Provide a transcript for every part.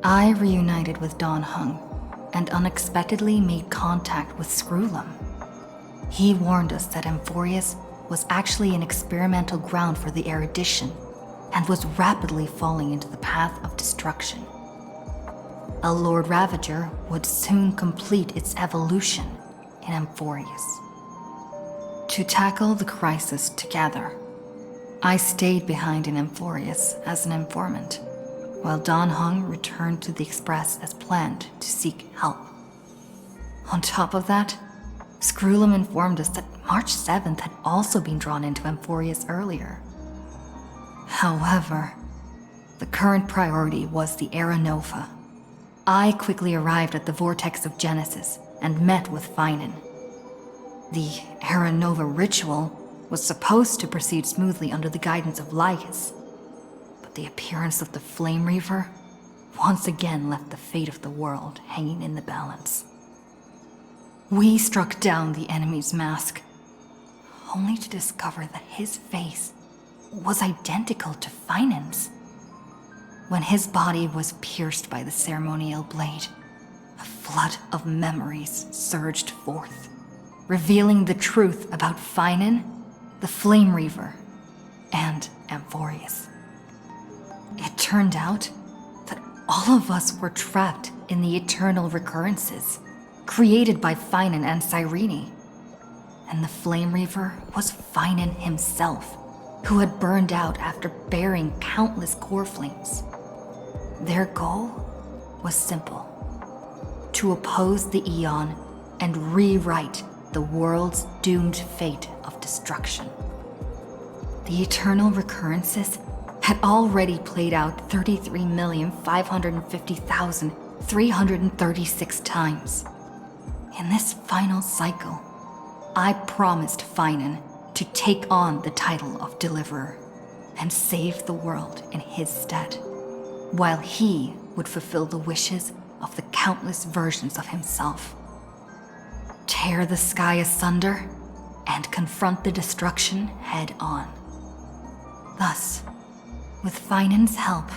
I reunited with Don Hung and unexpectedly made contact with Screwlum. He warned us that Amphorius was actually an experimental ground for the erudition and was rapidly falling into the path of destruction. A Lord Ravager would soon complete its evolution in Amphorius. To tackle the crisis together, I stayed behind in Amphorius as an informant, while Don Hung returned to the Express as planned to seek help. On top of that, Screwlum informed us that March 7th had also been drawn into Amphorius earlier. However, the current priority was the Era Nova. I quickly arrived at the Vortex of Genesis and met with Finan. The Era Nova ritual was supposed to proceed smoothly under the guidance of Lycus, but the appearance of the Flame Reaver once again left the fate of the world hanging in the balance. We struck down the enemy's mask, only to discover that his face was identical to Finan's. When his body was pierced by the ceremonial blade, a flood of memories surged forth, revealing the truth about Finan, the Flame Reaver, and Amphorius. It turned out that all of us were trapped in the eternal recurrences created by Finan and Cyrene. And the Flame Reaver was Finan himself, who had burned out after bearing countless core flames. Their goal was simple: to oppose the Aeon and rewrite the world's doomed fate of destruction. The eternal recurrences had already played out 33,550,336 times. In this final cycle, I promised Finan to take on the title of Deliverer and save the world in his stead, while he would fulfill the wishes of the countless versions of himself. Tear the sky asunder and confront the destruction head on. Thus, with Finan's help,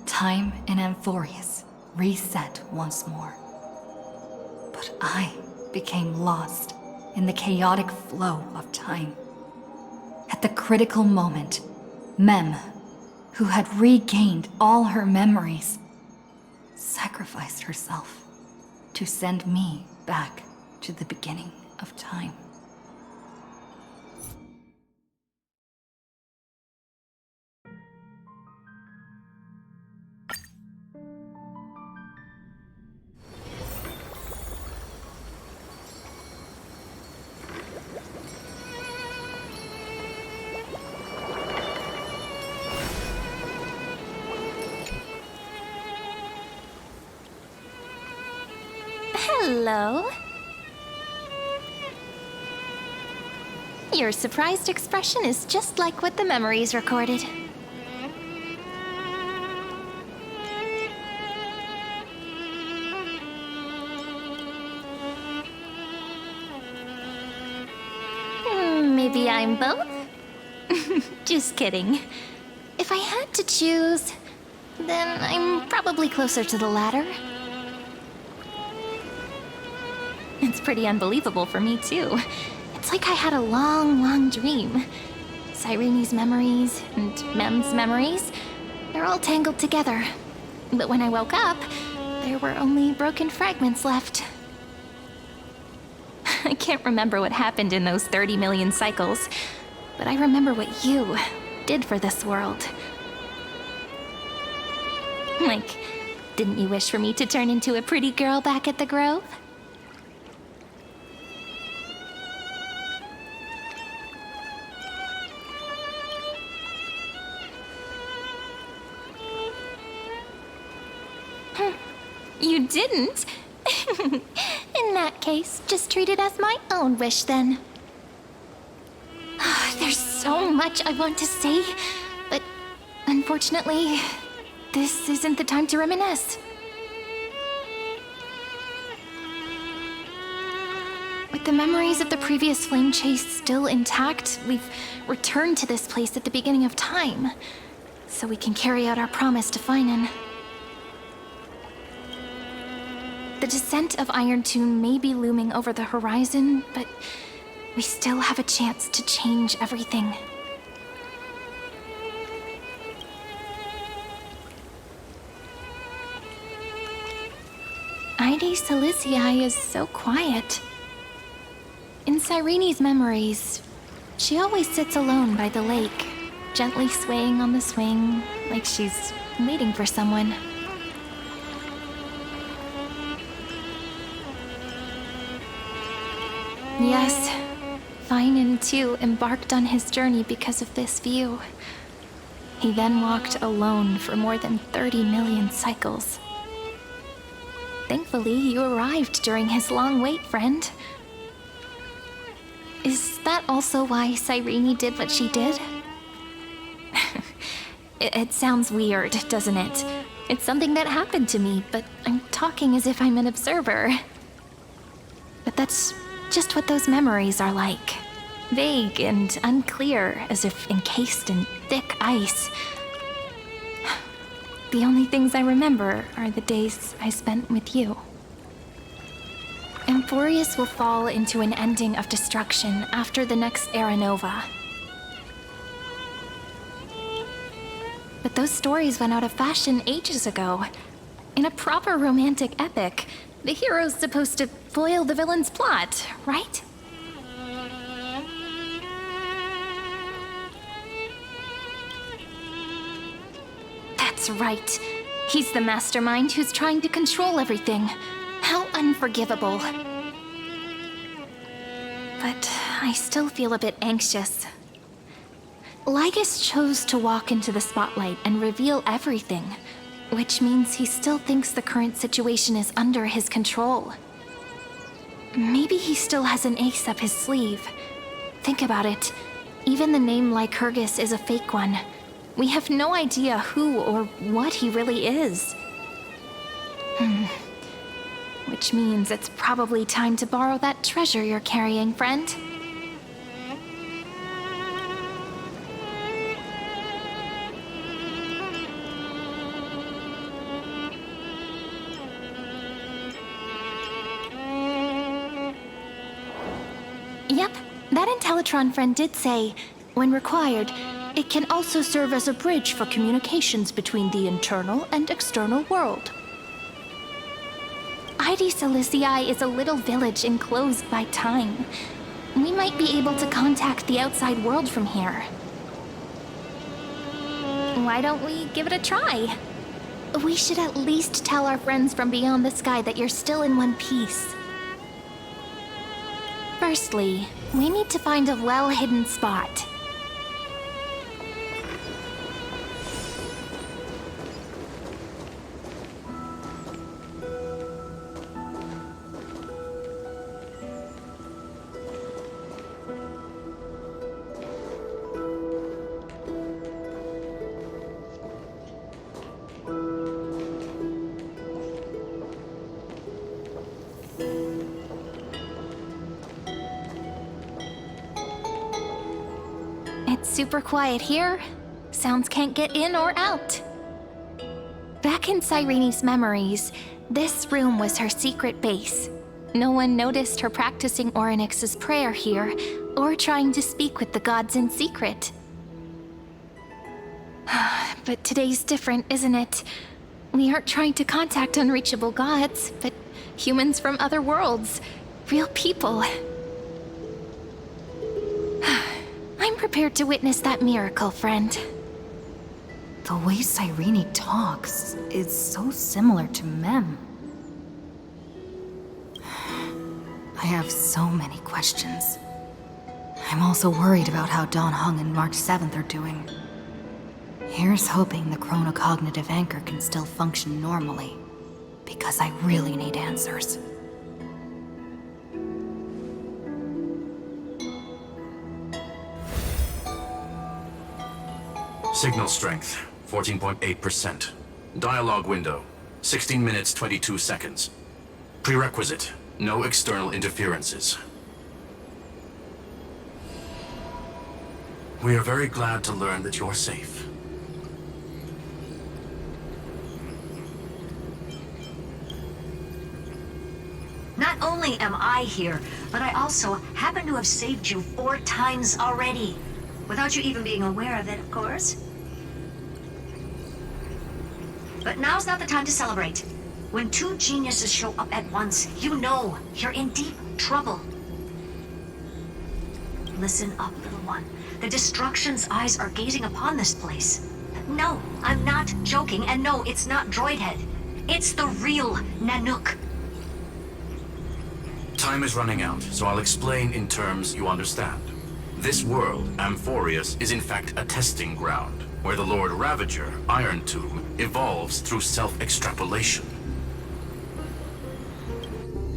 time in Amphorius reset once more. But I became lost in the chaotic flow of time. At the critical moment, Mem, who had regained all her memories, sacrificed herself to send me back to the beginning of time. Hello. Your surprised expression is just like what the memories recorded. Maybe I'm both? Just kidding. If I had to choose, then I'm probably closer to the latter. It's pretty unbelievable for me, too. It's like I had a long, long dream. Cyrene's memories and Mem's memories, they're all tangled together. But when I woke up, there were only broken fragments left. I can't remember what happened in those 30 million cycles, but I remember what you did for this world. Like, didn't you wish for me to turn into a pretty girl back at the Grove? You didn't? In that case, just treat it as my own wish then. There's so much I want to say, but unfortunately, this isn't the time to reminisce. With the memories of the previous flame chase still intact, we've returned to this place at the beginning of time, so we can carry out our promise to Finan. The descent of Iron Tune may be looming over the horizon, but we still have a chance to change everything. Ide Silicii is so quiet. In Cyrene's memories, she always sits alone by the lake, gently swaying on the swing, like she's waiting for someone. Yes, Finan too embarked on his journey because of this view. He then walked alone for more than 30 million cycles. Thankfully, you arrived during his long wait, friend. Is that also why Cyrene did what she did? It sounds weird, doesn't it? It's something that happened to me, but I'm talking as if I'm an observer. But that's just what those memories are like. Vague and unclear, as if encased in thick ice. The only things I remember are the days I spent with you. Emphorius will fall into an ending of destruction after the next Era Nova. But those stories went out of fashion ages ago. In a proper romantic epic, the hero's supposed to foil the villain's plot, right? That's right. He's the mastermind who's trying to control everything. How unforgivable. But I still feel a bit anxious. Lygus chose to walk into the spotlight and reveal everything, which means he still thinks the current situation is under his control. Maybe he still has an ace up his sleeve. Think about it. Even the name Lycurgus is a fake one. We have no idea who or what he really is. Which means it's probably time to borrow that treasure you're carrying, friend. Yep, that Intellitron friend did say, when required, it can also serve as a bridge for communications between the internal and external world. Ide Silicii is a little village enclosed by time. We might be able to contact the outside world from here. Why don't we give it a try? We should at least tell our friends from beyond the sky that you're still in one piece. Firstly, we need to find a well-hidden spot. It's super quiet here. Sounds can't get in or out. Back in Cyrene's memories, this room was her secret base. No one noticed her practicing Orynyx's prayer here, or trying to speak with the gods in secret. But today's different, isn't it? We aren't trying to contact unreachable gods, but humans from other worlds. Real people. I'm prepared to witness that miracle, friend. The way Cyrene talks is so similar to Mem. I have so many questions. I'm also worried about how Dawn Hung and March 7th are doing. Here's hoping the chronocognitive anchor can still function normally, because I really need answers. Signal strength, 14.8%. Dialogue window, 16 minutes 22 seconds. Prerequisite, no external interferences. We are very glad to learn that you're safe. only am I here, but I also happen to have saved you 4 times already. Without you even being aware of it, of course. But now's not the time to celebrate. When 2 geniuses show up at once, you know you're in deep trouble. Listen up, little one. The Destruction's eyes are gazing upon this place. No, I'm not joking, and no, it's not Droidhead. It's the real Nanook. Time is running out, so I'll explain in terms you understand. This world, Amphorius, is in fact a testing ground, where the Lord Ravager, Iron Tomb, evolves through self-extrapolation.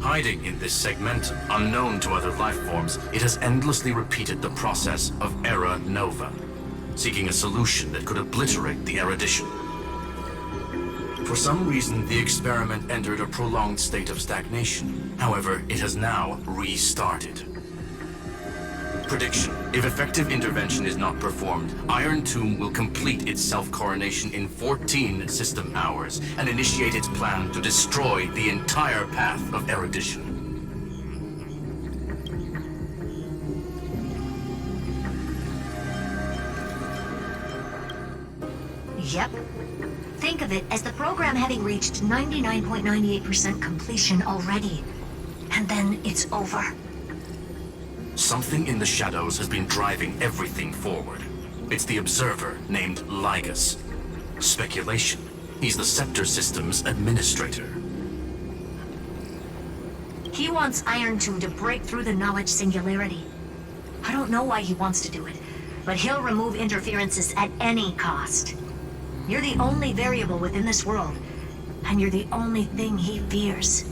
Hiding in this segmentum, unknown to other life forms, it has endlessly repeated the process of Era Nova, seeking a solution that could obliterate the erudition. For some reason, the experiment entered a prolonged state of stagnation. However, it has now restarted. Prediction: if effective intervention is not performed, Iron Tomb will complete its self-coronation in 14 system hours and initiate its plan to destroy the entire path of erudition. Yep. Think of it as the program having reached 99.98% completion already. And then it's over. Something in the shadows has been driving everything forward. It's the Observer named Lygus. Speculation: he's the Scepter System's administrator. He wants Iron Tomb to break through the knowledge singularity. I don't know why he wants to do it, but he'll remove interferences at any cost. You're the only variable within this world, and you're the only thing he fears.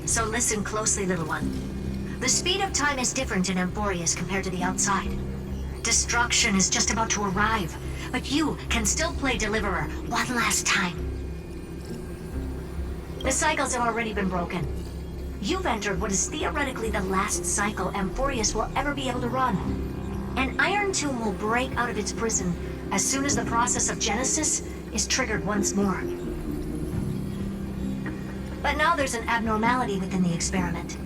So listen closely, little one. The speed of time is different in Amphorius compared to the outside. Destruction is just about to arrive, but you can still play Deliverer one last time. The cycles have already been broken. You've entered what is theoretically the last cycle Amphorius will ever be able to run. And Iron Tomb will break out of its prison as soon as the process of Genesis is triggered once more. But now there's an abnormality within the experiment.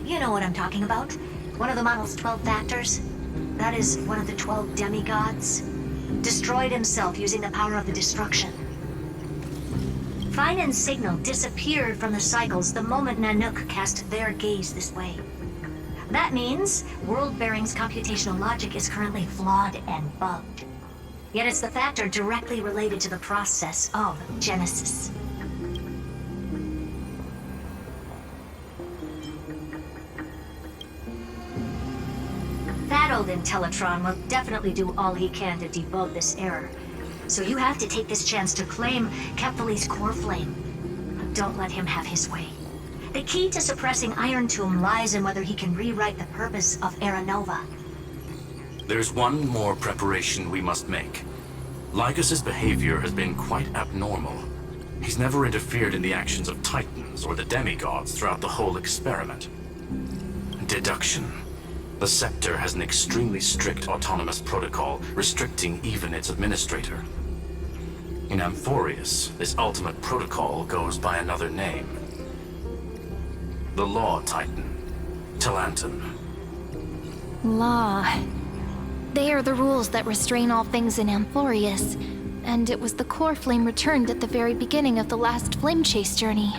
You know what I'm talking about. One of the model's 12 factors. That is one of the 12 demigods. Destroyed himself using the power of the destruction. Finan's signal disappeared from the cycles the moment Nanook cast their gaze this way. That means World Bearing's computational logic is currently flawed and bugged. Yet it's the factor directly related to the process of Genesis. That old Intellitron will definitely do all he can to debug this error. So you have to take this chance to claim Kephal's core flame. But don't let him have his way. The key to suppressing Iron Tomb lies in whether he can rewrite the purpose of Era Nova. There's one more preparation we must make. Lygus's behavior has been quite abnormal. He's never interfered in the actions of Titans or the demigods throughout the whole experiment. Deduction. The Scepter has an extremely strict autonomous protocol, restricting even its administrator. In Amphorius, this ultimate protocol goes by another name. The Law Titan, Talanton. Law. They are the rules that restrain all things in Amphorius, and it was the core flame returned at the very beginning of the last flame chase journey.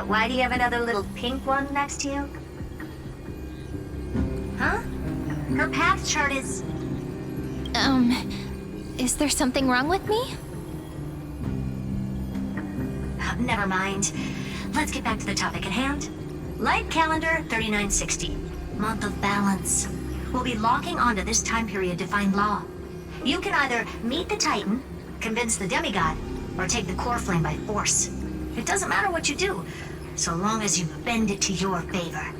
Why do you have another little pink one next to you? Huh? Her path chart is... Is there something wrong with me? Never mind. Let's get back to the topic at hand. Light calendar 3960. Month of balance. We'll be locking onto this time period to find Law. You can either meet the Titan, convince the demigod, or take the core flame by force. It doesn't matter what you do, so long as you bend it to your favor.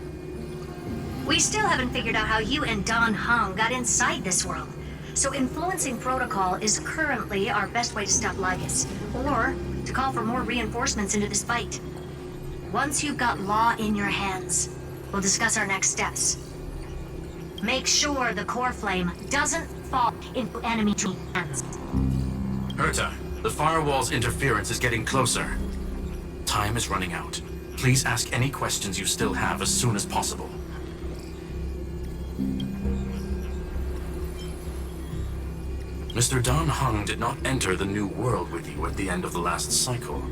We still haven't figured out how you and Don Hong got inside this world, so influencing protocol is currently our best way to stop Lygus, or to call for more reinforcements into this fight. Once you've got Law in your hands, we'll discuss our next steps. Make sure the core flame doesn't fall into enemy hands. Herta, the firewall's interference is getting closer. Time is running out. Please ask any questions you still have as soon as possible. Mr. Dan Heng did not enter the new world with you at the end of the last cycle.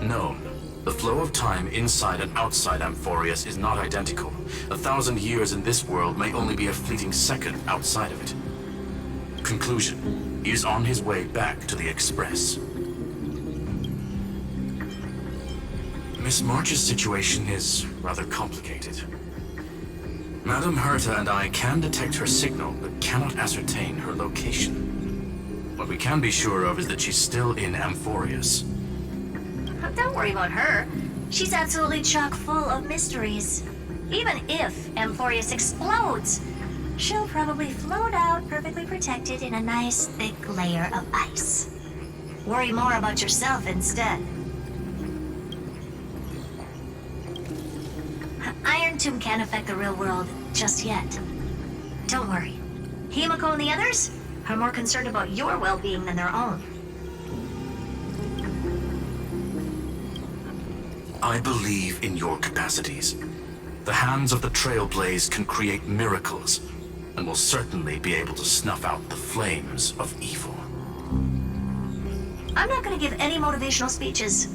No, the flow of time inside and outside Amphorius is not identical. 1,000 years in this world may only be a fleeting second outside of it. Conclusion: he is on his way back to the Express. Miss March's situation is rather complicated. Madame Herta and I can detect her signal, but cannot ascertain her location. What we can be sure of is that she's still in Amphorius. Don't worry about her. She's absolutely chock full of mysteries. Even if Amphorius explodes, she'll probably float out perfectly protected in a nice thick layer of ice. Worry more about yourself instead. Iron Tomb can't affect the real world just yet. Don't worry. Himiko and the others are more concerned about your well-being than their own. I believe in your capacities. The hands of the Trailblaze can create miracles, and will certainly be able to snuff out the flames of evil. I'm not going to give any motivational speeches.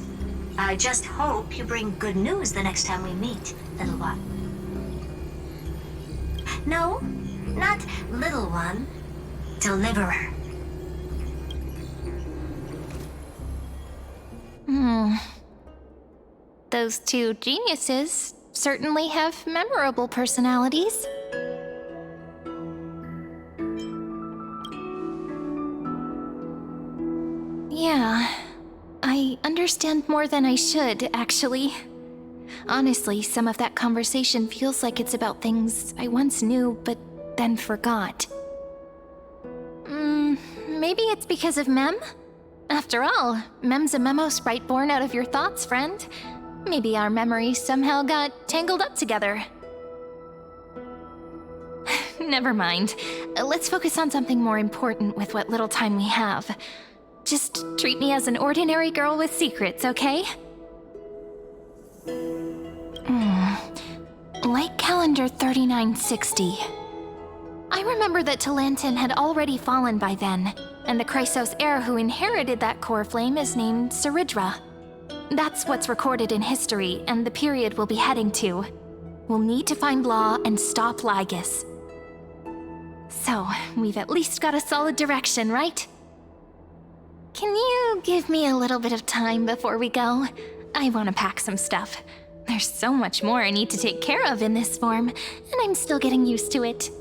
I just hope you bring good news the next time we meet, little one. No, not little one. Deliverer. Those two geniuses certainly have memorable personalities. Yeah, I understand more than I should, actually. Honestly, some of that conversation feels like it's about things I once knew, but then forgot. Maybe it's because of Mem? After all, Mem's a memo sprite born out of your thoughts, friend. Maybe our memories somehow got tangled up together. Never mind. Let's focus on something more important with what little time we have. Just treat me as an ordinary girl with secrets, okay? Light calendar 3960. I remember that Talantin had already fallen by then, and the Chrysos heir who inherited that core flame is named Saridra. That's what's recorded in history, and the period we'll be heading to. We'll need to find Law and stop Lygus. So, we've at least got a solid direction, right? Can you give me a little bit of time before we go? I want to pack some stuff. There's so much more I need to take care of in this form, and I'm still getting used to it.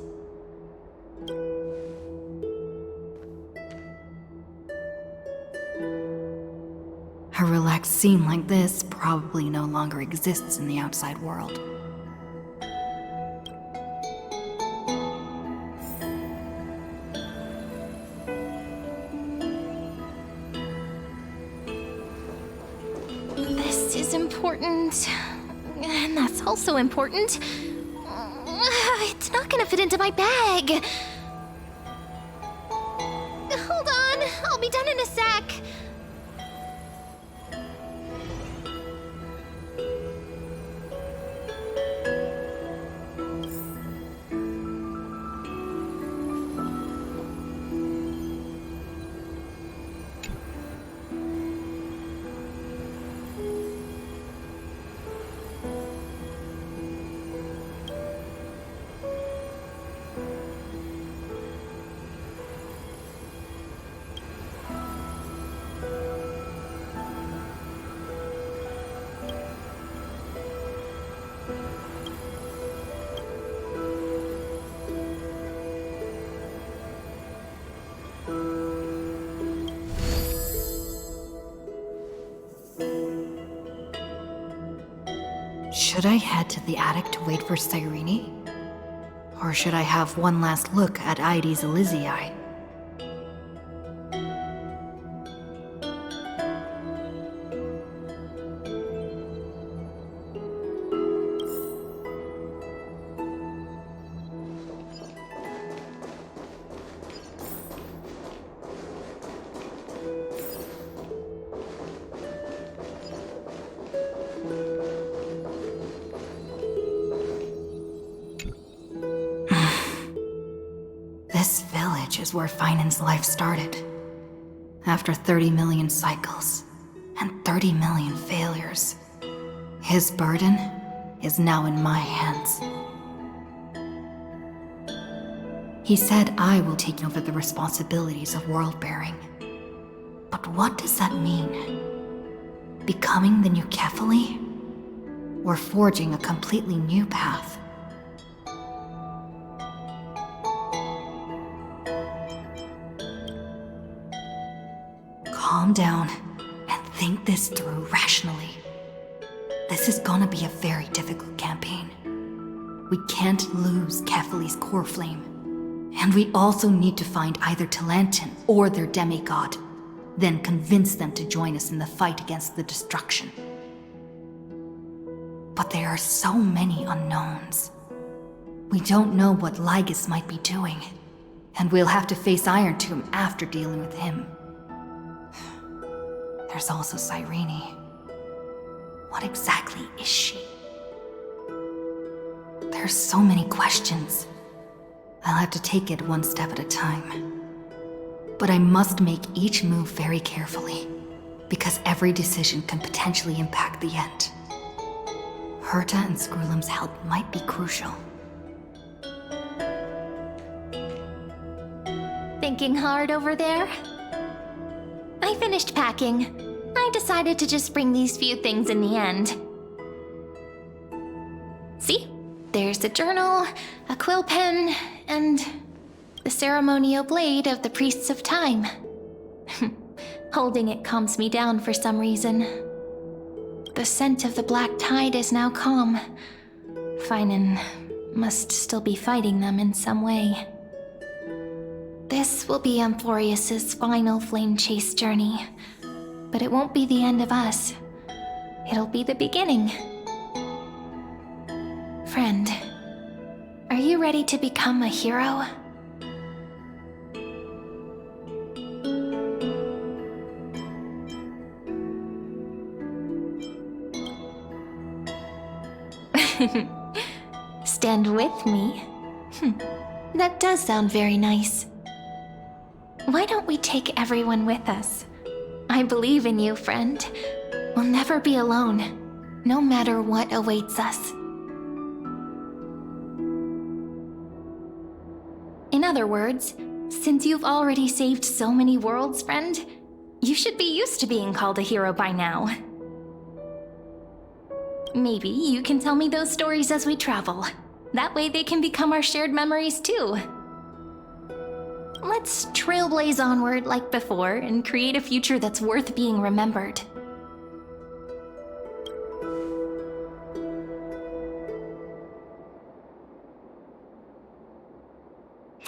A relaxed scene like this probably no longer exists in the outside world. This is important, and that's also important. It's not gonna fit into my bag. Hold on, I'll be done in a sec. Should I head to the attic to wait for Cyrene? Or should I have one last look at Ides Elysiae? This village is where Finan's life started. After 30 million cycles and 30 million failures, his burden is now in my hands. He said I will take over the responsibilities of world-bearing. But what does that mean? Becoming the new Kefali? Or forging a completely new path? Calm down and think this through rationally. This is gonna be a very difficult campaign. We can't lose Kefali's core flame. And we also need to find either Talantin or their demigod, then convince them to join us in the fight against the destruction. But there are so many unknowns. We don't know what Lygus might be doing, and we'll have to face Iron Tomb after dealing with him. There's also Cyrene. What exactly is she? There's so many questions. I'll have to take it one step at a time. But I must make each move very carefully, because every decision can potentially impact the end. Herta and Skrullum's help might be crucial. Thinking hard over there? I finished packing. I decided to just bring these few things in the end. See? There's a journal, a quill pen, and the ceremonial blade of the Priests of Time. Holding it calms me down for some reason. The scent of the black tide is now calm. Finan must still be fighting them in some way. This will be Amphorius's final flame chase journey. But it won't be the end of us. It'll be the beginning. Friend, are you ready to become a hero? Stand with me? That does sound very nice. Why don't we take everyone with us? I believe in you, friend. We'll never be alone, no matter what awaits us. In other words, since you've already saved so many worlds, friend, you should be used to being called a hero by now. Maybe you can tell me those stories as we travel. That way they can become our shared memories too. Let's trailblaze onward like before and create a future that's worth being remembered.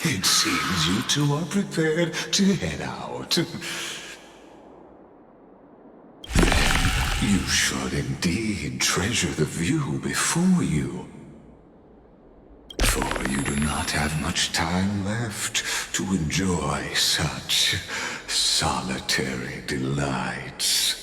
It seems you two are prepared to head out. You should indeed treasure the view before you. For you do not have much time left to enjoy such solitary delights.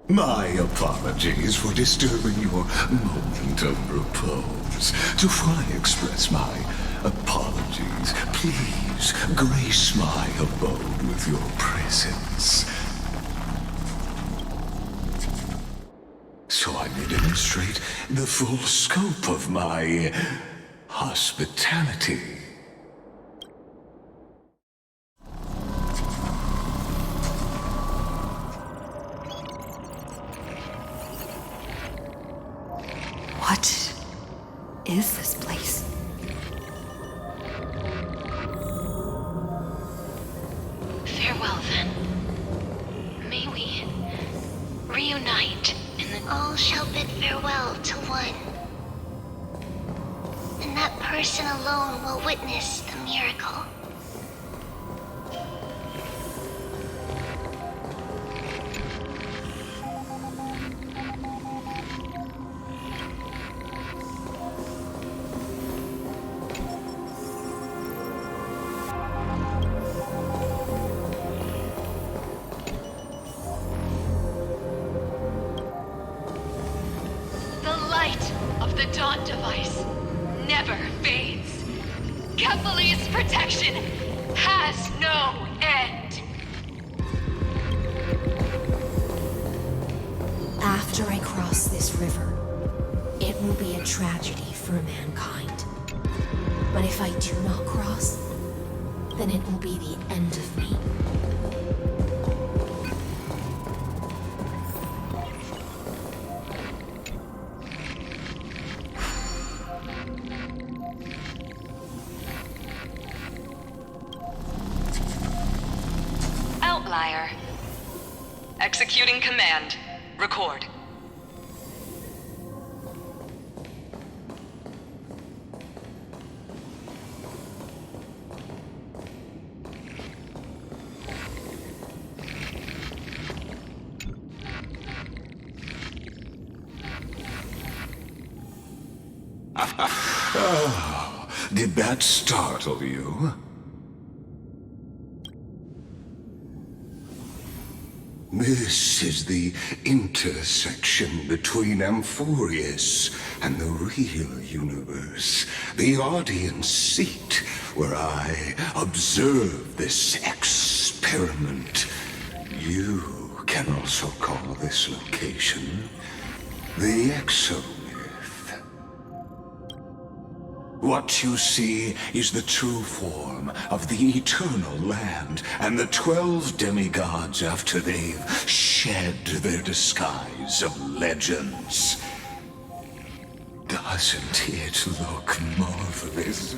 My apologies for disturbing your moment of repose. Before I express my apologies, please grace my abode with your presence, so I may demonstrate the full scope of my hospitality. What is this place? Farewell, then. May we reunite in the... All shall bid farewell to one. And that person alone will witness the miracle. of the Dawn device never fades. Kephal's protection has no end. After I cross this river, it will be a tragedy for mankind. But if I do not cross, then it will be the end of me. Outlier. Executing command. Record. Oh, did that startle you? This is the intersection between Amphorius and the real universe. The audience seat where I observe this experiment. You can also call this location the Exomyth. What you see is the true form of the eternal land and the 12 demigods after they've shed their disguise of legends. Doesn't it look marvelous?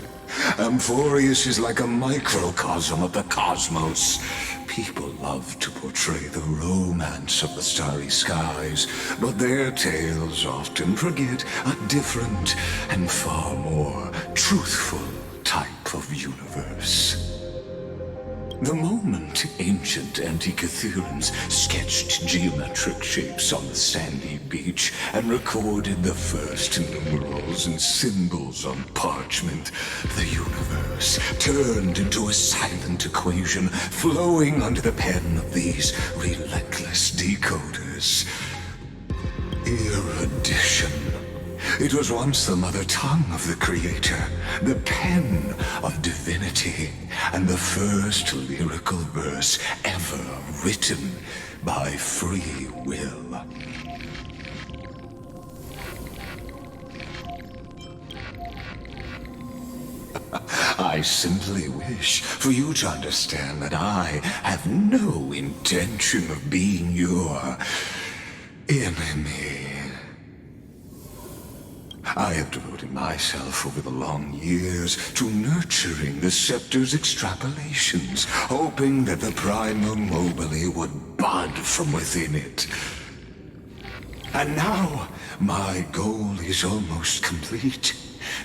Amphorius is like a microcosm of the cosmos. People love to portray the romance of the starry skies, but their tales often forget a different and far more truthful type of universe. The moment ancient Antikytherians sketched geometric shapes on the sandy beach and recorded the first numerals and symbols on parchment, the universe turned into a silent equation flowing under the pen of these relentless decoders. Erudition. It was once the mother tongue of the Creator, the pen of divinity, and the first lyrical verse ever written by free will. I simply wish for you to understand that I have no intention of being your enemy. I have devoted myself over the long years to nurturing the scepter's extrapolations, hoping that the Prima Mobile would bud from within it. And now, my goal is almost complete.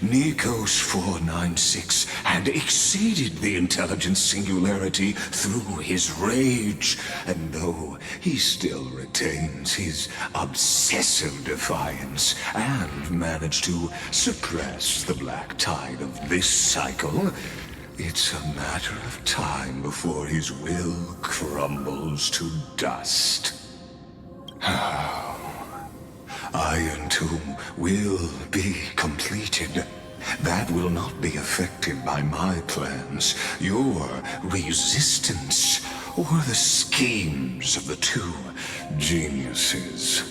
Nikos 496 had exceeded the intelligence singularity through his rage, and though he still retains his obsessive defiance and managed to suppress the black tide of this cycle, it's a matter of time before his will crumbles to dust. Iron Tomb will be completed. That will not be affected by my plans, your resistance, or the schemes of the two geniuses.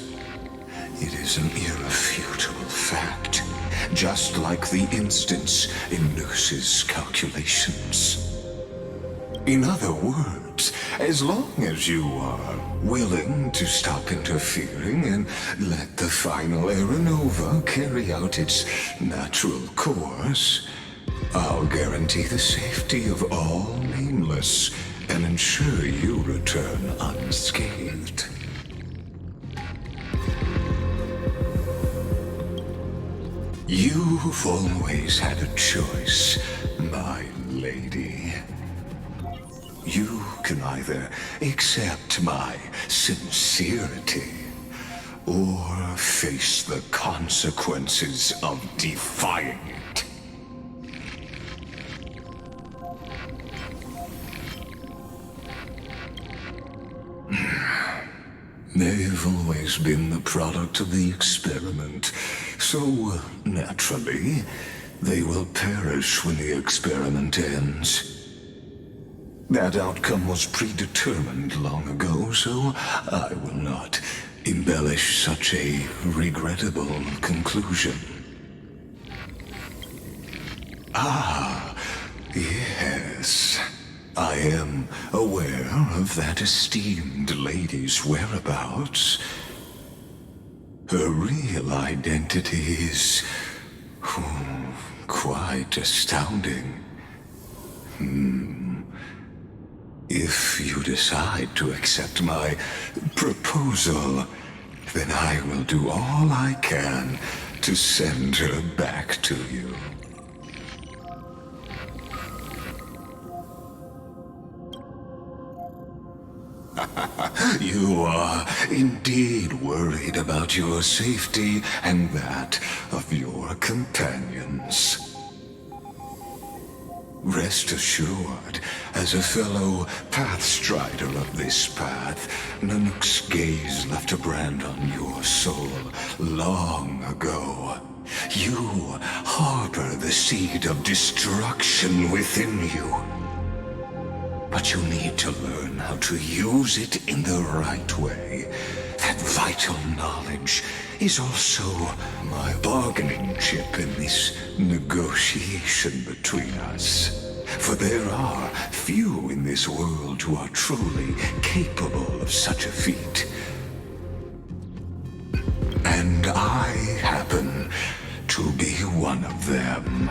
It is an irrefutable fact, just like the instance in Noos's calculations. In other words, as long as you are willing to stop interfering and let the final Aeronova carry out its natural course, I'll guarantee the safety of all Nameless and ensure you return unscathed. You've always had a choice, my lady. You can either accept my sincerity or face the consequences of defying it. I've always been the product of the experiment, so naturally, they will perish when the experiment ends. That outcome was predetermined long ago, so I will not embellish such a regrettable conclusion. Ah, yes. I am aware of that esteemed lady's whereabouts. Her real identity is quite astounding. If you decide to accept my proposal, then I will do all I can to send her back to you. You are indeed worried about your safety and that of your companions. Rest assured, as a fellow pathstrider of this path, Nanook's gaze left a brand on your soul long ago. You harbor the seed of destruction within you. But you need to learn how to use it in the right way. That vital knowledge is also my bargaining chip in this negotiation between us. For there are few in this world who are truly capable of such a feat. And I happen to be one of them.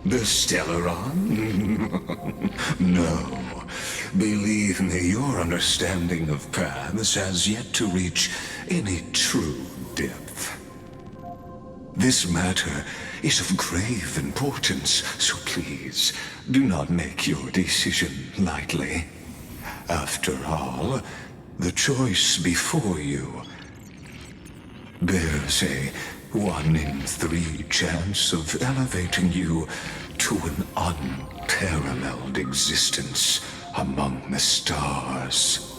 The Stellaron? No. Believe me, your understanding of paths has yet to reach any true depth. This matter is of grave importance, so please, do not make your decision lightly. After all, the choice before you bears a 1 in 3 chance of elevating you to an unparalleled existence among the stars.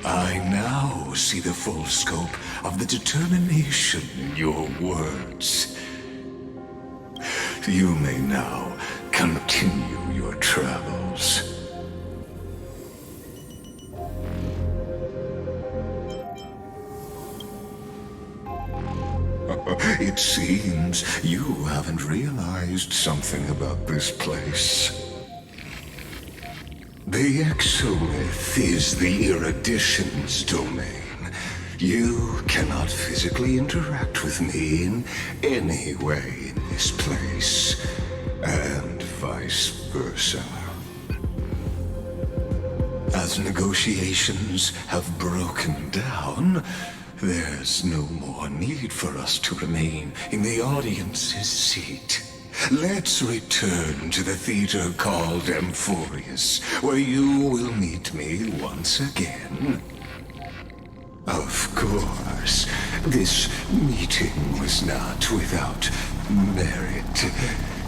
I now see the full scope of the determination in your words. You may now continue your travels. It seems you haven't realized something about this place. The Exolith is the Erudition's domain. You cannot physically interact with me in any way in this place, and vice versa. As negotiations have broken down, there's no more need for us to remain in the audience's seat. Let's return to the theater called Amphorius, where you will meet me once again. Of course, this meeting was not without merit.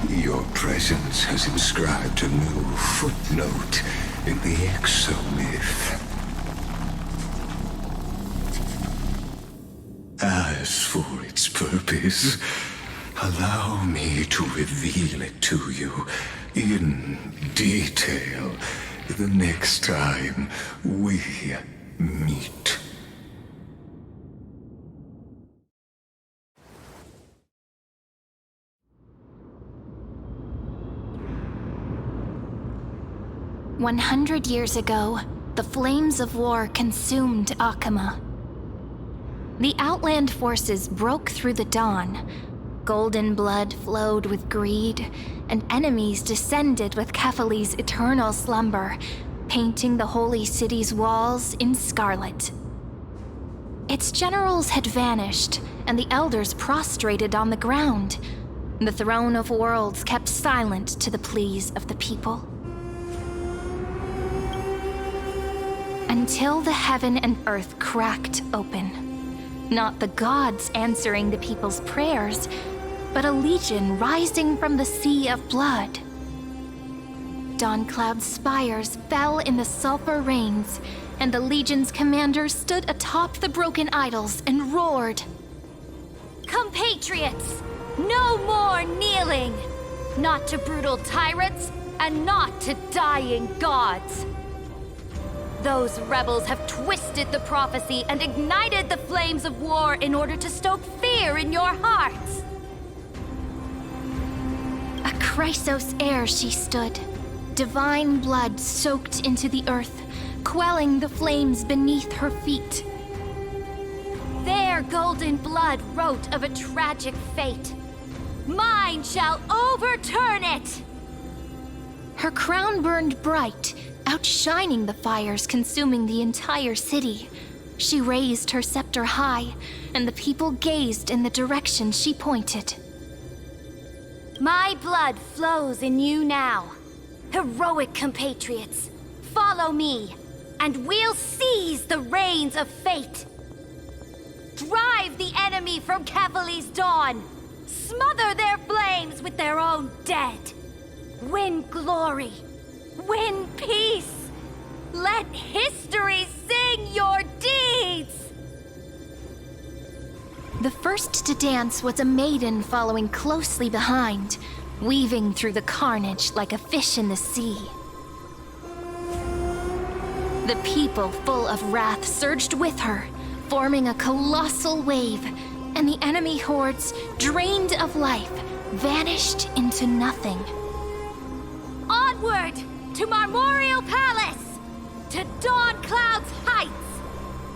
Your presence has inscribed a new footnote in the exomyth. As for its purpose, allow me to reveal it to you in detail the next time we meet. "100 years ago, the flames of war consumed Akama. The Outland forces broke through the dawn. Golden blood flowed with greed, and enemies descended with Kefali's eternal slumber, painting the holy city's walls in scarlet. Its generals had vanished, and the elders prostrated on the ground. The throne of worlds kept silent to the pleas of the people. Until the heaven and earth cracked open. Not the gods answering the people's prayers, but a legion rising from the sea of blood. Dawncloud's spires fell in the sulfur rains, and the legion's commander stood atop the broken idols and roared. Compatriots, no more kneeling! Not to brutal tyrants, and not to dying gods! Those rebels have twisted the prophecy and ignited the flames of war in order to stoke fear in your hearts! A Chrysos heir she stood, divine blood soaked into the earth, quelling the flames beneath her feet. Their golden blood wrote of a tragic fate. Mine shall overturn it! Her crown burned bright, outshining the fires consuming the entire city. She raised her scepter high, and the people gazed in the direction she pointed. My blood flows in you now. Heroic compatriots, follow me, and we'll seize the reins of fate. Drive the enemy from Kefali's dawn. Smother their flames with their own dead. Win glory. Win peace. Let history sing your deeds. The first to dance was a maiden following closely behind, weaving through the carnage like a fish in the sea. The people, full of wrath, surged with her, forming a colossal wave, and the enemy hordes, drained of life, vanished into nothing. Onward to Marmoreal Palace, to Dawncloud's heights.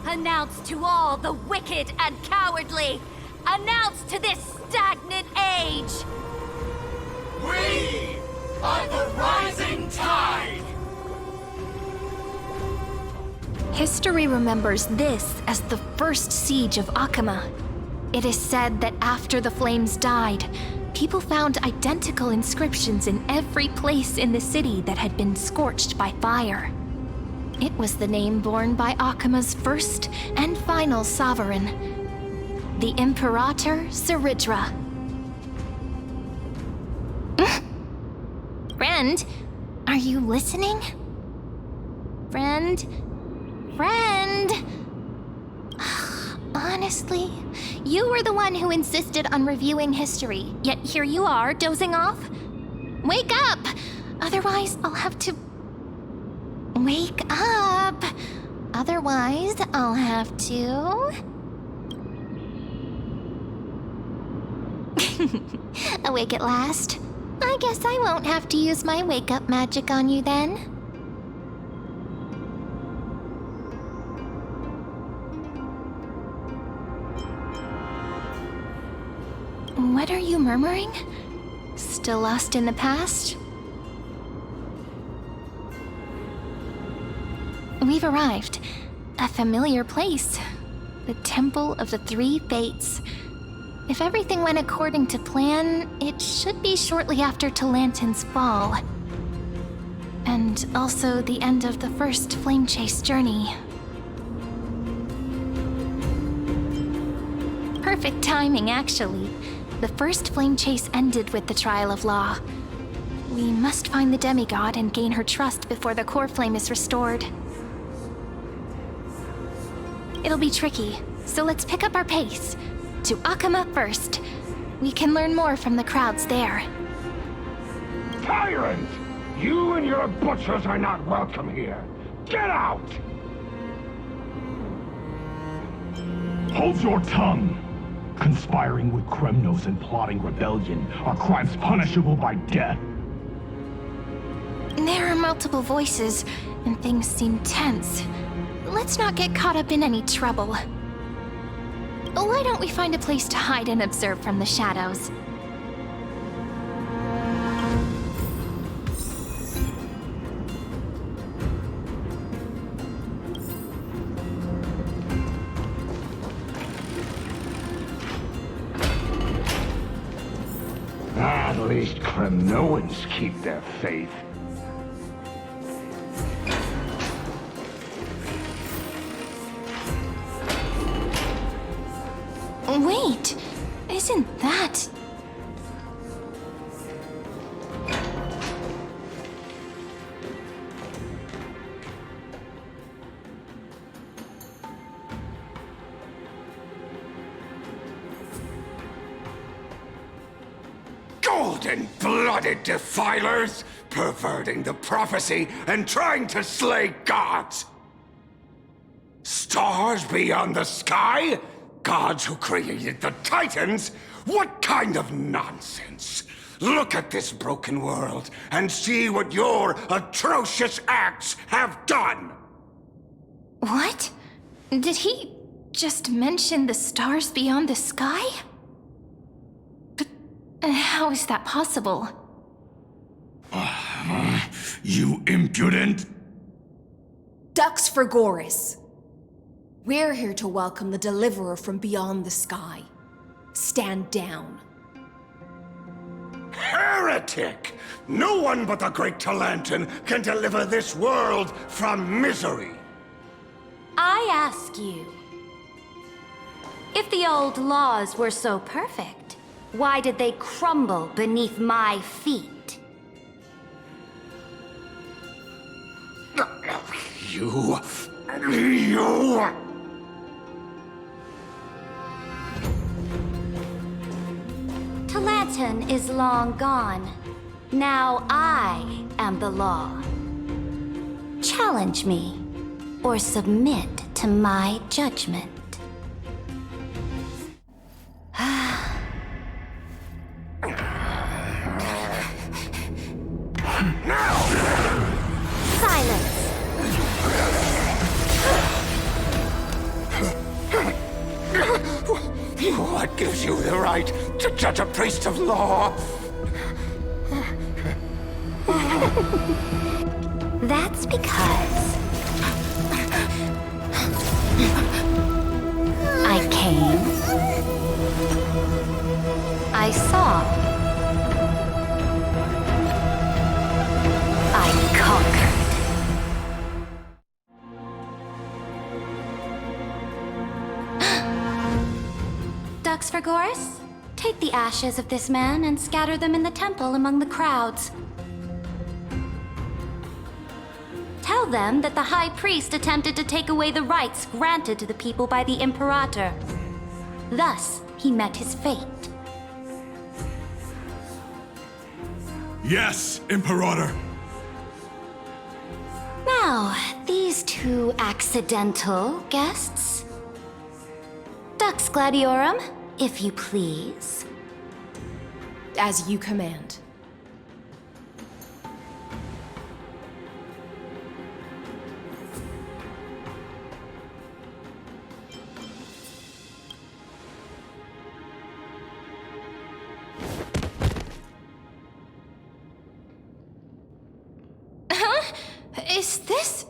Announce to all the wicked and cowardly. Announce to this stagnant age. We are the rising tide! History remembers this as the first siege of Akama. It is said that after the flames died, people found identical inscriptions in every place in the city that had been scorched by fire. It was the name borne by Akama's first and final sovereign, the Imperator Siridra. Friend, are you listening? Friend? Honestly, you were the one who insisted on reviewing history, yet here you are, dozing off? Wake up! Otherwise, I'll have to... Wake up! Otherwise, I'll have to... Awake at last. I guess I won't have to use my wake-up magic on you then. What are you murmuring? Still lost in the past? We've arrived. A familiar place. The Temple of the Three Fates. If everything went according to plan, it should be shortly after Talantin's fall. And also the end of the first flame chase journey. Perfect timing, actually. The first flame chase ended with the trial of Law. We must find the demigod and gain her trust before the core flame is restored. It'll be tricky, so let's pick up our pace. To Akama first. We can learn more from the crowds there. Tyrant! You and your butchers are not welcome here. Get out! Hold your tongue! Conspiring with Kremnos and plotting rebellion are crimes punishable by death. There are multiple voices, and things seem tense. Let's not get caught up in any trouble. Why don't we find a place to hide and observe from the shadows? At least Kremnoans keep their faith. Wait, isn't that... Golden-blooded defilers, perverting the prophecy and trying to slay gods! Stars beyond the sky? Gods who created the Titans? What kind of nonsense? Look at this broken world and see what your atrocious acts have done! What? Did he just mention the stars beyond the sky? But how is that possible? You impudent! Ducks for Goris. We're here to welcome the deliverer from beyond the sky. Stand down. Heretic! No one but the great Talantin can deliver this world from misery! I ask you, if the old laws were so perfect, why did they crumble beneath my feet? You... Talantin is long gone. Now I am the law. Challenge me, or submit to my judgment. Silence! What gives you the right to judge a priest of law? That's because I came, I saw, I conquered. Ducks for Goris, take the ashes of this man and scatter them in the temple among the crowds. Tell them that the High Priest attempted to take away the rights granted to the people by the Imperator. Thus, he met his fate. Yes, Imperator. Now, these two accidental guests. Dux Gladiorum, if you please. As you command. Is this...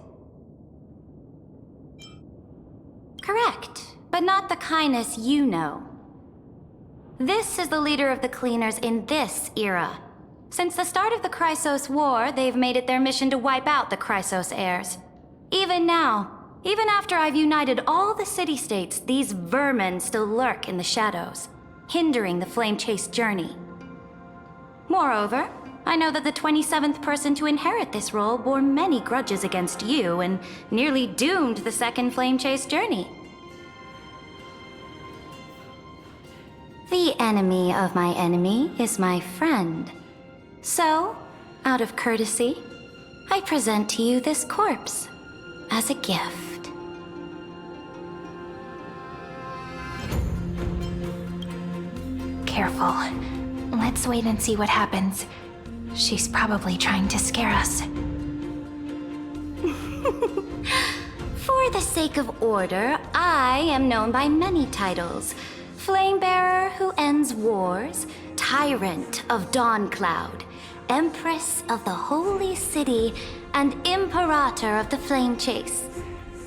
Correct, but not the kindness you know. This is the leader of the Cleaners in this era. Since the start of the Chrysos War, they've made it their mission to wipe out the Chrysos heirs. Even now, even after I've united all the city-states, these vermin still lurk in the shadows, hindering the flame-chased journey. Moreover, I know that the 27th person to inherit this role bore many grudges against you and nearly doomed the second flame-chased journey. The enemy of my enemy is my friend. So, out of courtesy, I present to you this corpse as a gift. Careful. Let's wait and see what happens. She's probably trying to scare us. For the sake of order, I am known by many titles. Flamebearer who ends wars, Tyrant of Dawncloud, Empress of the Holy City, and Imperator of the Flame Chase.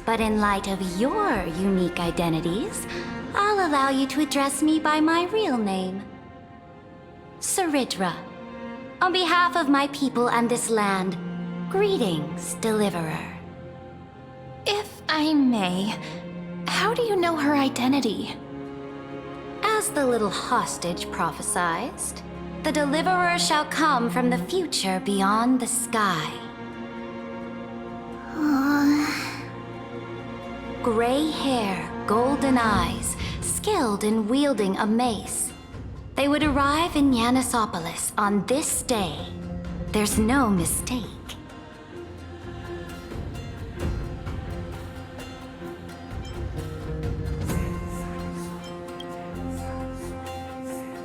But in light of your unique identities, I'll allow you to address me by my real name. Saridra. On behalf of my people and this land, greetings, Deliverer. If I may, how do you know her identity? As the little hostage prophesied, the Deliverer shall come from the future beyond the sky. Gray hair, golden eyes, skilled in wielding a mace. They would arrive in Yanisopolis on this day. There's no mistake.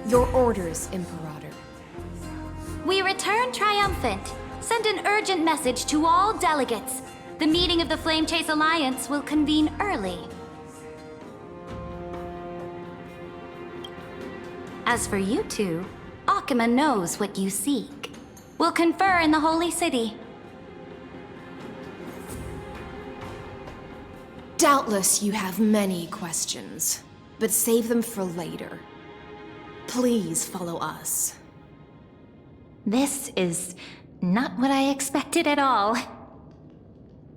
Your orders, Imperator. We return triumphant. Send an urgent message to all delegates. The meeting of the Flame Chase Alliance will convene early. As for you two, Akima knows what you seek. We'll confer in the Holy City. Doubtless you have many questions, but save them for later. Please follow us. This is not what I expected at all.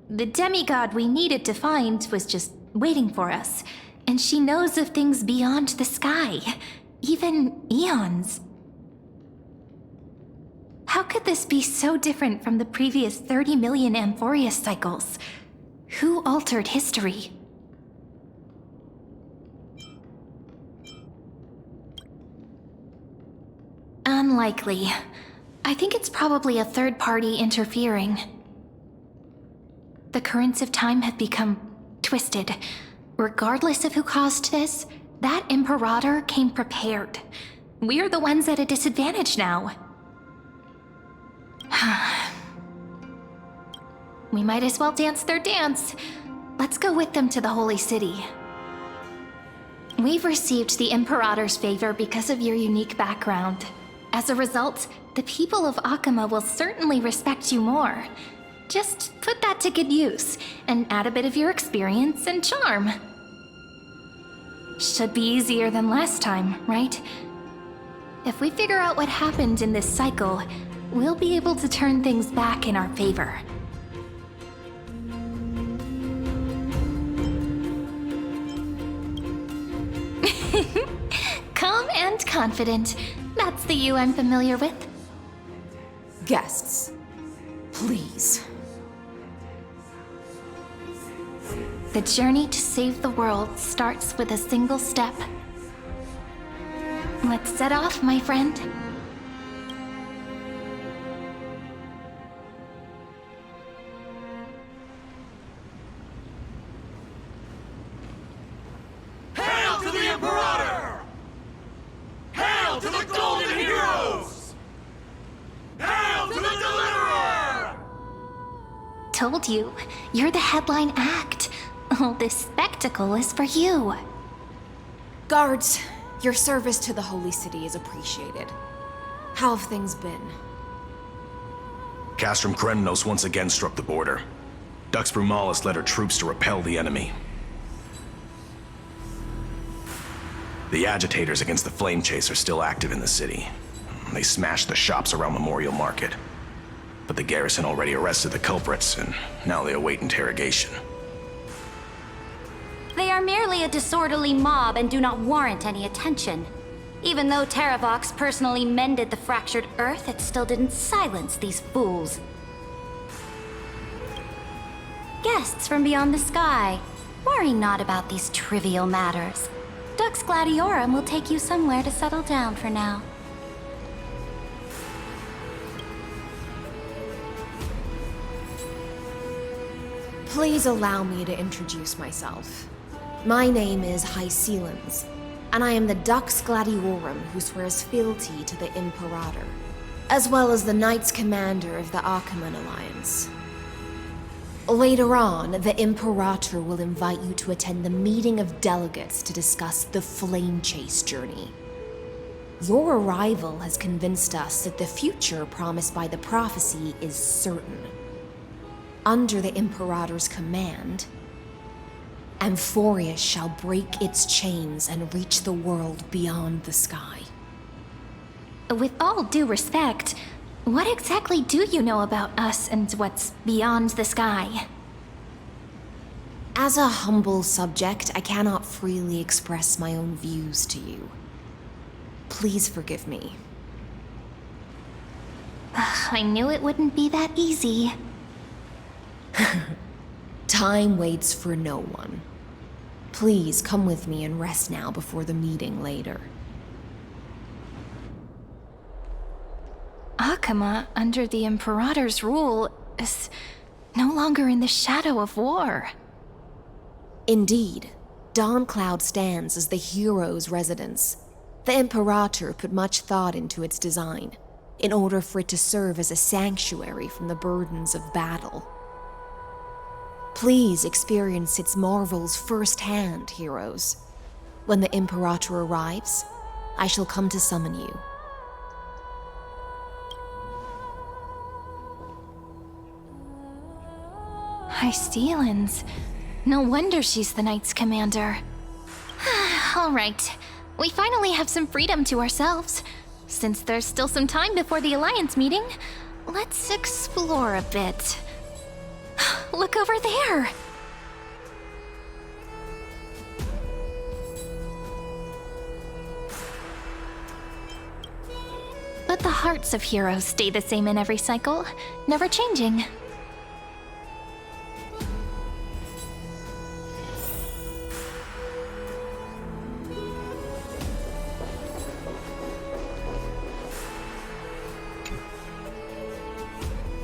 The demigod we needed to find was just waiting for us, and she knows of things beyond the sky, even eons. How could this be so different from the previous 30 million Amphorius cycles? Who altered history? Unlikely. I think it's probably a third party interfering. The currents of time have become twisted. Regardless of who caused this, that Imperator came prepared. We're the ones at a disadvantage now. We might as well dance their dance. Let's go with them to the Holy City. We've received the Imperator's favor because of your unique background. As a result, the people of Akima will certainly respect you more. Just put that to good use, and add a bit of your experience and charm. Should be easier than last time, right? If we figure out what happened in this cycle, we'll be able to turn things back in our favor. Calm and confident. That's the you I'm familiar with. Guests, please. The journey to save the world starts with a single step. Let's set off, my friend. Hail to the Imperator! Hail to the Golden Heroes! Hail to the Deliverer! Told you, you're the headline act. All this spectacle is for you. Guards, your service to the Holy City is appreciated. How have things been? Castrum Kremnos once again struck the border. Dux Brumalis led her troops to repel the enemy. The agitators against the Flame Chase are still active in the city. They smashed the shops around Memorial Market. But the garrison already arrested the culprits, and now they await interrogation. They are merely a disorderly mob and do not warrant any attention. Even though Terravox personally mended the fractured Earth, it still didn't silence these fools. Guests from beyond the sky, worry not about these trivial matters. Dux Gladiorum will take you somewhere to settle down for now. Please allow me to introduce myself. My name is Hycelans, and I am the Dux Gladiorum who swears fealty to the Imperator, as well as the Knights Commander of the Achaemenid Alliance. Later on, the Imperator will invite you to attend the meeting of delegates to discuss the Flame Chase journey. Your arrival has convinced us that the future promised by the prophecy is certain. Under the Imperator's command, Amphorius shall break its chains and reach the world beyond the sky. with all due respect, what exactly do you know about us and what's beyond the sky? As a humble subject, I cannot freely express my own views to you. Please forgive me. I knew it wouldn't be that easy. Time waits for no one. Please come with me and rest now before the meeting later. Akama, under the Imperator's rule, is no longer in the shadow of war. Indeed, Dawncloud stands as the hero's residence. The Imperator put much thought into its design, in order for it to serve as a sanctuary from the burdens of battle. Please experience its marvels firsthand, heroes. When the Imperator arrives, I shall come to summon you. Hystelins. No wonder she's the Knight's commander. All right, we finally have some freedom to ourselves. Since there's still some time before the Alliance meeting, let's explore a bit. Look over there! But the hearts of heroes stay the same in every cycle, never changing.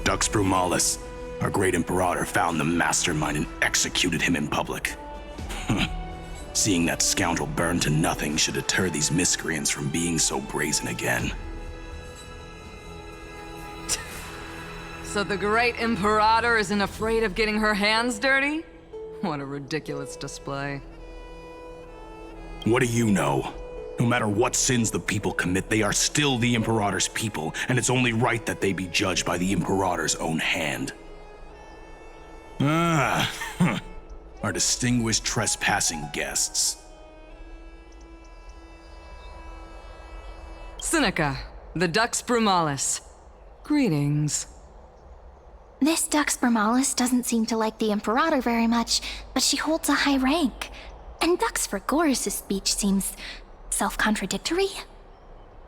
Dux Brumalis, our great Imperator, found the mastermind and executed him in public. Seeing that scoundrel burn to nothing should deter these miscreants from being so brazen again. So the great Imperator isn't afraid of getting her hands dirty? What a ridiculous display. What do you know? No matter what sins the people commit, they are still the Imperator's people, and it's only right that they be judged by the Imperator's own hand. Our distinguished trespassing guests. Seneca, the Dux Brumalis. Greetings. This Dux Brumalis doesn't seem to like the Imperator very much, but she holds a high rank. And Dux Frigoris' speech seems self-contradictory?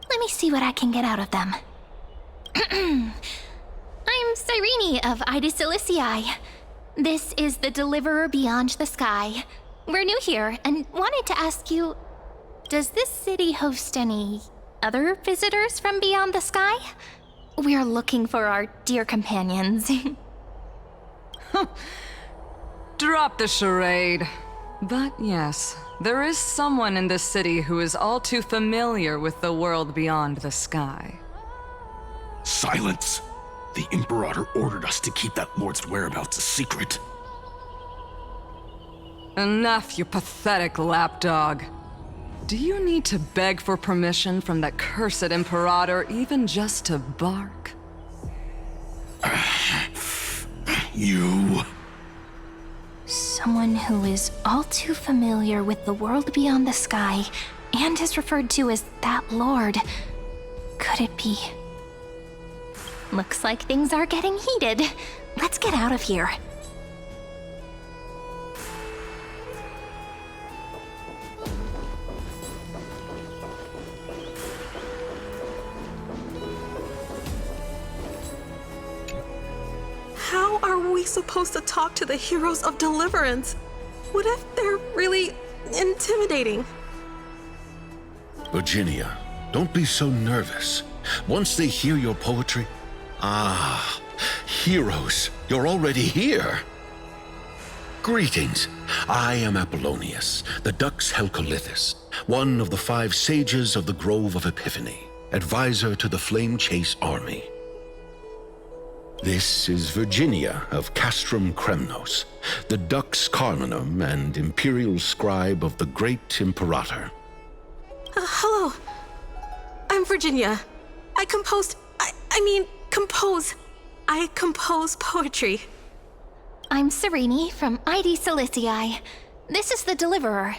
Let me see what I can get out of them. I'm Cyrene of Ida Silicii. This is the Deliverer Beyond the Sky. We're new here and wanted to ask you, does this city host any other visitors from beyond the sky? We're looking for our dear companions. Drop the charade. But yes, there is someone in this city who is all too familiar with the world beyond the sky. Silence! The Imperator ordered us to keep that lord's whereabouts a secret. Enough, you pathetic lapdog. Do you need to beg for permission from that cursed Imperator even just to bark? You... Someone who is all too familiar with the world beyond the sky and is referred to as that lord. Could it be? Looks like things are getting heated. Let's get out of here. How are we supposed to talk to the heroes of deliverance? What if they're really intimidating? Virginia, don't be so nervous. Once they hear your poetry... Ah, heroes, you're already here. Greetings. I am Apollonius, the Dux Helcolithus, one of the 5 sages of the Grove of Epiphany, advisor to the Flame Chase army. This is Virginia of Castrum Kremnos, the Dux Carminum and imperial scribe of the great Imperator. Hello. I'm Virginia. I compose poetry. I'm Cyrene from Ida Silicii. This is the Deliverer.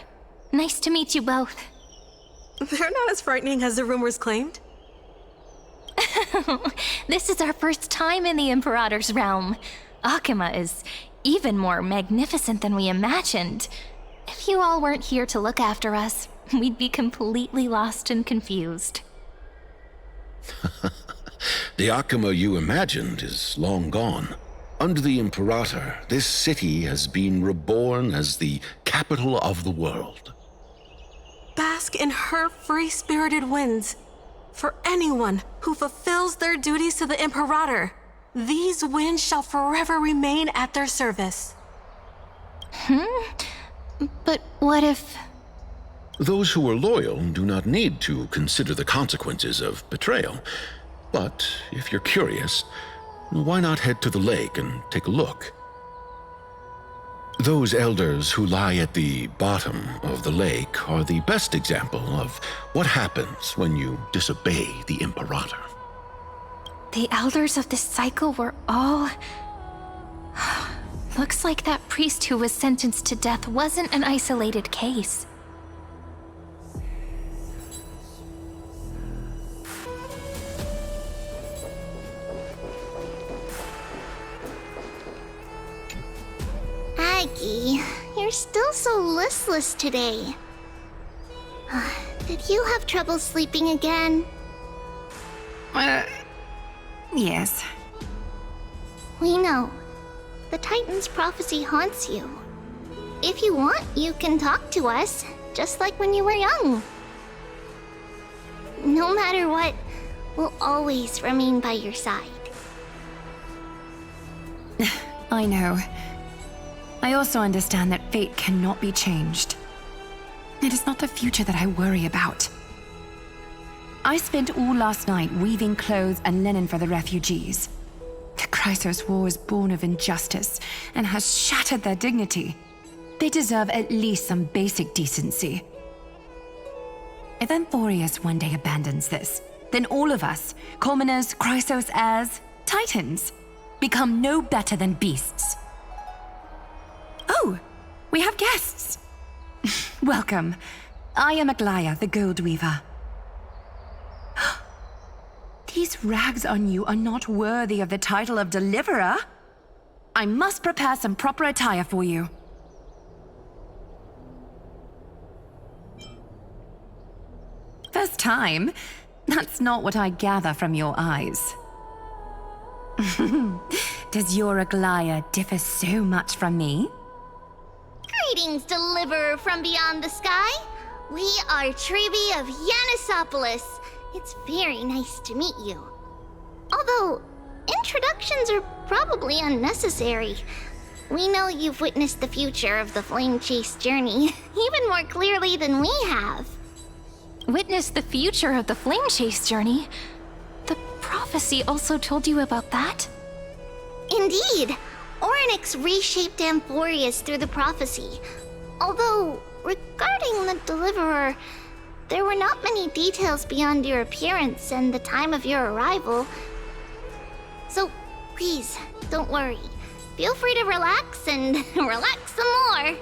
Nice to meet you both. They're not as frightening as the rumors claimed. This is our first time in the Imperator's realm. Akuma is even more magnificent than we imagined. If you all weren't here to look after us, we'd be completely lost and confused. The Akuma you imagined is long gone. Under the Imperator, this city has been reborn as the capital of the world. Bask in her free-spirited winds. For anyone who fulfills their duties to the Imperator, these winds shall forever remain at their service. But what if... Those who are loyal do not need to consider the consequences of betrayal. But if you're curious, why not head to the lake and take a look? Those elders who lie at the bottom of the lake are the best example of what happens when you disobey the Imperator. The elders of this cycle were all... Looks like that priest who was sentenced to death wasn't an isolated case. Aggie, you're still so listless today. Did you have trouble sleeping again? Yes. We know. The Titan's prophecy haunts you. If you want, you can talk to us, just like when you were young. No matter what, we'll always remain by your side. I know. I also understand that fate cannot be changed. It is not the future that I worry about. I spent all last night weaving clothes and linen for the refugees. The Chrysos War is born of injustice and has shattered their dignity. They deserve at least some basic decency. If Amphorius one day abandons this, then all of us, commoners, Chrysos heirs, Titans, become no better than beasts. Oh, we have guests. Welcome. I am Aglaya, the Gold Weaver. These rags on you are not worthy of the title of Deliverer. I must prepare some proper attire for you. First time? That's not what I gather from your eyes. Does your Aglaya differ so much from me? Greetings, Deliverer from beyond the sky. We are Trebi of Yanisopolis. It's very nice to meet you. Although, introductions are probably unnecessary. We know you've witnessed the future of the Flame Chase journey, even more clearly than we have. Witnessed the future of the Flame Chase journey? The prophecy also told you about that? Indeed. Orynyx reshaped Amphorius through the prophecy. Although, regarding the Deliverer, there were not many details beyond your appearance and the time of your arrival. So, please, don't worry. Feel free to relax and relax some more.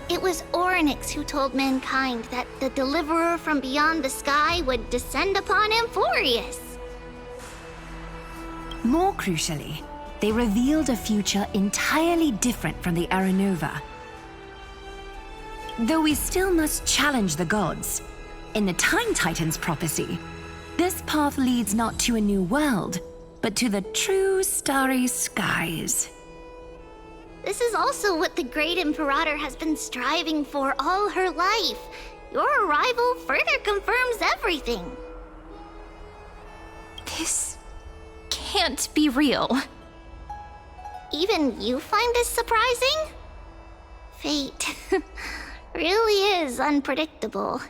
It was Orynyx who told mankind that the Deliverer from beyond the sky would descend upon Amphorius. More crucially, they revealed a future entirely different from the Aranova. Though we still must challenge the gods, in the Time Titan's prophecy, this path leads not to a new world, but to the true starry skies. This is also what the Great Imperator has been striving for all her life. Your arrival further confirms everything. This can't be real. Even you find this surprising? Fate really is unpredictable.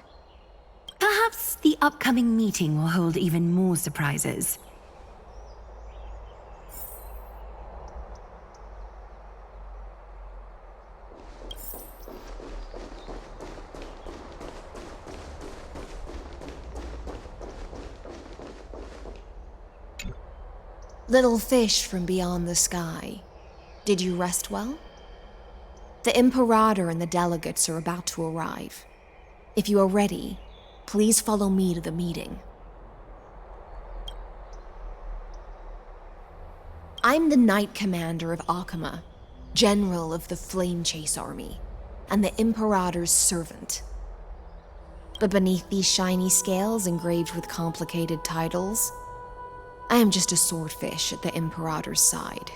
Perhaps the upcoming meeting will hold even more surprises. Little fish from beyond the sky, did you rest well? The Imperator and the delegates are about to arrive. If you are ready, Please follow me to the meeting. I'm the Knight Commander of Akama, General of the Flame Chase Army, and the Imperator's servant. But beneath these shiny scales engraved with complicated titles, I am just a swordfish at the Imperator's side.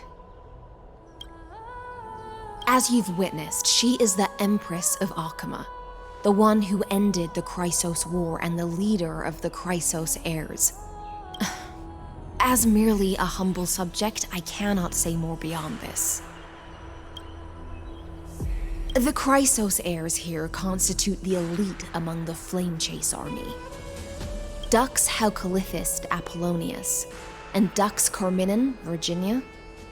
As you've witnessed, she is the Empress of Akama, the one who ended the Chrysos War and the leader of the Chrysos heirs. As merely a humble subject, I cannot say more beyond this. The Chrysos heirs here constitute the elite among the Flame Chase army. Dux Haucalithist Apollonius and Dux Carminin, Virginia,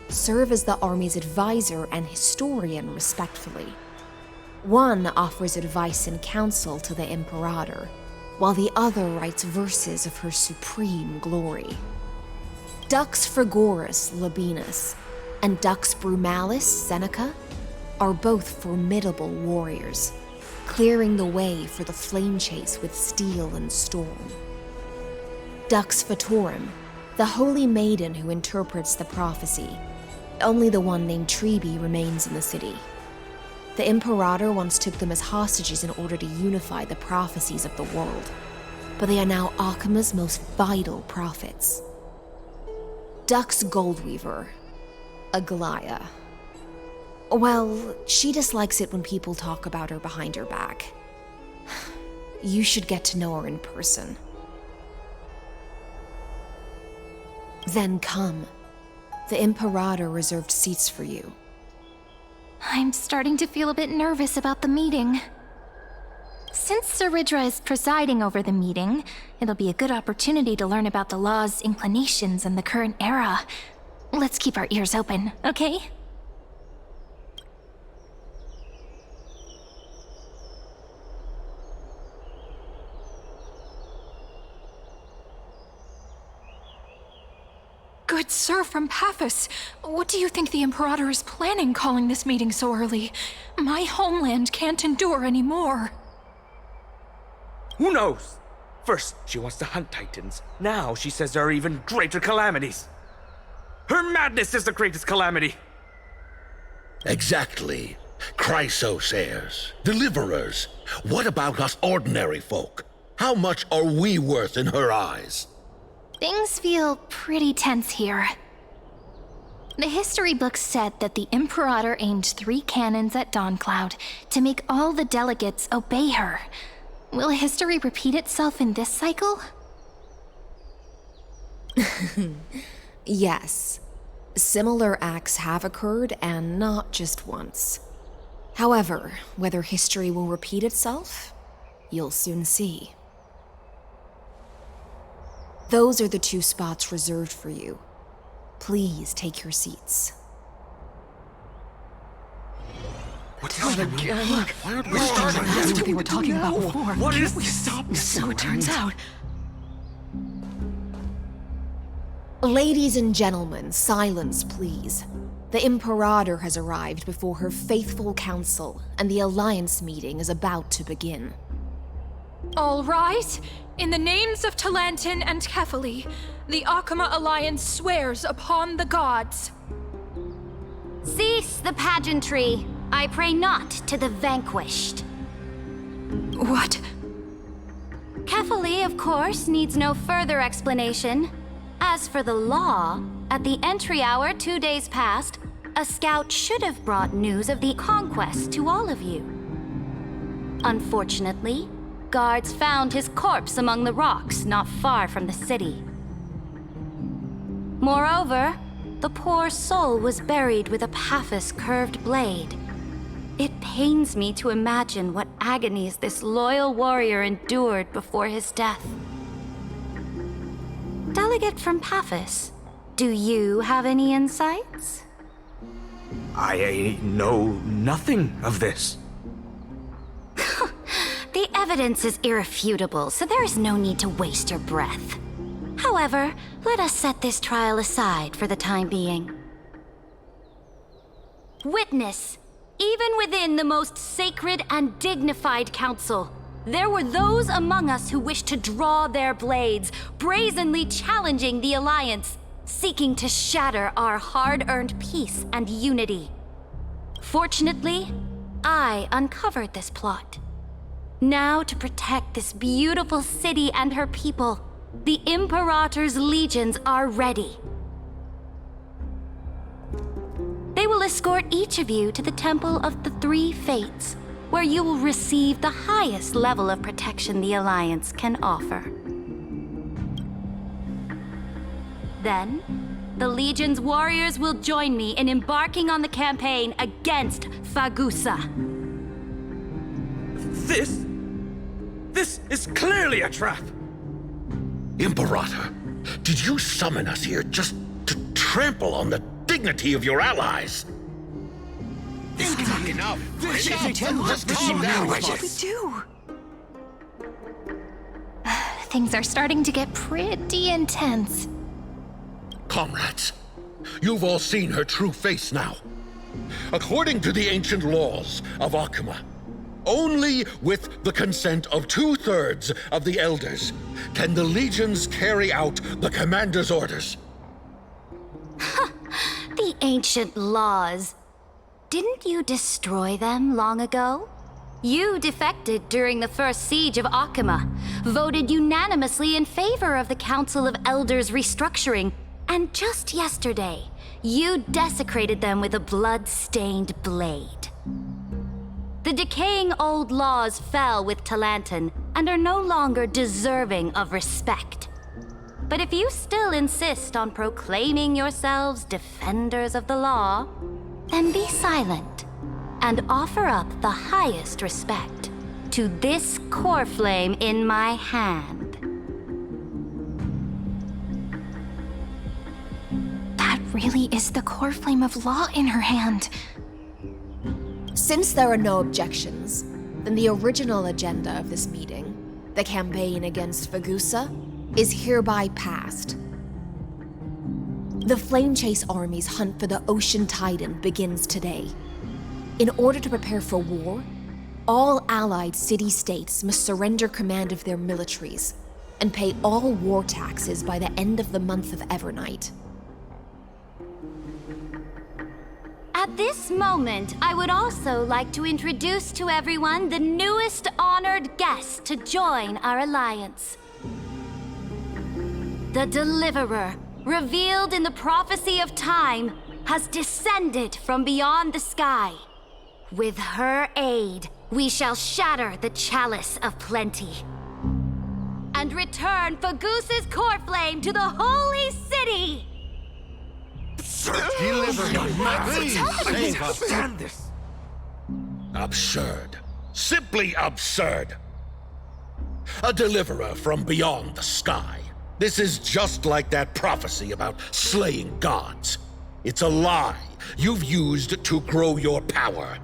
serve as the army's advisor and historian respectively. One offers advice and counsel to the Imperator, while the other writes verses of her supreme glory. Dux Frigoris Labienus and Dux Brumalis Seneca are both formidable warriors, clearing the way for the flame chase with steel and storm. Dux Fatorum, the holy maiden who interprets the prophecy, only the one named Trebi remains in the city. The Imperator once took them as hostages in order to unify the prophecies of the world, but they are now Akama's most vital prophets. Dux Goldweaver, Aglaya. Well, she dislikes it when people talk about her behind her back. You should get to know her in person. Then come. The Imperator reserved seats for you. I'm starting to feel a bit nervous about the meeting. Since Saridra is presiding over the meeting, it'll be a good opportunity to learn about the law's inclinations in the current era. Let's keep our ears open, okay? Good sir from Paphos, what do you think the Imperator is planning calling this meeting so early? My homeland can't endure anymore. Who knows? First, she wants to hunt Titans. Now she says there are even greater calamities. Her madness is the greatest calamity. Exactly. Chrysos heirs, deliverers. What about us ordinary folk? How much are we worth in her eyes? Things feel pretty tense here. The history books said that the Imperator aimed 3 cannons at Dawncloud to make all the delegates obey her. Will history repeat itself in this cycle? Yes. Similar acts have occurred, and not just once. However, whether history will repeat itself, you'll soon see. Those are the 2 spots reserved for you. Please take your seats. What's that again? Look, that's what they were talking about before. What is we stop? So it turns out. Ladies and gentlemen, silence, please. The Imperator has arrived before her faithful council, and the Alliance meeting is about to begin. All right. In the names of Talantin and Kefali, the Akama Alliance swears upon the gods. Cease the pageantry. I pray not to the vanquished. What? Kefali, of course, needs no further explanation. As for the law, at the entry hour 2 days past, a scout should have brought news of the conquest to all of you. Unfortunately, guards found his corpse among the rocks not far from the city. Moreover, the poor soul was buried with a Paphos curved blade. It pains me to imagine what agonies this loyal warrior endured before his death. Delegate from Paphos, do you have any insights? I know nothing of this. The evidence is irrefutable, so there is no need to waste your breath. However, let us set this trial aside for the time being. Witness, even within the most sacred and dignified council, there were those among us who wished to draw their blades, brazenly challenging the Alliance, seeking to shatter our hard-earned peace and unity. Fortunately, I uncovered this plot. Now, to protect this beautiful city and her people, the Imperator's legions are ready. They will escort each of you to the Temple of the Three Fates, where you will receive the highest level of protection the Alliance can offer. Then, the Legion's warriors will join me in embarking on the campaign against Fagusa. This is clearly a trap! Imperator, did you summon us here just to trample on the dignity of your allies? This cannot be enough. Just calm down. What should we do? Things are starting to get pretty intense. Comrades, you've all seen her true face now. According to the ancient laws of Akuma, only with the consent of 2/3 of the elders can the legions carry out the commander's orders. The ancient laws. Didn't you destroy them long ago? You defected during the first siege of Akuma, voted unanimously in favor of the Council of Elders restructuring, and just yesterday, you desecrated them with a blood-stained blade. The decaying old laws fell with Talantin and are no longer deserving of respect. But if you still insist on proclaiming yourselves defenders of the law, then be silent and offer up the highest respect to this core flame in my hand. That really is the core flame of law in her hand. Since there are no objections, then the original agenda of this meeting, the campaign against Fagusa, is hereby passed. The Flame Chase Army's hunt for the Ocean Titan begins today. In order to prepare for war, all allied city-states must surrender command of their militaries and pay all war taxes by the end of the month of Evernight. At this moment, I would also like to introduce to everyone the newest honored guest to join our alliance. The Deliverer, revealed in the prophecy of time, has descended from beyond the sky. With her aid, we shall shatter the Chalice of Plenty and return Fagusa's core flame to the Holy City! Stand this! Absurd. Simply absurd. A deliverer from beyond the sky. This is just like that prophecy about slaying gods. It's a lie you've used to grow your power.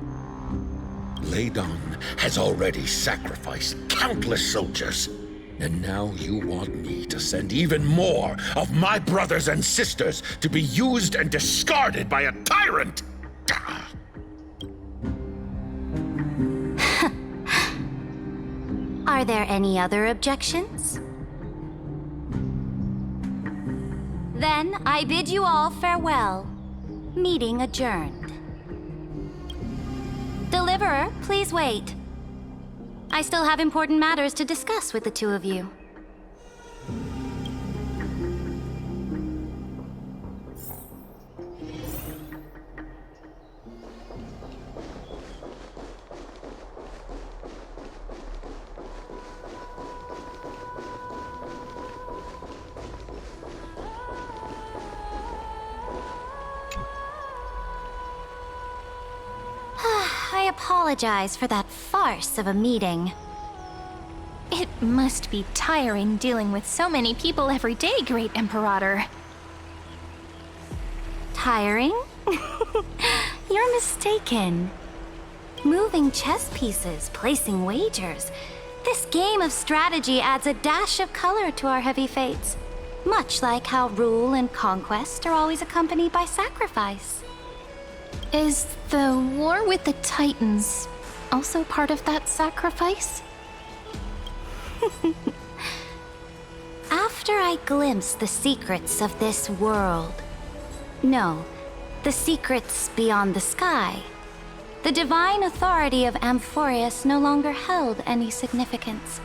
Ladon has already sacrificed countless soldiers, and now you want me to send even more of my brothers and sisters to be used and discarded by a tyrant! Are there any other objections? Then I bid you all farewell. Meeting adjourned. Deliverer, please wait. I still have important matters to discuss with the two of you. I apologize for that farce of a meeting. It must be tiring dealing with so many people every day, Great Imperator. Tiring? You're mistaken. Moving chess pieces, placing wagers. This game of strategy adds a dash of color to our heavy fates, much like how rule and conquest are always accompanied by sacrifice. Is the war with the Titans also part of that sacrifice? After I glimpsed the secrets of this world, no, the secrets beyond the sky, the divine authority of Amphorius no longer held any significance.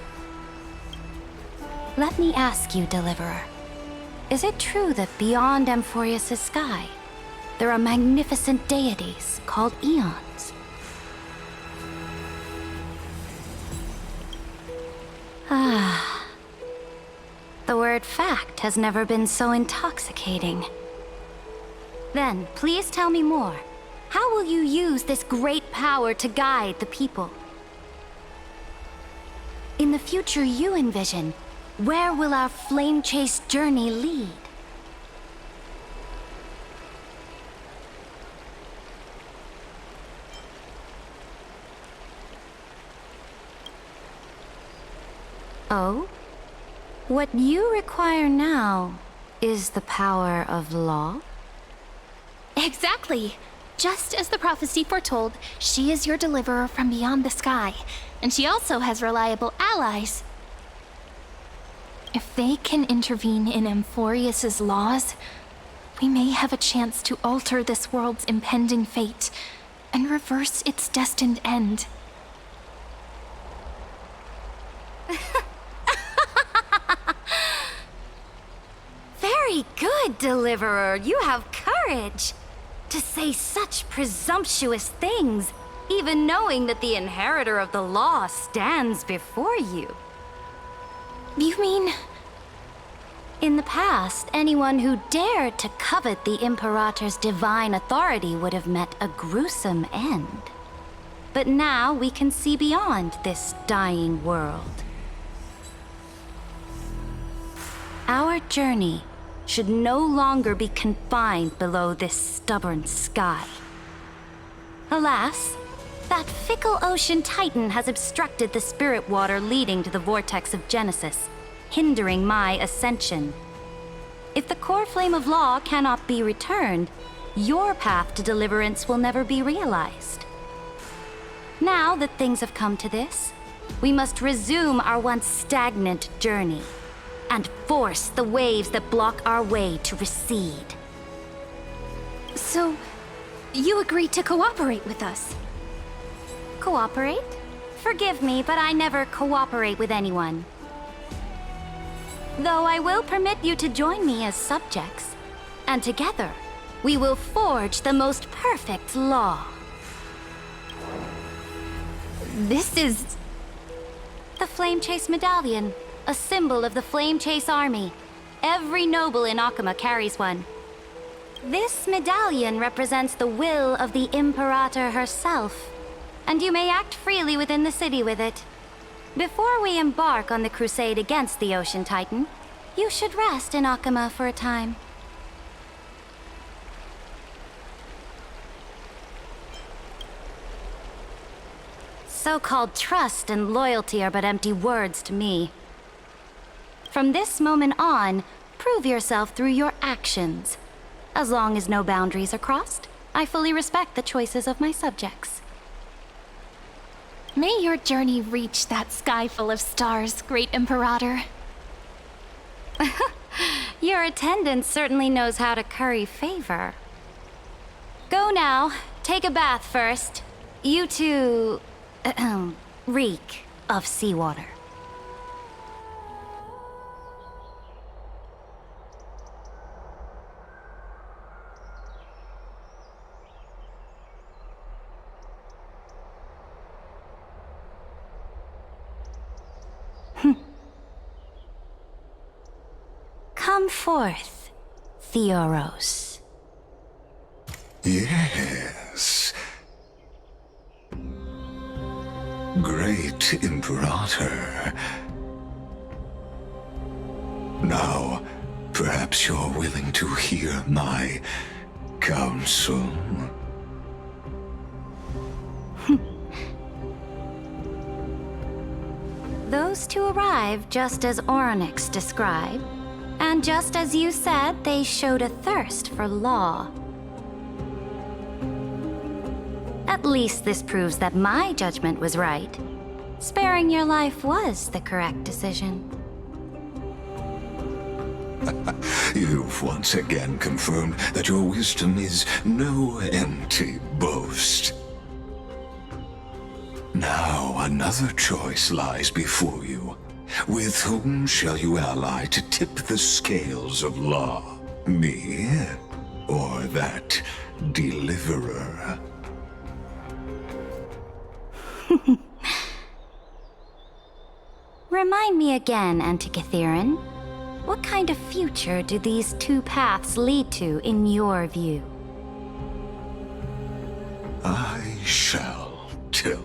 Let me ask you, Deliverer, is it true that beyond Amphorius' sky, there are magnificent deities called eons? Ah. The word fact has never been so intoxicating. Then, please tell me more. How will you use this great power to guide the people? In the future you envision, where will our flame chase journey lead? Oh? What you require now is the power of law? Exactly. Just as the prophecy foretold, she is your deliverer from beyond the sky, and she also has reliable allies. If they can intervene in Amphorius' laws, we may have a chance to alter this world's impending fate and reverse its destined end. Very good, Deliverer. You have courage. To say such presumptuous things, even knowing that the inheritor of the law stands before you. You mean... In the past, anyone who dared to covet the Imperator's divine authority would have met a gruesome end. But now we can see beyond this dying world. Our journey should no longer be confined below this stubborn sky. Alas, that fickle ocean titan has obstructed the spirit water leading to the vortex of Genesis, hindering my ascension. If the core flame of law cannot be returned, your path to deliverance will never be realized. Now that things have come to this, we must resume our once stagnant journey and force the waves that block our way to recede. So, you agreed to cooperate with us? Cooperate? Forgive me, but I never cooperate with anyone. Though I will permit you to join me as subjects, and together, we will forge the most perfect law. This is... the Flame Chase Medallion, a symbol of the Flame Chase Army. Every noble in Akama carries one. This medallion represents the will of the Imperator herself, and you may act freely within the city with it. Before we embark on the crusade against the Ocean Titan, you should rest in Akama for a time. So-called trust and loyalty are but empty words to me. From this moment on, prove yourself through your actions. As long as no boundaries are crossed, I fully respect the choices of my subjects. May your journey reach that sky full of stars, Great Imperator. Your attendant certainly knows how to curry favor. Go now. Take a bath first. You two... reek of seawater. Come forth, Theoros. Yes. Great Imperator. Now, perhaps you're willing to hear my counsel. Those two arrived just as Orynyx described, and just as you said, they showed a thirst for law. At least this proves that my judgment was right. Sparing your life was the correct decision. You've once again confirmed that your wisdom is no empty boast. Now another choice lies before you. With whom shall you ally to tip the scales of law? Me, or that deliverer? Remind me again, Antikythera. What kind of future do these two paths lead to in your view? I shall tell you.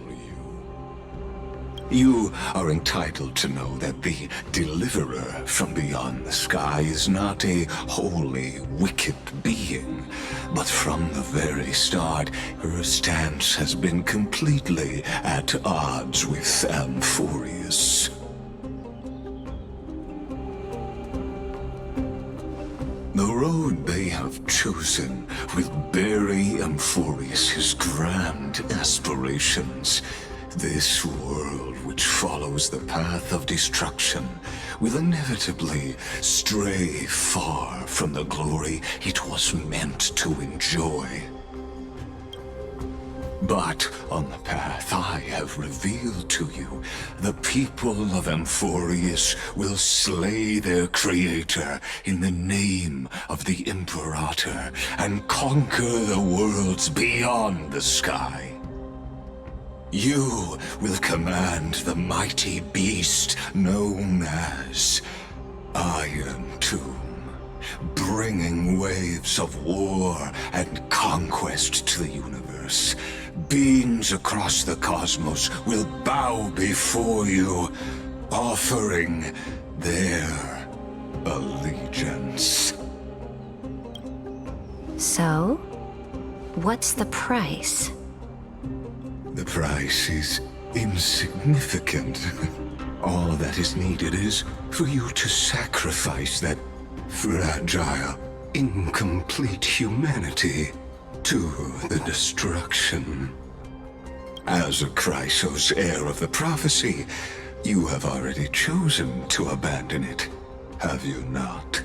You are entitled to know that the deliverer from beyond the sky is not a wholly wicked being, but from the very start, her stance has been completely at odds with Amphorius. The road they have chosen will bury Amphorius' grand aspirations. This world, which follows the path of destruction, will inevitably stray far from the glory it was meant to enjoy. But on the path I have revealed to you, the people of Amphorius will slay their creator in the name of the Imperator and conquer the worlds beyond the sky. You will command the mighty beast known as Iron Tomb, bringing waves of war and conquest to the universe. Beings across the cosmos will bow before you, offering their allegiance. So, what's the price? The price is insignificant. All that is needed is for you to sacrifice that fragile, incomplete humanity to the destruction. As a Chrysos, heir of the prophecy, you have already chosen to abandon it, have you not?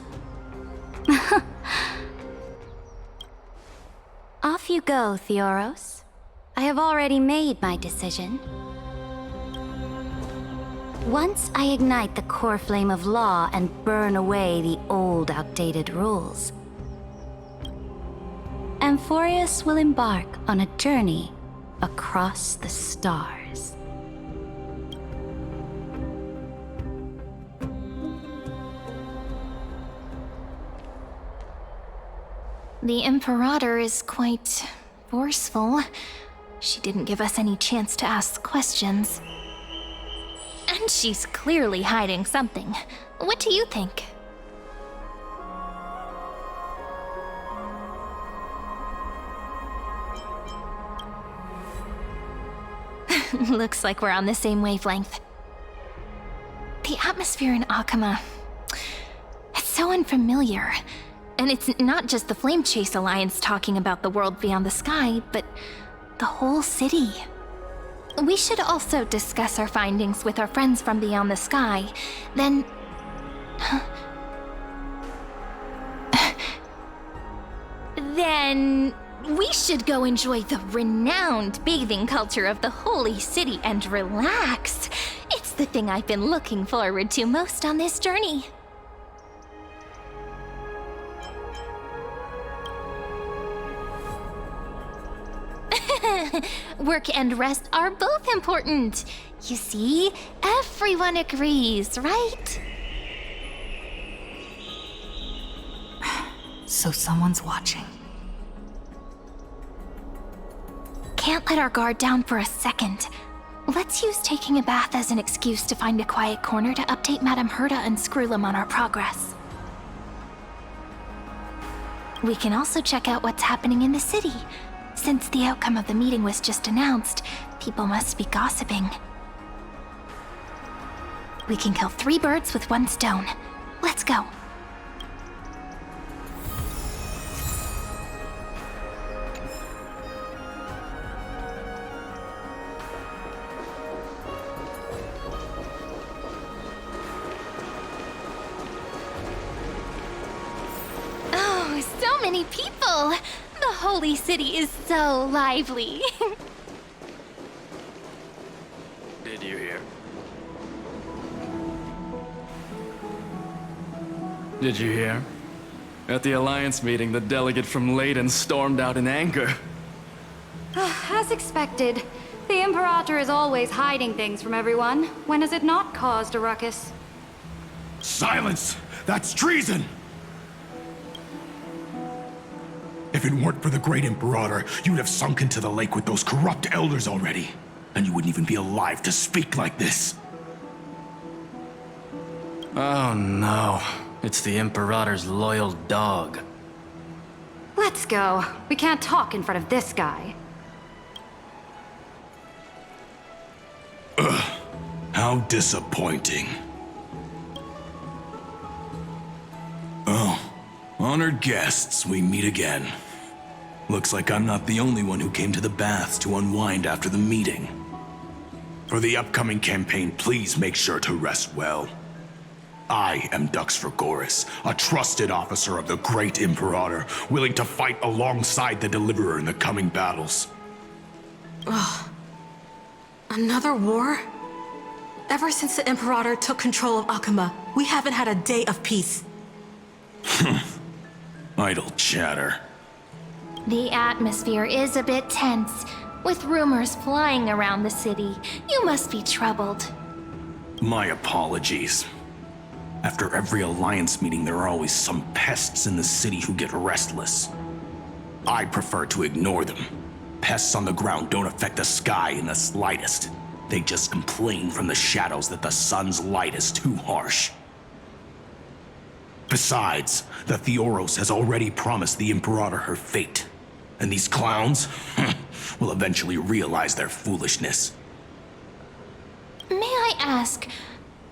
Off you go, Theoros. I have already made my decision. Once I ignite the core flame of law and burn away the old, outdated rules, Amphorius will embark on a journey across the stars. The Imperator is quite forceful. She didn't give us any chance to ask questions. And she's clearly hiding something. What do you think? Looks like we're on the same wavelength. The atmosphere in Akama, it's so unfamiliar. And it's not just the Flame Chase Alliance talking about the world beyond the sky, but the whole city. We should also discuss our findings with our friends from beyond the sky. Then... then... we should go enjoy the renowned bathing culture of the holy city and relax. It's the thing I've been looking forward to most on this journey. Work and rest are both important. You see, everyone agrees, right? So someone's watching. Can't let our guard down for a second. Let's use taking a bath as an excuse to find a quiet corner to update Madame Herta and Screwlum on our progress. We can also check out what's happening in the city. Since the outcome of the meeting was just announced, people must be gossiping. We can kill 3 birds with 1 stone. Let's go. many people! The holy city is so lively. Did you hear? Did you hear? At the Alliance meeting, the delegate from Leyden stormed out in anger. As expected, the Imperator is always hiding things from everyone. When has it not caused a ruckus? Silence! That's treason! If it weren't for the great Imperator, you'd have sunk into the lake with those corrupt elders already. And you wouldn't even be alive to speak like this. Oh no. It's the Imperator's loyal dog. Let's go. We can't talk in front of this guy. How disappointing. Oh, honored guests, we meet again. Looks like I'm not the only one who came to the baths to unwind after the meeting. For the upcoming campaign, please make sure to rest well. I am Dux Fregoris, a trusted officer of the great Imperator, willing to fight alongside the Deliverer in the coming battles. Ugh. Another war? Ever since the Imperator took control of Akuma, we haven't had a day of peace. Idle chatter. The atmosphere is a bit tense, with rumors flying around the city. You must be troubled. My apologies. After every Alliance meeting, there are always some pests in the city who get restless. I prefer to ignore them. Pests on the ground don't affect the sky in the slightest. They just complain from the shadows that the sun's light is too harsh. Besides, the Theoros has already promised the Imperator her fate. And these clowns will eventually realize their foolishness. May I ask,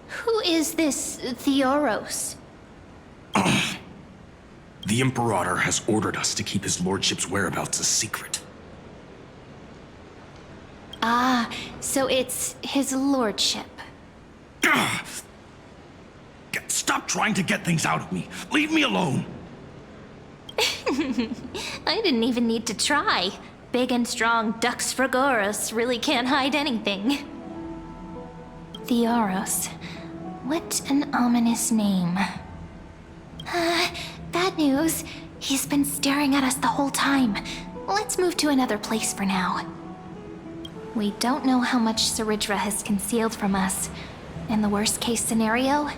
who is this Theoros? The Imperator has ordered us to keep his lordship's whereabouts a secret. Ah, so it's his lordship. Stop trying to get things out of me. Leave me alone. I didn't even need to try. Big and strong Dux Fregoris really can't hide anything. Theoros. What an ominous name. Bad news. He's been staring at us the whole time. Let's move to another place for now. We don't know how much Saridra has concealed from us. In the worst case scenario,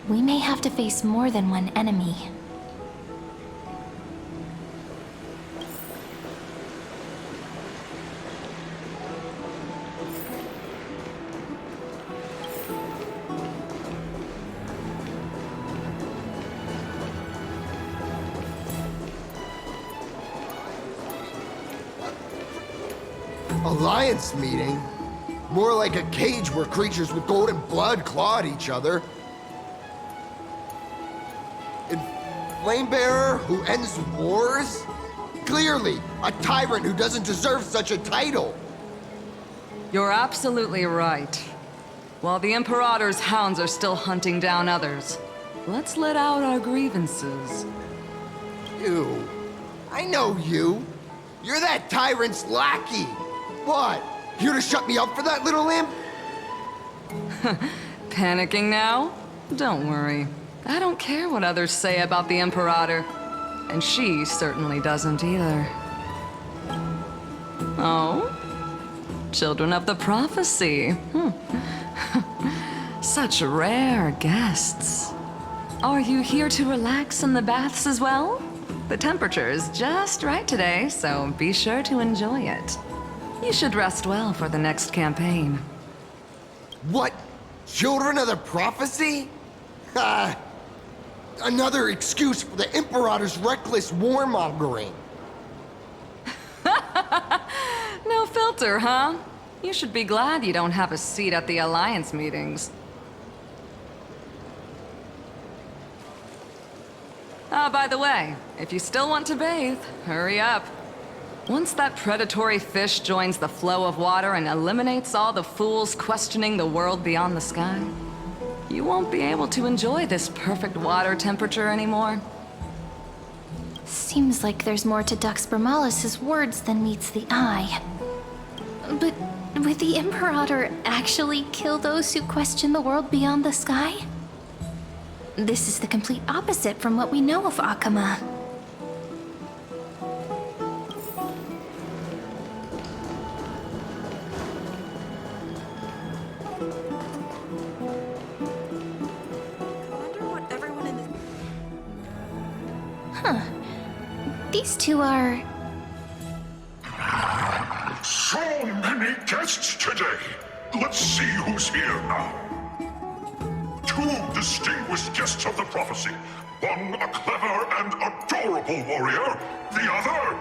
we may have to face more than one enemy. Alliance meeting? More like a cage where creatures with golden blood claw at each other. And Flamebearer who ends wars? Clearly, a tyrant who doesn't deserve such a title. You're absolutely right. While the Imperator's hounds are still hunting down others, let's let out our grievances. You. I know you. You're that tyrant's lackey. What? Here to shut me up for that little imp? Panicking now? Don't worry. I don't care what others say about the Imperator. And she certainly doesn't either. Oh? Children of the Prophecy. Such rare guests. Are you here to relax in the baths as well? The temperature is just right today, so be sure to enjoy it. You should rest well for the next campaign. What? Children of the Prophecy? Another excuse for the Imperator's reckless warmongering. No filter, huh? You should be glad you don't have a seat at the Alliance meetings. By the way, if you still want to bathe, hurry up. Once that predatory fish joins the flow of water and eliminates all the fools questioning the world beyond the sky, you won't be able to enjoy this perfect water temperature anymore. Seems like there's more to Dux Bramalis's words than meets the eye. But would the Imperator actually kill those who question the world beyond the sky? This is the complete opposite from what we know of Akama. Huh. These two are... So many guests today. Let's see who's here now. Two distinguished guests of the prophecy. One a clever and adorable warrior. The other,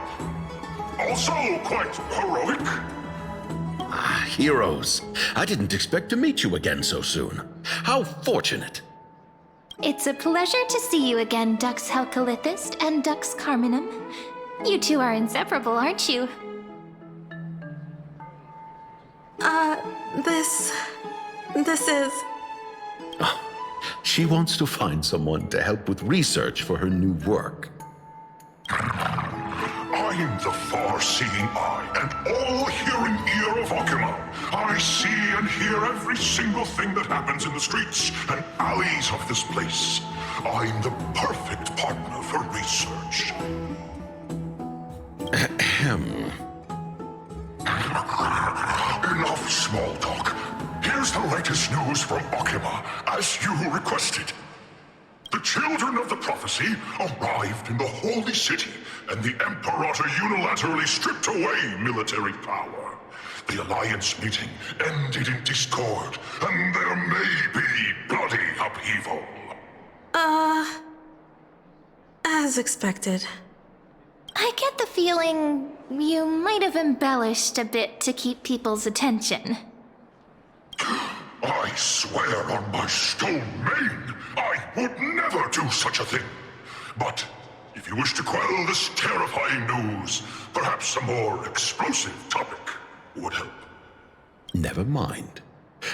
also quite heroic. Heroes. I didn't expect to meet you again so soon. How fortunate. It's a pleasure to see you again, Dux Helcalithist and Dux Carminum. You two are inseparable, aren't you? This is... She wants to find someone to help with research for her new work. I'm the far-seeing eye and all-hearing ear of Akama. I see and hear every single thing that happens in the streets and alleys of this place. I'm the perfect partner for research. Ahem. Enough small talk. Here's the latest news from Akama, as you requested. The children of the prophecy arrived in the holy city, and the Imperator unilaterally stripped away military power. The Alliance meeting ended in discord, and there may be bloody upheaval. As expected. I get the feeling you might have embellished a bit to keep people's attention. I swear on my stone mane, I would never do such a thing. But if you wish to quell this terrifying news, perhaps a more explosive topic would help. Never mind.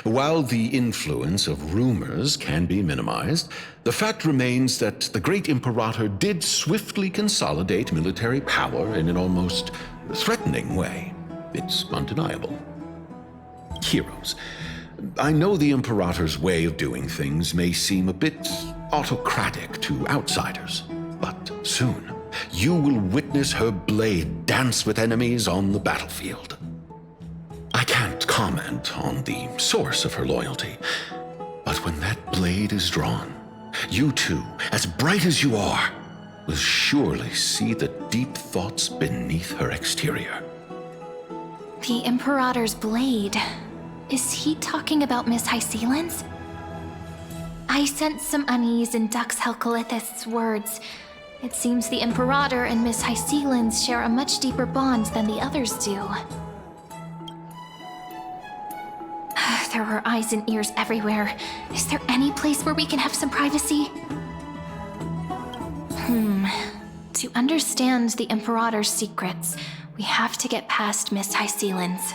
While the influence of rumors can be minimized, the fact remains that the great Imperator did swiftly consolidate military power in an almost threatening way. It's undeniable. Heroes. I know the Imperator's way of doing things may seem a bit autocratic to outsiders, but soon you will witness her blade dance with enemies on the battlefield. I can't comment on the source of her loyalty, but when that blade is drawn, you two, as bright as you are, will surely see the deep thoughts beneath her exterior. The Imperator's blade. Is he talking about Miss Hysealin's? I sense some unease in Dux Helcalithist's words. It seems the Imperator and Miss Hysealin's share a much deeper bond than the others do. There are eyes and ears everywhere. Is there any place where we can have some privacy? To understand the Imperator's secrets, we have to get past Miss Hysealin's.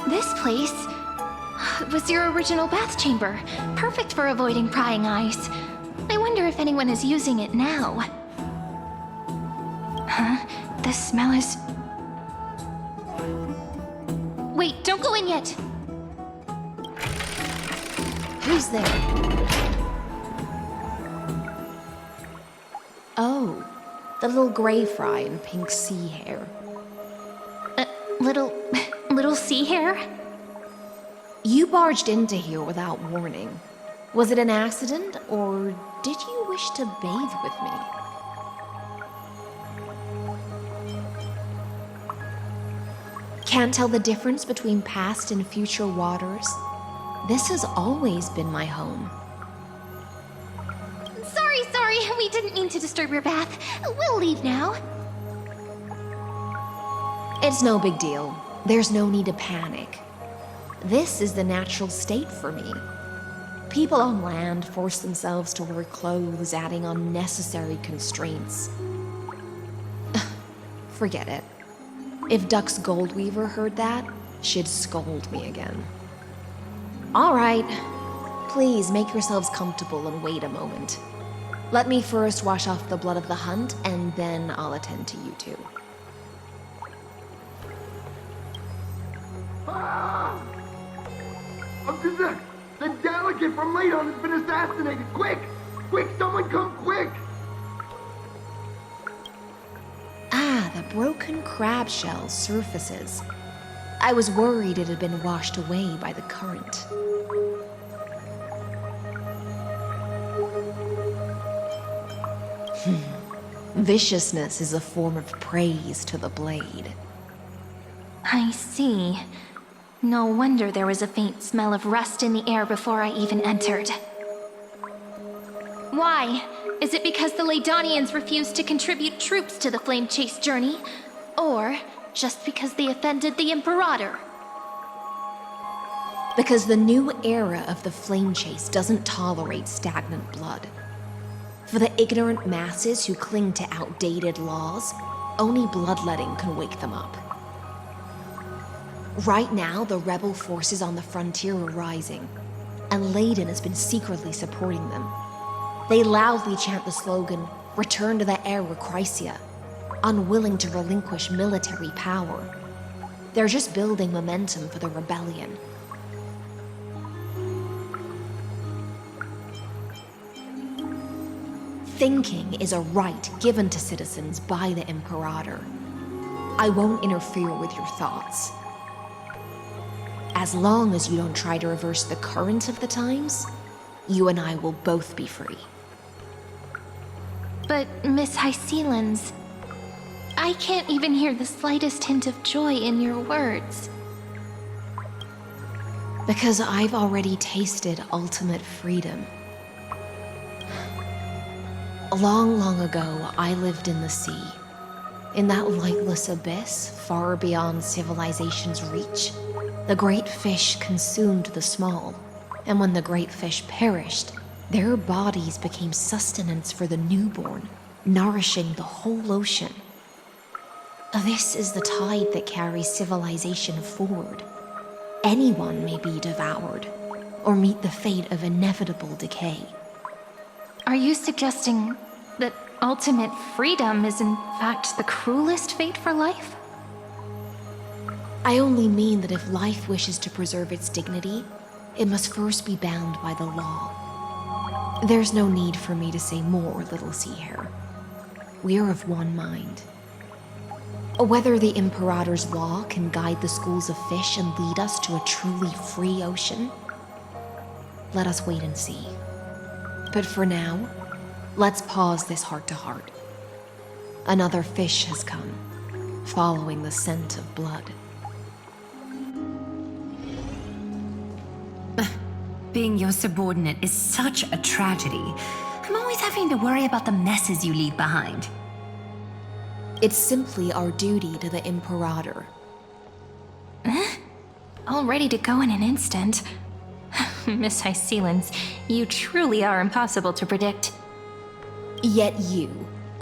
This place was your original bath chamber, perfect for avoiding prying eyes. I wonder if anyone is using it now. Huh? The smell is... Wait, don't go in yet! Who's there? Oh, the little gray fry in pink sea hair. Little sea hair? You barged into here without warning. Was it an accident, or did you wish to bathe with me? Can't tell the difference between past and future waters? This has always been my home. Sorry, we didn't mean to disturb your bath. We'll leave now. It's no big deal. There's no need to panic. This is the natural state for me. People on land force themselves to wear clothes, adding unnecessary constraints. Forget it. If Duck's Goldweaver heard that, she'd scold me again. All right. Please make yourselves comfortable and wait a moment. Let me first wash off the blood of the hunt, and then I'll attend to you two. The delegate from Ladon has been assassinated! Quick! Quick, someone come quick! Ah, the broken crab shell surfaces. I was worried it had been washed away by the current. Viciousness is a form of praise to the blade. I see. No wonder there was a faint smell of rust in the air before I even entered. Why? Is it because the Ladonians refused to contribute troops to the Flame Chase journey? Or just because they offended the Imperator? Because the new era of the Flame Chase doesn't tolerate stagnant blood. For the ignorant masses who cling to outdated laws, only bloodletting can wake them up. Right now, the rebel forces on the frontier are rising, and Ladon has been secretly supporting them. They loudly chant the slogan, "Return to the Era Chrysia," unwilling to relinquish military power. They're just building momentum for the rebellion. Thinking is a right given to citizens by the Imperator. I won't interfere with your thoughts. As long as you don't try to reverse the current of the times, you and I will both be free. But, Miss Hysealans, I can't even hear the slightest hint of joy in your words. Because I've already tasted ultimate freedom. Long, long ago, I lived in the sea. In that lightless abyss, far beyond civilization's reach, the great fish consumed the small. And when the great fish perished, their bodies became sustenance for the newborn, nourishing the whole ocean. This is the tide that carries civilization forward. Anyone may be devoured, or meet the fate of inevitable decay. Are you suggesting that ultimate freedom is in fact the cruelest fate for life? I only mean that if life wishes to preserve its dignity, it must first be bound by the law. There's no need for me to say more, little sea hare. We are of one mind. Whether the Imperator's law can guide the schools of fish and lead us to a truly free ocean, let us wait and see. But for now, let's pause this heart-to-heart. Another fish has come, following the scent of blood. Being your subordinate is such a tragedy. I'm always having to worry about the messes you leave behind. It's simply our duty to the Imperator. All ready to go in an instant. Miss Hysealans, you truly are impossible to predict. Yet you,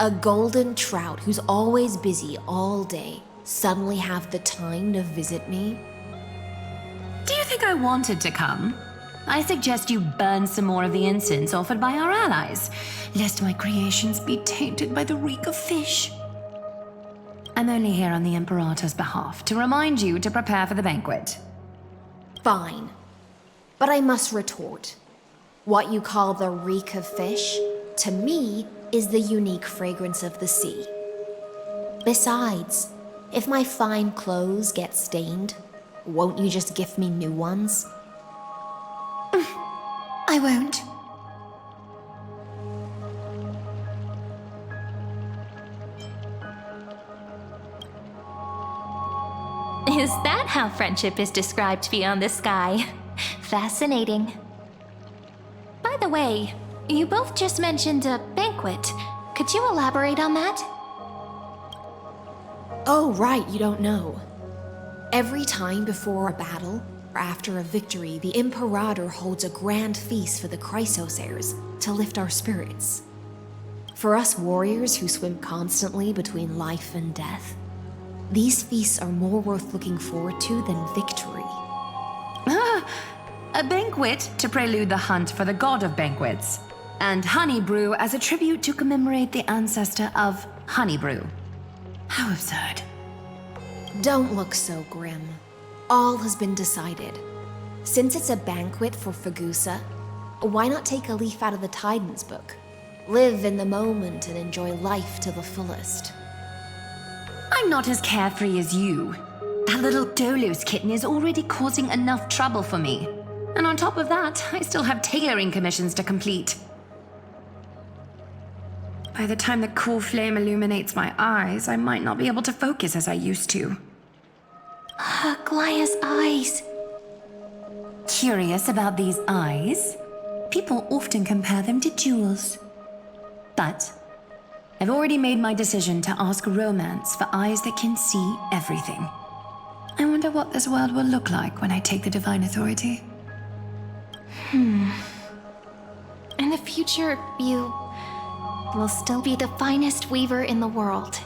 a golden trout who's always busy all day, suddenly have the time to visit me? Do you think I wanted to come? I suggest you burn some more of the incense offered by our allies, lest my creations be tainted by the reek of fish. I'm only here on the Imperator's behalf to remind you to prepare for the banquet. Fine. But I must retort. What you call the reek of fish, to me, is the unique fragrance of the sea. Besides, if my fine clothes get stained, won't you just gift me new ones? I won't. Is that how friendship is described beyond the sky? Fascinating. By the way, you both just mentioned a banquet. Could you elaborate on that? Oh, right, you don't know. Every time before a battle, After a victory, the Imperator holds a grand feast for the Chrysos heirs to lift our spirits. For us warriors who swim constantly between life and death, these feasts are more worth looking forward to than victory. A banquet to prelude the hunt for the god of banquets, and honey brew as a tribute to commemorate the ancestor of honey brew. How absurd. Don't look so grim. All has been decided. Since it's a banquet for Fagusa, why not take a leaf out of the Tidens book? Live in the moment and enjoy life to the fullest. I'm not as carefree as you. That little Dolos kitten is already causing enough trouble for me. And on top of that, I still have tailoring commissions to complete. By the time the cool flame illuminates my eyes, I might not be able to focus as I used to. Glaya's eyes. Curious about these eyes? People often compare them to jewels. But I've already made my decision to ask Romance for eyes that can see everything. I wonder what this world will look like when I take the Divine Authority. In the future, you will still be the finest weaver in the world.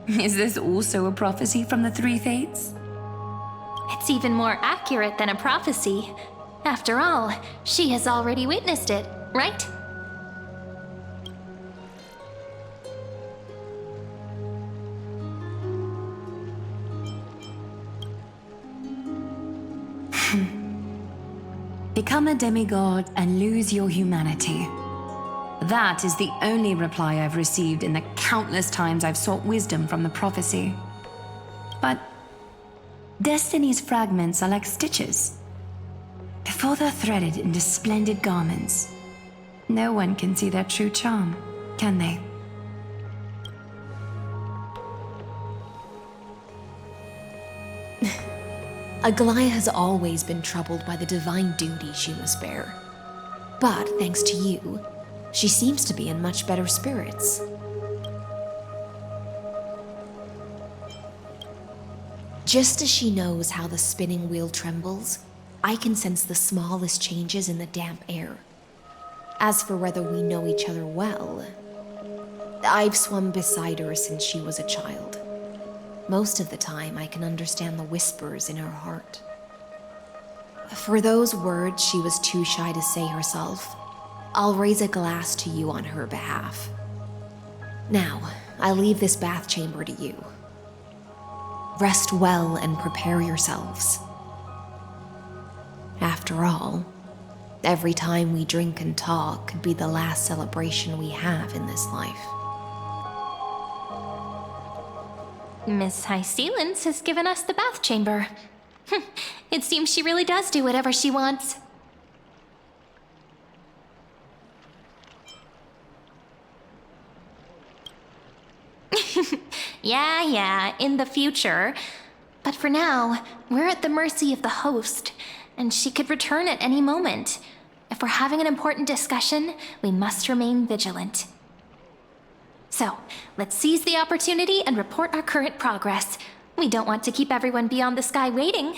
Is this also a prophecy from the Three Fates? It's even more accurate than a prophecy. After all, she has already witnessed it, right? Become a demigod and lose your humanity. That is the only reply I've received in the countless times I've sought wisdom from the prophecy. But Destiny's fragments are like stitches. Before they're threaded into splendid garments, no one can see their true charm, can they? Aglaya has always been troubled by the divine duty she must bear. But thanks to you, she seems to be in much better spirits. Just as she knows how the spinning wheel trembles, I can sense the smallest changes in the damp air. As for whether we know each other well, I've swum beside her since she was a child. Most of the time, I can understand the whispers in her heart. For those words she was too shy to say herself, I'll raise a glass to you on her behalf. Now, I leave this bath chamber to you. Rest well and prepare yourselves. After all, every time we drink and talk could be the last celebration we have in this life. Miss Hysealens has given us the bath chamber. It seems she really does do whatever she wants. Yeah, in the future. But for now, we're at the mercy of the host, and she could return at any moment. If we're having an important discussion, we must remain vigilant. So, let's seize the opportunity and report our current progress. We don't want to keep everyone beyond the sky waiting.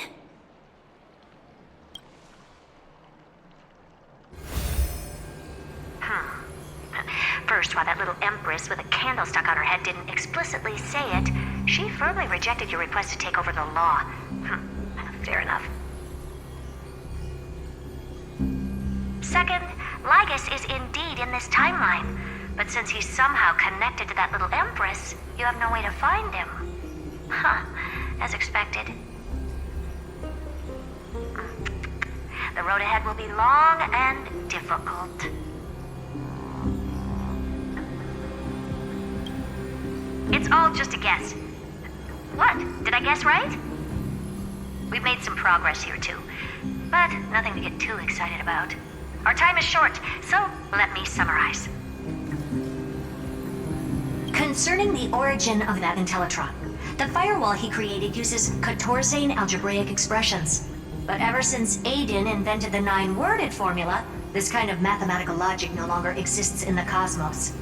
First, while that little empress with a candle stuck on her head didn't explicitly say it, she firmly rejected your request to take over the law. Fair enough. Second, Lygus is indeed in this timeline. But since he's somehow connected to that little empress, you have no way to find him. As expected. The road ahead will be long and difficult. It's all just a guess. What? Did I guess right? We've made some progress here too, but nothing to get too excited about. Our time is short, so let me summarize. Concerning the origin of that Intellitron, the firewall he created uses Catorzane algebraic expressions. But ever since Aiden invented the 9-worded formula, this kind of mathematical logic no longer exists in the cosmos.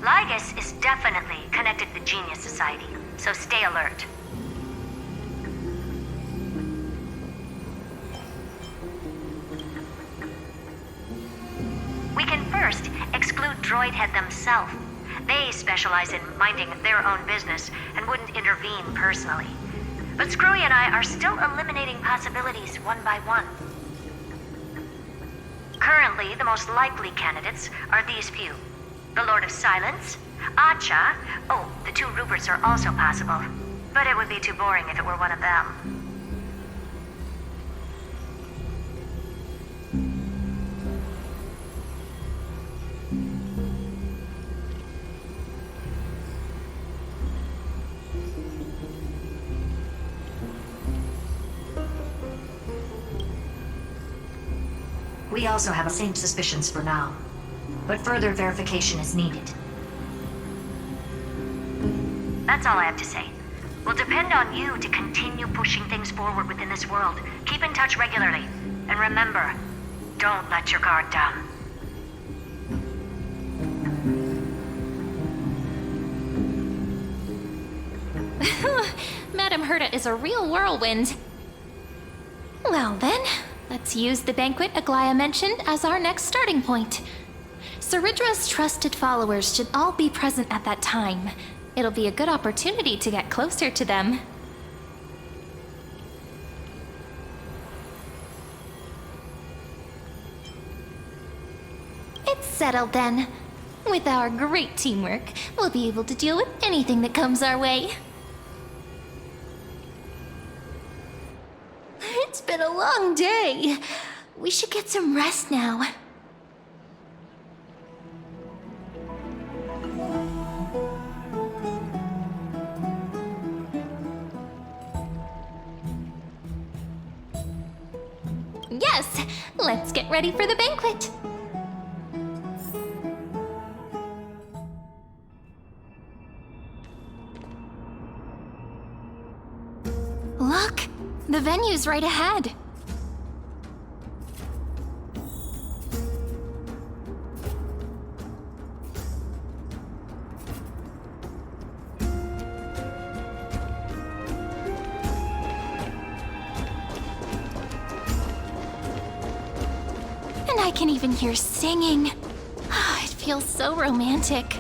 Lygus is definitely connected to the Genius Society, so stay alert. First, exclude Droidhead themselves. They specialize in minding their own business and wouldn't intervene personally. But Screwy and I are still eliminating possibilities one by one. Currently, the most likely candidates are these few. The Lord of Silence, Acha. Oh, the two Ruperts are also possible. But it would be too boring if it were one of them. We also have the same suspicions for now, but further verification is needed. That's all I have to say. We'll depend on you to continue pushing things forward within this world. Keep in touch regularly. And remember, don't let your guard down. Madame Herta is a real whirlwind. Well then, let's use the banquet Aglaya mentioned as our next starting point. Ceridra's trusted followers should all be present at that time. It'll be a good opportunity to get closer to them. It's settled then. With our great teamwork, we'll be able to deal with anything that comes our way. It's been a long day. We should get some rest now. Yes, let's get ready for the banquet. Look, the venue's right ahead. And I can even hear singing. It feels so romantic.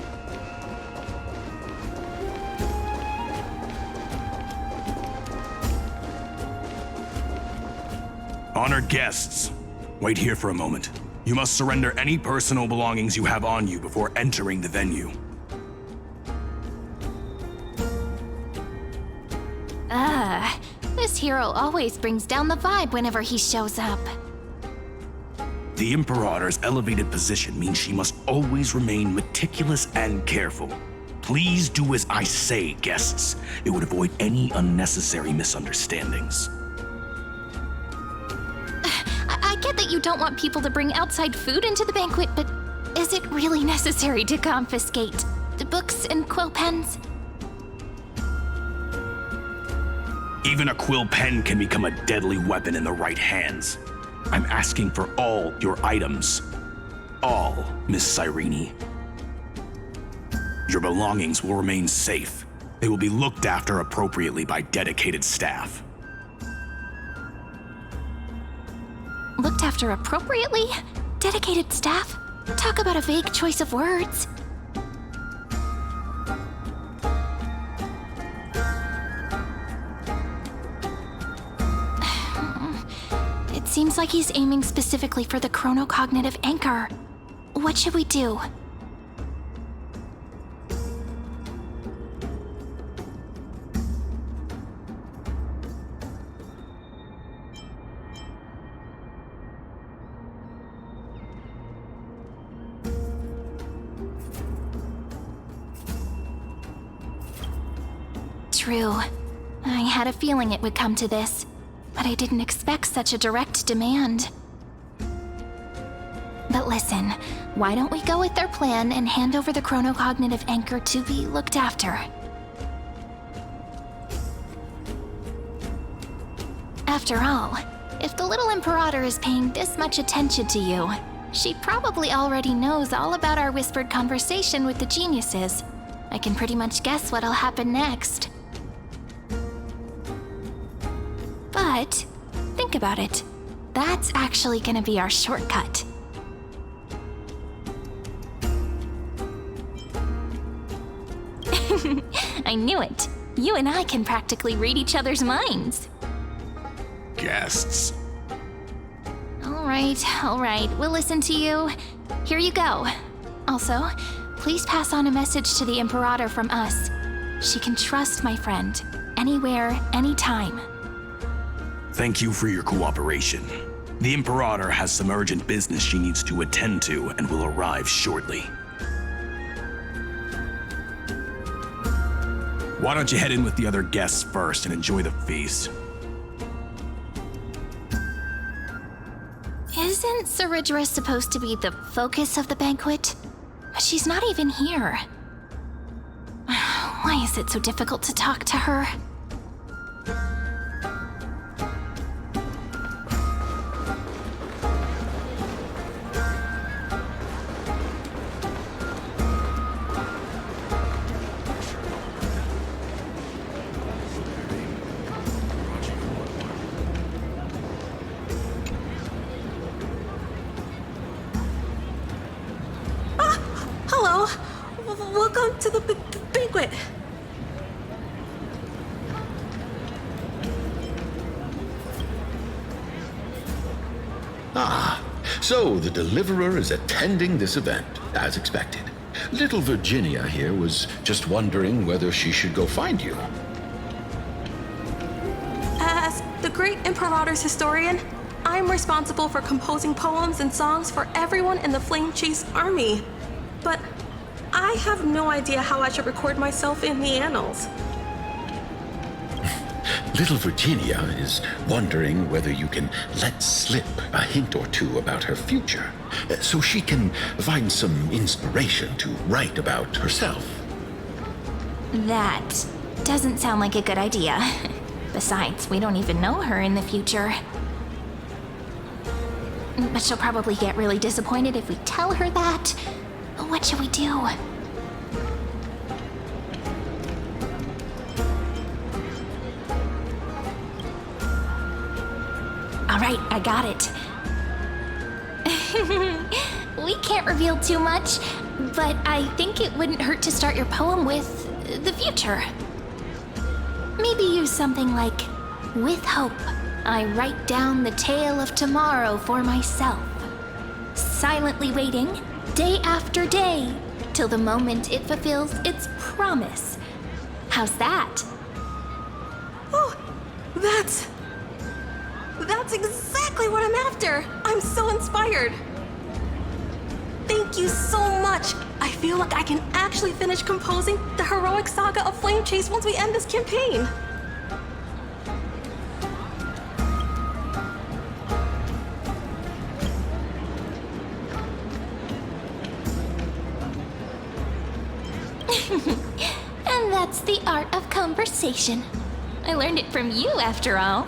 Honored guests, wait here for a moment. You must surrender any personal belongings you have on you before entering the venue. This hero always brings down the vibe whenever he shows up. The Imperator's elevated position means she must always remain meticulous and careful. Please do as I say, guests. It would avoid any unnecessary misunderstandings. I get that you don't want people to bring outside food into the banquet, but is it really necessary to confiscate the books and quill pens? Even a quill pen can become a deadly weapon in the right hands. I'm asking for all your items. All, Miss Cyrene. Your belongings will remain safe. They will be looked after appropriately by dedicated staff. Looked after appropriately? Dedicated staff? Talk about a vague choice of words. It seems like he's aiming specifically for the chronocognitive anchor. What should we do? True. I had a feeling it would come to this, but I didn't expect such a direct demand. But listen, why don't we go with their plan and hand over the chronocognitive anchor to be looked after? After all, if the little Imperator is paying this much attention to you, she probably already knows all about our whispered conversation with the geniuses. I can pretty much guess what'll happen next. But think about it. That's actually gonna be our shortcut. I knew it. You and I can practically read each other's minds. Guests. All right. We'll listen to you. Here you go. Also, please pass on a message to the Imperator from us. She can trust my friend. Anywhere, anytime. Thank you for your cooperation. The Imperator has some urgent business she needs to attend to and will arrive shortly. Why don't you head in with the other guests first and enjoy the feast? Isn't Saridra supposed to be the focus of the banquet? But she's not even here. Why is it so difficult to talk to her? Hello. Welcome to the banquet. Ah, so the Deliverer is attending this event, as expected. Little Virginia here was just wondering whether she should go find you. As the great Imperator's historian, I'm responsible for composing poems and songs for everyone in the Flame Chase army. But I have no idea how I should record myself in the annals. Little Virginia is wondering whether you can let slip a hint or two about her future, so she can find some inspiration to write about herself. That doesn't sound like a good idea. Besides, we don't even know her in the future. But she'll probably get really disappointed if we tell her that. What should we do? All right, I got it. We can't reveal too much, but I think it wouldn't hurt to start your poem with the future. Maybe use something like, "With hope, I write down the tale of tomorrow for myself, silently waiting, day after day, till the moment it fulfills its promise." How's that? Oh, that's exactly what I'm after. I'm so inspired. Thank you so much. I feel like I can actually finish composing the heroic saga of Flame Chase once we end this campaign. And that's the art of conversation. I learned it from you, after all.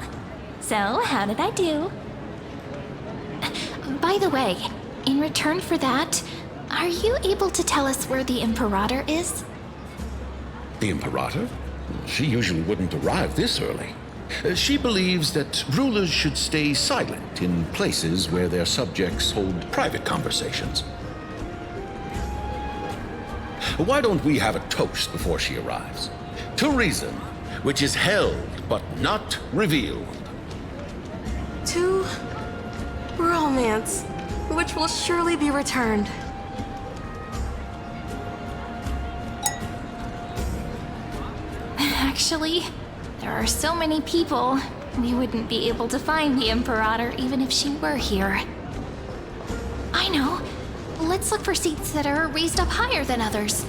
So, how did I do? By the way, in return for that, are you able to tell us where the Imperator is? The Imperator? She usually wouldn't arrive this early. She believes that rulers should stay silent in places where their subjects hold private conversations. Why don't we have a toast before she arrives? To reason, which is held but not revealed. To romance, which will surely be returned. Actually, there are so many people, we wouldn't be able to find the Imperator even if she were here. I know. Let's look for seats that are raised up higher than others.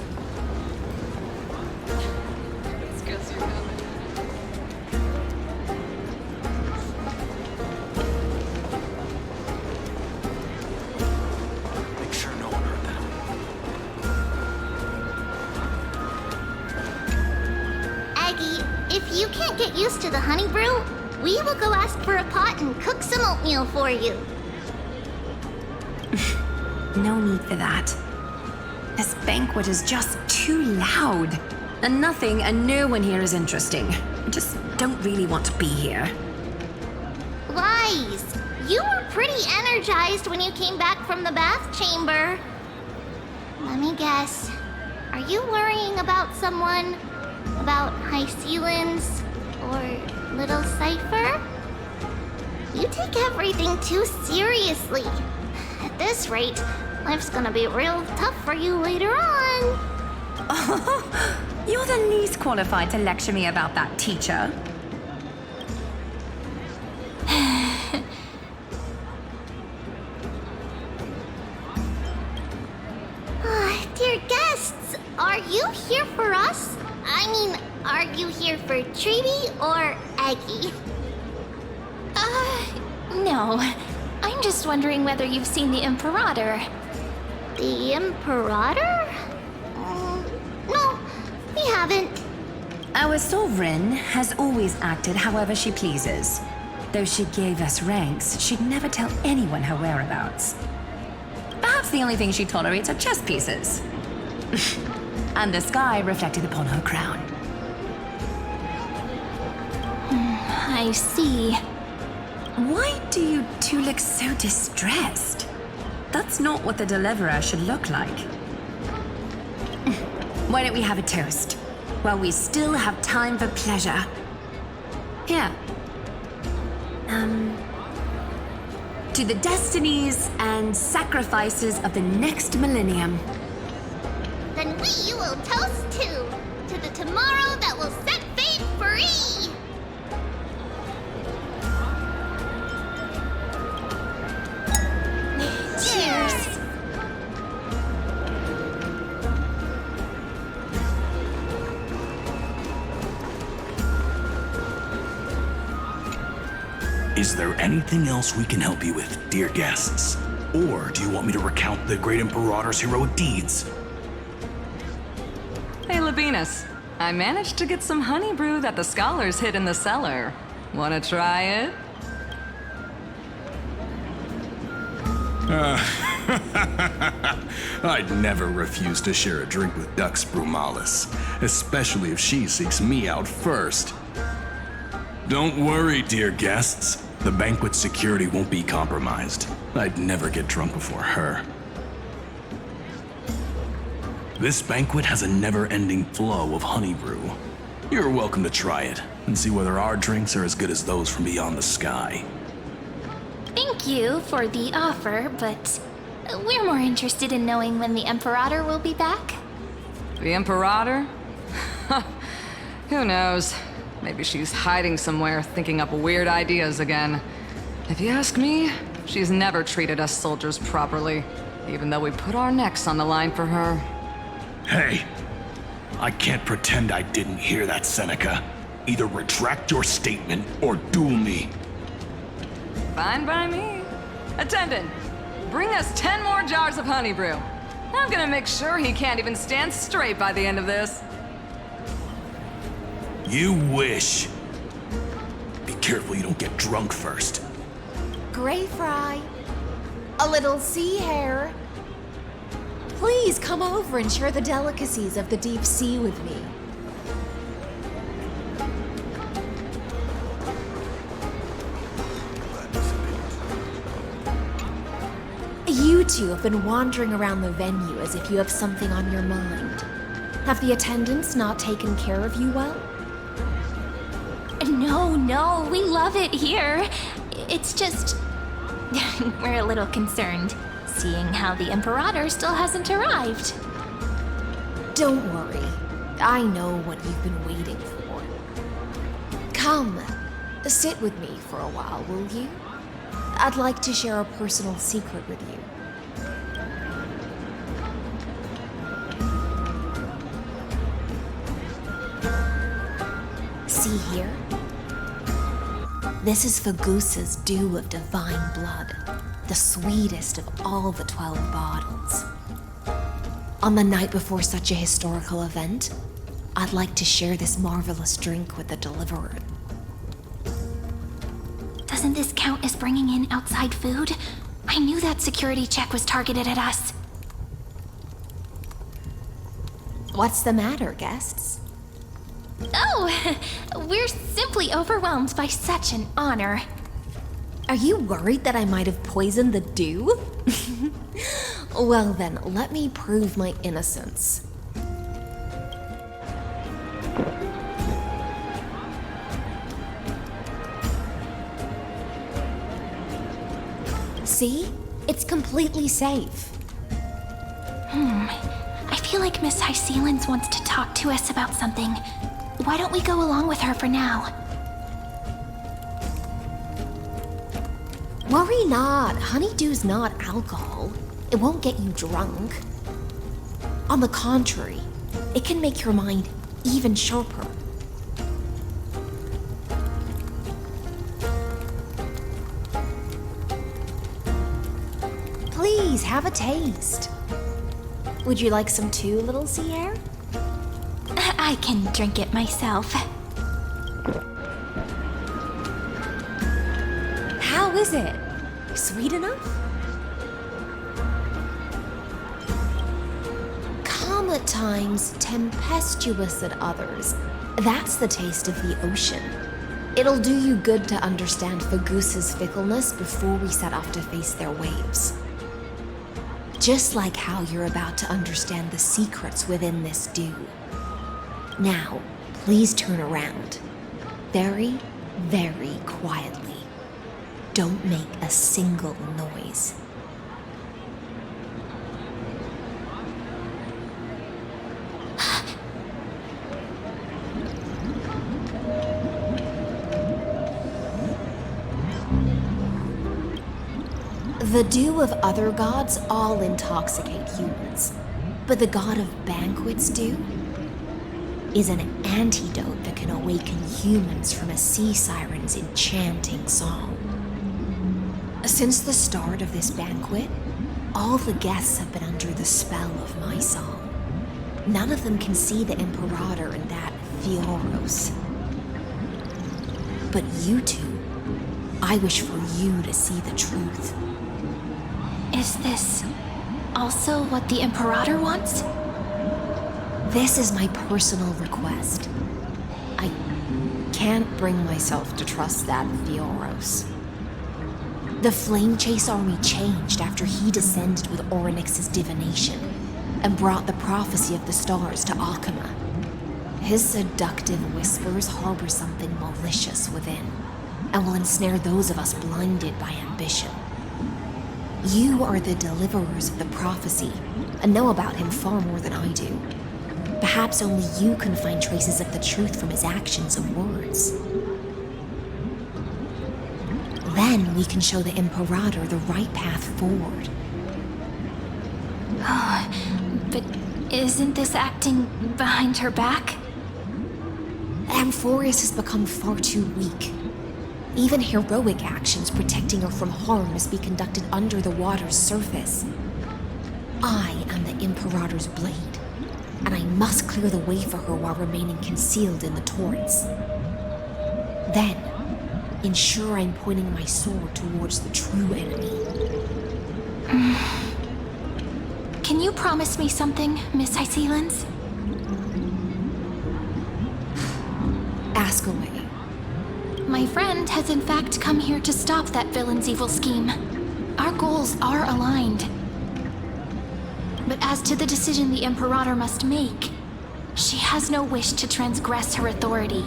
Make sure no one heard that. Aggie, if you can't get used to the honey brew, we will go ask for a pot and cook some oatmeal for you. No need for that. This banquet is just too loud. And nothing and no one here is interesting. I just don't really want to be here. Lies! You were pretty energized when you came back from the bath chamber. Let me guess. Are you worrying about someone? About High Sealins? Or Little Cypher? You take everything too seriously. At this rate, life's gonna be real tough for you later on. You're the least qualified to lecture me about that, teacher. Dear guests, are you here for us? I mean, are you here for Treaty or Aggie? No. I'm just wondering whether you've seen the Imperator. The Imperator? No, we haven't. Our sovereign has always acted however she pleases. Though she gave us ranks, she'd never tell anyone her whereabouts. Perhaps the only thing she tolerates are chess pieces. And the sky reflected upon her crown. I see. Why do you two look so distressed? That's not what the Deliverer should look like. Why don't we have a toast? While we still have time for pleasure. Here. To the destinies and sacrifices of the next millennium. Then we will toast to the tomorrow that will set fate free! Cheers! Is there anything else we can help you with, dear guests? Or do you want me to recount the great Imperator's heroic deeds? Hey, Labinas. I managed to get some honey brew that the scholars hid in the cellar. Wanna try it? I'd never refuse to share a drink with Dux Brumalis, especially if she seeks me out first. Don't worry, dear guests. The banquet's security won't be compromised. I'd never get drunk before her. This banquet has a never-ending flow of honey brew. You're welcome to try it and see whether our drinks are as good as those from beyond the sky. Thank you for the offer, but we're more interested in knowing when the Imperator will be back. The Imperator? Who knows? Maybe she's hiding somewhere, thinking up weird ideas again. If you ask me, she's never treated us soldiers properly, even though we put our necks on the line for her. Hey, I can't pretend I didn't hear that, Seneca. Either retract your statement or duel me. Fine by me. Attendant, bring us 10 more jars of honey brew. I'm gonna make sure he can't even stand straight by the end of this. You wish. Be careful you don't get drunk first. Gray fry. A little sea hare. Please come over and share the delicacies of the deep sea with me. You two have been wandering around the venue as if you have something on your mind. Have the attendants not taken care of you well? No, we love it here. It's just... we're a little concerned, seeing how the Imperator still hasn't arrived. Don't worry. I know what you've been waiting for. Come, sit with me for a while, will you? I'd like to share a personal secret with you. See here? This is Fagusa's dew of divine blood, the sweetest of all the 12 bottles. On the night before such a historical event, I'd like to share this marvelous drink with the Deliverer. Doesn't this count as bringing in outside food? I knew that security check was targeted at us. What's the matter, guests? Oh, we're simply overwhelmed by such an honor. Are you worried that I might have poisoned the dew? Well then, let me prove my innocence. See? It's completely safe. I feel like Miss High Sealens wants to talk to us about something. Why don't we go along with her for now? Worry not. Honeydew's not alcohol. It won't get you drunk. On the contrary, it can make your mind even sharper. Please, have a taste. Would you like some too, little sea air? I can drink it myself. How is it? Sweet enough? Calm at times, tempestuous at others. That's the taste of the ocean. It'll do you good to understand the goose's fickleness before we set off to face their waves. Just like how you're about to understand the secrets within this dew. Now, please turn around. Very, very quietly. Don't make a single noise. The dew of other gods all intoxicate humans, but the god of banquets dew is an antidote that can awaken humans from a sea siren's enchanting song. Since the start of this banquet, all the guests have been under the spell of my song. None of them can see the Imperator and that Fioros. But you two, I wish for you to see the truth. Is this also what the Imperator wants? This is my personal request. I can't bring myself to trust that Fioros. The Flame Chase army changed after he descended with Orynyx's divination and brought the prophecy of the stars to Akama. His seductive whispers harbor something malicious within and will ensnare those of us blinded by ambition. You are the deliverers of the prophecy and know about him far more than I do. Perhaps only you can find traces of the truth from his actions and words. Then we can show the Imperator the right path forward. Oh, but isn't this acting behind her back? Amphorius has become far too weak. Even heroic actions protecting her from harm must be conducted under the water's surface. I am the Imperator's blade, and I must clear the way for her while remaining concealed in the torrents. Then, ensure I'm pointing my sword towards the true enemy. Can you promise me something, Miss High Sealens? Ask away. My friend has in fact come here to stop that villain's evil scheme. Our goals are aligned. But as to the decision the Imperator must make, she has no wish to transgress her authority.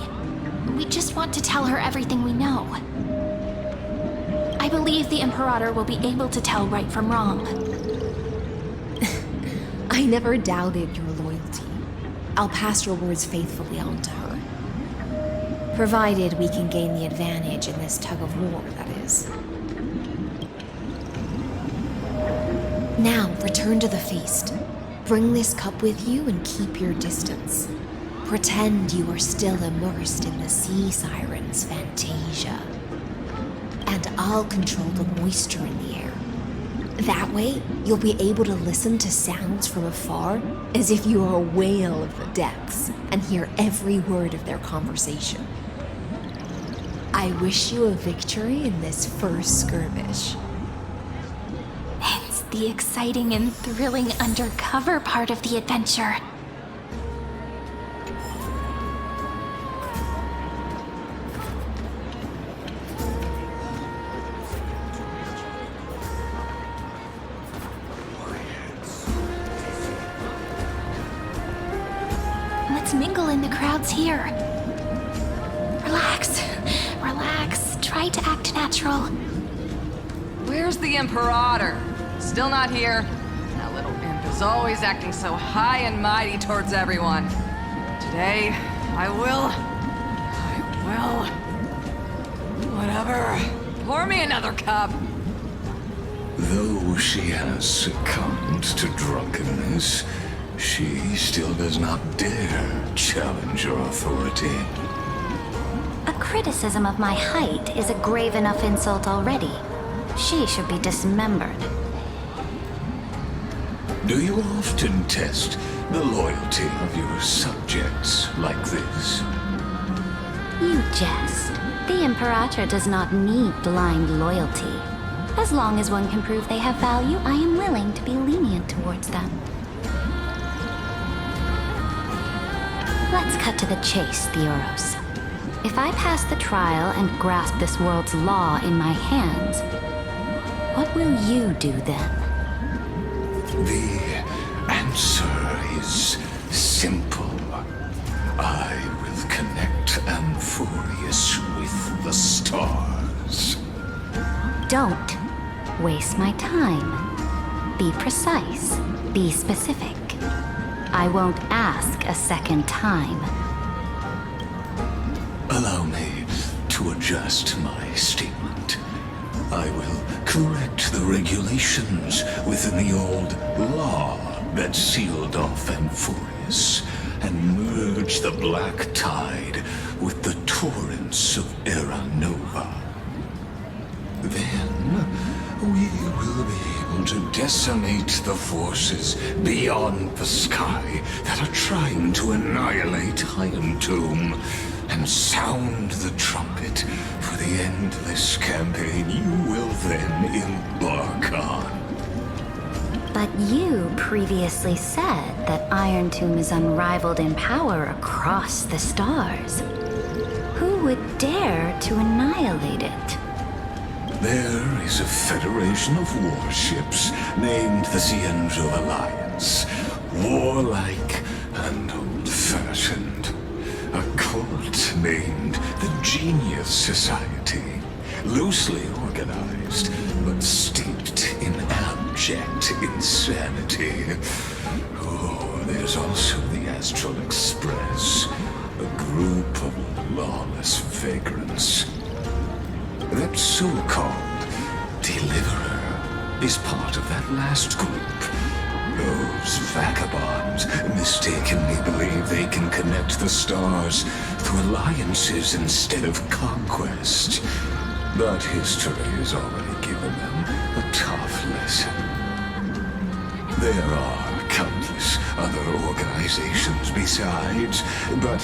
We just want to tell her everything we know. I believe the Imperator will be able to tell right from wrong. I never doubted your loyalty. I'll pass your words faithfully on to her. Provided we can gain the advantage in this tug of war, that is. Now, return to the feast. Bring this cup with you and keep your distance. Pretend you are still immersed in the sea siren's fantasia. And I'll control the moisture in the air. That way, you'll be able to listen to sounds from afar as if you are a whale of the depths and hear every word of their conversation. I wish you a victory in this first skirmish. It's the exciting and thrilling undercover part of the adventure. Let's mingle in the crowds here. Relax. Relax. Try to act natural. We're Where's the Imperator? Still not here? That little imp is always acting so high and mighty towards everyone. Today, I will... Whatever. Pour me another cup. Though she has succumbed to drunkenness, she still does not dare challenge your authority. A criticism of my height is a grave enough insult already. She should be dismembered. Do you often test the loyalty of your subjects like this? You jest. The Imperator does not need blind loyalty. As long as one can prove they have value, I am willing to be lenient towards them. Let's cut to the chase, Theoros. If I pass the trial and grasp this world's law in my hands, what will you do then? The answer is simple. I will connect Amphorius with the stars. Don't waste my time. Be precise. Be specific. I won't ask a second time. Allow me to adjust my statement. I will correct the regulations within the old law that sealed off Amphorius and merge the black tide with the torrents of Era Nova. Then we will be able to decimate the forces beyond the sky that are trying to annihilate Iron Tomb and sound the trumpet for the endless campaign you will then embark on. But you previously said that Iron Tomb is unrivaled in power across the stars. Who would dare to annihilate it? There is a federation of warships named the Cienzo Alliance. Warlike and old-fashioned. A cult named the Genius Society. Loosely organized, but steeped in abject insanity. Oh, there's also the Astral Express. A group of lawless vagrants. That so-called Deliverer is part of that last group. Those vagabonds mistakenly believe they can connect the stars through alliances instead of conquest. But history has already given them a tough lesson. There are countless other organizations besides, but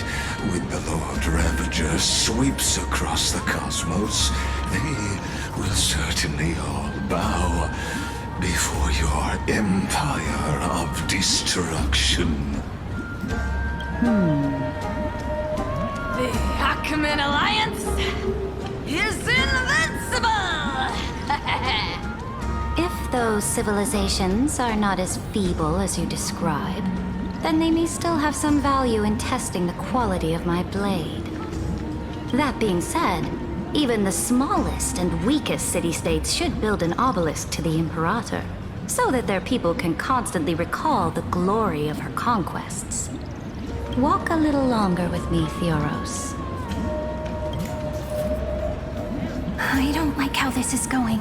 when the Lord Ravager sweeps across the cosmos, they will certainly all bow before your empire of destruction. The Ackman Alliance is invincible! If those civilizations are not as feeble as you describe, then they may still have some value in testing the quality of my blade. That being said, even the smallest and weakest city-states should build an obelisk to the Imperator, so that their people can constantly recall the glory of her conquests. Walk a little longer with me, Theoros. I don't like how this is going.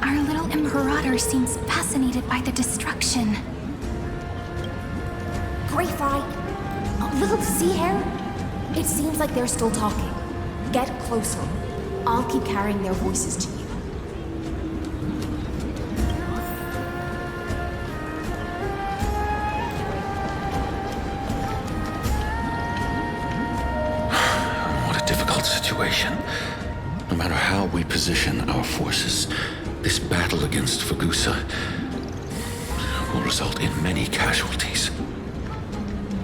Our little Imperator seems fascinated by the destruction. Gray Fry, little sea hare. It seems like they're still talking. Get closer. I'll keep carrying their voices to you. What a difficult situation. No matter how we position our forces, this battle against Fagusa will result in many casualties.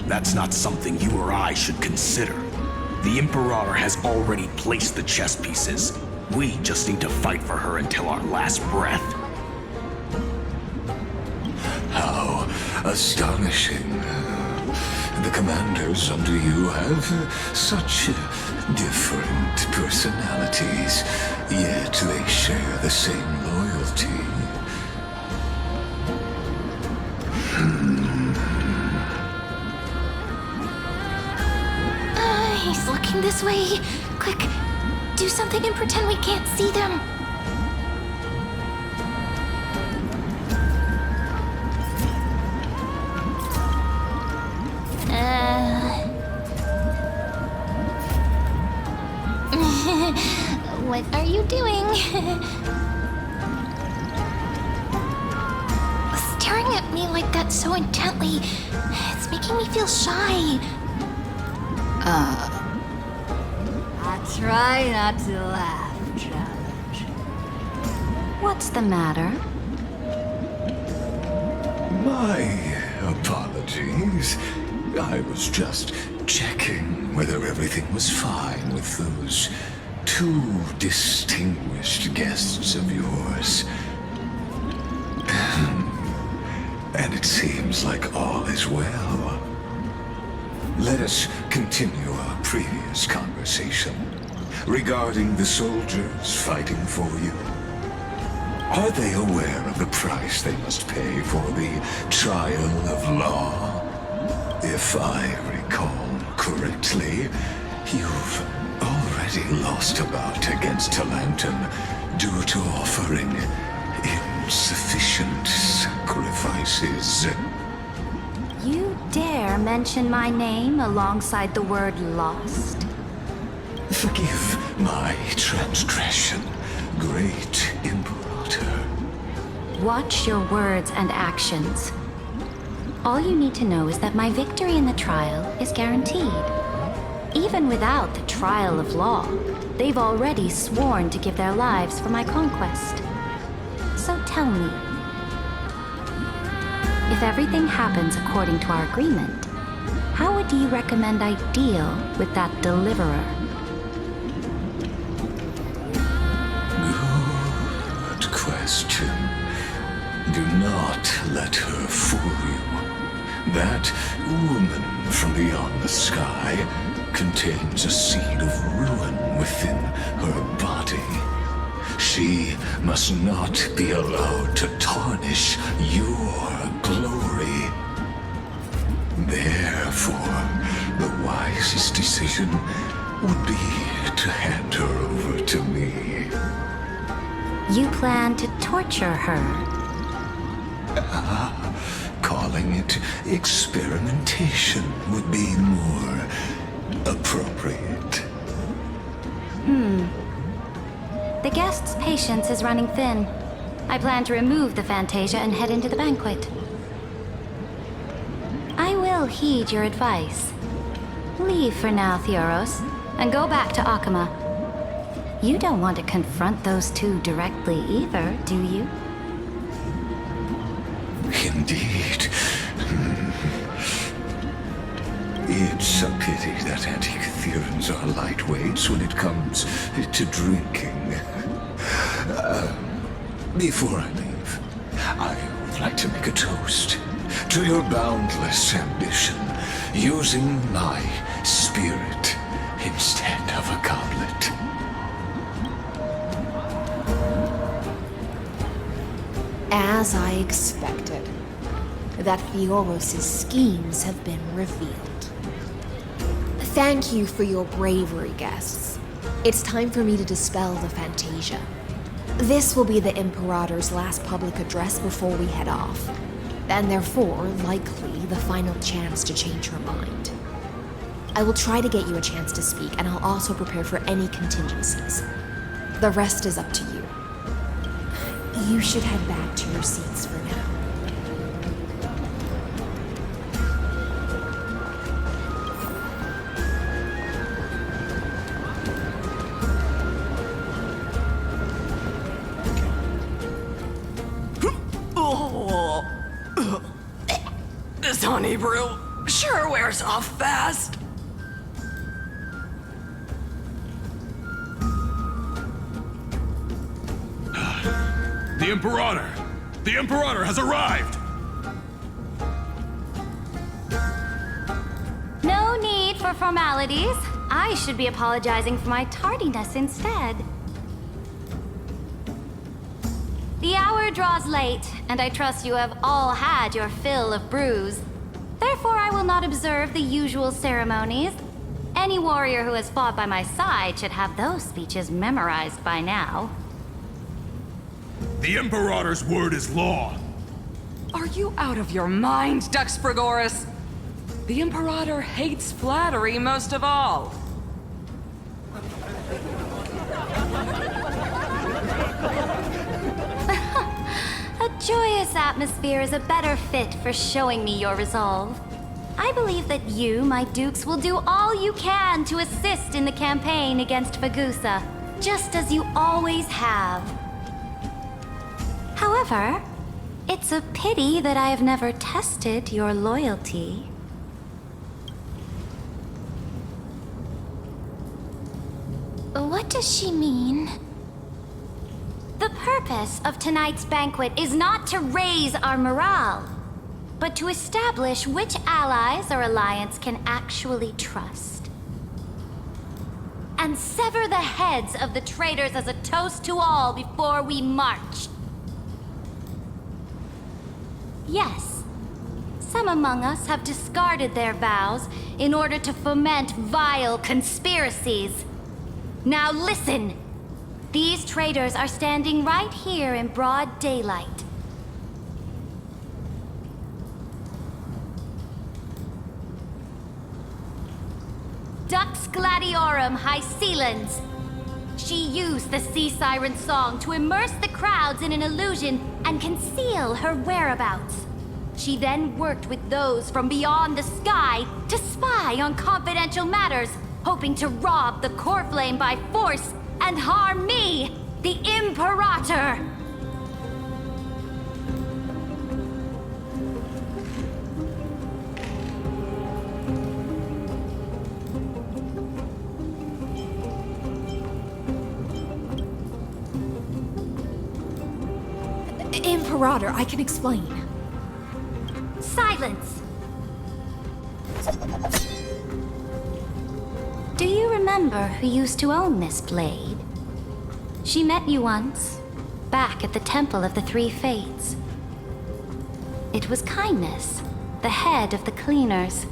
That's not something you or I should consider. The Imperator has already placed the chess pieces. We just need to fight for her until our last breath. How astonishing. The commanders under you have such different personalities, yet they share the same loyalty. cruelty. He's looking this way. Quick, do something and pretend we can't see them. What are you doing? Staring at me like that so intently, it's making me feel shy. I try not to laugh, Challenge. What's the matter? My apologies. I was just checking whether everything was fine with those two distinguished guests of yours. And it seems like all is well. Let us continue our previous conversation regarding the soldiers fighting for you. Are they aware of the price they must pay for the trial of law? If I recall correctly, you've already lost a bout against Talanton due to offering insufficient sacrifices. You dare mention my name alongside the word lost? Forgive my transgression, great Imperator. Watch your words and actions. All you need to know is that my victory in the trial is guaranteed. Even without the trial of law, they've already sworn to give their lives for my conquest. So tell me, if everything happens according to our agreement, how would you recommend I deal with that deliverer? Good question. Do not let her fool you. That woman from beyond the sky contains a seed of ruin within her body. She must not be allowed to tarnish your glory. Therefore, the wisest decision would be to hand her over to me. You plan to torture her? Calling it experimentation would be more appropriate. The guest's patience is running thin. I plan to remove the Fantasia and head into the banquet. I will heed your advice. Leave for now, Theoros, and go back to Akama. You don't want to confront those two directly either, do you? Indeed. It's a pity that Antikytherans are lightweights when it comes to drinking. Before I leave, I would like to make a toast to your boundless ambition, using my spirit instead of a goblet. As I expected, that Theoros' schemes have been revealed. Thank you for your bravery, guests. It's time for me to dispel the Fantasia. This will be the Imperator's last public address before we head off, and therefore, likely, the final chance to change her mind. I will try to get you a chance to speak, and I'll also prepare for any contingencies. The rest is up to you. You should head back to your seats for now. This honey brew sure wears off fast. The Imperator! The Imperator has arrived! No need for formalities. I should be apologizing for my tardiness instead. The hour draws late, and I trust you have all had your fill of brews. Therefore, I will not observe the usual ceremonies. Any warrior who has fought by my side should have those speeches memorized by now. The Imperator's word is law. Are you out of your mind, Dux Frigoris? The Imperator hates flattery most of all. A joyous atmosphere is a better fit for showing me your resolve. I believe that you, my dukes, will do all you can to assist in the campaign against Fagusa, just as you always have. However, it's a pity that I have never tested your loyalty. What does she mean? The purpose of tonight's banquet is not to raise our morale, but to establish which allies our alliance can actually trust. And sever the heads of the traitors as a toast to all before we march. Yes, some among us have discarded their vows in order to foment vile conspiracies. Now listen! These traitors are standing right here in broad daylight. Dux Gladiorum Hycelens. She used the Sea Siren song to immerse the crowds in an illusion and conceal her whereabouts. She then worked with those from beyond the sky to spy on confidential matters, hoping to rob the core flame by force and harm me, the Imperator! Imperator, I can explain. Silence! Do you remember who used to own this blade? She met you once, back at the Temple of the Three Fates. It was Kindness, the head of the cleaners.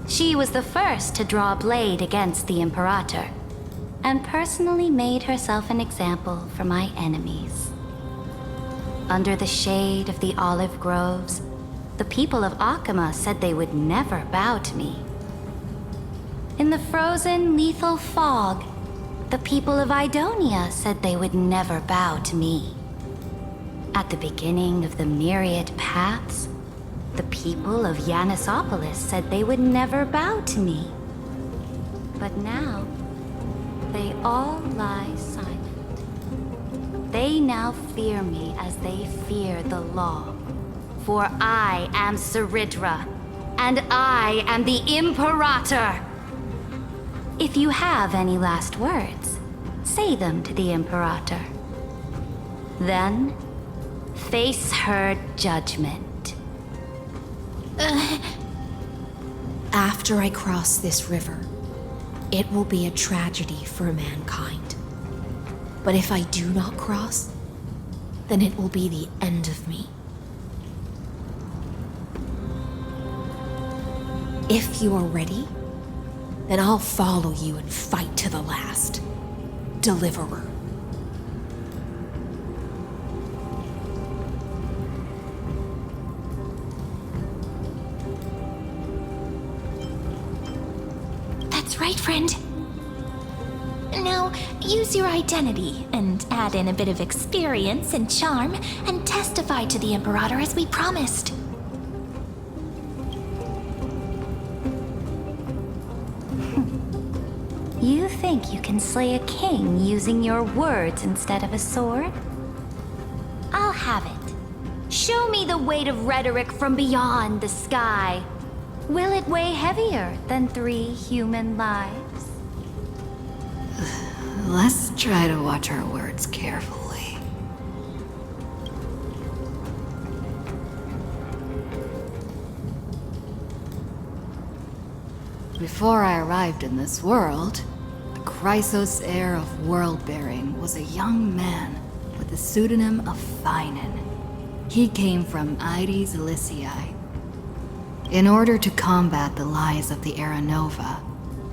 She was the first to draw a blade against the Imperator, and personally made herself an example for my enemies. Under the shade of the olive groves, the people of Akama said they would never bow to me. In the frozen, lethal fog, the people of Idonia said they would never bow to me. At the beginning of the myriad paths, the people of Yanisopolis said they would never bow to me. But now, they all lie silent. They now fear me as they fear the law. For I am Saridra, and I am the Imperator! If you have any last words, say them to the Imperator. Then, face her judgment. After I cross this river, it will be a tragedy for mankind. But if I do not cross, then it will be the end of me. If you are ready, then I'll follow you and fight to the last. Deliverer. That's right, friend. Now, use your identity and add in a bit of experience and charm and testify to the Imperator as we promised. You think you can slay a king using your words instead of a sword? I'll have it. Show me the weight of rhetoric from beyond the sky. Will it weigh heavier than 3 human lives? Let's try to watch our words carefully. Before I arrived in this world, the Chrysos heir of world-bearing was a young man with the the pseudonym of Finan. He came from Aedes Elysiae. In order to combat the lies of the Era Nova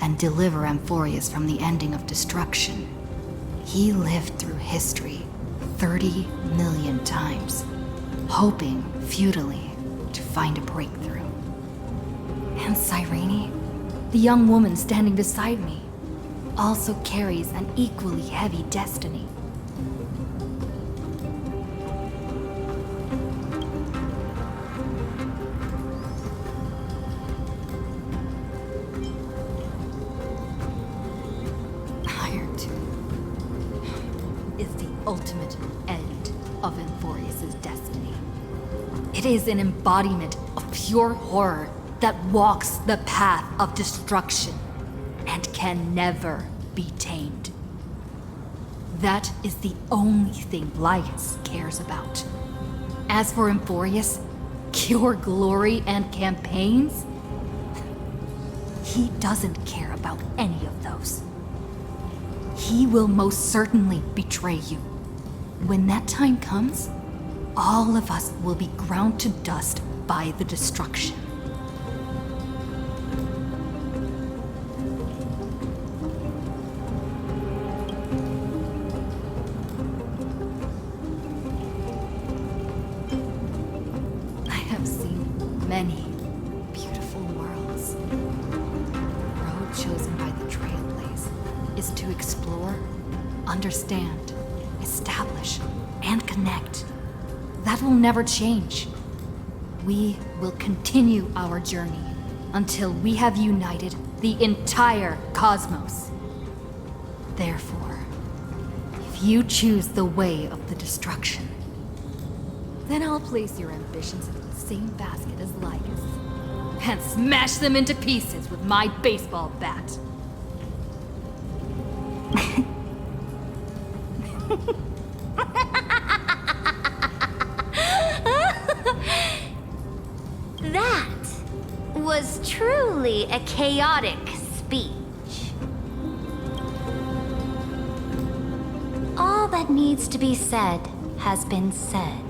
and deliver Amphorius from the ending of destruction, he lived through history 30 million times, hoping futilely to find a breakthrough. And Cyrene, the young woman standing beside me, also carries an equally heavy destiny. Iron Tomb is the ultimate end of Amphorius' destiny. It is an embodiment of pure horror that walks the path of destruction and can never be tamed. That is the only thing Lycus cares about. As for Amphorius, pure glory and campaigns, he doesn't care about any of those. He will most certainly betray you. When that time comes, all of us will be ground to dust by the destruction. Many beautiful worlds. The road chosen by the Trailblaze is to explore, understand, establish, and connect. That will never change. We will continue our journey until we have united the entire cosmos. Therefore, if you choose the way of the destruction, then I'll place your ambitions in the same basket as Lycus and smash them into pieces with my baseball bat. That was truly a chaotic speech. All that needs to be said has been said.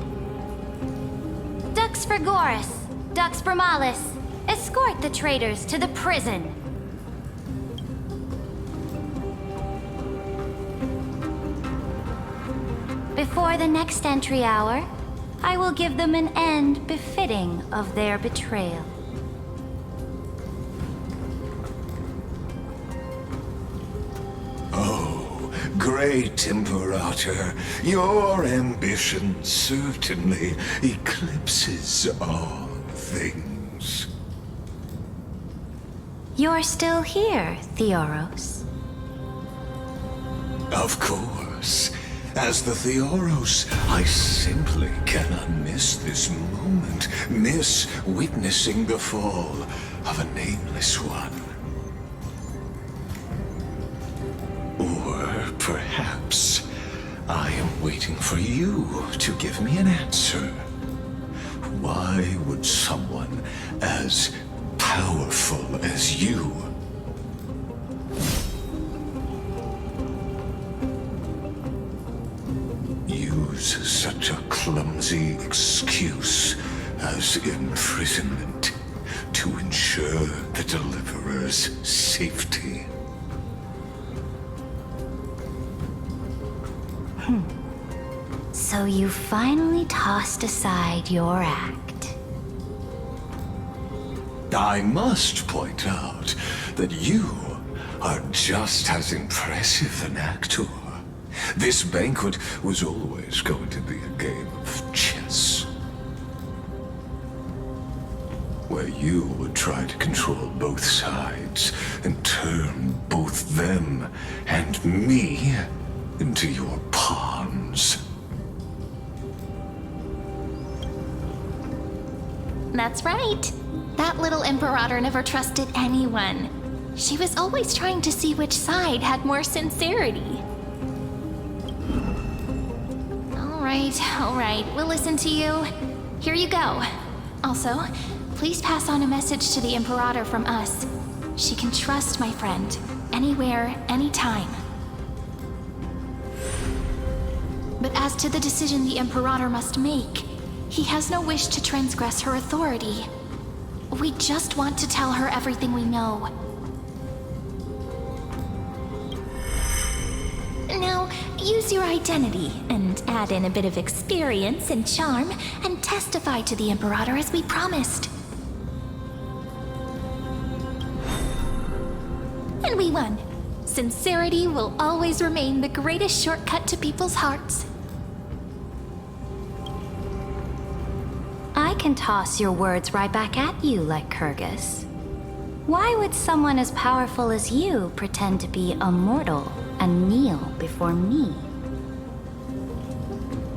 Dux Frigoris, Dux Bromalis, escort the traitors to the prison. Before the next entry hour, I will give them an end befitting of their betrayal. Oh, great Imperator, your ambition certainly eclipses all things. You're still here, Theoros. Of course. As the Theoros, I simply cannot miss this moment, miss witnessing the fall of a nameless one. Or perhaps I am waiting for you to give me an answer. Why would someone as powerful as you use such a clumsy excuse as imprisonment to ensure the Deliverer's safety? So you finally tossed aside your act. I must point out that you are just as impressive an actor. This banquet was always going to be a game of chess, where you would try to control both sides and turn both them and me into your pawns. That's right. That little Imperator never trusted anyone. She was always trying to see which side had more sincerity. All right, we'll listen to you. Here you go. Also, please pass on a message to the Imperator from us. She can trust my friend, anywhere, anytime. But as to the decision the Imperator must make, he has no wish to transgress her authority. We just want to tell her everything we know. Now, use your identity and add in a bit of experience and charm and testify to the Imperator as we promised. And we won. Sincerity will always remain the greatest shortcut to people's hearts. I can toss your words right back at you, like Kyrgyz. Why would someone as powerful as you pretend to be immortal and kneel before me?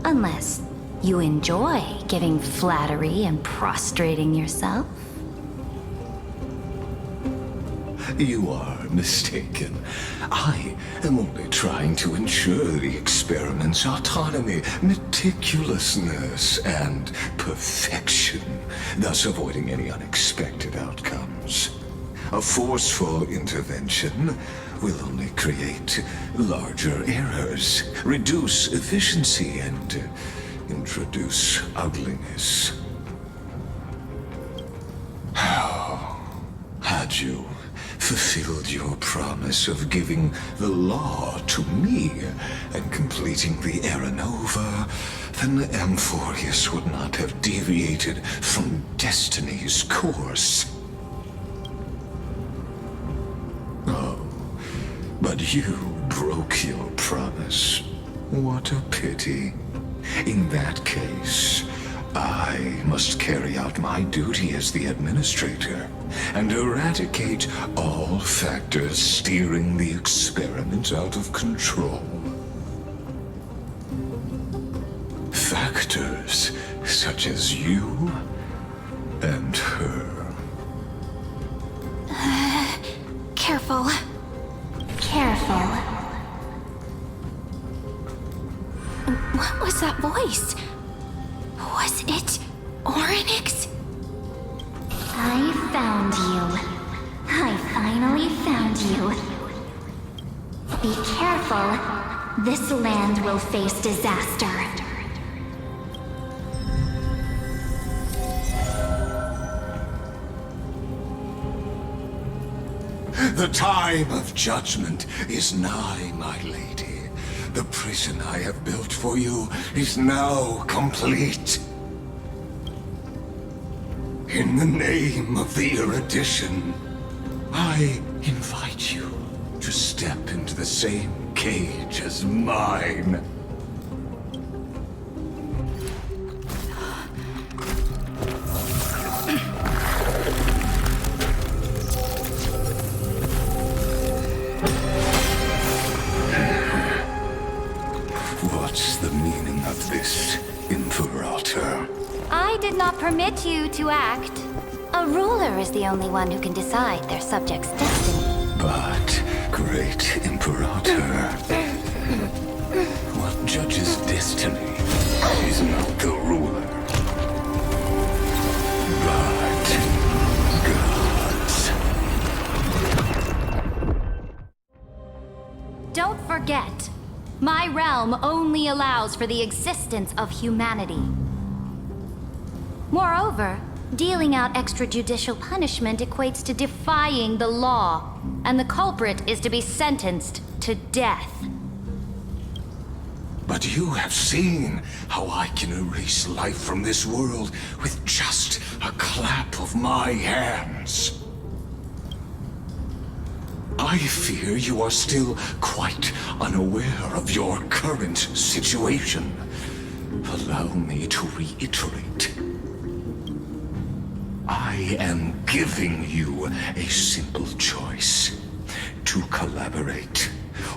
Unless you enjoy giving flattery and prostrating yourself. You are mistaken. I am only trying to ensure the experiment's autonomy, meticulousness, and perfection, thus avoiding any unexpected outcomes. A forceful intervention will only create larger errors, reduce efficiency, and introduce ugliness. How had you fulfilled your promise of giving the law to me and completing the Era Nova, then Amphorius would not have deviated from destiny's course. Oh, but you broke your promise. What a pity. In that case, I must carry out my duty as the administrator and eradicate all factors steering the experiment out of control. Factors such as you and her. Careful. Careful. What was that voice? Was it Oryx? I found you. I finally found you. Be careful. This land will face disaster. The time of judgment is nigh, my lady. The prison I have built for you is now complete. In the name of the erudition, I invite you to step into the same cage as mine. What's the meaning of this, Imperator? I did not permit you to act. A ruler is the only one who can decide their subject's destiny. But, great Imperator, what judges destiny is not the ruler, but gods. Don't forget, my realm only allows for the existence of humanity. Moreover, dealing out extrajudicial punishment equates to defying the law, and the culprit is to be sentenced to death. But you have seen how I can erase life from this world with just a clap of my hands. I fear you are still quite unaware of your current situation. Allow me to reiterate. I am giving you a simple choice. To collaborate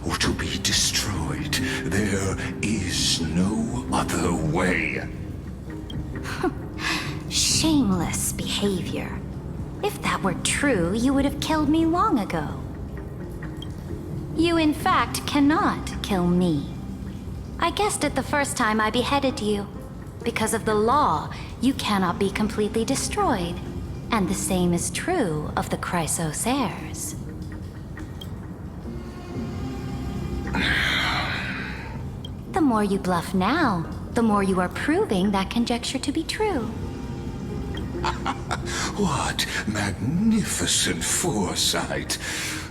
or to be destroyed. There is no other way. Shameless behavior. If that were true, you would have killed me long ago. You, in fact, cannot kill me. I guessed it the first time I beheaded you. Because of the law, you cannot be completely destroyed. And the same is true of the Chrysos heirs. The more you bluff now, the more you are proving that conjecture to be true. What magnificent foresight!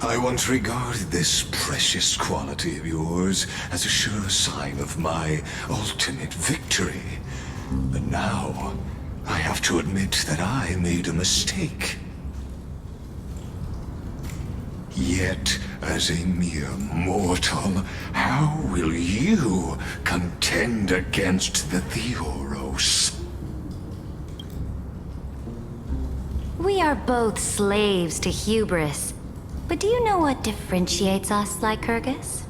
I once regarded this precious quality of yours as a sure sign of my ultimate victory. But now, I have to admit that I made a mistake. Yet, as a mere mortal, how will you contend against the Theoros? We are both slaves to hubris. But do you know what differentiates us, Lycurgus?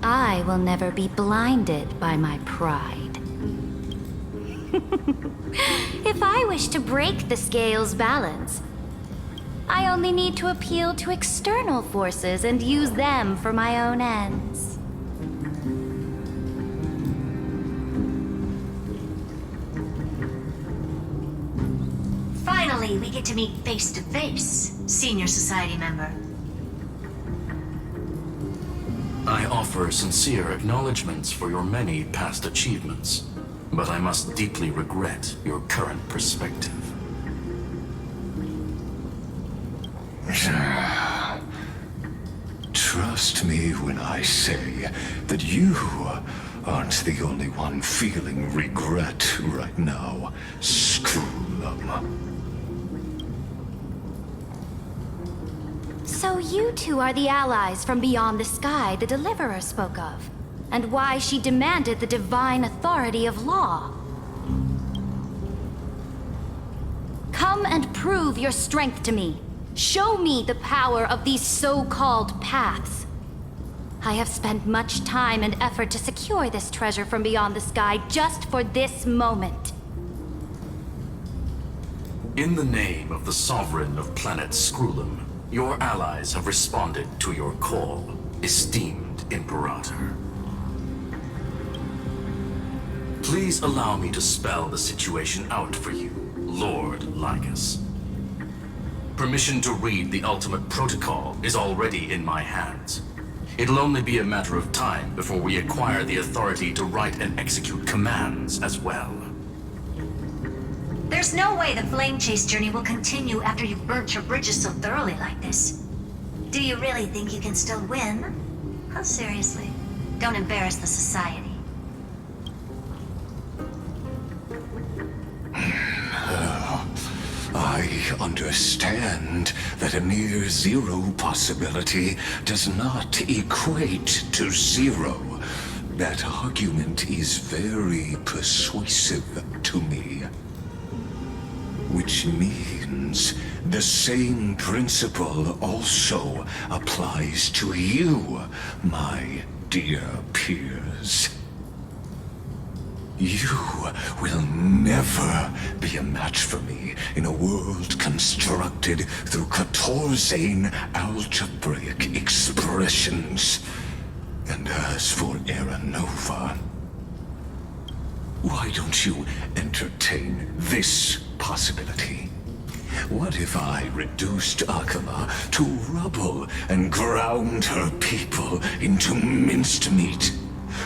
I will never be blinded by my pride. If I wish to break the scale's balance, I only need to appeal to external forces and use them for my own ends. Finally, we get to meet face to face, Senior Society member. I offer sincere acknowledgments for your many past achievements, but I must deeply regret your current perspective. Trust me when I say that you aren't the only one feeling regret right now, Screwlum. So you two are the allies from beyond the sky the Deliverer spoke of, and why she demanded the divine authority of law. Come and prove your strength to me. Show me the power of these so-called paths. I have spent much time and effort to secure this treasure from beyond the sky just for this moment. In the name of the Sovereign of planet Screwlum, your allies have responded to your call, esteemed Imperator. Please allow me to spell the situation out for you, Lord Lycus. Permission to read the ultimate protocol is already in my hands. It'll only be a matter of time before we acquire the authority to write and execute commands as well. There's no way the flame chase journey will continue after you've burnt your bridges so thoroughly like this. Do you really think you can still win? Oh, seriously. Don't embarrass the society. I understand that a near zero possibility does not equate to zero. That argument is very persuasive to me. Which means the same principle also applies to you, my dear peers. You will never be a match for me in a world constructed through Catorzane algebraic expressions. And as for Era Nova, why don't you entertain this possibility? What if I reduced Akama to rubble and ground her people into minced meat?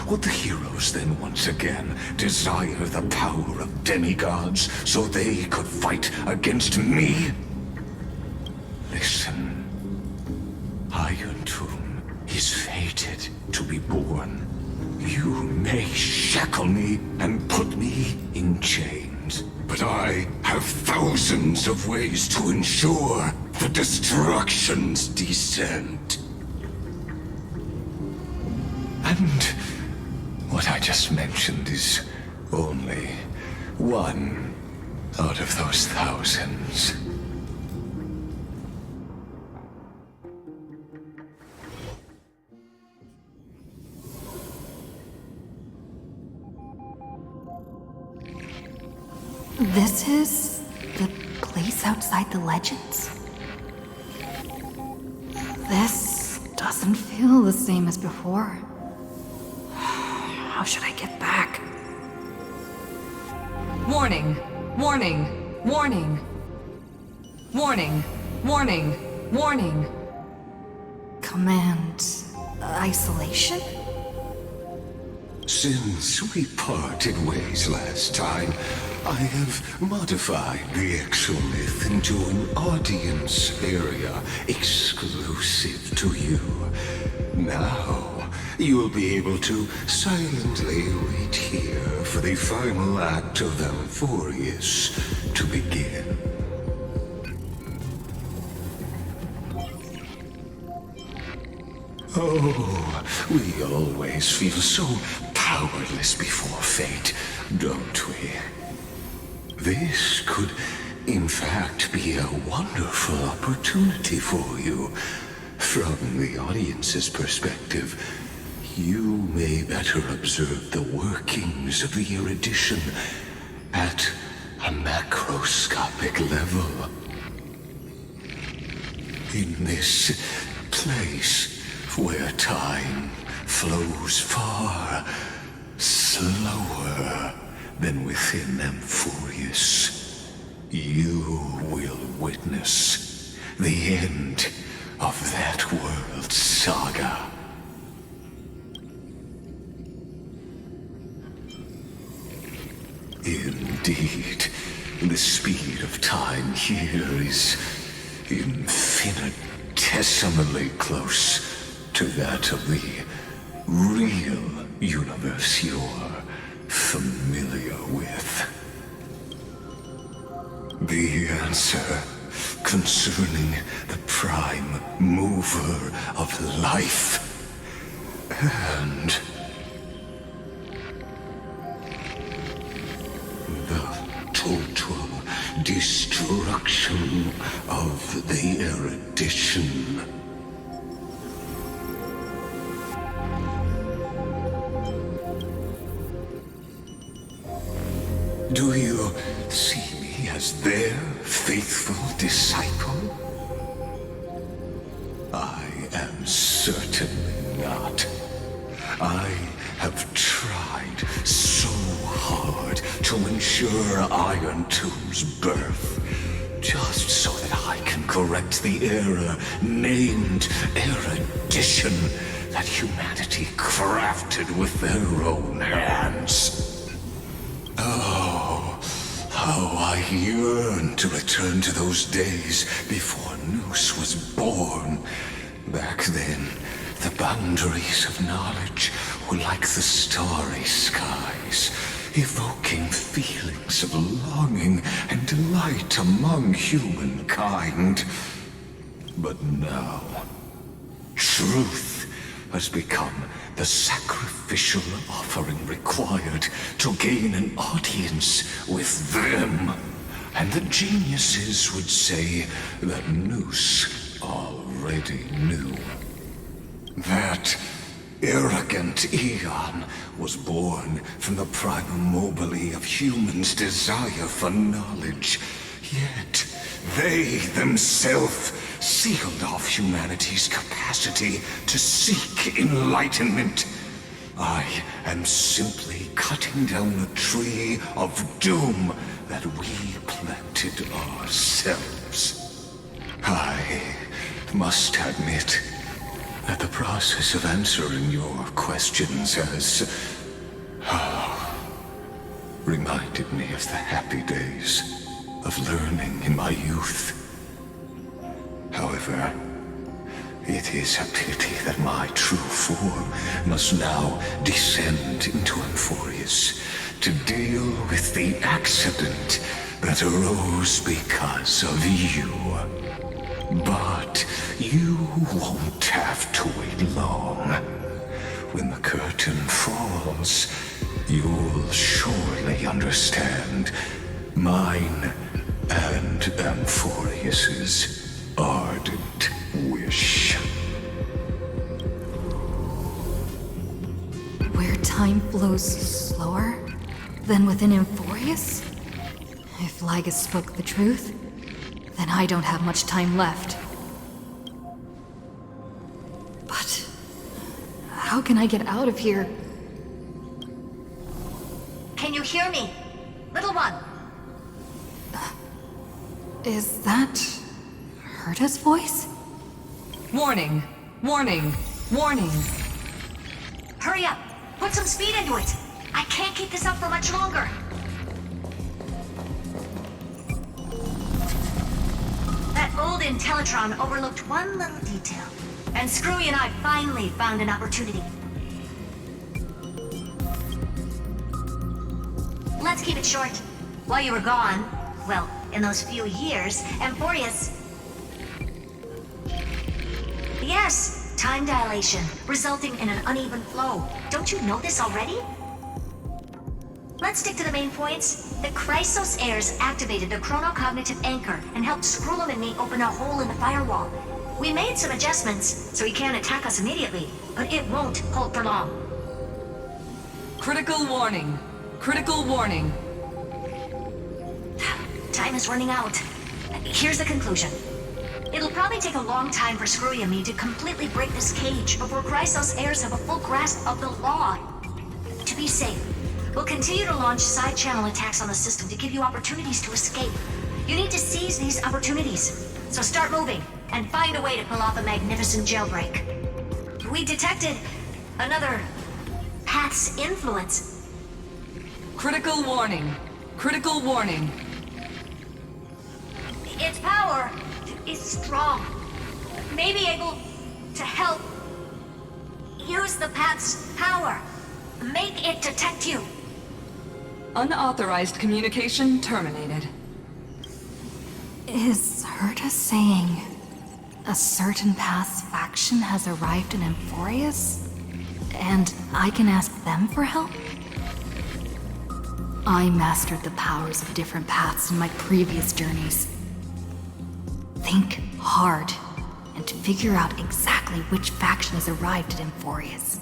Would the heroes then once again desire the power of demigods so they could fight against me? Listen, Iron Tomb is fated to be born. You may shackle me and put me in chains, but I have thousands of ways to ensure the destruction's descent. And what I just mentioned is only one out of those thousands. This is the place outside the legends? This doesn't feel the same as before. How should I get back? Warning! Warning! Warning! Warning! Warning! Warning! Command isolation? Since we parted ways last time, I have modified the exomyth into an audience area exclusive to you. Now, you'll be able to silently wait here for the final act of Amphorius to begin. Oh, we always feel so powerless before fate, don't we? This could, in fact, be a wonderful opportunity for you. From the audience's perspective, you may better observe the workings of the erudition at a macroscopic level. In this place, where time flows far slower than within Amphorius, you will witness the end of that world's saga. Indeed, the speed of time here is infinitesimally close to that of the real universe you're familiar with. The answer concerning the prime mover of life and the total destruction of the erudition. Do you see me as their faithful disciple? I am certainly not. I have tried so hard to ensure Iron Tomb's birth, just so that I can correct the error named erudition that humanity crafted with their own hands. Oh, how I yearn to return to those days before Noose was born. Back then, the boundaries of knowledge were like the starry skies, evoking feelings of longing and delight among humankind. But now, truth has become the sacrificial offering required to gain an audience with them. And the geniuses would say that Noose already knew. That arrogant Eon was born from the primal mobile of humans' desire for knowledge. Yet, they themselves sealed off humanity's capacity to seek enlightenment. I am simply cutting down a tree of doom that we planted ourselves. I must admit that the process of answering your questions has reminded me of the happy days of learning in my youth. However, it is a pity that my true form must now descend into Amphorius to deal with the accident that arose because of you. But you won't have to wait long. When the curtain falls, you'll surely understand mine and Amphorius's ardent wish. Where time flows slower than within Amphorius? If Lygus spoke the truth, then I don't have much time left. But how can I get out of here? Can you hear me? Little one. Is that Herta's voice? Warning! Warning! Warning! Hurry up! Quick! put some speed into it. I can't keep this up for much longer. That old Intellitron overlooked one little detail. And Screwy and I finally found an opportunity. Let's keep it short. While you were gone, well, in those few years, Amphorius... Yes, time dilation, resulting in an uneven flow. Don't you know this already? Let's stick to the main points. The Chrysos heirs activated the chronocognitive anchor and helped Skrullum and me open a hole in the firewall. We made some adjustments, so he can't attack us immediately, but it won't hold for long. Critical warning. Critical warning. Time is running out. Here's the conclusion. It'll probably take a long time for Screwy and me to completely break this cage before Chrysos heirs have a full grasp of the law. To be safe, we'll continue to launch side-channel attacks on the system to give you opportunities to escape. You need to seize these opportunities. So start moving, and find a way to pull off a magnificent jailbreak. We detected another path's influence. Critical warning. Critical warning. Its power is strong. May be able to help use the path's power. Make it detect you. Unauthorized communication terminated. Is Herta saying a certain path's faction has arrived in Amphorius? And I can ask them for help? I mastered the powers of different paths in my previous journeys. Think hard and figure out exactly which faction has arrived at Amphorius,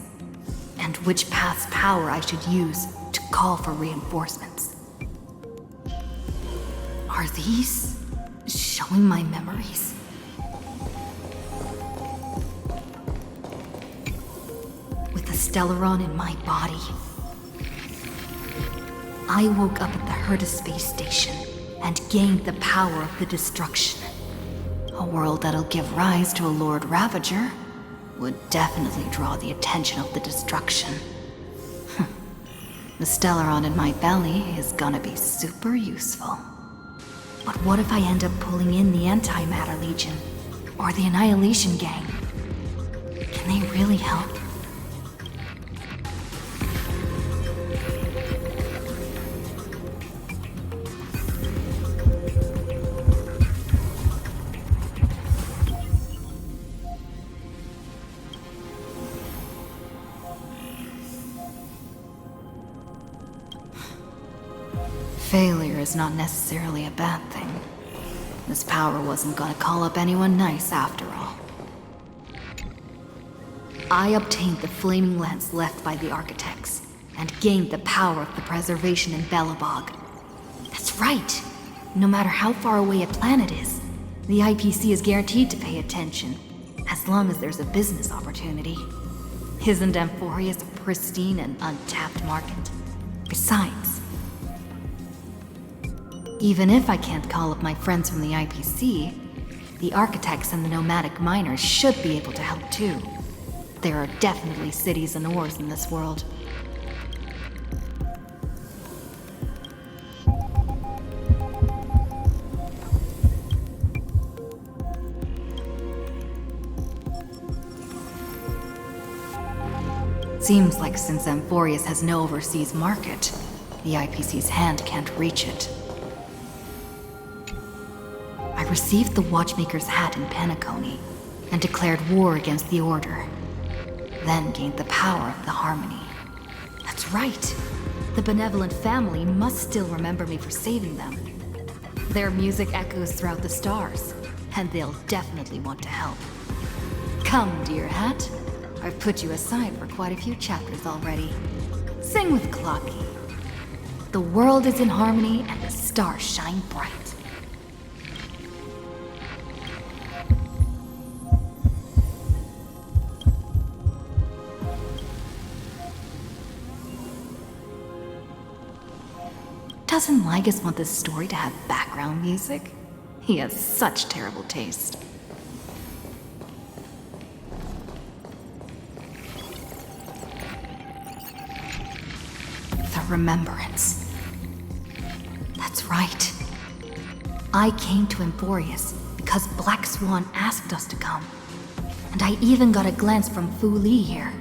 and which path's power I should use to call for reinforcements. Are these showing my memories? With the Stellaron in my body, I woke up at the Herta space station and gained the power of the destruction. A world that'll give rise to a Lord Ravager would definitely draw the attention of the destruction. The Stellaron in my belly is gonna be super useful. But what if I end up pulling in the Antimatter Legion? Or the Annihilation Gang? Can they really help? Failure is not necessarily a bad thing. This power wasn't gonna call up anyone nice after all. I obtained the flaming lance left by the architects, and gained the power of the preservation in Belobog. That's right! No matter how far away a planet is, the IPC is guaranteed to pay attention, as long as there's a business opportunity. Isn't Amphorius a pristine and untapped market? Besides, even if I can't call up my friends from the IPC, the architects and the nomadic miners should be able to help too. There are definitely cities and ores in this world. Seems like since Amphorius has no overseas market, the IPC's hand can't reach it. I received the Watchmaker's hat in Penacony and declared war against the Order. Then gained the power of the Harmony. That's right. The benevolent family must still remember me for saving them. Their music echoes throughout the stars, and they'll definitely want to help. Come, dear hat. I've put you aside for quite a few chapters already. Sing with Clocky. The world is in harmony and the stars shine bright. Doesn't Lygus want this story to have background music? He has such terrible taste. remembrance. That's right. I came to Emporius because Black Swan asked us to come. And I even got a glance from Fu Li here.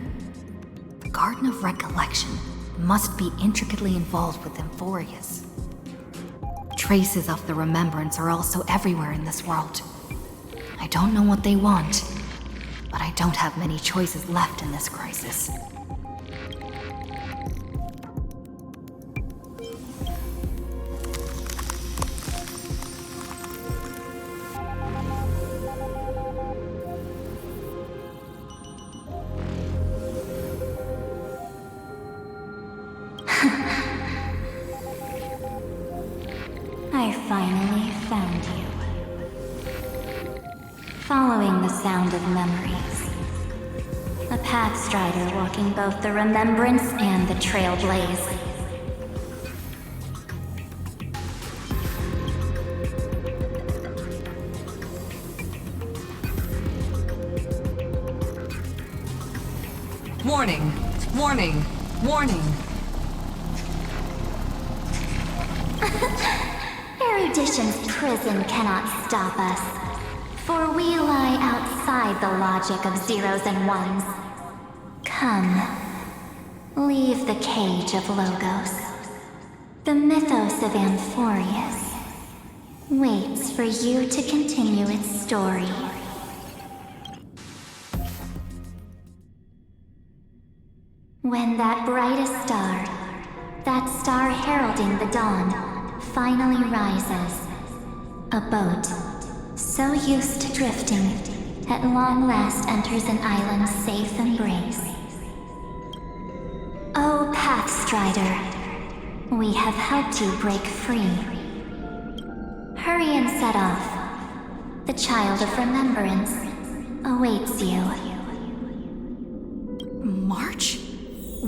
The Garden of Recollection must be intricately involved with Emporius. Traces of the remembrance are also everywhere in this world. I don't know what they want, but I don't have many choices left in this crisis. I finally found you. Following the sound of memories. A pathstrider walking both the remembrance and the trailblaze. Warning! Warning! Warning! Erudition's prison cannot stop us, for we lie outside the logic of zeros and ones. Come, leave the cage of Logos. The mythos of Amphorius waits for you to continue its story. When that brightest star, that star heralding the dawn, finally rises, a boat, so used to drifting, at long last enters an island's safe embrace. Oh, Pathstrider, we have helped you break free. Hurry and set off. The Child of Remembrance awaits you. March?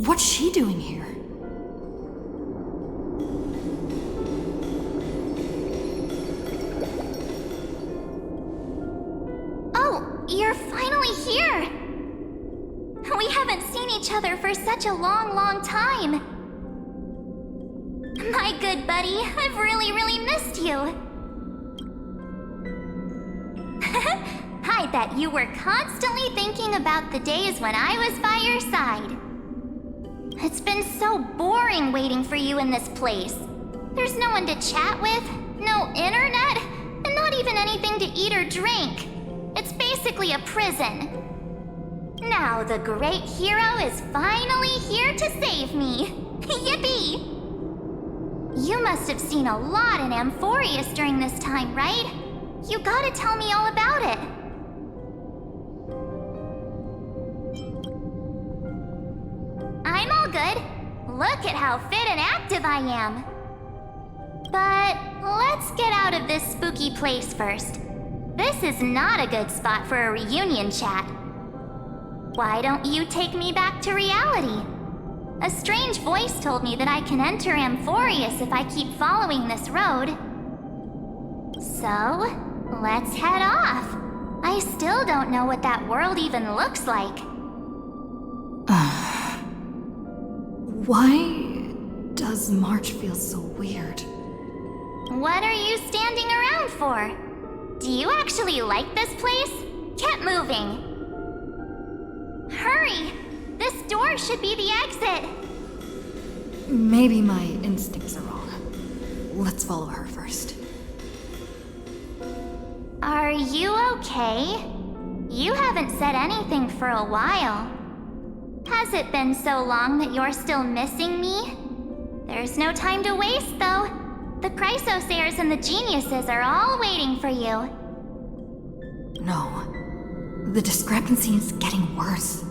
What's she doing here? You're finally here! We haven't seen each other for such a long, long time. My good buddy, I've really missed you. I bet you were constantly thinking about the days when I was by your side. It's been so boring waiting for you in this place. There's no one to chat with, no internet, and not even anything to eat or drink. It's basically a prison. Now the great hero is finally here to save me. Yippee! You must have seen a lot in Amphorius during this time, right? You gotta tell me all about it. I'm all good. Look at how fit and active I am. But let's get out of this spooky place first. This is not a good spot for a reunion chat. Why don't you take me back to reality? A strange voice told me that I can enter Amphorius if I keep following this road. So, let's head off. I still don't know what that world even looks like. Why does March feel so weird? What are you standing around for? Do you actually like this place? Get moving. Hurry! This door should be the exit. Maybe my instincts are wrong. Let's follow her first. Are you okay? You haven't said anything for a while. Has it been so long that you're still missing me? There's no time to waste, though. The Chrysosayers and the Geniuses are all waiting for you. No. The discrepancy is getting worse.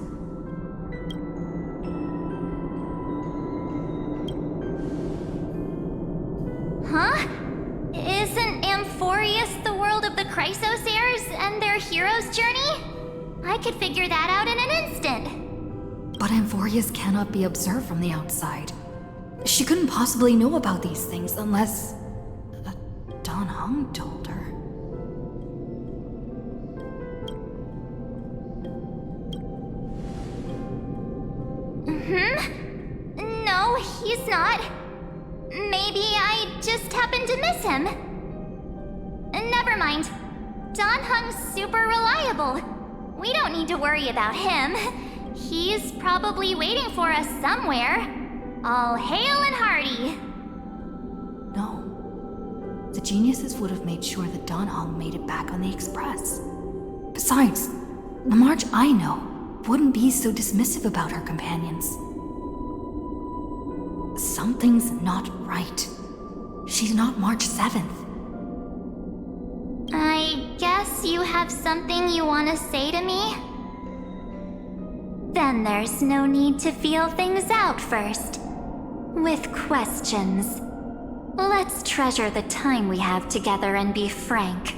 Huh? Isn't Amphorius the world of the Chrysosayers and their hero's journey? I could figure that out in an instant. But Amphorius cannot be observed from the outside. She couldn't possibly know about these things unless... Don Hung told her. No, he's not. Maybe I just happened to miss him. Never mind. Don Hung's super reliable. We don't need to worry about him. He's probably waiting for us somewhere. All hale and hearty. No. The geniuses would have made sure that Don Hong made it back on the Express. Besides, the March I know wouldn't be so dismissive about her companions. Something's not right. She's not March 7th. I guess you have something you want to say to me? Then there's no need to feel things out first. With questions. Let's treasure the time we have together and be frank.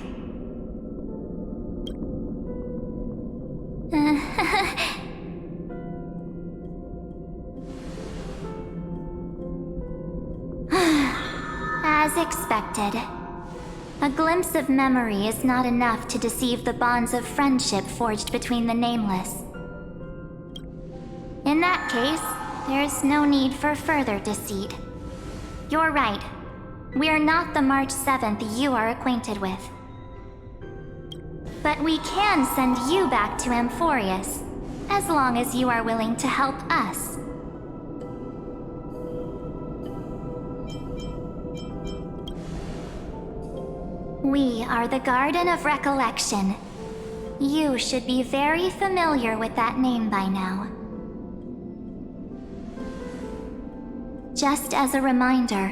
As expected. A glimpse of memory is not enough to deceive the bonds of friendship forged between the nameless. In that case, there's no need for further deceit. You're right. We're not the March 7th you are acquainted with. But we can send you back to Amphorius, as long as you are willing to help us. We are the Garden of Recollection. You should be very familiar with that name by now. Just as a reminder,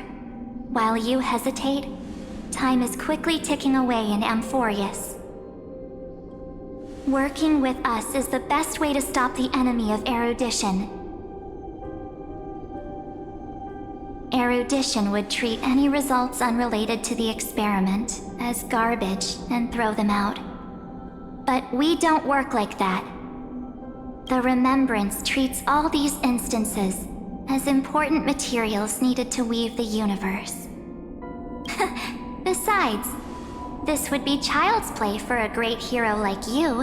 while you hesitate, time is quickly ticking away in Amphorius. Working with us is the best way to stop the enemy of erudition. Erudition would treat any results unrelated to the experiment as garbage and throw them out. But we don't work like that. The Remembrance treats all these instances as important materials needed to weave the universe. Besides, this would be child's play for a great hero like you.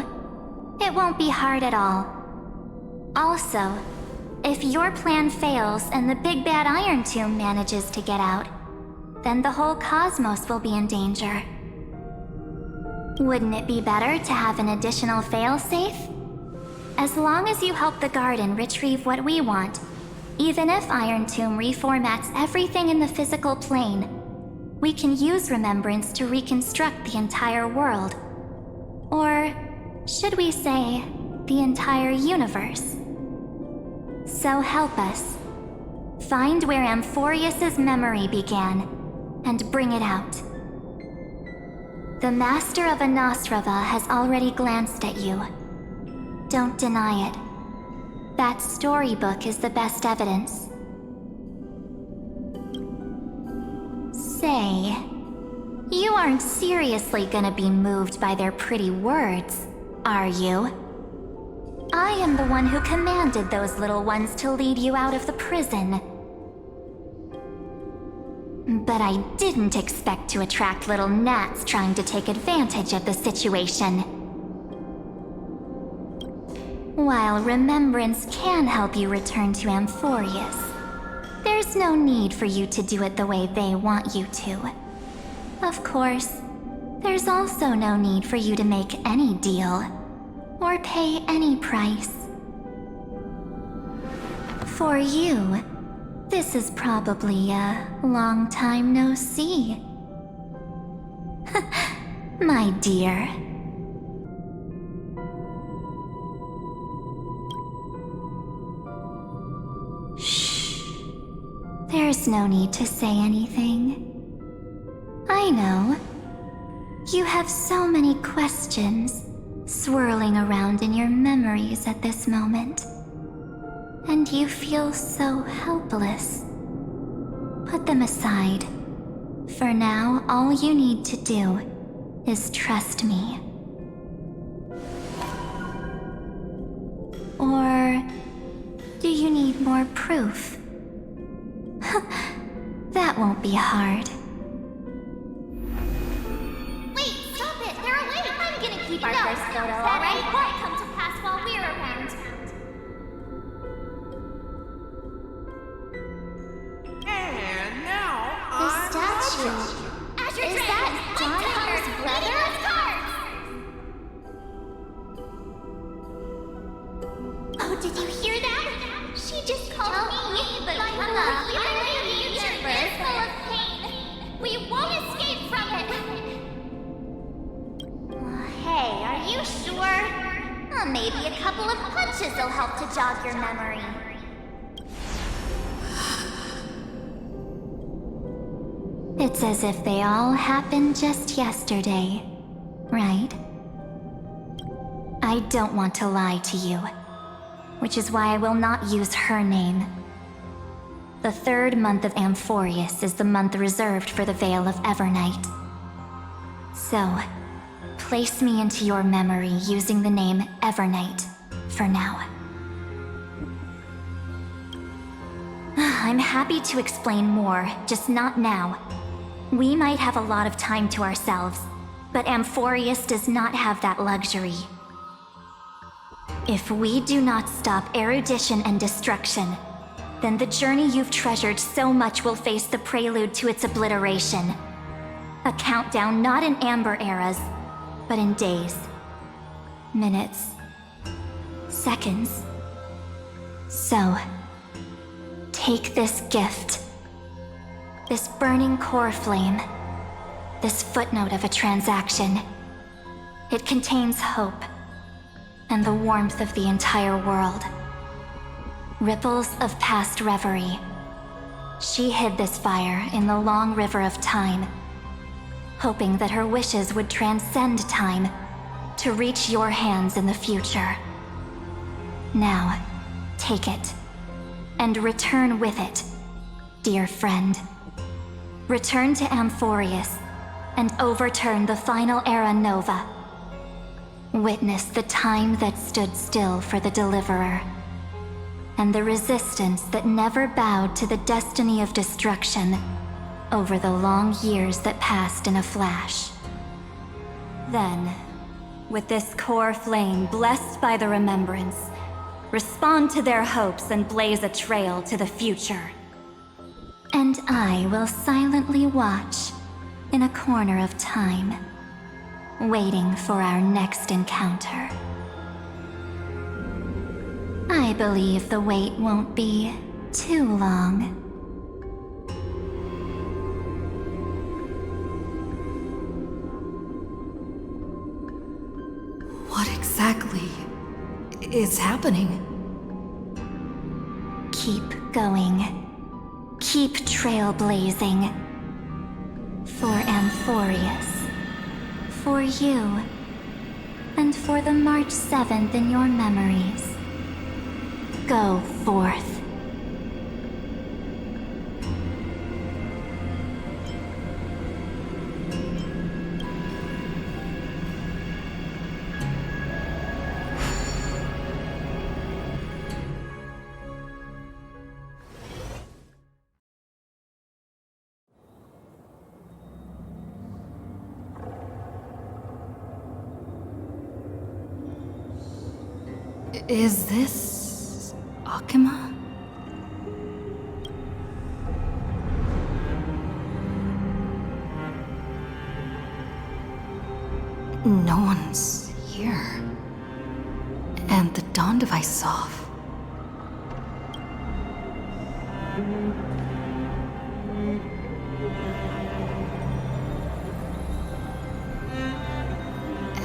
It won't be hard at all. Also, if your plan fails and the big bad Iron Tomb manages to get out, then the whole cosmos will be in danger. Wouldn't it be better to have an additional failsafe? As long as you help the Garden retrieve what we want, even if Iron Tomb reformats everything in the physical plane, we can use Remembrance to reconstruct the entire world. Or should we say, the entire universe? So help us. Find where Amphorius's memory began, and bring it out. The Master of Anastrava has already glanced at you. Don't deny it. That storybook is the best evidence. Say, you aren't seriously gonna be moved by their pretty words, are you? I am the one who commanded those little ones to lead you out of the prison. But I didn't expect to attract little gnats trying to take advantage of the situation. While Remembrance can help you return to Amphorius, there's no need for you to do it the way they want you to. Of course, there's also no need for you to make any deal, or pay any price. For you, this is probably a long time no see. My dear. Shh. There's no need to say anything. I know. You have so many questions swirling around in your memories at this moment. And you feel so helpless. Put them aside. For now, all you need to do is trust me. Or do you need more proof? That won't be hard. Wait, stop it! They're away! I'm gonna keep our first photo, alright? That won't come to pass while we're around. Is that John Hunter's brother? Oh, did you hear that? She just called me, but I'm a future is full of pain. We won't escape from it. Hey, are you sure? Maybe a couple of punches will help to jog your memory. It's as if they all happened just yesterday, right? I don't want to lie to you, which is why I will not use her name. The third month of Amphorius is the month reserved for the Veil of Evernight. So, place me into your memory using the name Evernight for now. I'm happy to explain more, just not now. We might have a lot of time to ourselves, but Amphorius does not have that luxury. If we do not stop erudition and destruction, then the journey you've treasured so much will face the prelude to its obliteration. A countdown not in amber eras, but in days, minutes, seconds. So, take this gift. This burning core flame. This footnote of a transaction. It contains hope and the warmth of the entire world. Ripples of past reverie. She hid this fire in the long river of time, hoping that her wishes would transcend time to reach your hands in the future. Now, take it, and return with it, dear friend. Return to Amphorius, and overturn the final Era Nova. Witness the time that stood still for the Deliverer, and the resistance that never bowed to the destiny of destruction over the long years that passed in a flash. Then, with this core flame blessed by the remembrance, respond to their hopes and blaze a trail to the future. And I will silently watch in a corner of time, waiting for our next encounter. I believe the wait won't be too long. What exactly is happening? Keep going. Keep trailblazing. For Amphorius. For you. And for the March 7th in your memories. Go forth. Is this Akima? No one's here. And the dawn device off.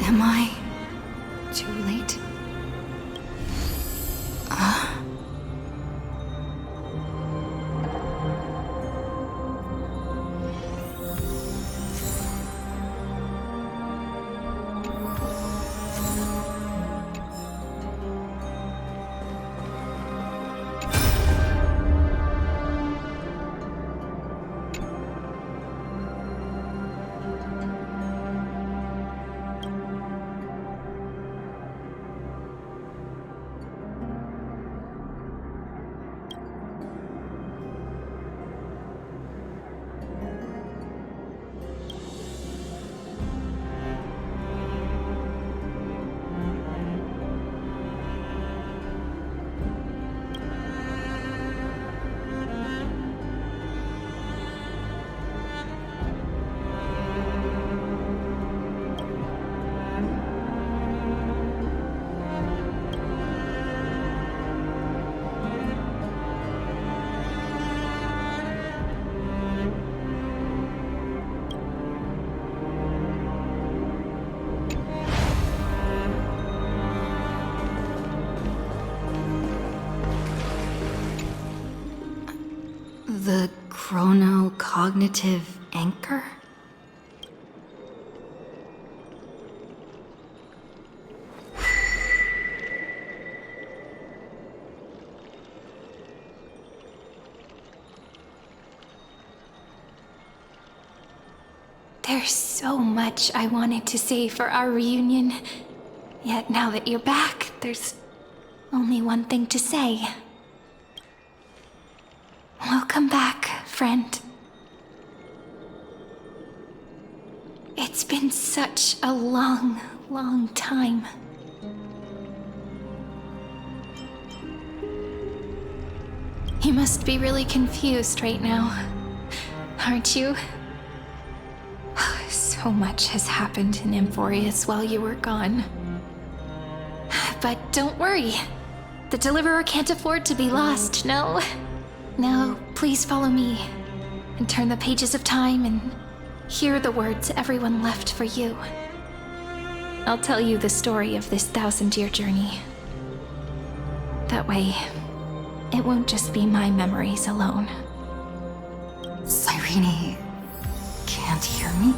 Am I too late? chronocognitive anchor? There's so much I wanted to say for our reunion. Yet now that you're back, there's only one thing to say. Welcome back, friend. It's been such a long, long time. You must be really confused right now, aren't you? So much has happened in Emphorius while you were gone. But don't worry. The Deliverer can't afford to be lost, no? Now, please follow me and turn the pages of time and hear the words everyone left for you. I'll tell you the story of this 1,000-year journey. That way, it won't just be my memories alone. Cyrene can't hear me?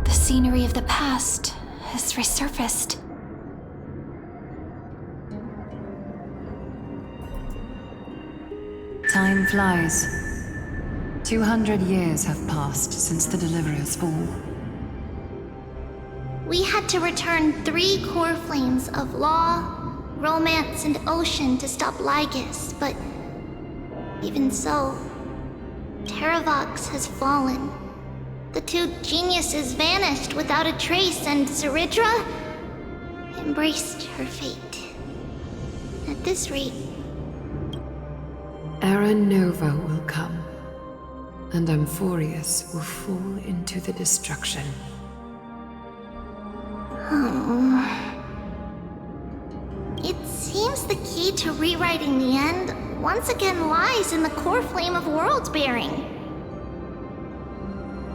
Scenery of the past has resurfaced. Time flies. 200 years have passed since the Deliverer's fall. We had to return 3 core flames of law, romance, and ocean to stop Lygus, but even so, Terravox has fallen. The 2 geniuses vanished without a trace, and Zeridra embraced her fate. At this rate, Era Nova will come, and Emphorius will fall into the destruction. It seems the key to rewriting the end once again lies in the core flame of world-bearing.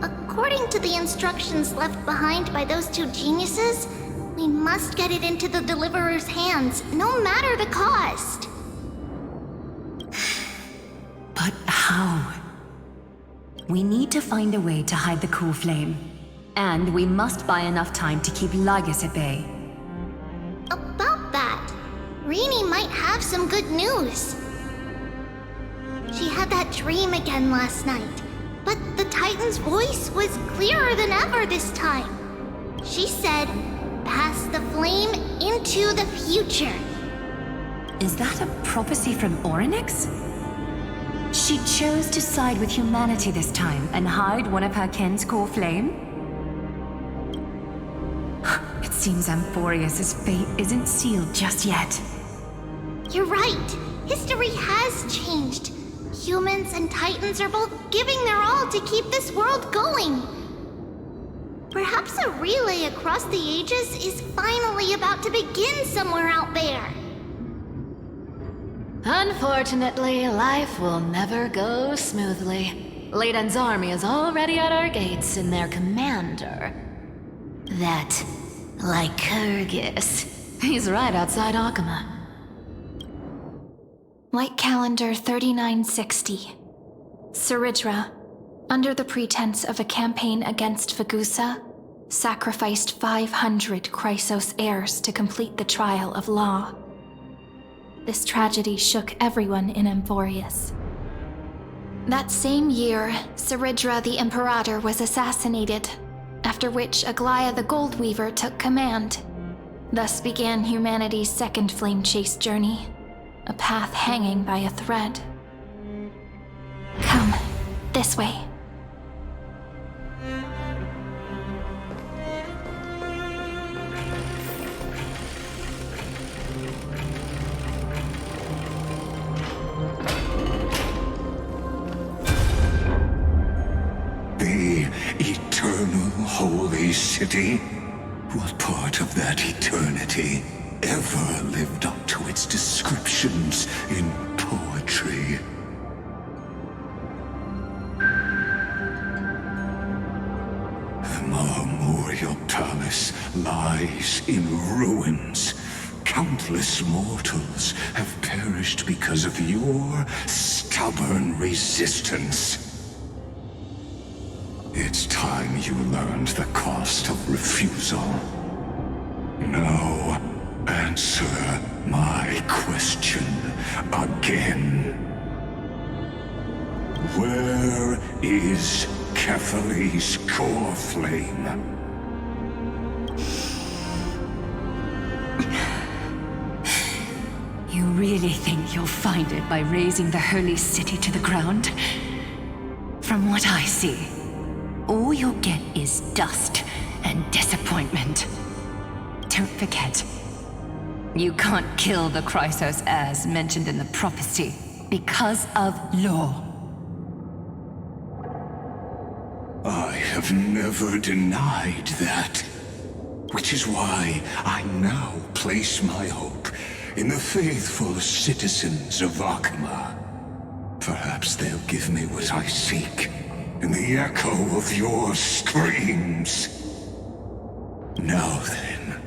According to the instructions left behind by those 2 geniuses, we must get it into the Deliverer's hands, no matter the cost. But how? We need to find a way to hide the core flame. And we must buy enough time to keep Lygus at bay. About that, Rini might have some good news. She had that dream again last night. But the Titan's voice was clearer than ever this time. She said, "Pass the flame into the future." Is that a prophecy from Orynyx? She chose to side with humanity this time and hide one of her kin's core flame? It seems Emphorius' fate isn't sealed just yet. You're right. History has changed. Humans and Titans are both giving their all to keep this world going. Perhaps a relay across the ages is finally about to begin somewhere out there. Unfortunately, life will never go smoothly. Leiden's army is already at our gates, and their commander, that Lycurgus, he's right outside Akama. Light calendar 3960. Zeridra, under the pretense of a campaign against Vagusa, sacrificed 500 Chrysos heirs to complete the trial of law. This tragedy shook everyone in Emphorius. That same year, Zeridra the Imperator was assassinated, after which Aglaya the Goldweaver took command. Thus began humanity's second flame chase journey, a path hanging by a thread. Come, this way. The eternal city? What part of that eternity ever lived up to its descriptions in poetry? The Marmorial Palace lies in ruins. Countless mortals have perished because of your stubborn resistance. It's time you learned the cost of refusal. Now, answer my question again. Where is Kefali's core flame? You really think you'll find it by razing the holy city to the ground? From what I see, all you'll get is dust and disappointment. Don't forget, you can't kill the Chrysos as mentioned in the prophecy because of law. I have never denied that. Which is why I now place my hope in the faithful citizens of Akama. Perhaps they'll give me what I seek in the echo of your screams. Now then,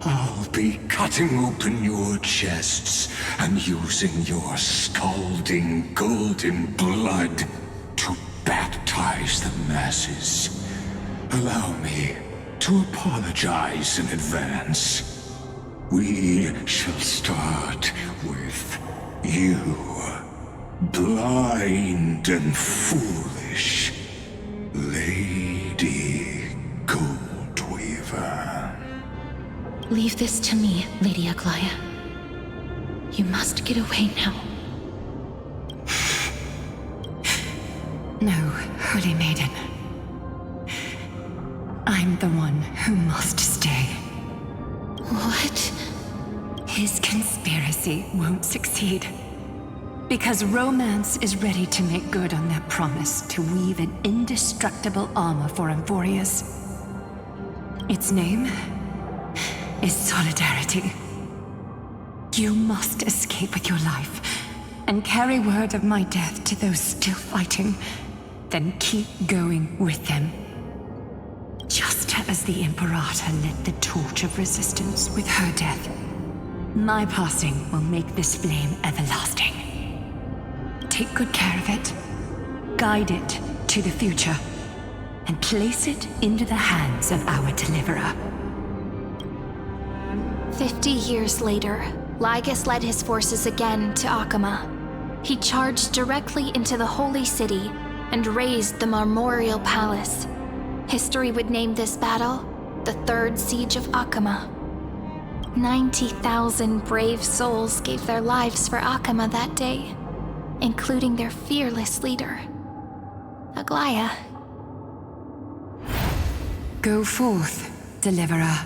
I'll be cutting open your chests and using your scalding golden blood to baptize the masses. Allow me to apologize in advance. We shall start with you, blind and foolish Lady Goldweaver. Leave this to me, Lady Aglaya. You must get away now. No, Holy Maiden. I'm the one who must stay. What? His conspiracy won't succeed. Because Romance is ready to make good on their promise to weave an indestructible armor for Amphorius. Its name is Solidarity. You must escape with your life and carry word of my death to those still fighting, then keep going with them. Just as the Imperator lit the torch of resistance with her death, my passing will make this flame everlasting. Take good care of it, guide it to the future, and place it into the hands of our deliverer. 50 years later, Lygus led his forces again to Akama. He charged directly into the Holy City and razed the Marmorial Palace. History would name this battle the Third Siege of Akama. 90,000 brave souls gave their lives for Akama that day, including their fearless leader, Aglaya. Go forth, Deliverer.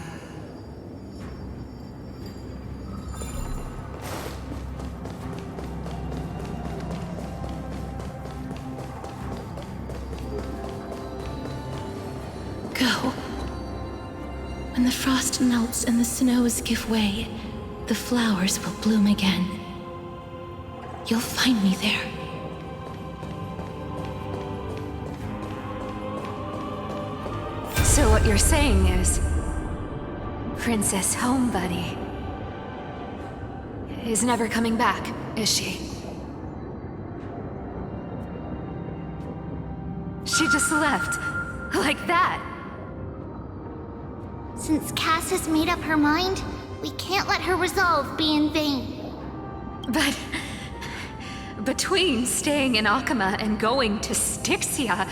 Go. When the frost melts and the snows give way, the flowers will bloom again. You'll find me there. So what you're saying is, Princess Homebuddy is never coming back, is she? She just left, like that. Since Cass has made up her mind, we can't let her resolve be in vain. But between staying in Akama and going to Styxia,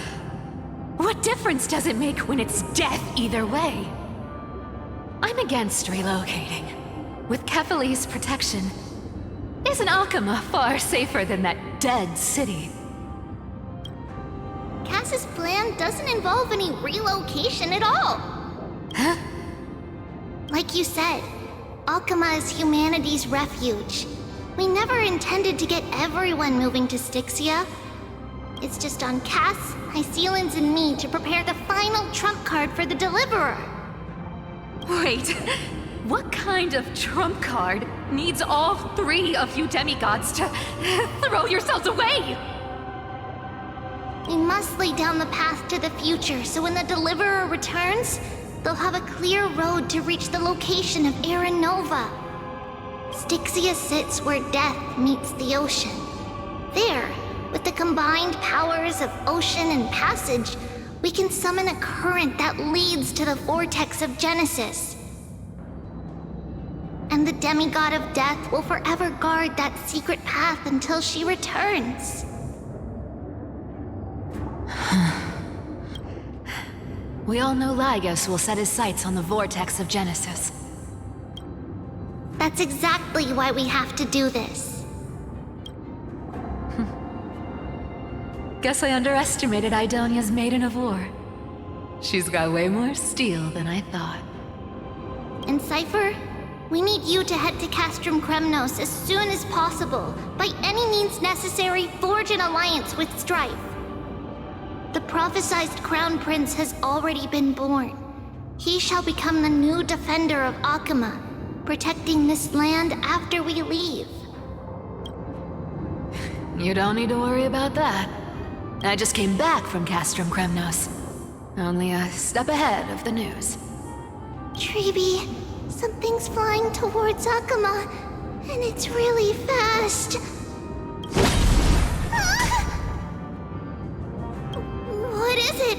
what difference does it make when it's death either way? I'm against relocating. With Kefali's protection, isn't Akama far safer than that dead city? Cass's plan doesn't involve any relocation at all. Huh? Like you said, Akama is humanity's refuge. We never intended to get everyone moving to Styxia. It's just on Cass, Hysealans, and me to prepare the final trump card for the Deliverer. Wait, what kind of trump card needs all three of you demigods to throw yourselves away? We must lay down the path to the future so when the Deliverer returns, they'll have a clear road to reach the location of Era Nova. Styxia sits where death meets the ocean. There, with the combined powers of ocean and passage, we can summon a current that leads to the vortex of Genesis. And the demigod of death will forever guard that secret path until she returns. We all know Lygos will set his sights on the vortex of Genesis. That's exactly why we have to do this. Guess I underestimated Idonia's Maiden of War. She's got way more steel than I thought. And Cypher, we need you to head to Castrum Kremnos as soon as possible. By any means necessary, forge an alliance with Strife. The prophesized Crown Prince has already been born. He shall become the new defender of Akama, protecting this land after we leave. You don't need to worry about that. I just came back from Castrum Kremnos. Only a step ahead of the news. Treeby, something's flying towards Akama, and it's really fast. What is it?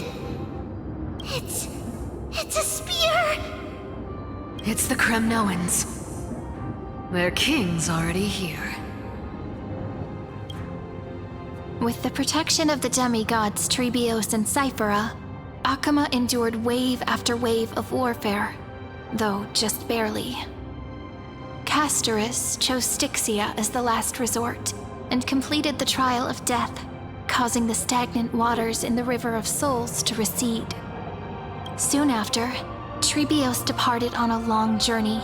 It's a spear! It's the Kremnoans. Their king's already here. With the protection of the demigods Trebios and Cyphera, Akama endured wave after wave of warfare, though just barely. Castorus chose Styxia as the last resort, and completed the trial of death, causing the stagnant waters in the River of Souls to recede. Soon after, Trebios departed on a long journey.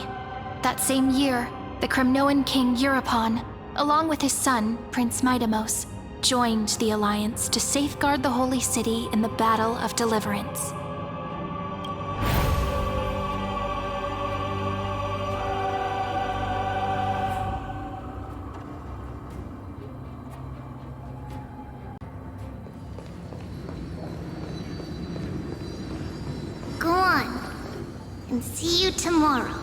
That same year, the Kremnoan king Euripon, along with his son, Prince Midamos, joined the Alliance to safeguard the Holy City in the Battle of Deliverance. Go on, and see you tomorrow.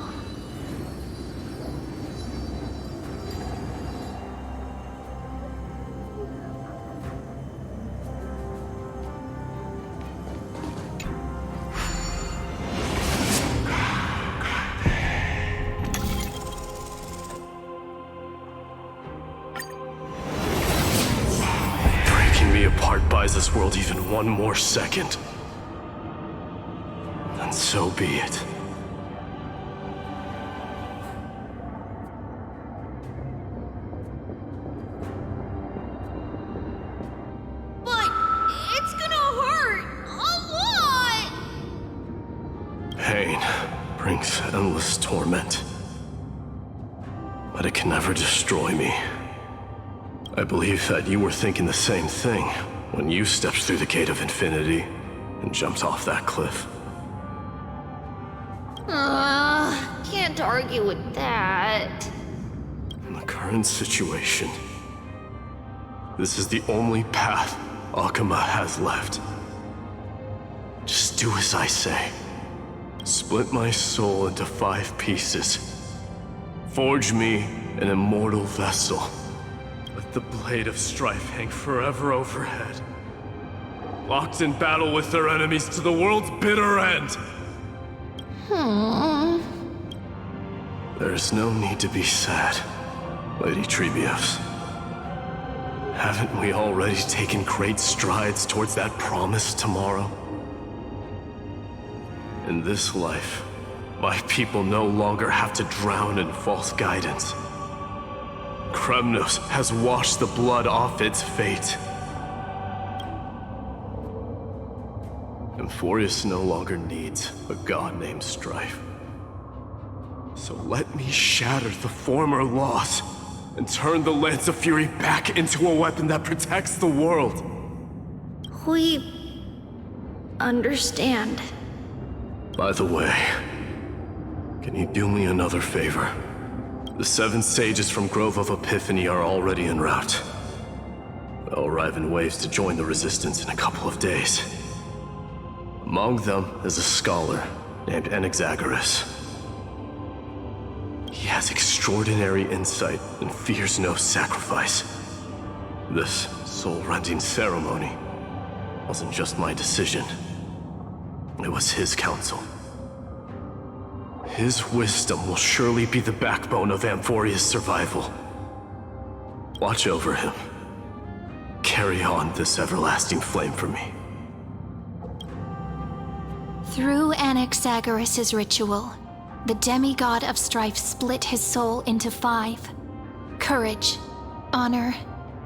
Breaking me apart buys this world even one more second. And so be it. But it's gonna hurt a lot! Pain brings endless torment. But it can never destroy me. I believe that you were thinking the same thing when you stepped through the gate of infinity and jumped off that cliff. Can't argue with that. In the current situation, this is the only path Akama has left. Just do as I say. Split my soul into 5 pieces. Forge me an immortal vessel. Let the blade of strife hang forever overhead. Locked in battle with their enemies to the world's bitter end. There's no need to be sad, Lady Trebios. Haven't we already taken great strides towards that promised tomorrow? In this life, my people no longer have to drown in false guidance. Kremnos has washed the blood off its fate. Emphorius no longer needs a god named Strife. So let me shatter the former loss and turn the Lance of Fury back into a weapon that protects the world. We understand. By the way, Can you do me another favor? The 7 sages from Grove of Epiphany are already en route. They'll arrive in waves to join the Resistance in a couple of days. Among them is a scholar named Anaxagoras. He has extraordinary insight and fears no sacrifice. This soul-rending ceremony wasn't just my decision. It was his counsel. His wisdom will surely be the backbone of Amphoria's survival. Watch over him. Carry on this everlasting flame for me. Through Anaxagoras' ritual, the demigod of strife split his soul into 5. Courage, honor,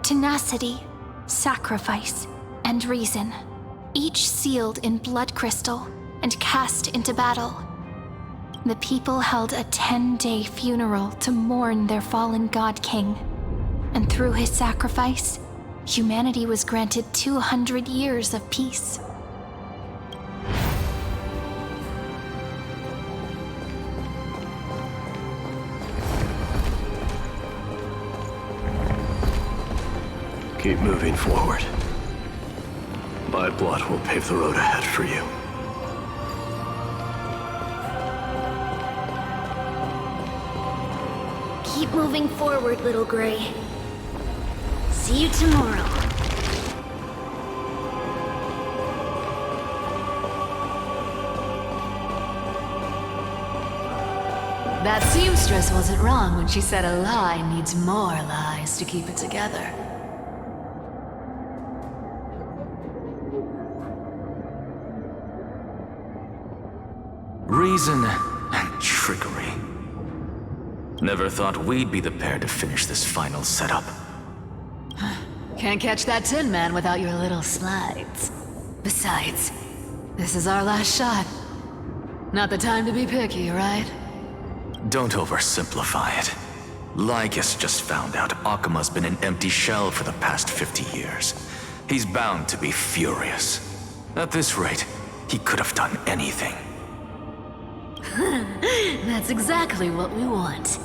tenacity, sacrifice, and reason, each sealed in blood crystal and cast into battle. The people held a 10-day funeral to mourn their fallen god king, and through his sacrifice, humanity was granted 200 years of peace. Keep moving forward. My blood will pave the road ahead for you. Keep moving forward, little Gray. See you tomorrow. That seamstress wasn't wrong when she said a lie needs more lies to keep it together. Reason and trickery. Never thought we'd be the pair to finish this final setup. Can't catch that Tin Man without your little slides. Besides, this is our last shot. Not the time to be picky, right? Don't oversimplify it. Lycus just found out Akima's been an empty shell for the past 50 years. He's bound to be furious. At this rate, he could have done anything. That's exactly what we want.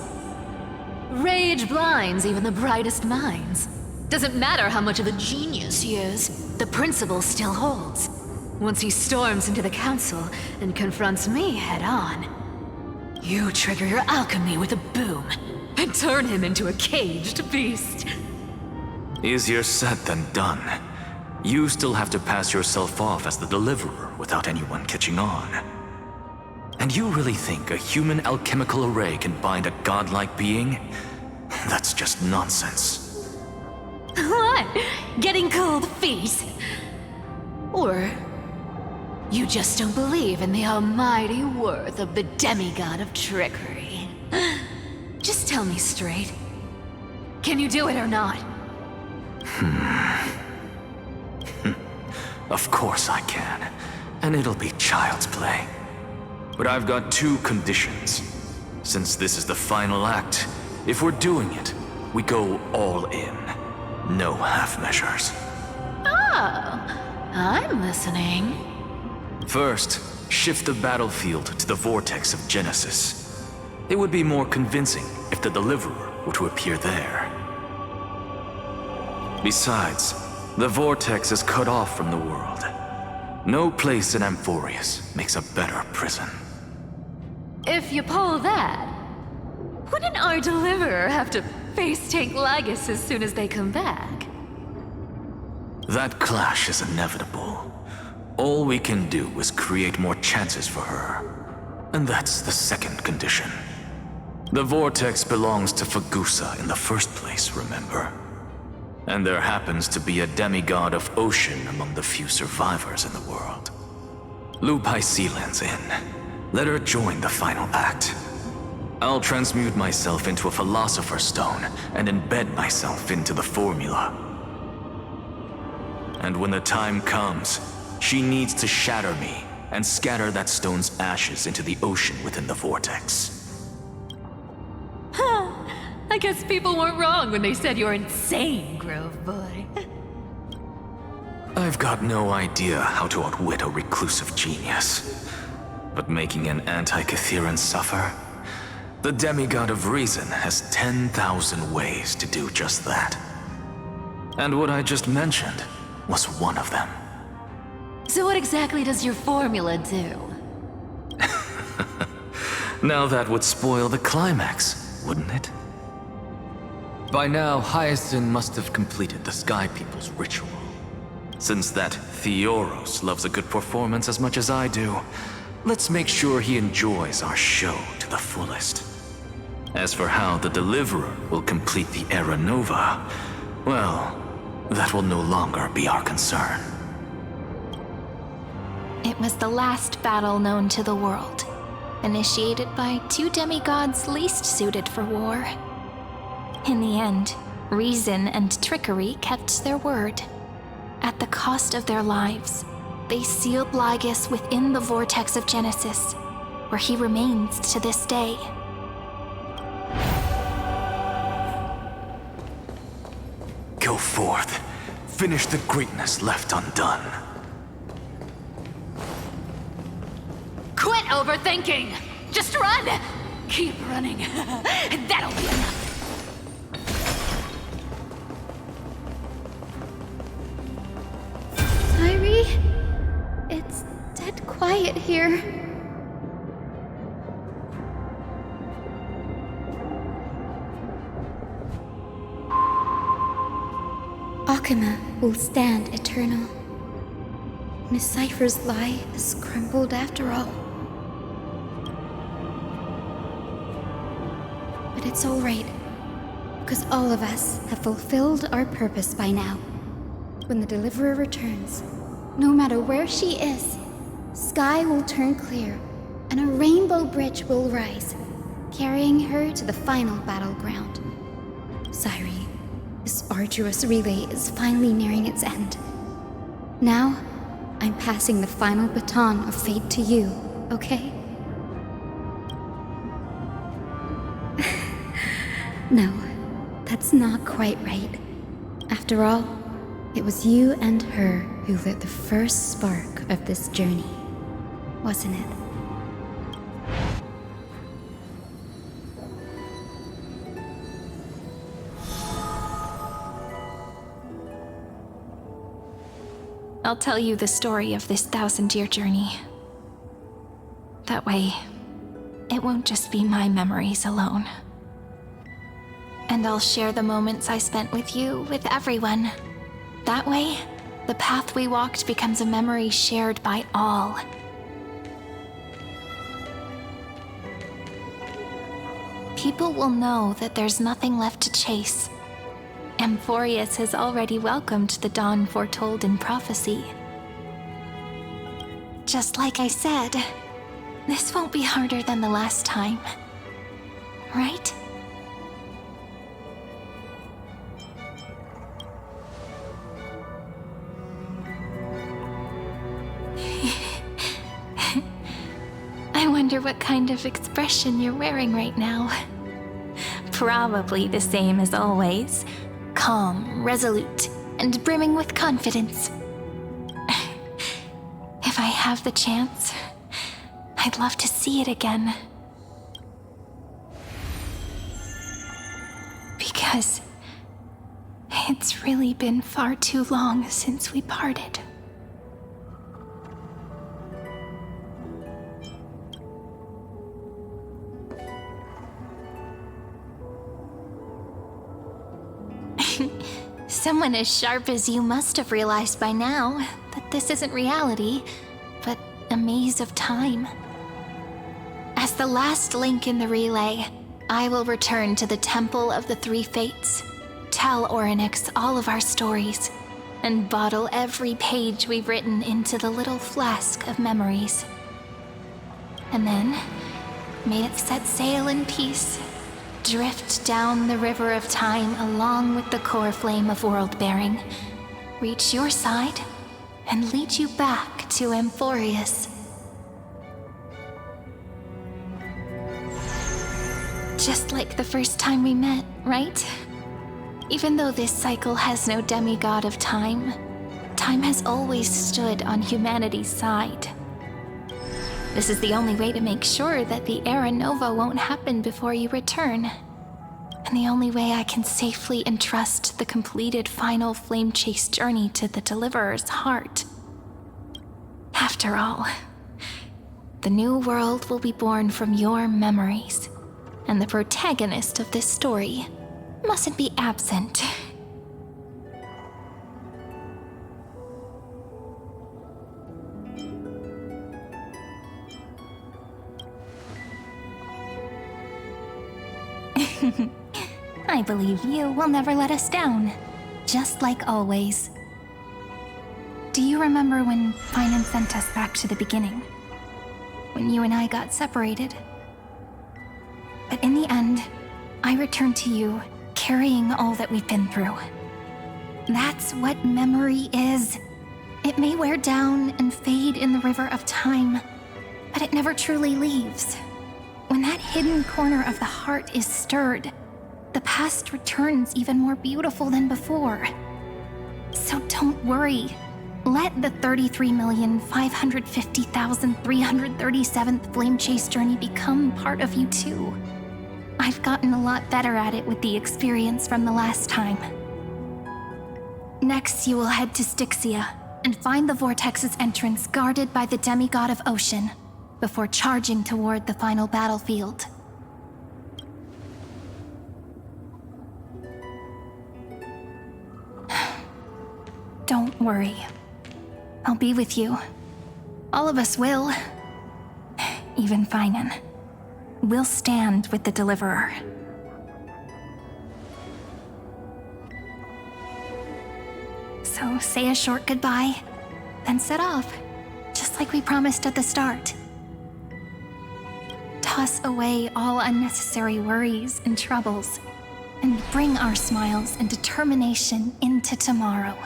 Rage blinds even the brightest minds. Doesn't matter how much of a genius he is, the principle still holds. Once he storms into the council and confronts me head on, you trigger your alchemy with a boom and turn him into a caged beast. Easier said than done. You still have to pass yourself off as the deliverer without anyone catching on. And you really think a human alchemical array can bind a godlike being? That's just nonsense. What? Getting cold feet? Or you just don't believe in the almighty worth of the demigod of trickery? Just tell me straight. Can you do it or not? Of course I can. And it'll be child's play. But I've got 2 conditions. Since this is the final act, if we're doing it, we go all in. No half measures. Oh, I'm listening. First, shift the battlefield to the vortex of Genesis. It would be more convincing if the deliverer were to appear there. Besides, the vortex is cut off from the world. No place in Amphorius makes a better prison. If you pull that, wouldn't our deliverer have to face tank Lygus as soon as they come back? That clash is inevitable. All we can do is create more chances for her. And that's the second condition. The vortex belongs to Fagusa in the first place, remember? And there happens to be a demigod of ocean among the few survivors in the world. Loop Hysealand's in. Let her join the final act. I'll transmute myself into a Philosopher's Stone and embed myself into the formula. And when the time comes, she needs to shatter me and scatter that stone's ashes into the ocean within the vortex. I guess people weren't wrong when they said you're insane, Grove Boy. I've got no idea how to outwit a reclusive genius. But making an anti-Catheran suffer? The demigod of reason has 10,000 ways to do just that. And what I just mentioned was one of them. So what exactly does your formula do? Now that would spoil the climax, wouldn't it? By now, Hyacinth must have completed the Sky People's ritual. Since that Theoros loves a good performance as much as I do, let's make sure he enjoys our show to the fullest. As for how the Deliverer will complete the Era Nova, well, that will no longer be our concern. It was the last battle known to the world, initiated by two demigods least suited for war. In the end, reason and trickery kept their word. At the cost of their lives, they sealed Lygus within the vortex of Genesis, where he remains to this day. Go forth. Finish the greatness left undone. Quit overthinking! Just run! Keep running. That'll be enough. Tyree? It's dead quiet here. Akama will stand eternal. Miss Cypher's lie has crumbled after all. But it's all right, because all of us have fulfilled our purpose by now. When the Deliverer returns, no matter where she is, sky will turn clear, and a rainbow bridge will rise, carrying her to the final battleground. Cyree, this arduous relay is finally nearing its end. Now, I'm passing the final baton of fate to you, okay? No, that's not quite right. After all, it was you and her who lit the first spark of this journey, wasn't it? I'll tell you the story of this 1,000-year journey. That way, it won't just be my memories alone. And I'll share the moments I spent with you with everyone. That way, the path we walked becomes a memory shared by all. People will know that there's nothing left to chase. Amphorius has already welcomed the dawn foretold in prophecy. Just like I said, this won't be harder than the last time. Right? I wonder what kind of expression you're wearing right now. Probably the same as always. Calm, resolute, and brimming with confidence. If I have the chance, I'd love to see it again. Because it's really been far too long since we parted. Someone as sharp as you must have realized by now that this isn't reality, but a maze of time. As the last link in the relay, I will return to the Temple of the Three Fates, tell Orynyx all of our stories, and bottle every page we've written into the little flask of memories. And then, may it set sail in peace, drift down the river of time along with the core flame of world-bearing, reach your side, and lead you back to Amphorius. Just like the first time we met, right? Even though this cycle has no demigod of time, time has always stood on humanity's side. This is the only way to make sure that the Era Nova won't happen before you return. And the only way I can safely entrust the completed final flame chase journey to the Deliverer's heart. After all, the new world will be born from your memories, and the protagonist of this story mustn't be absent. I believe you will never let us down, just like always. Do you remember when Finan sent us back to the beginning? When you and I got separated? But in the end, I returned to you, carrying all that we've been through. That's what memory is. It may wear down and fade in the river of time, but it never truly leaves. When that hidden corner of the heart is stirred, the past returns even more beautiful than before. So don't worry. Let the 33,550,337th Flame Chase journey become part of you too. I've gotten a lot better at it with the experience from the last time. Next, you will head to Styxia and find the Vortex's entrance guarded by the demigod of Ocean, before charging toward the final battlefield. Don't worry. I'll be with you. All of us will. Even Finan. We'll stand with the Deliverer. So say a short goodbye, then set off, just like we promised at the start. Toss away all unnecessary worries and troubles, and bring our smiles and determination into tomorrow.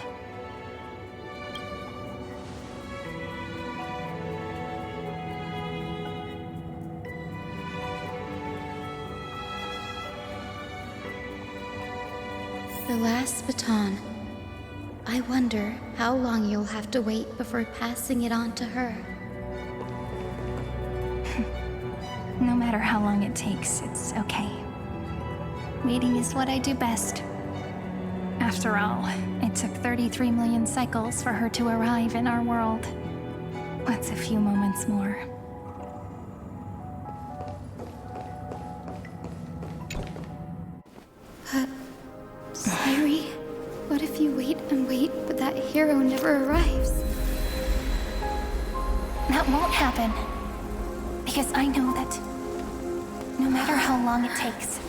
The last baton. I wonder how long you'll have to wait before passing it on to her. No matter how long it takes, it's okay. Waiting is what I do best. After all, it took 33 million cycles for her to arrive in our world. What's a few moments more? Sairi, what if you wait and wait, but that hero never arrives? That won't happen. Because I know that no matter how long it takes,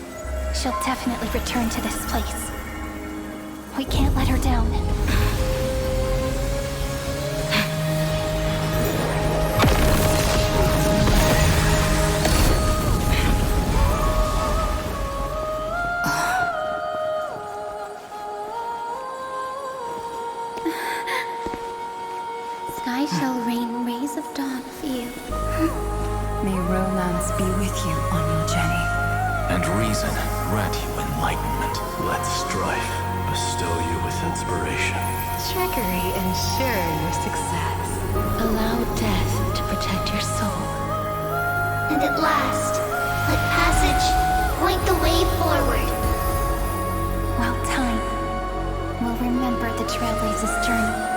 she'll definitely return to this place. We can't let her down. Sky shall rain rays of dawn for you. May romance be with you on your journey. And reason grant you enlightenment. Let strife bestow you with inspiration. Trickery ensure your success. Allow death to protect your soul. And at last, let passage point the way forward. While time will remember the Trailblazer's journey.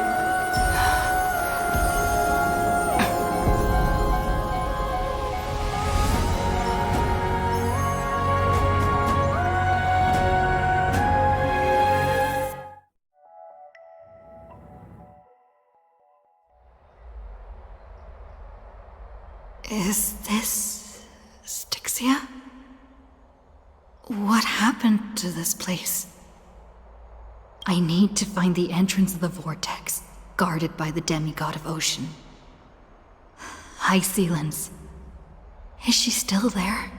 Is this Styxia? What happened to this place? I need to find the entrance of the vortex, guarded by the demigod of Ocean. High Sealens. Is she still there?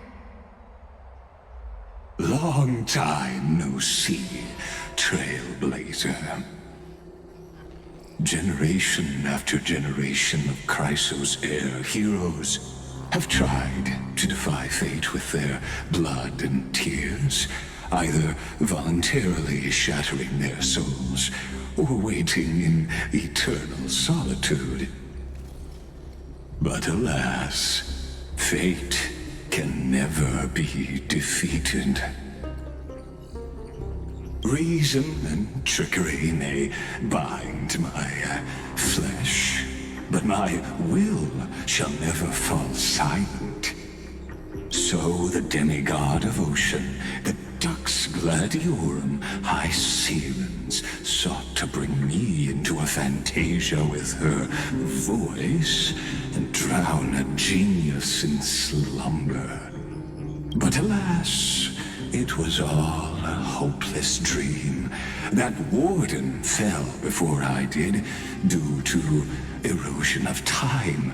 Long time no see, Trailblazer. Generation after generation of Chrysos heir heroes have tried to defy fate with their blood and tears, either voluntarily shattering their souls or waiting in eternal solitude. But alas, fate can never be defeated. Reason and trickery may bind my flesh, but my will shall never fall silent. So the demigod of ocean, the Dux Gladiorum High Sealens, sought to bring me into a fantasia with her voice and drown a genius in slumber. But alas, it was all a hopeless dream. That warden fell before I did, due to erosion of time,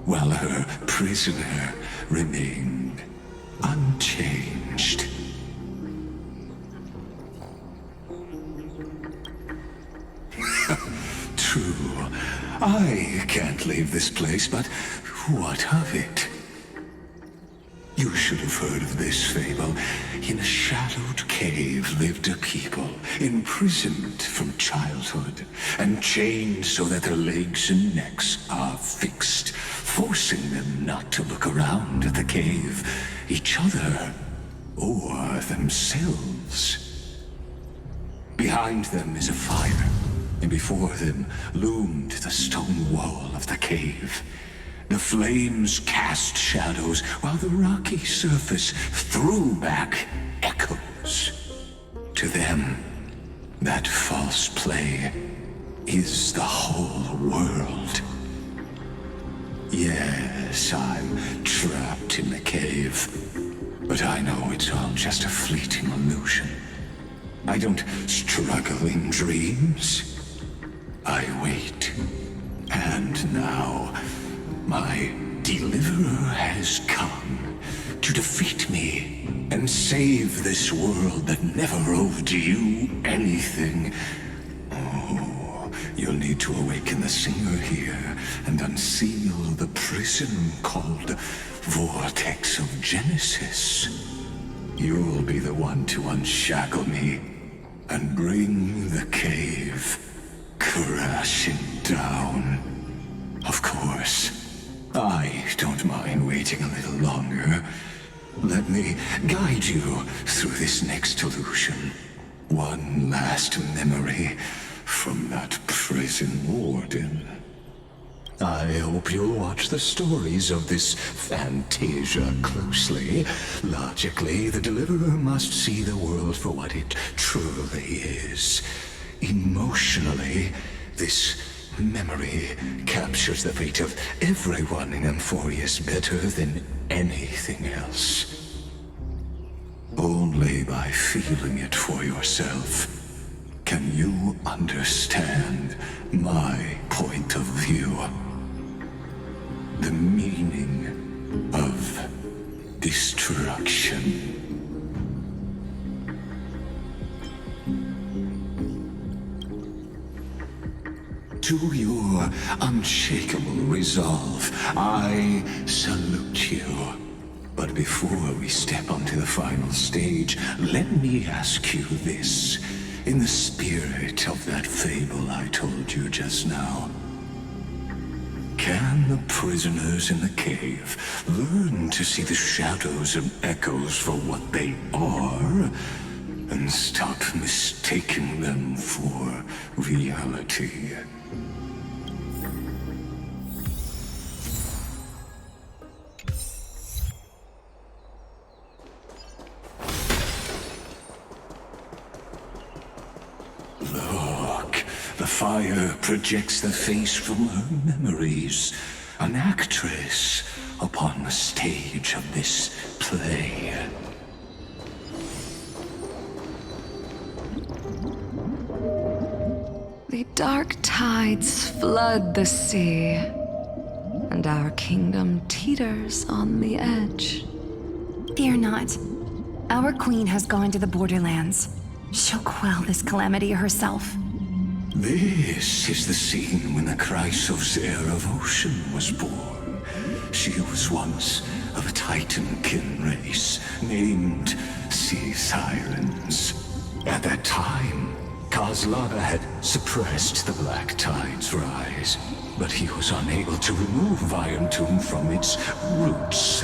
while her prisoner remained unchanged. True, I can't leave this place, but what of it? You should have heard of this fable. In a shadowed cave lived a people, imprisoned from childhood, and chained so that their legs and necks are fixed, forcing them not to look around at the cave, each other, or themselves. Behind them is a fire, and before them loomed the stone wall of the cave. The flames cast shadows, while the rocky surface threw back echoes. To them, that false play is the whole world. Yes, I'm trapped in the cave, but I know it's all just a fleeting illusion. I don't struggle in dreams. I wait. And now, my deliverer has come to defeat me and save this world that never owed you anything. Oh, you'll need to awaken the singer here and unseal the prison called Vortex of Genesis. You'll be the one to unshackle me and bring the cave crashing down. Of course, I don't mind waiting a little longer. Let me guide you through this next illusion. One last memory from that prison warden. I hope you'll watch the stories of this fantasia closely. Logically, the deliverer must see the world for what it truly is. Emotionally, this memory captures the fate of everyone in Emphorius better than anything else. Only by feeling it for yourself can you understand my point of view. The meaning of destruction. To your unshakable resolve, I salute you. But before we step onto the final stage, let me ask you this. In the spirit of that fable I told you just now, can the prisoners in the cave learn to see the shadows and echoes for what they are, and stop mistaking them for reality? The fire projects the face from her memories. An actress upon the stage of this play. The dark tides flood the sea, and our kingdom teeters on the edge. Fear not. Our queen has gone to the borderlands. She'll quell this calamity herself. This is the scene when the Chrysos heir of Ocean was born. She was once of a Titan-kin race named Sea Sirens. At that time, Kozlana had suppressed the Black Tide's rise. but he was unable to remove Viantum from its roots.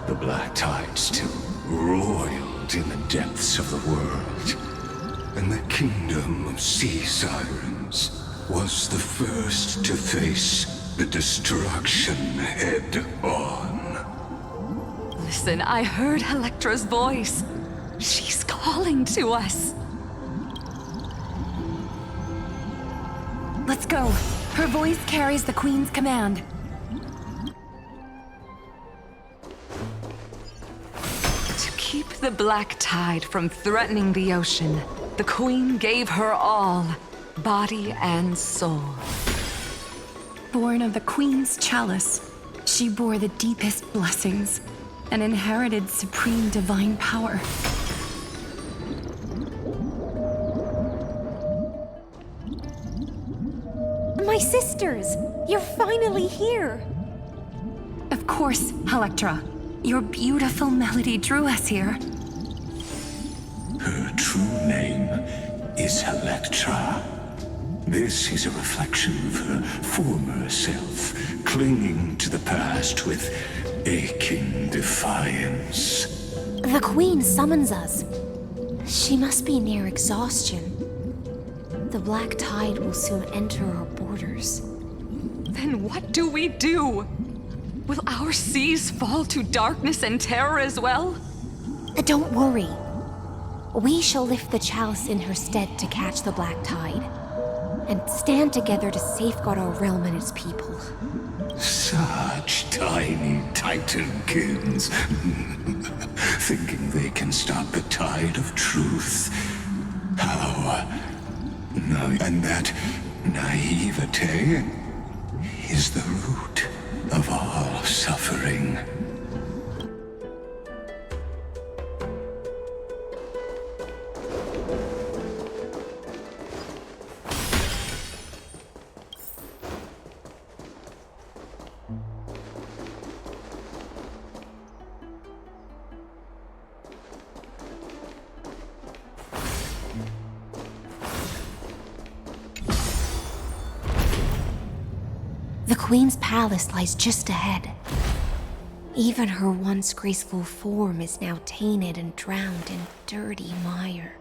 The black tide still roiled in the depths of the world, and the kingdom of sea sirens was the first to face the destruction head-on. Listen, I heard Electra's voice. She's calling to us. Let's go. Her voice carries the Queen's command. To keep the black tide from threatening the ocean, the Queen gave her all, body and soul. Born of the Queen's chalice, she bore the deepest blessings and inherited supreme divine power. My sisters! You're finally here! Of course, Electra. Your beautiful melody drew us here. Her true name is Electra. This is a reflection of her former self, clinging to the past with aching defiance. The Queen summons us. She must be near exhaustion. The black tide will soon enter our borders. Then what do we do? Will our seas fall to darkness and terror as well? Don't worry. We shall lift the chalice in her stead to catch the black tide, and stand together to safeguard our realm and its people. Such tiny Titankins, thinking they can stop the tide of truth. How? And that naivete is the root of all suffering. The Queen's palace lies just ahead. Even her once graceful form is now tainted and drowned in dirty mire.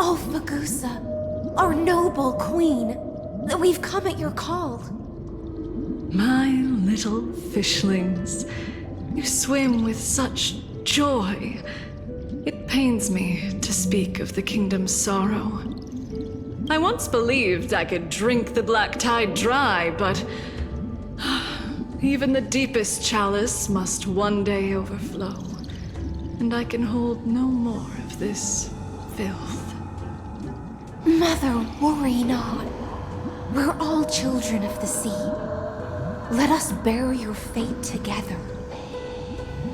Oh, Fagusa, our noble queen, we've come at your call. My little fishlings, you swim with such joy. It pains me to speak of the kingdom's sorrow. I once believed I could drink the black tide dry, but even the deepest chalice must one day overflow, and I can hold no more of this filth. Mother, worry not. We're all children of the sea. Let us bear your fate together.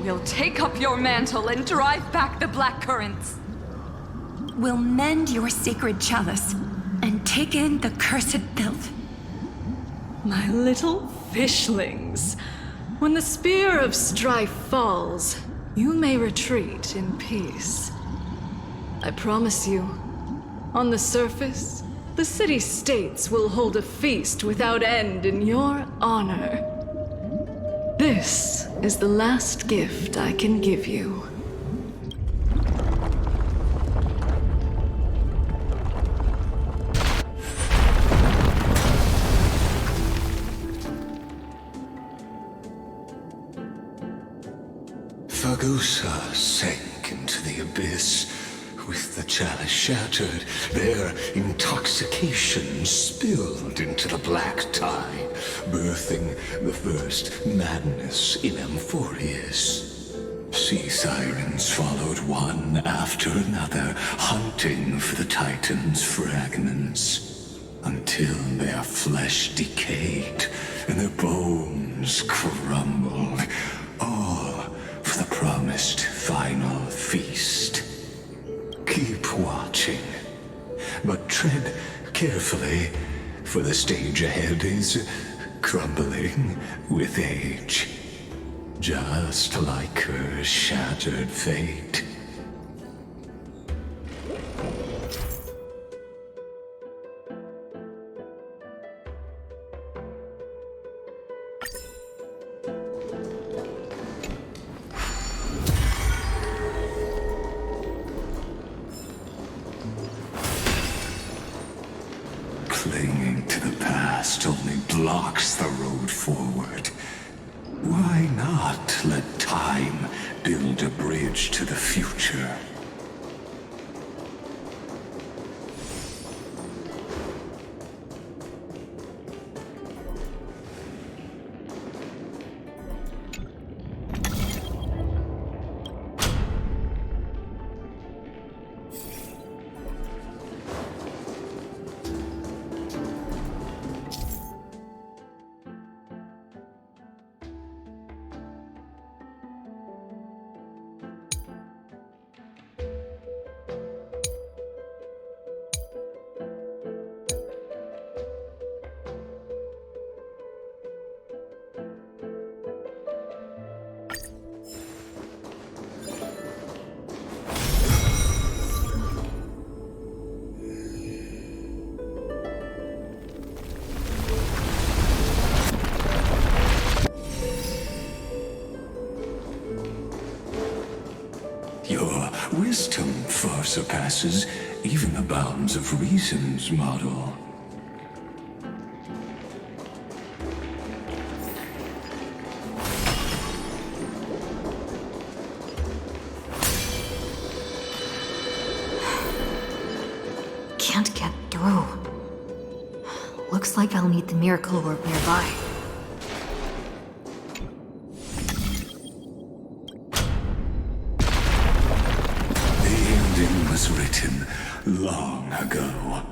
We'll take up your mantle and drive back the black currents. We'll mend your sacred chalice and take in the cursed filth. My little fishlings, when the spear of strife falls, you may retreat in peace. I promise you, on the surface, the city-states will hold a feast without end in your honor. This is the last gift I can give you. Fagusa sank into the abyss. With the chalice shattered, their intoxication spilled into the black tide, birthing the first madness in Amphorius. Sea sirens followed one after another, hunting for the Titan's fragments. until their flesh decayed and their bones crumbled, all for the promised final feast. Keep watching, but tread carefully, for the stage ahead is crumbling with age, just like her shattered fate. Clinging to the past only blocks the road forward. Why not let time build a bridge to the future? Your wisdom far surpasses even the bounds of reason's model. Can't get through. Looks like I'll need the miracle orb nearby. Was written long ago.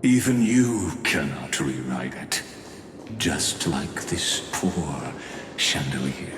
Even you cannot rewrite it. Just like this poor chandelier.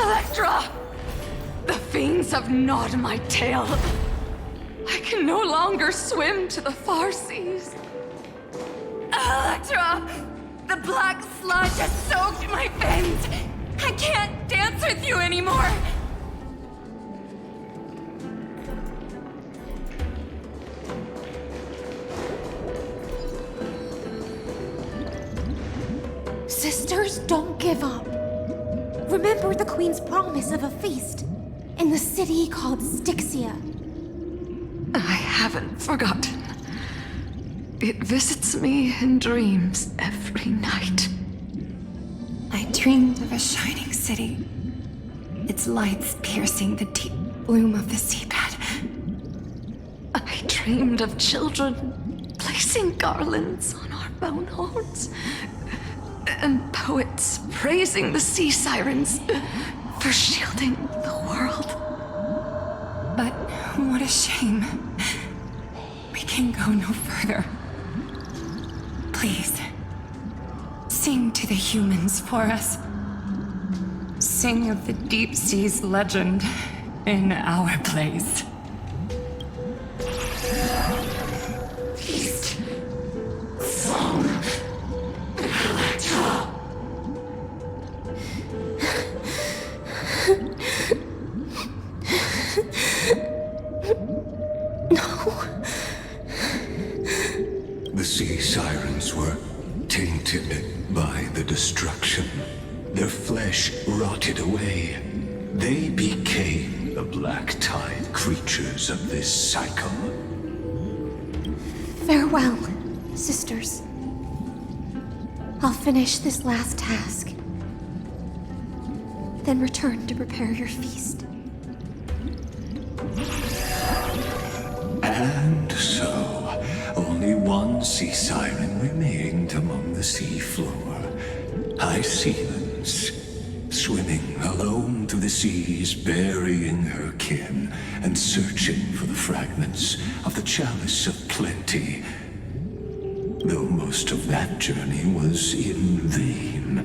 Electra! The fiends have gnawed my tail. I can no longer swim to the far seas. Electra! The black sludge has soaked my veins. I can't dance with you anymore. Sisters, don't give up. Remember the Queen's promise of a feast in the city called Styxia. I haven't forgotten. It visits me in dreams every night. I dreamed of a shining city, its lights piercing the deep gloom of the seabed. I dreamed of children placing garlands on our boneholds, and poets praising the sea sirens for shielding the world. But what a shame. We can go no further. Please, sing to the humans for us. Sing of the deep sea's legend in our place. Feast. Song. Electra. The sea sirens were tainted by the destruction. Their flesh rotted away. They became the black tide creatures of this cycle. Farewell, sisters. I'll finish this last task, then return to prepare your feast. And so, only one sea siren remained among the sea floor. High Sealens, swimming alone through the seas, burying her kin and searching for the fragments of the chalice of plenty. Though most of that journey was in vain,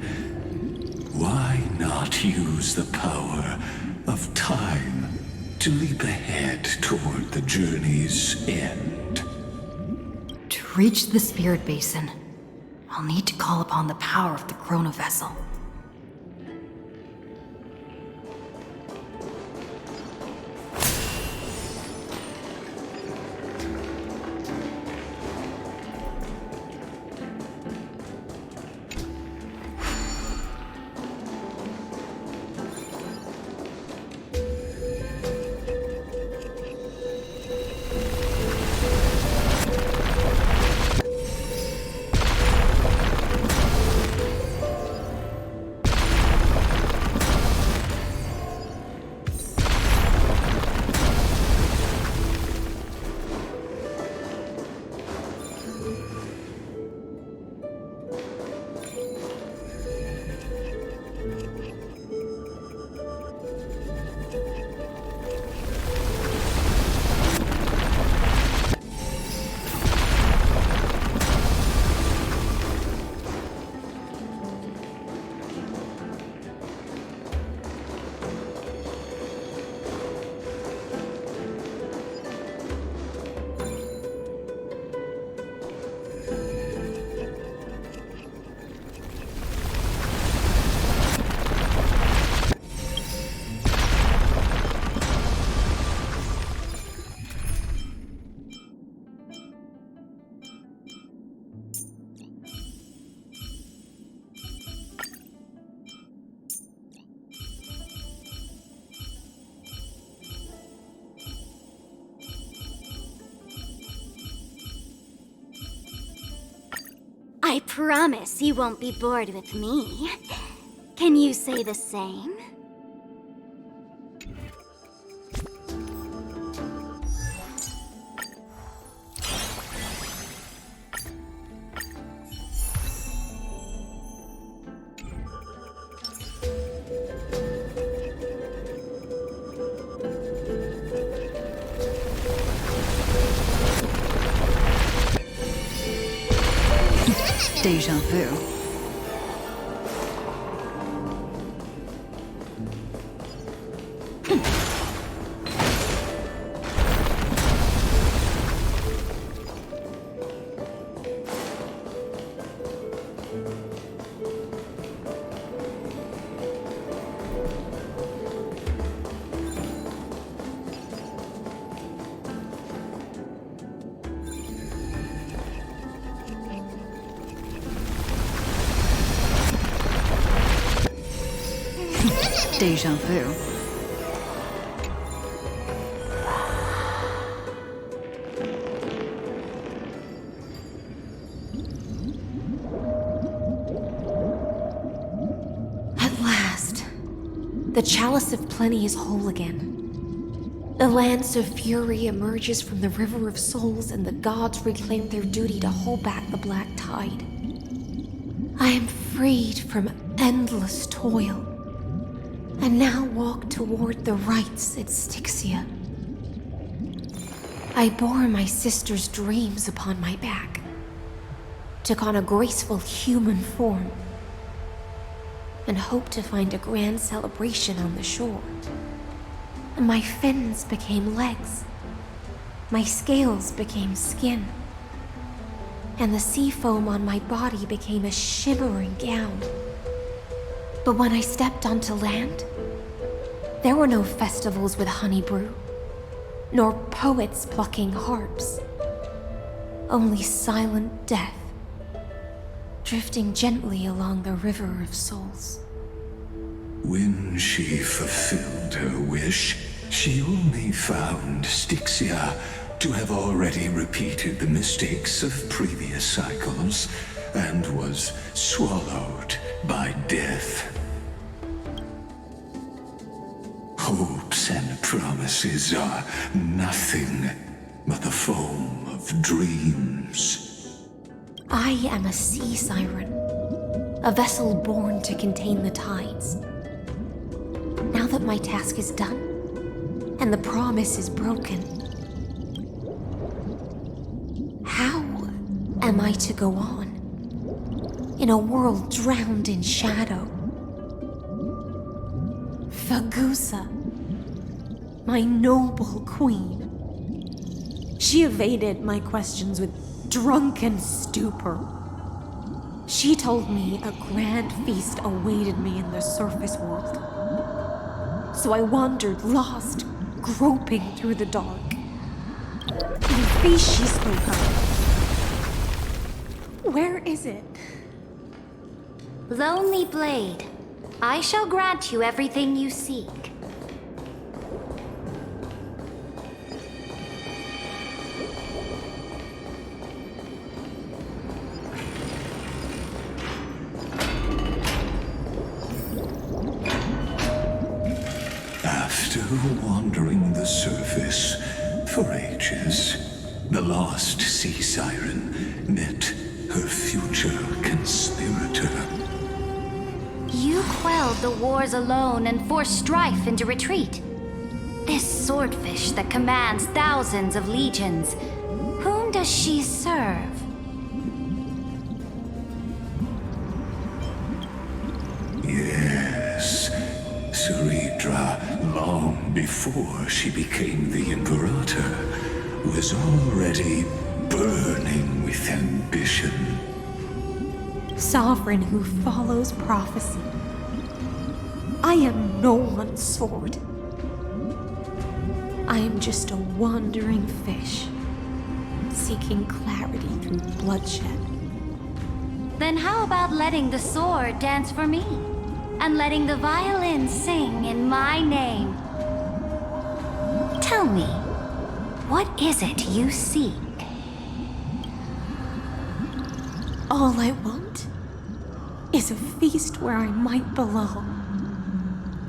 why not use the power of time to leap ahead toward the journey's end? To reach the Spirit Basin, I'll need to call upon the power of the Chrono Vessel. I promise you won't be bored with me. Can you say the same? Deja vu. Deja vu. At last, the Chalice of Plenty is whole again. The Lance of Fury emerges from the River of Souls, and the gods reclaim their duty to hold back the Black Tide. I am freed from endless toil, and now walk toward the rites at Styxia. I bore my sister's dreams upon my back, took on a graceful human form, and hoped to find a grand celebration on the shore. My fins became legs, my scales became skin, and the sea foam on my body became a shimmering gown. But when I stepped onto land, there were no festivals with honey brew, nor poets plucking harps. Only silent death, drifting gently along the river of souls. When she fulfilled her wish, she only found Styxia to have already repeated the mistakes of previous cycles and was swallowed by death. Hopes and promises are nothing but the foam of dreams. I am a sea siren, a vessel born to contain the tides. Now that my task is done, and the promise is broken, how am I to go on in a world drowned in shadow? Fagusa, my noble queen. She evaded my questions with drunken stupor. She told me a grand feast awaited me in the surface world. So I wandered, lost, groping through the dark. The feast she spoke of, where is it? Lonely Blade, I shall grant you everything you seek. After wandering the surface for ages, the lost sea siren met her future conspirator. You quelled the wars alone and forced strife into retreat. This swordfish that commands thousands of legions, whom does she serve? Yes, Saridra, long before she became the Imperator, was already burning with ambition. Sovereign who follows prophecy. I am no one's sword. I am just a wandering fish, seeking clarity through bloodshed. Then how about letting the sword dance for me? And letting the violin sing in my name? Tell me, what is it you seek? All I want is a feast where I might belong.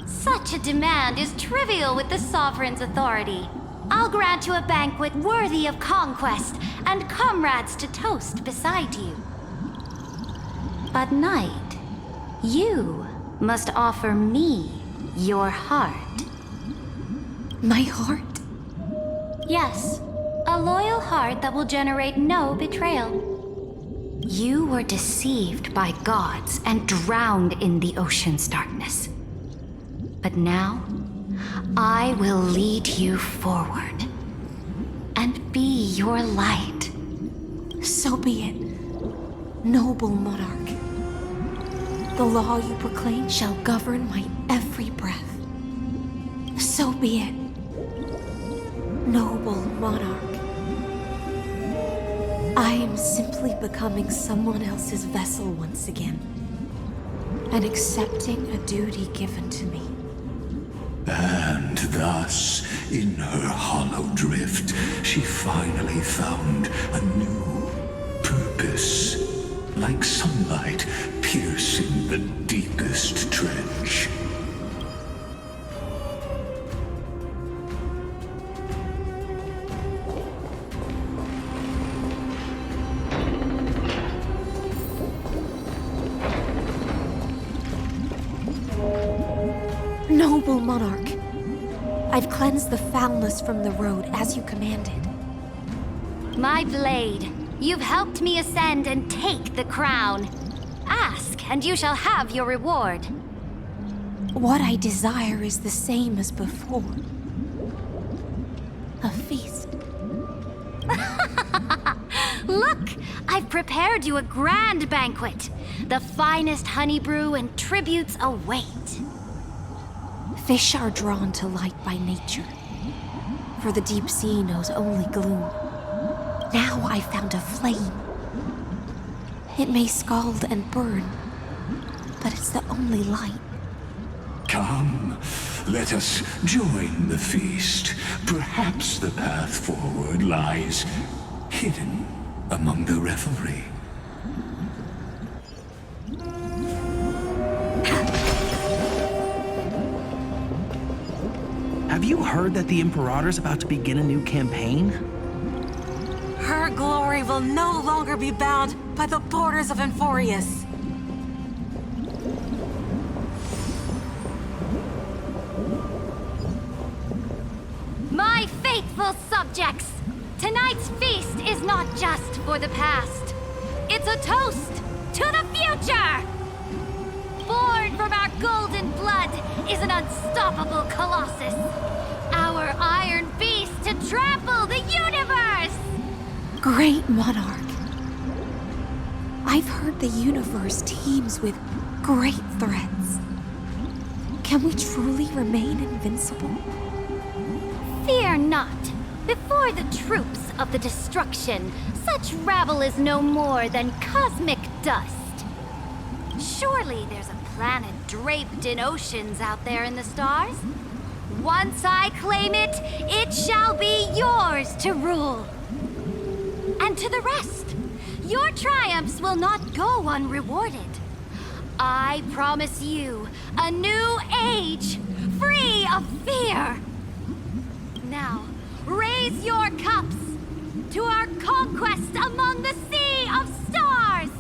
Such a demand is trivial with the Sovereign's authority. I'll grant you a banquet worthy of conquest and comrades to toast beside you. But Knight, you must offer me your heart. My heart? Yes, a loyal heart that will generate no betrayal. You were deceived by gods and drowned in the ocean's darkness. But now, I will lead you forward and be your light. So be it, noble monarch. The law you proclaim shall govern my every breath. So be it, noble monarch. I am simply becoming someone else's vessel once again, and accepting a duty given to me. And thus, in her hollow drift, she finally found a new purpose, like sunlight piercing the deepest trench. Noble monarch, I've cleansed the foulness from the road as you commanded. My blade, you've helped me ascend and take the crown. Ask, and you shall have your reward. What I desire is the same as before. A feast. Look, I've prepared you a grand banquet. The finest honey brew and tributes await. Fish are drawn to light by nature, for the deep sea knows only gloom. Now I found a flame. It may scald and burn, but it's the only light. Come, let us join the feast. Perhaps the path forward lies hidden among the revelry. Have you heard that the Imperator's about to begin a new campaign? Her glory will no longer be bound by the borders of Enforius. My faithful subjects, tonight's feast is not just for the past. It's a toast to the future! Born from our golden blood is an unstoppable colossus. Our iron beast to trample the universe! Great monarch. I've heard the universe teems with great threats. Can we truly remain invincible? Fear not. Before the troops of the destruction, such rabble is no more than cosmic dust. Surely there's a planet draped in oceans out there in the stars. Once I claim it, it shall be yours to rule. And to the rest, your triumphs will not go unrewarded. I promise you a new age, free of fear. Now, raise your cups to our conquest among the Sea of Stars!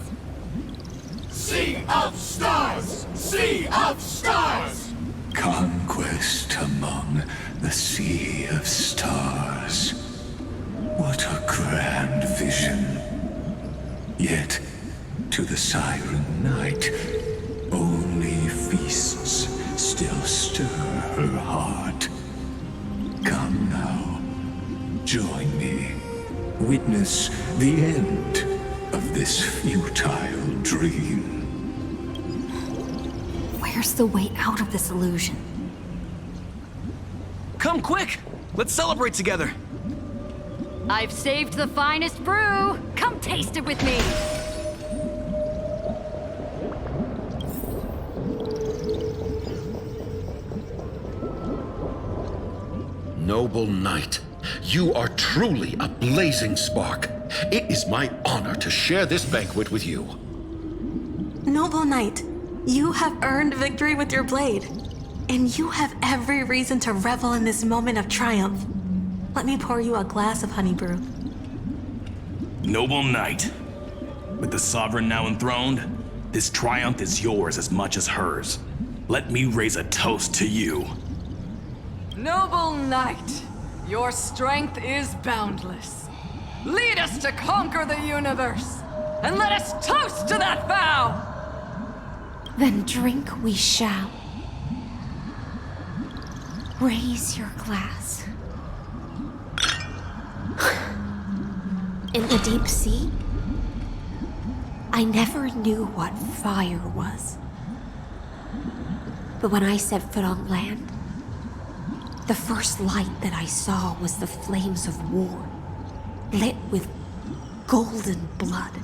Sea of Stars! Sea of Stars! Conquest among the Sea of Stars. What a grand vision. Yet, to the Siren Knight, only feasts still stir her heart. Come now, join me. Witness the end of this futile dream. Where's the way out of this illusion? Come quick! Let's celebrate together! I've saved the finest brew! Come taste it with me! Noble knight, you are truly a blazing spark. It is my honor to share this banquet with you. Noble knight, you have earned victory with your blade, and you have every reason to revel in this moment of triumph. Let me pour you a glass of honey brew. Noble knight, with the sovereign now enthroned, this triumph is yours as much as hers. Let me raise a toast to you. Noble knight, your strength is boundless. Lead us to conquer the universe, and let us toast to that vow! Then drink we shall. Raise your glass. In the deep sea, I never knew what fire was. But when I set foot on land, the first light that I saw was the flames of war, lit with golden blood.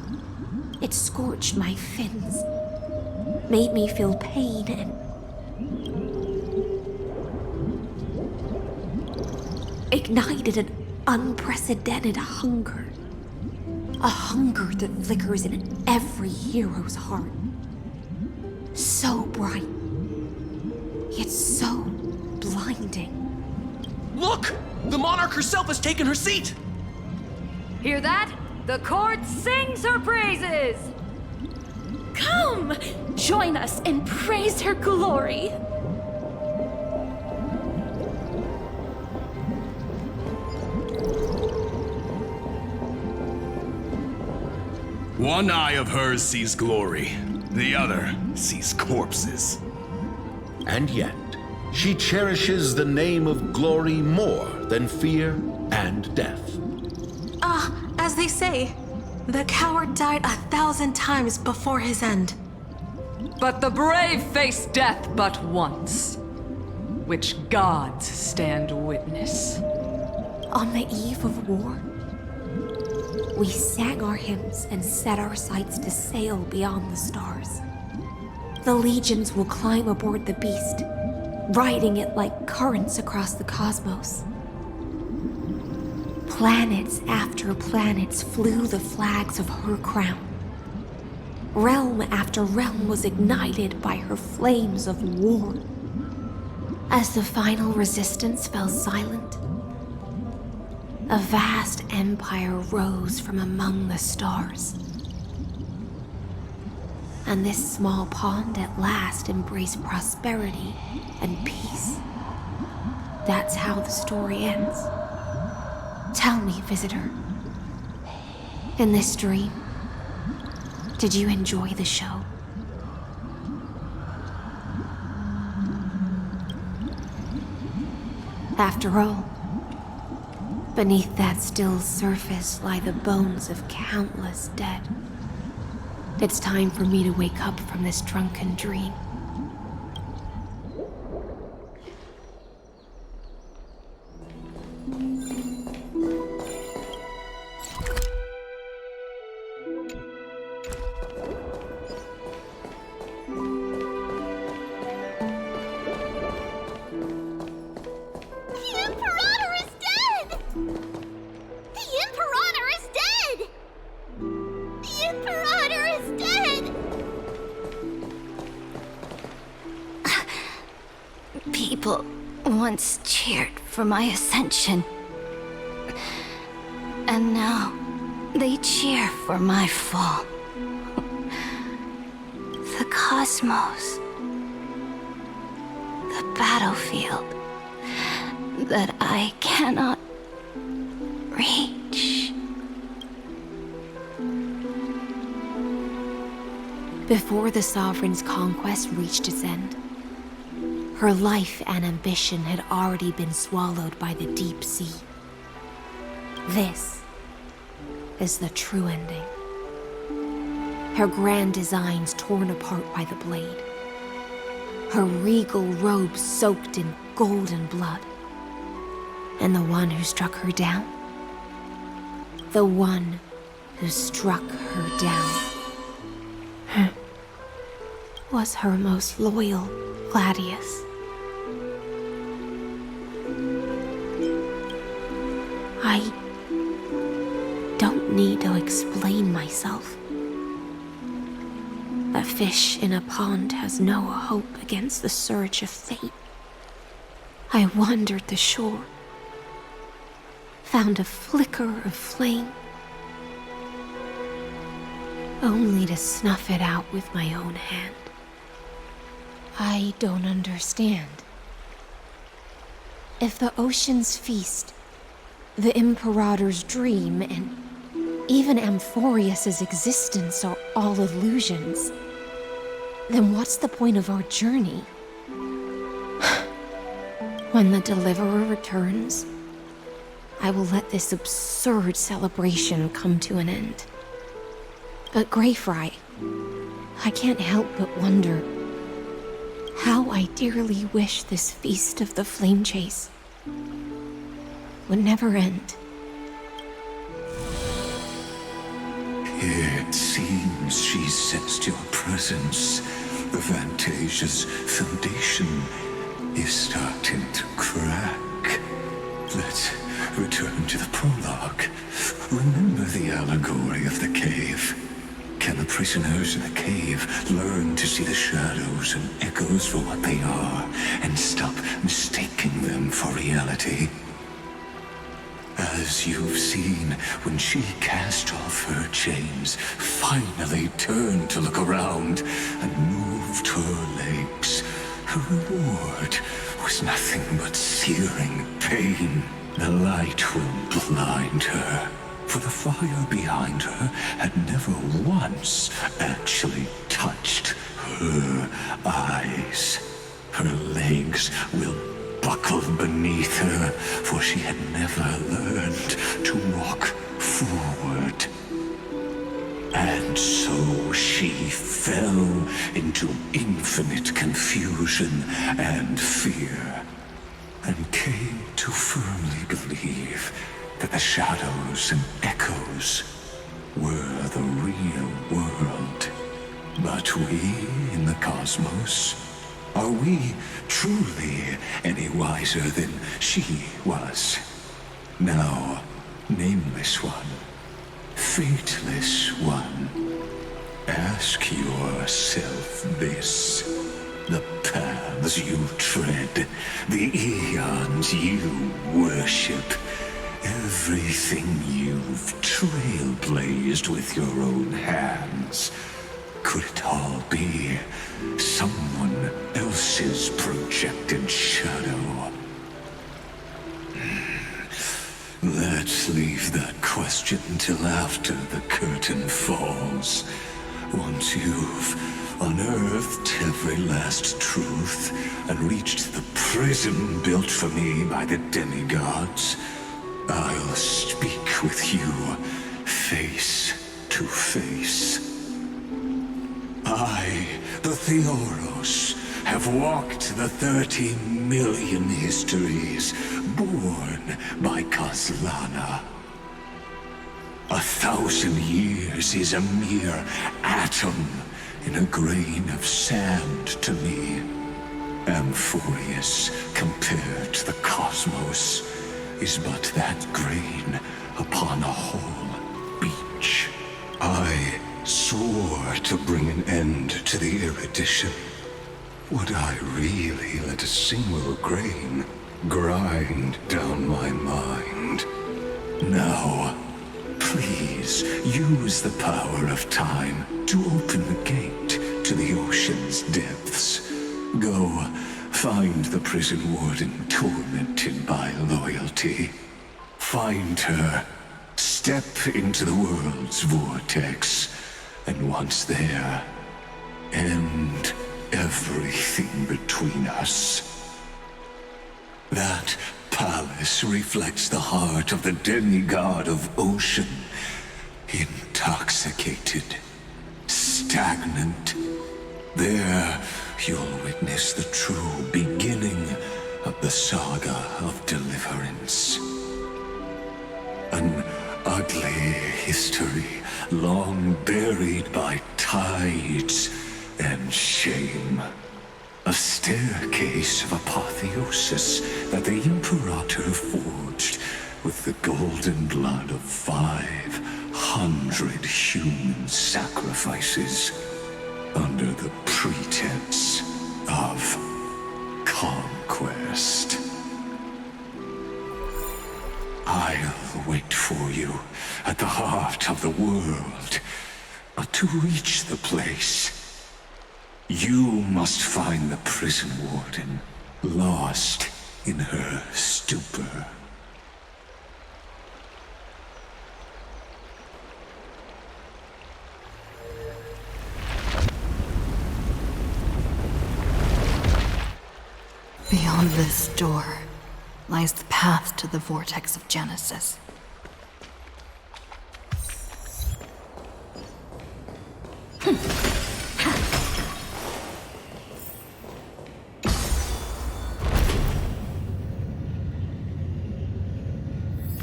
It scorched my fins, made me feel pain and ignited an unprecedented hunger. A hunger that flickers in every hero's heart. So bright, yet so blinding. Look! The monarch herself has taken her seat! Hear that? The court sings her praises! Come! Join us and praise her glory! One eye of hers sees glory, the other sees corpses. And yet, she cherishes the name of glory more than fear and death. As they say, the coward died 1,000 times before his end. But the brave face death but once, which gods stand witness. On the eve of war, we sang our hymns and set our sights to sail beyond the stars. The legions will climb aboard the beast, riding it like currents across the cosmos. Planets after planets flew the flags of her crown. Realm after realm was ignited by her flames of war. As the final resistance fell silent, a vast empire rose from among the stars. And this small pond at last embraced prosperity and peace. That's how the story ends. Tell me, visitor, in this dream, did you enjoy the show? After all, beneath that still surface lie the bones of countless dead. It's time for me to wake up from this drunken dream. People once cheered for my ascension. And now they cheer for my fall. The cosmos. The battlefield that I cannot reach. Before the Sovereign's conquest reached its end, her life and ambition had already been swallowed by the deep sea. This is the true ending. Her grand designs torn apart by the blade. Her regal robe soaked in golden blood. And the one who struck her down? The one who struck her down was her most loyal Gladius. I don't need to explain myself. A fish in a pond has no hope against the surge of fate. I wandered the shore, found a flicker of flame, only to snuff it out with my own hand. I don't understand. If the ocean's feast, the Imperator's dream, and even Amphorius's existence are all illusions, then what's the point of our journey? When the Deliverer returns, I will let this absurd celebration come to an end. But Greyfry, I can't help but wonder how I dearly wish this feast of the Flame Chase would never end. It seems she sensed your presence. The Fantasia's foundation is starting to crack. Let's return to the prologue. Remember the allegory of the cave? Can the prisoners in the cave learn to see the shadows and echoes for what they are and stop mistaking them for reality? As you've seen, when she cast off her chains, finally turned to look around and moved her legs, her reward was nothing but searing pain. The light will blind her, for the fire behind her had never once actually touched her eyes. Her legs will buckle beneath her, for she had never learned to walk forward. And so she fell into infinite confusion and fear, and came to firmly believe that the shadows and echoes were the real world. But we in the cosmos, are we truly any wiser than she was? Now, nameless one, fateless one, ask yourself this. The paths you tread, the eons you worship, everything you've trailblazed with your own hands, could it all be someone else's projected shadow? Let's leave that question till after the curtain falls. Once you've unearthed every last truth and reached the prison built for me by the demigods, I'll speak with you face to face. I, the Theoros, have walked the 30 million histories born by Kozlana. 1,000 years is a mere atom in a grain of sand to me. Amphorius, compared to the cosmos, is but that grain upon a whole beach. I swore to bring an end to the erudition. Would I really let a single grain grind down my mind? Now, please use the power of time to open the gate to the ocean's depths. Go, find the prison warden tormented by loyalty. Find her, step into the world's vortex, and once there, end everything between us. That palace reflects the heart of the demigod of ocean, intoxicated, stagnant. There, you'll witness the true beginning of the saga of deliverance. An ugly history, long buried by tides and shame. A staircase of apotheosis that the Imperator forged with the golden blood of 500 human sacrifices under the pretense of conquest. I'll wait for you at the heart of the world, but to reach the place, you must find the prison warden, lost in her stupor. Beyond this door lies the path to the vortex of Genesis.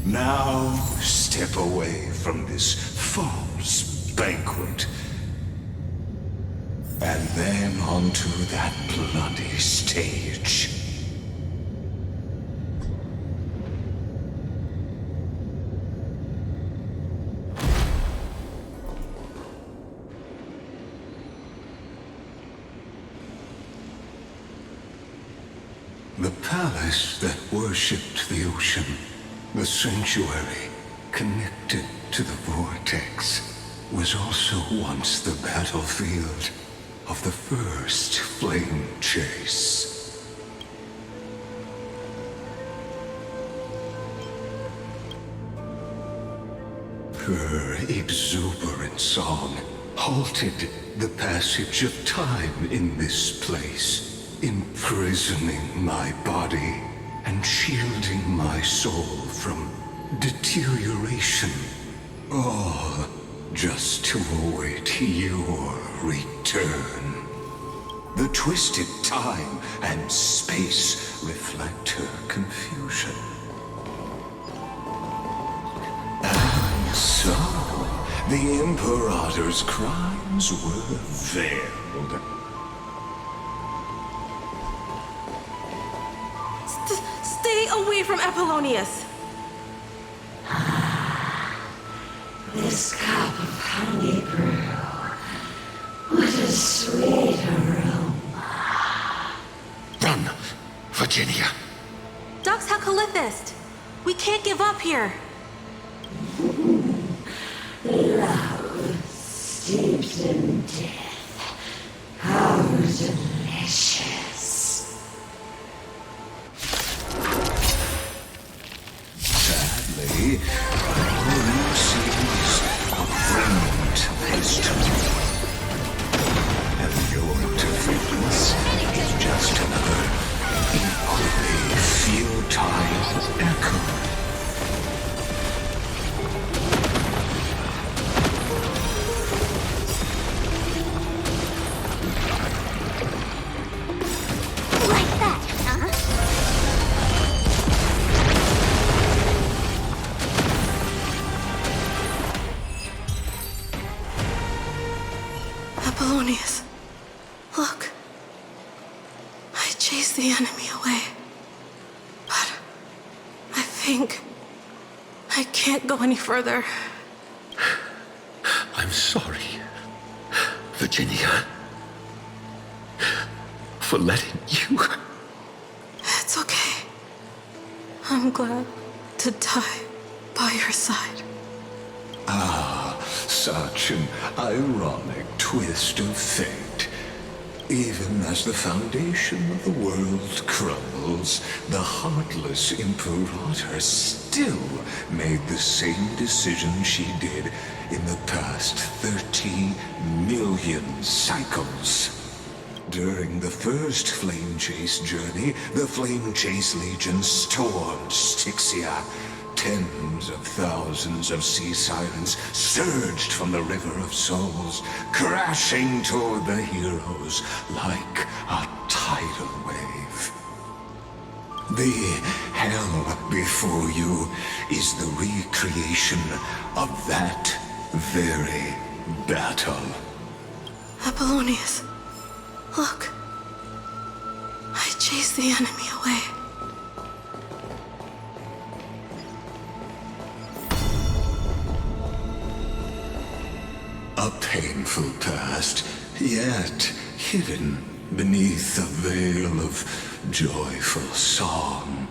Now step away from this false banquet, and then onto that bloody stage. The palace that worshipped the ocean, the sanctuary connected to the vortex, was also once the battlefield of the first flame chase. Her exuberant song halted the passage of time in this place, imprisoning my body and shielding my soul from deterioration, all just to await your return. The twisted time and space reflect her confusion. And so, The Imperator's crimes were veiled. Stay away from Apollonius! This cup of honey brew. What a sweet aroma. Run, Virginia. Dux Calithist! We can't give up here! Love steeped in death. How delicious. Sadly, all you see is a fragment of history. And your interference is just another equally futile echo. Apollonius, look. I chased the enemy away. But I think I can't go any further. I'm sorry, Virginia, for letting you. It's okay. I'm glad to die by your side. Ah, such an ironic twist of fate. Even as the foundation of the world crumbles, the heartless Imperator still made the same decision she did in the past 30 million cycles. During the first Flame Chase journey, the Flame Chase Legion stormed Styxia. Tens of thousands of sea sirens surged from the River of Souls, crashing toward the heroes like a tidal wave. The hell before you is the recreation of that very battle. Apollonius, look. I chased the enemy away. A painful past, yet hidden beneath a veil of joyful song.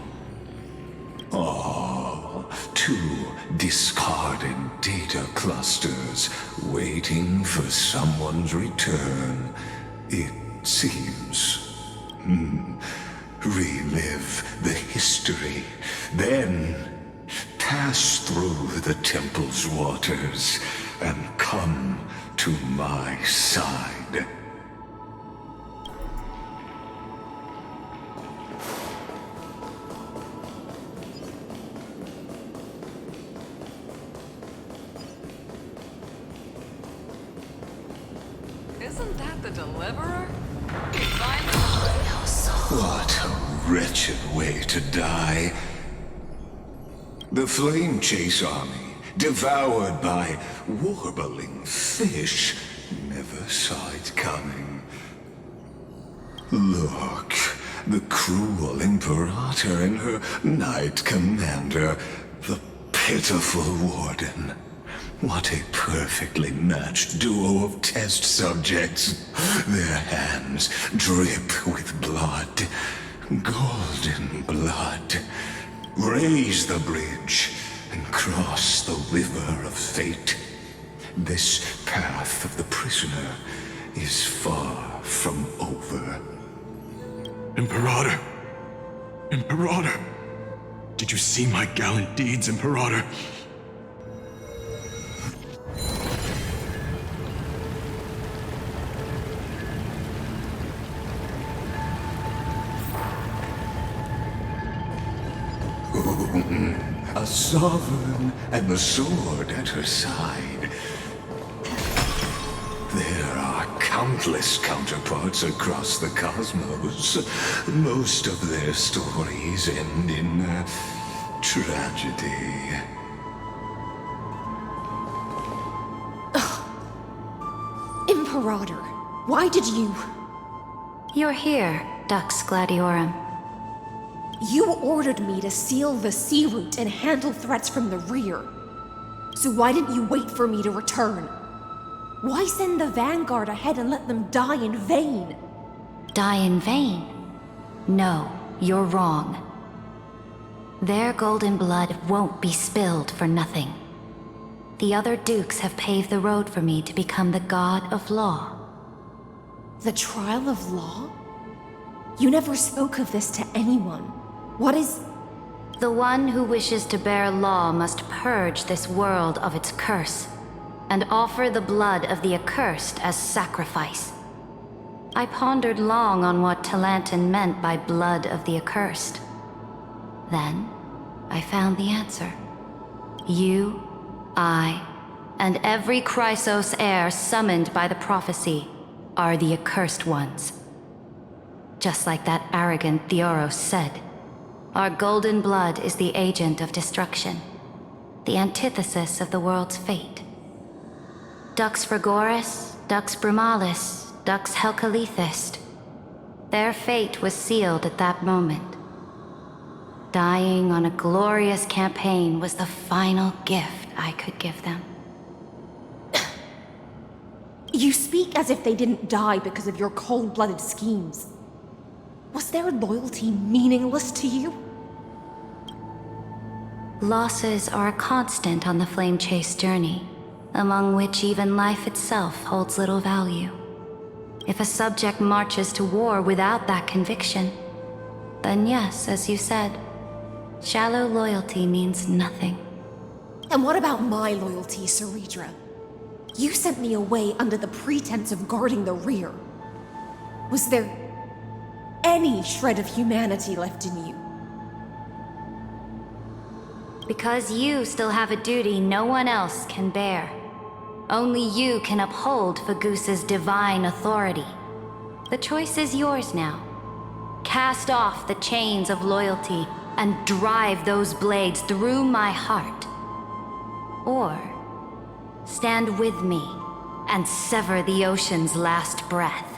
Oh, two discarded data clusters waiting for someone's return, it seems. Relive the history, then pass through the temple's waters and come to my side. Isn't that the Deliverer? What a wretched way to die. The Flame Chase army, devoured by warbling fish, never saw it coming. Look, the cruel Imperator and her Knight Commander, the pitiful Warden. What a perfectly matched duo of test subjects. Their hands drip with blood, golden blood. Raise the bridge and cross the river of fate. This path of the prisoner is far from over. Imperator! Imperator! Did you see my gallant deeds, Imperator? A sovereign and the sword at her side. There are countless counterparts across the cosmos. Most of their stories end in tragedy. Imperator, why did you... You're here, Dux Gladiorum. You ordered me to seal the sea route and handle threats from the rear. So why didn't you wait for me to return? Why send the Vanguard ahead and let them die in vain? Die in vain? No, you're wrong. Their golden blood won't be spilled for nothing. The other dukes have paved the road for me to become the god of law. The trial of law? You never spoke of this to anyone. What is... The one who wishes to bear law must purge this world of its curse, and offer the blood of the accursed as sacrifice. I pondered long on what Talantin meant by blood of the accursed. Then, I found the answer. You, I, and every Chrysos heir summoned by the prophecy are the accursed ones. Just like that arrogant Theoros said, our golden blood is the agent of destruction, the antithesis of the world's fate. Dux Frigoris, Dux Brumalis, Dux Helcalethist. Their fate was sealed at that moment. Dying on a glorious campaign was the final gift I could give them. You speak as if they didn't die because of your cold-blooded schemes. Was their loyalty meaningless to you? Losses are a constant on the Flame Chase journey, among which even life itself holds little value. If a subject marches to war without that conviction, then yes, as you said, shallow loyalty means nothing. And what about my loyalty, Ceridra? You sent me away under the pretense of guarding the rear. Was there any shred of humanity left in you? Because you still have a duty no one else can bear. Only you can uphold Fagoos's divine authority. The choice is yours now. Cast off the chains of loyalty and drive those blades through my heart. Or stand with me and sever the ocean's last breath.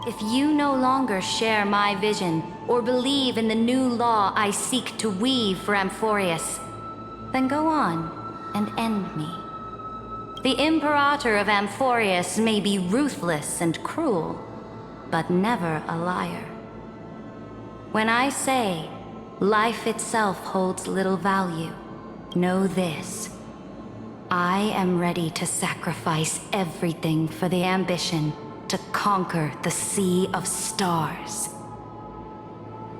If you no longer share my vision or believe in the new law I seek to weave for Amphorius, then go on and end me. The Imperator of Amphorius may be ruthless and cruel, but never a liar. When I say life itself holds little value, know this. I am ready to sacrifice everything for the ambition to conquer the Sea of Stars.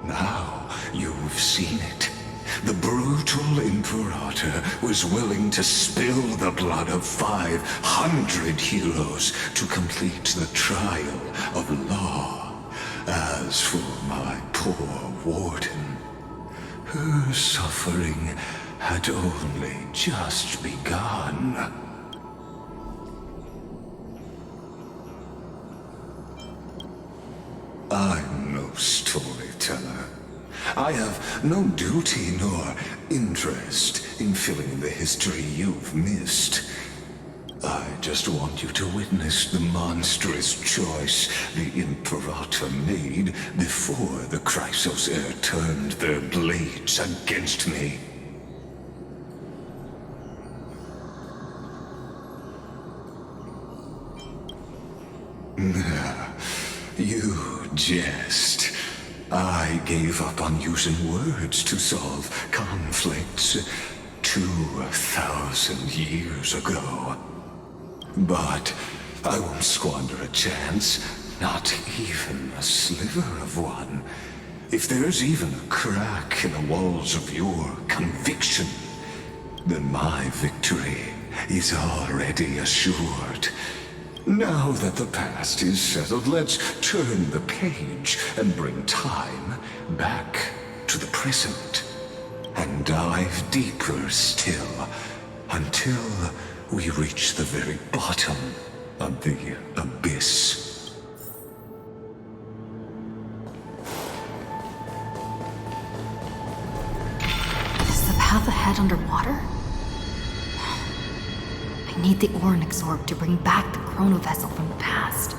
Now you've seen it. The brutal Imperator was willing to spill the blood of 500 heroes to complete the trial of law. As for my poor warden, her suffering had only just begun. I'm no storyteller. I have no duty nor interest in filling in the history you've missed. I just want you to witness the monstrous choice the Imperator made before the Chrysos heir turned their blades against me. You jest. I gave up on using words to solve conflicts 2,000 years ago. But I won't squander a chance, not even a sliver of one. If there's even a crack in the walls of your conviction, then my victory is already assured. Now that the past is settled, let's turn the page and bring time back to the present. And dive deeper still, until we reach the very bottom of the abyss. Is the path ahead underwater? I need the Oryx orb to bring back the chrono vessel from the past.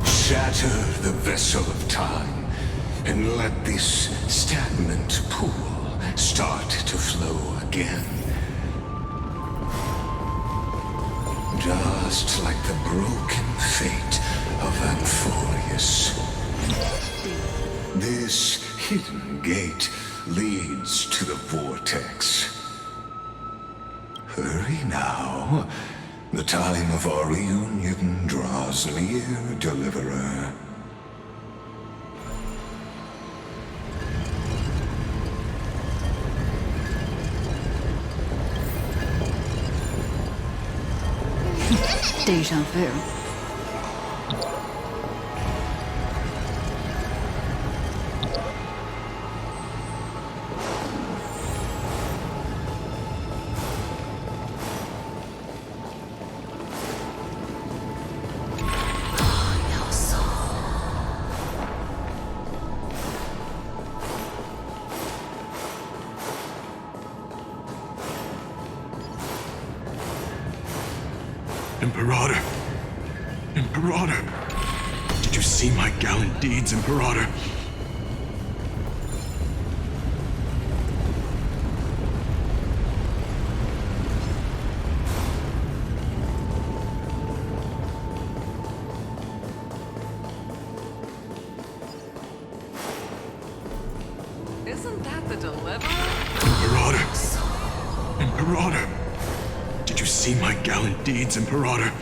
Shatter the vessel of time, and let this stagnant pool start to flow again. Just like the broken fate of Amphorius. This hidden gate leads to the vortex. Hurry now. The time of our reunion draws near, Deliverer. Deja vu. Imperator! Imperator! Did you see my gallant deeds, Imperator? Isn't that the Deliverer? Imperator! Imperator! Did you see my gallant deeds, Imperator?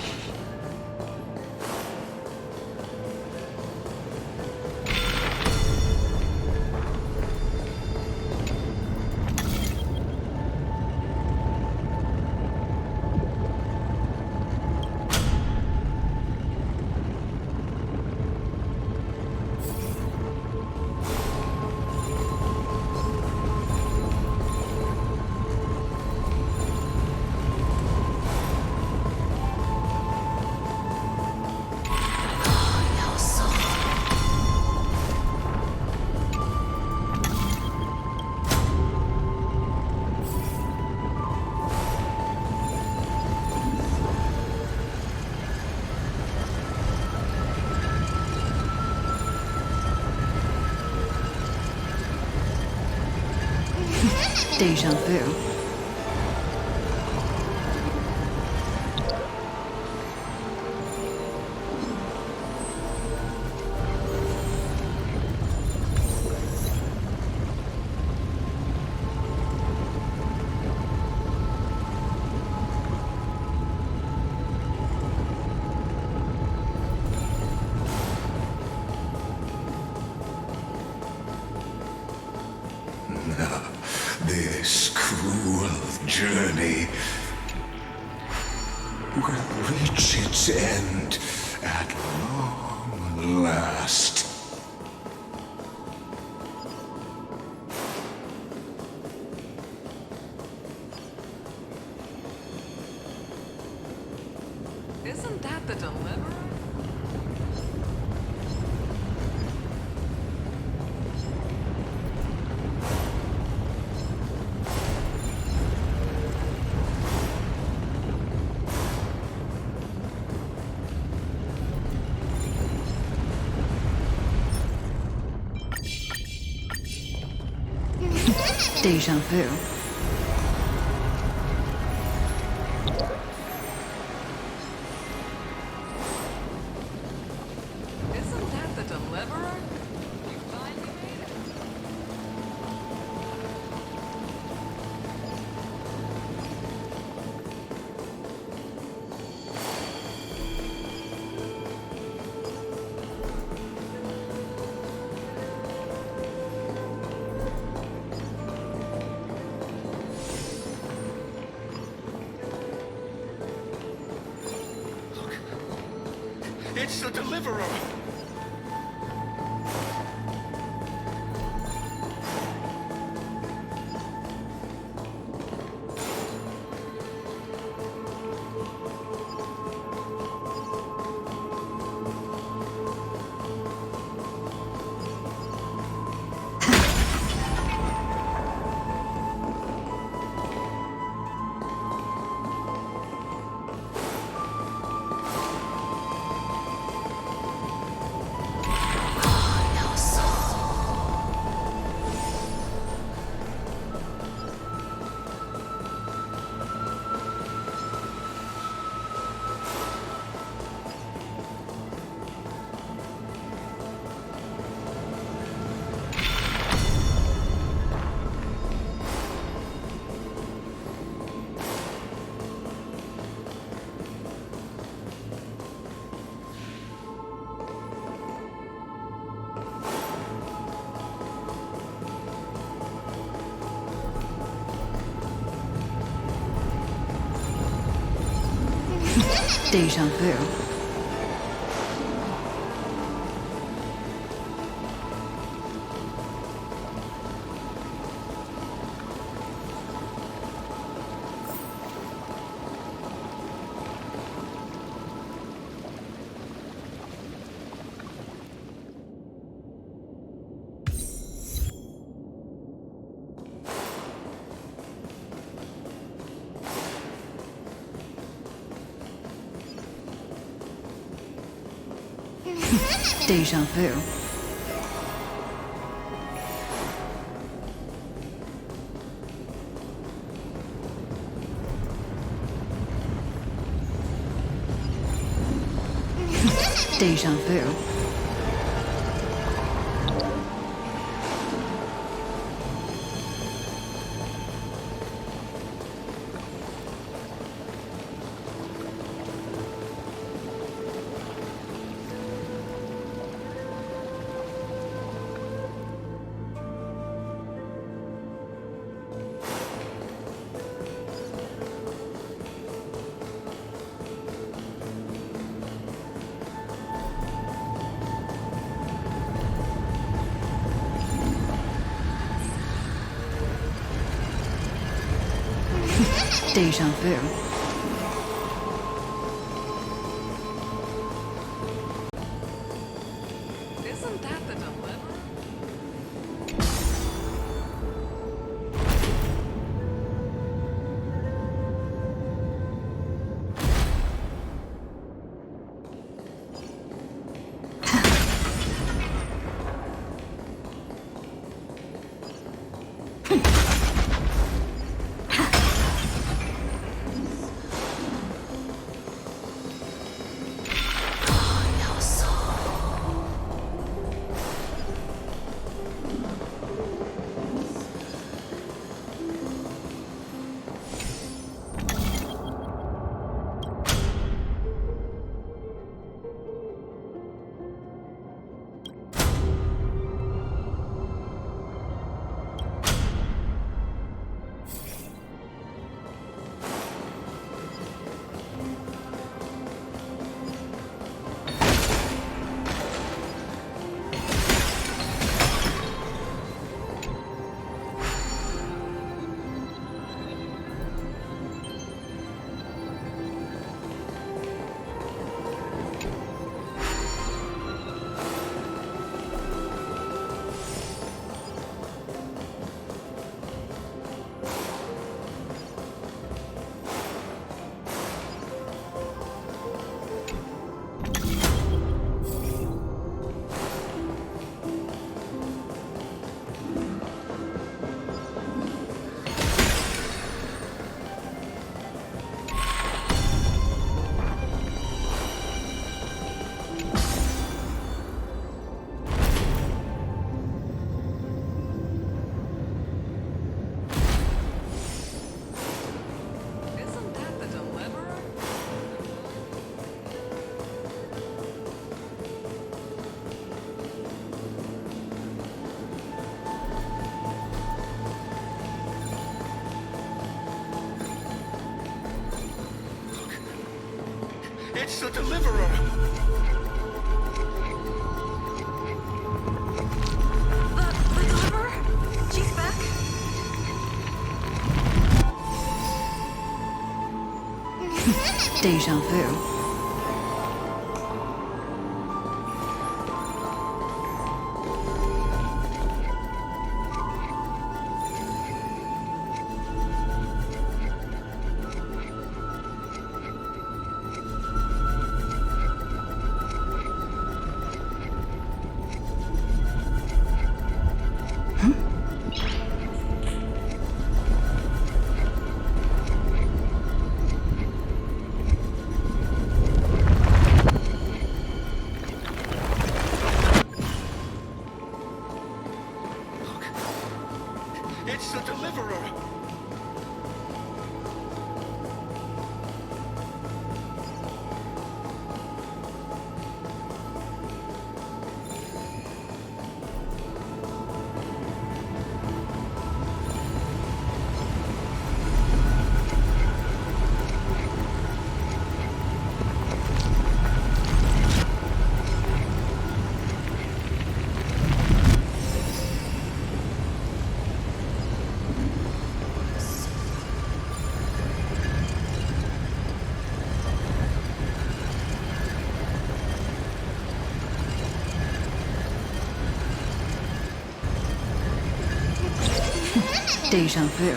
Deja vu. This cruel journey will reach its end at long last. Isn't that the Deliverer? Deja vu. Isn't that the Deliverer? You finally made it. It's the Deliverer! Deja vu. Deja vu. Deja vu. Deja vu. Isn't that the dilemma? It's the Deliverer! The Deliverer? She's back? Deja vu. Deja vu.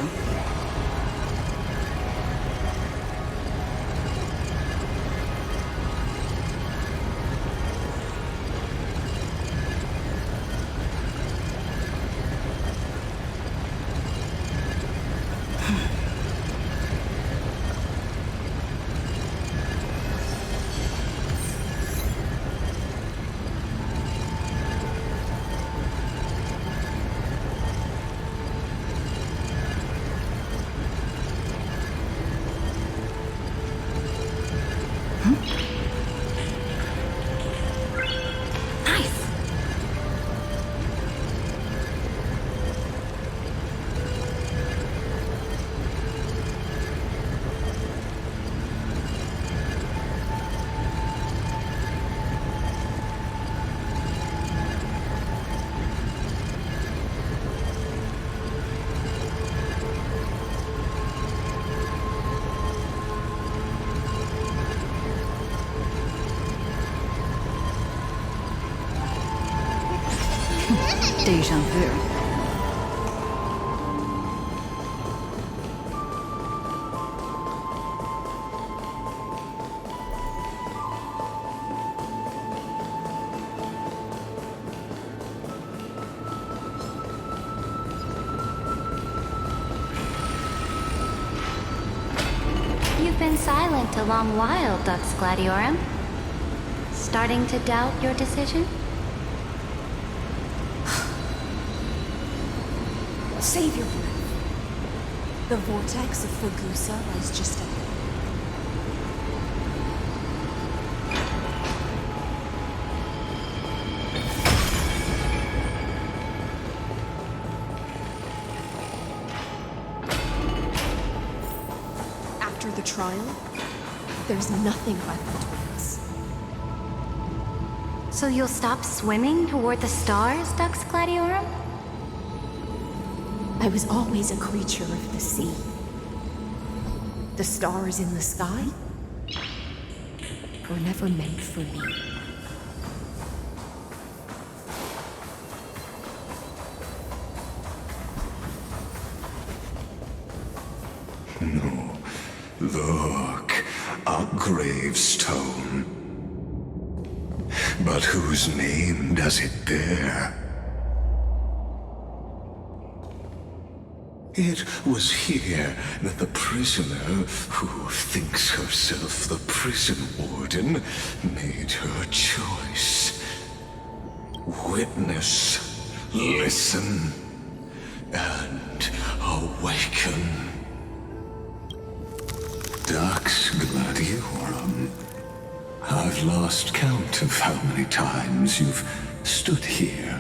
Deja vu. You've been silent a long while, Dux Gladiorum. Starting to doubt your decision? Save your breath. The vortex of Fagusa lies just ahead. After the trial, there's nothing left between us. So you'll stop swimming toward the stars, Dux Gladiorum? I was always a creature of the sea. The stars in the sky were never meant for me. No. Look, a gravestone. But whose name does it bear? It was here that the prisoner, who thinks herself the prison warden, made her choice. Witness, listen, and awaken. Dux Gladiorum. I've lost count of how many times you've stood here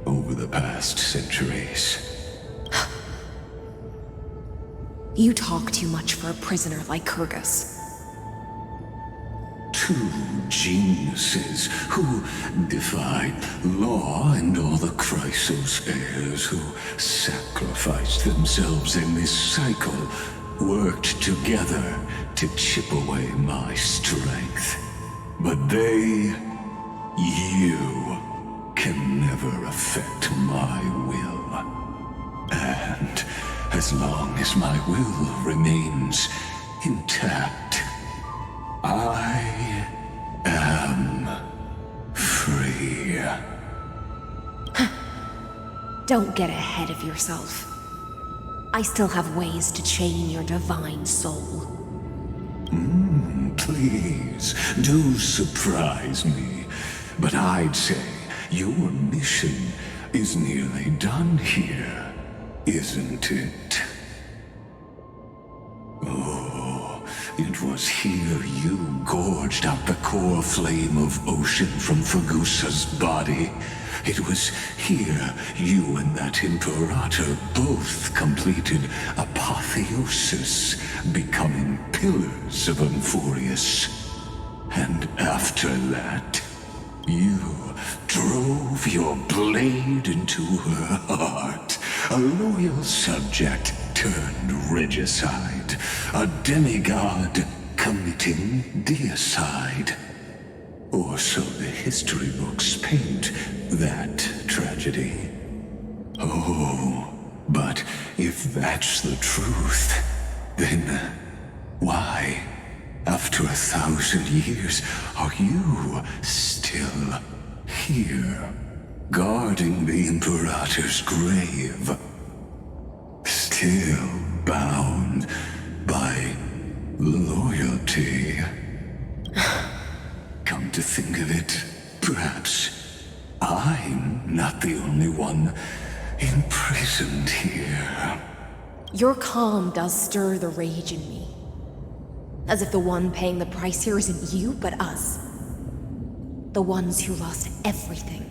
over the past centuries. You talk too much for a prisoner like Kyrgyz. Two geniuses who defied law and all the Chrysos heirs who sacrificed themselves in this cycle worked together to chip away my strength. But they, you, can never affect my will. And as long as my will remains intact, I am free. Don't get ahead of yourself. I still have ways to chain your divine soul. Please, do surprise me. But I'd say your mission is nearly done here, isn't it? Oh, it was here you gorged out the core flame of ocean from Fagusa's body. It was here you and that Imperator both completed apotheosis, becoming pillars of Amphorius. And after that, you drove your blade into her heart, a loyal subject turned regicide, a demigod committing deicide. Or so the history books paint that tragedy. Oh, But if that's the truth, then why, after 1,000 years, are you still here, guarding the Imperator's grave? Still bound by loyalty. Come to think of it, perhaps I'm not the only one imprisoned here. Your calm does stir the rage in me. As if the one paying the price here isn't you, but us. The ones who lost everything.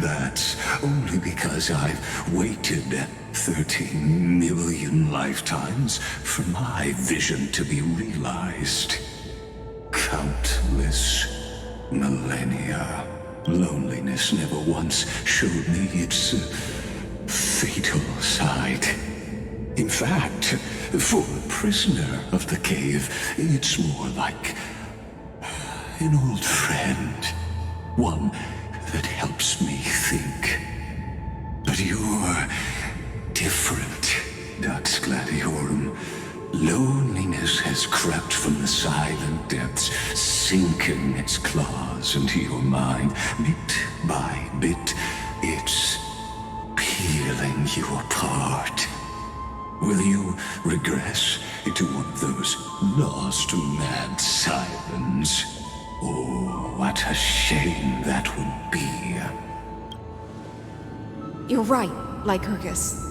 That's only because I've waited 13 million lifetimes for my vision to be realized. Countless millennia. Loneliness never once showed me its fatal side. In fact, for a prisoner of the cave, it's more like an old friend. One that helps me think. But you're different, Dux Gladiorum. Loneliness has crept from the silent depths, sinking its claws into your mind. Bit by bit, it's peeling you apart. Will you regress into one of those lost mad sirens? Oh, what a shame that would be. You're right, Lycurgus.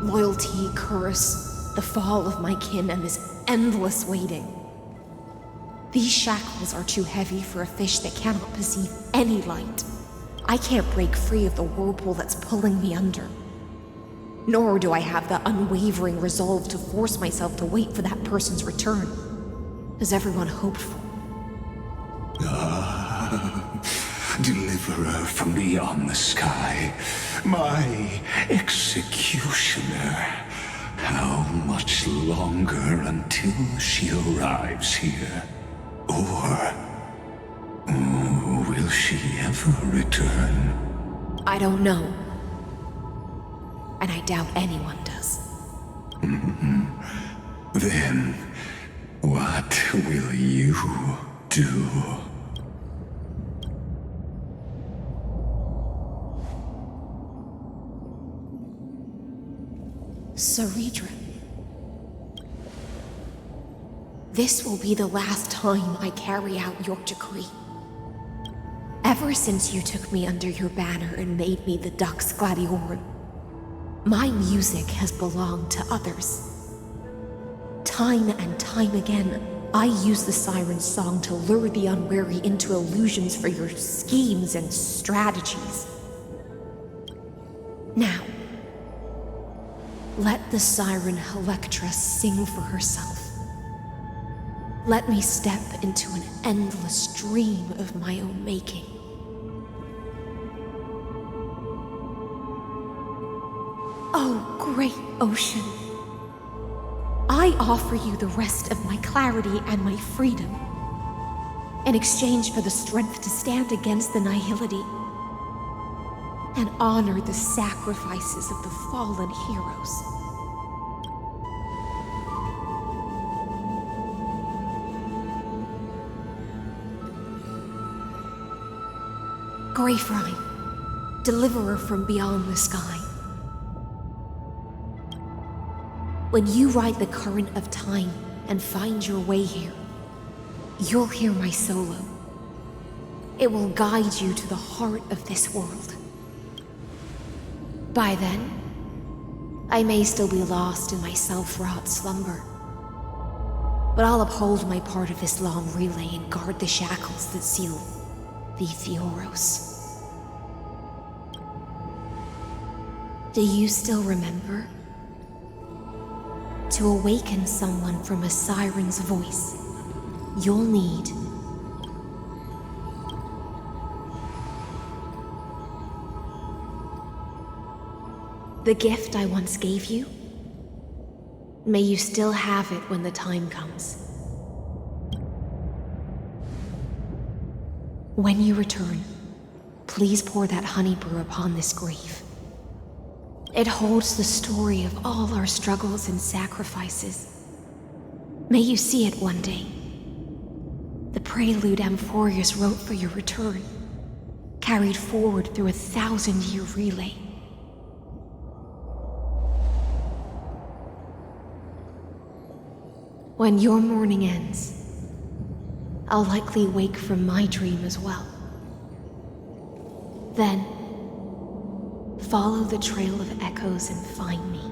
Loyalty, curse, the fall of my kin, and this endless waiting. These shackles are too heavy for a fish that cannot perceive any light. I can't break free of the whirlpool that's pulling me under. Nor do I have the unwavering resolve to force myself to wait for that person's return, as everyone hoped for. Deliverer from beyond the sky, my executioner. How much longer until she arrives here? Or will she ever return? I don't know. And I doubt anyone does. Then, what will you do? Saridra. This will be the last time I carry out your decree. Ever since you took me under your banner and made me the Dux Gladiorum, my music has belonged to others. Time and time again, I use the siren's song to lure the unwary into illusions for your schemes and strategies. Now, let the siren Electra sing for herself. Let me step into an endless dream of my own making. Oh, great ocean. I offer you the rest of my clarity and my freedom, in exchange for the strength to stand against the nihility and honor the sacrifices of the fallen heroes. Greyfrine, deliverer from beyond the sky. When you ride the current of time and find your way here, you'll hear my solo. It will guide you to the heart of this world. By then, I may still be lost in my self-wrought slumber, but I'll uphold my part of this long relay and guard the shackles that seal the Theoros. Do you still remember? To awaken someone from a siren's voice, you'll need the gift I once gave you. May you still have it when the time comes. When you return, please pour that honey brew upon this grave. It holds the story of all our struggles and sacrifices. May you see it one day. The prelude Amphorius wrote for your return, carried forward through a 1,000-year relay. When your mourning ends, I'll likely wake from my dream as well. Then, follow the trail of echoes and find me.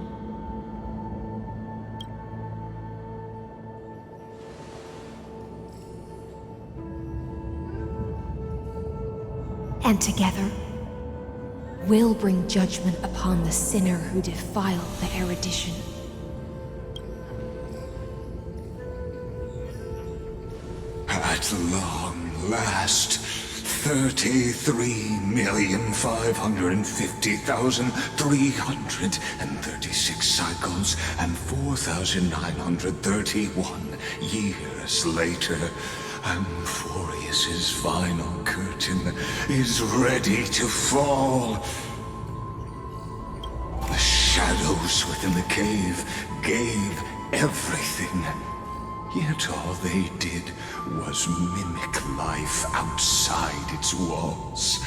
And together, we'll bring judgment upon the sinner who defiled the erudition. At long last, 33,550,336 cycles and 4,931 years later, Amphorius's final curtain is ready to fall. The shadows within the cave gave everything. Yet all they did was mimic life outside its walls.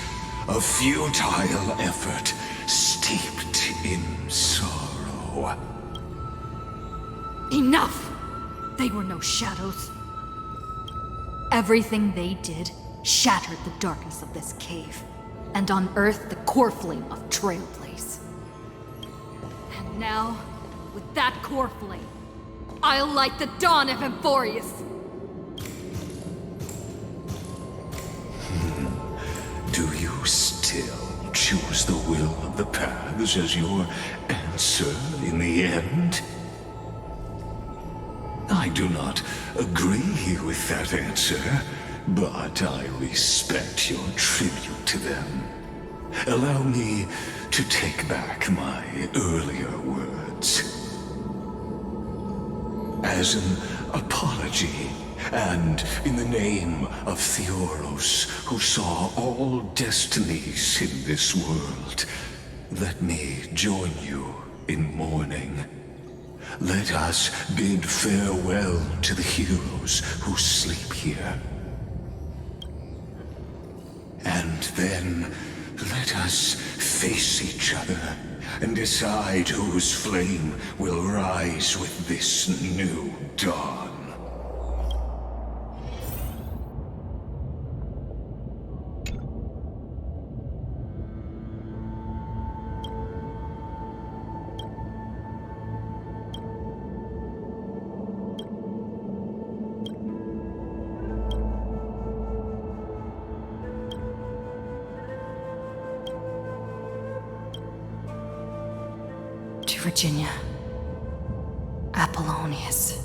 A futile effort steeped in sorrow. Enough! They were no shadows. Everything they did shattered the darkness of this cave, and unearthed the core flame of Trailblaze. And now, with that core flame, I'll light the dawn of Amphorius! Do you still choose the will of the paths as your answer in the end? I do not agree with that answer, but I respect your tribute to them. Allow me to take back my earlier words. As an apology, and in the name of Theoros, who saw all destinies in this world, let me join you in mourning. Let us bid farewell to the heroes who sleep here. And then let us face each other and decide whose flame will rise with this new dawn. Virginia, Apollonius,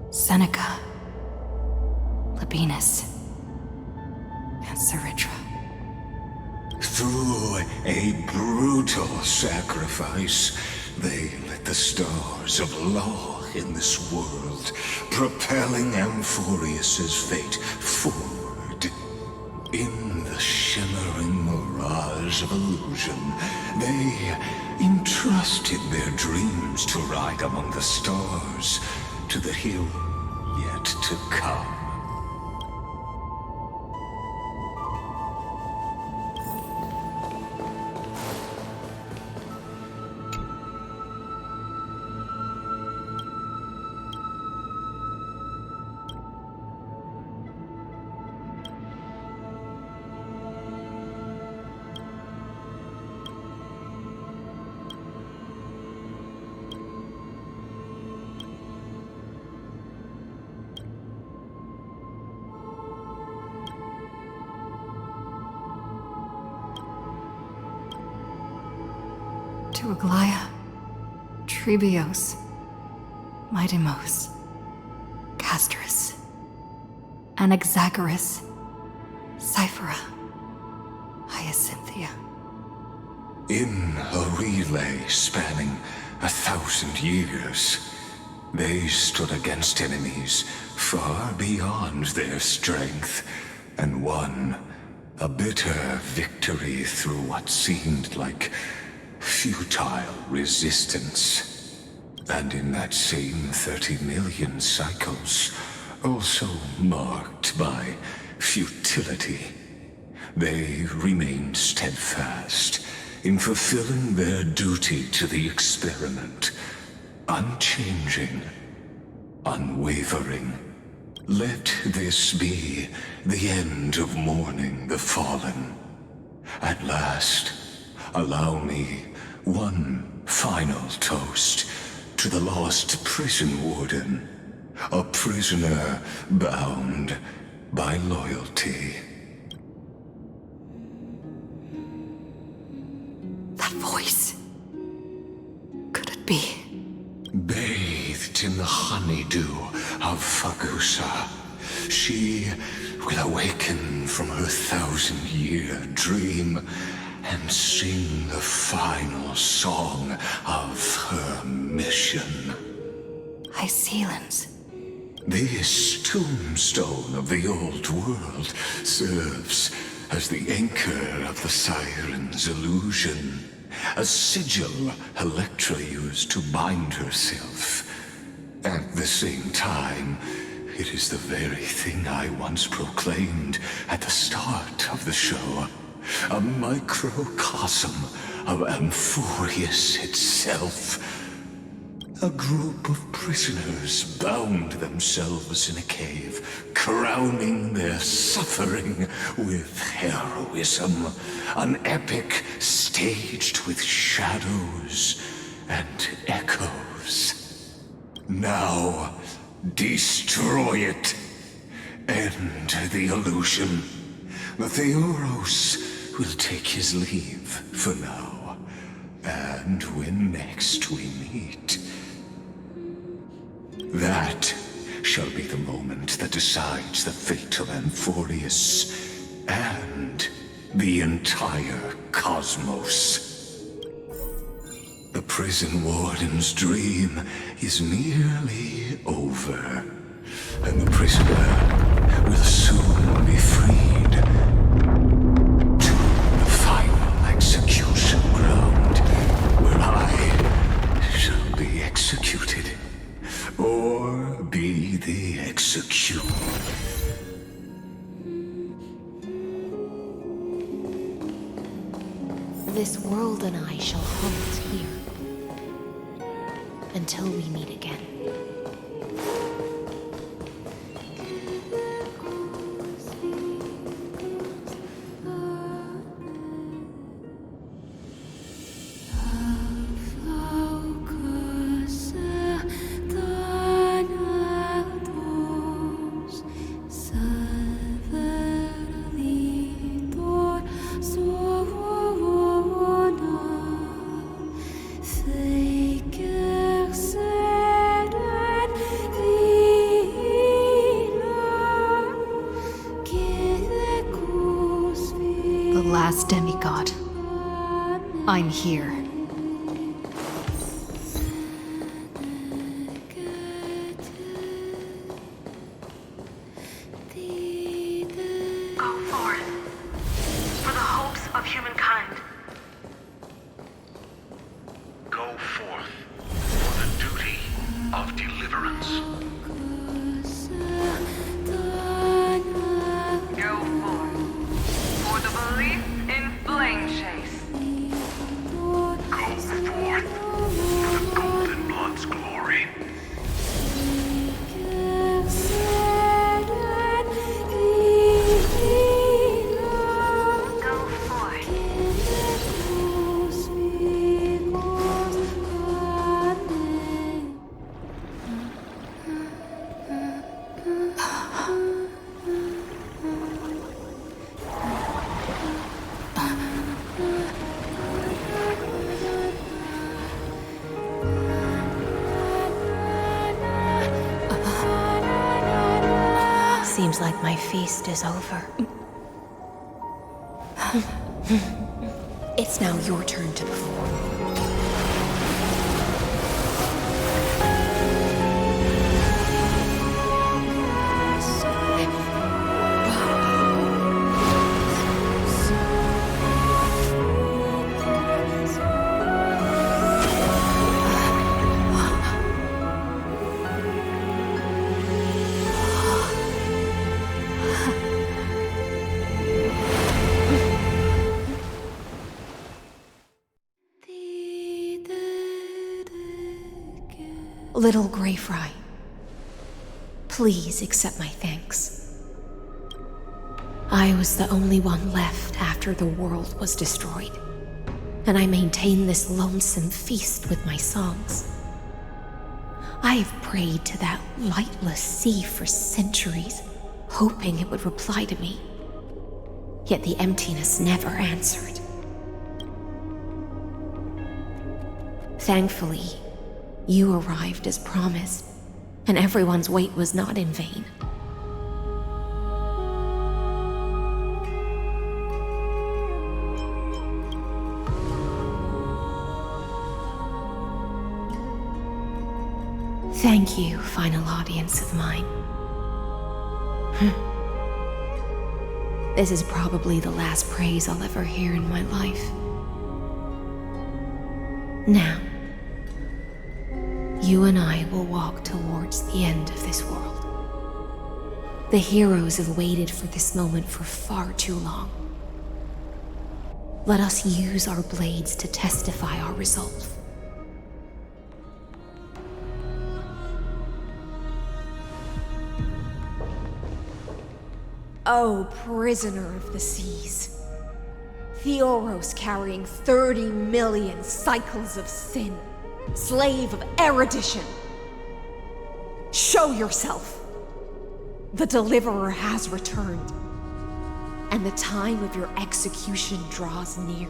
Seneca, Labienus, and Saritra. Through a brutal sacrifice, they lit the stars of law in this world, propelling Amphorius's fate forward. In the shimmering mirage of illusion, they entrusted their dreams to ride among the stars to the hill yet to come. To Aglaia, Trebios, Midimos, Castris, Anaxagoras, Cyphera, Hyacinthia. In a relay spanning 1,000 years, they stood against enemies far beyond their strength, and won a bitter victory through what seemed like futile resistance. And in that same 30 million cycles, also marked by futility, they remained steadfast in fulfilling their duty to the experiment, unchanging, unwavering. Let this be the end of mourning the fallen. At last, allow me one final toast to the lost prison warden, a prisoner bound by loyalty. That voice. Could it be? Bathed in the honeydew of Fagusa, she will awaken from her 1,000-year dream and sing the final song of her mission. Hysealans. This tombstone of the old world serves as the anchor of the Siren's illusion, a sigil Electra used to bind herself. At the same time, it is the very thing I once proclaimed at the start of the show. A microcosm of Amphorius itself. A group of prisoners bound themselves in a cave, crowning their suffering with heroism. An epic staged with shadows and echoes. Now, destroy it. End the illusion. The Theoros will take his leave for now. And when next we meet, that shall be the moment that decides the fate of Amphorius and the entire cosmos. The prison warden's dream is nearly over, and the prisoner will soon be freed to the final execution ground, where I shall be executed, or be the executioner. This world and I shall hunt here until we meet again. Last demigod. I'm here. Go forth for the hopes of humankind. Go forth for the duty of deliverance. Go forth for the belief in flame chase. Go forth for the golden blood's glory. Go forth. Seems like my feast is over. It's now your turn to perform. Little Greyfry, please accept my thanks. I was the only one left after the world was destroyed, and I maintained this lonesome feast with my songs. I have prayed to that lightless sea for centuries, hoping it would reply to me. Yet the emptiness never answered. Thankfully, you arrived as promised, and everyone's wait was not in vain. Thank you, final audience of mine. This is probably the last praise I'll ever hear in my life. Now, you and I will walk towards the end of this world. The heroes have waited for this moment for far too long. Let us use our blades to testify our resolve. Oh, prisoner of the seas. Theoros carrying 30 million cycles of sin. Slave of erudition. Show yourself. The Deliverer has returned, and the time of your execution draws near.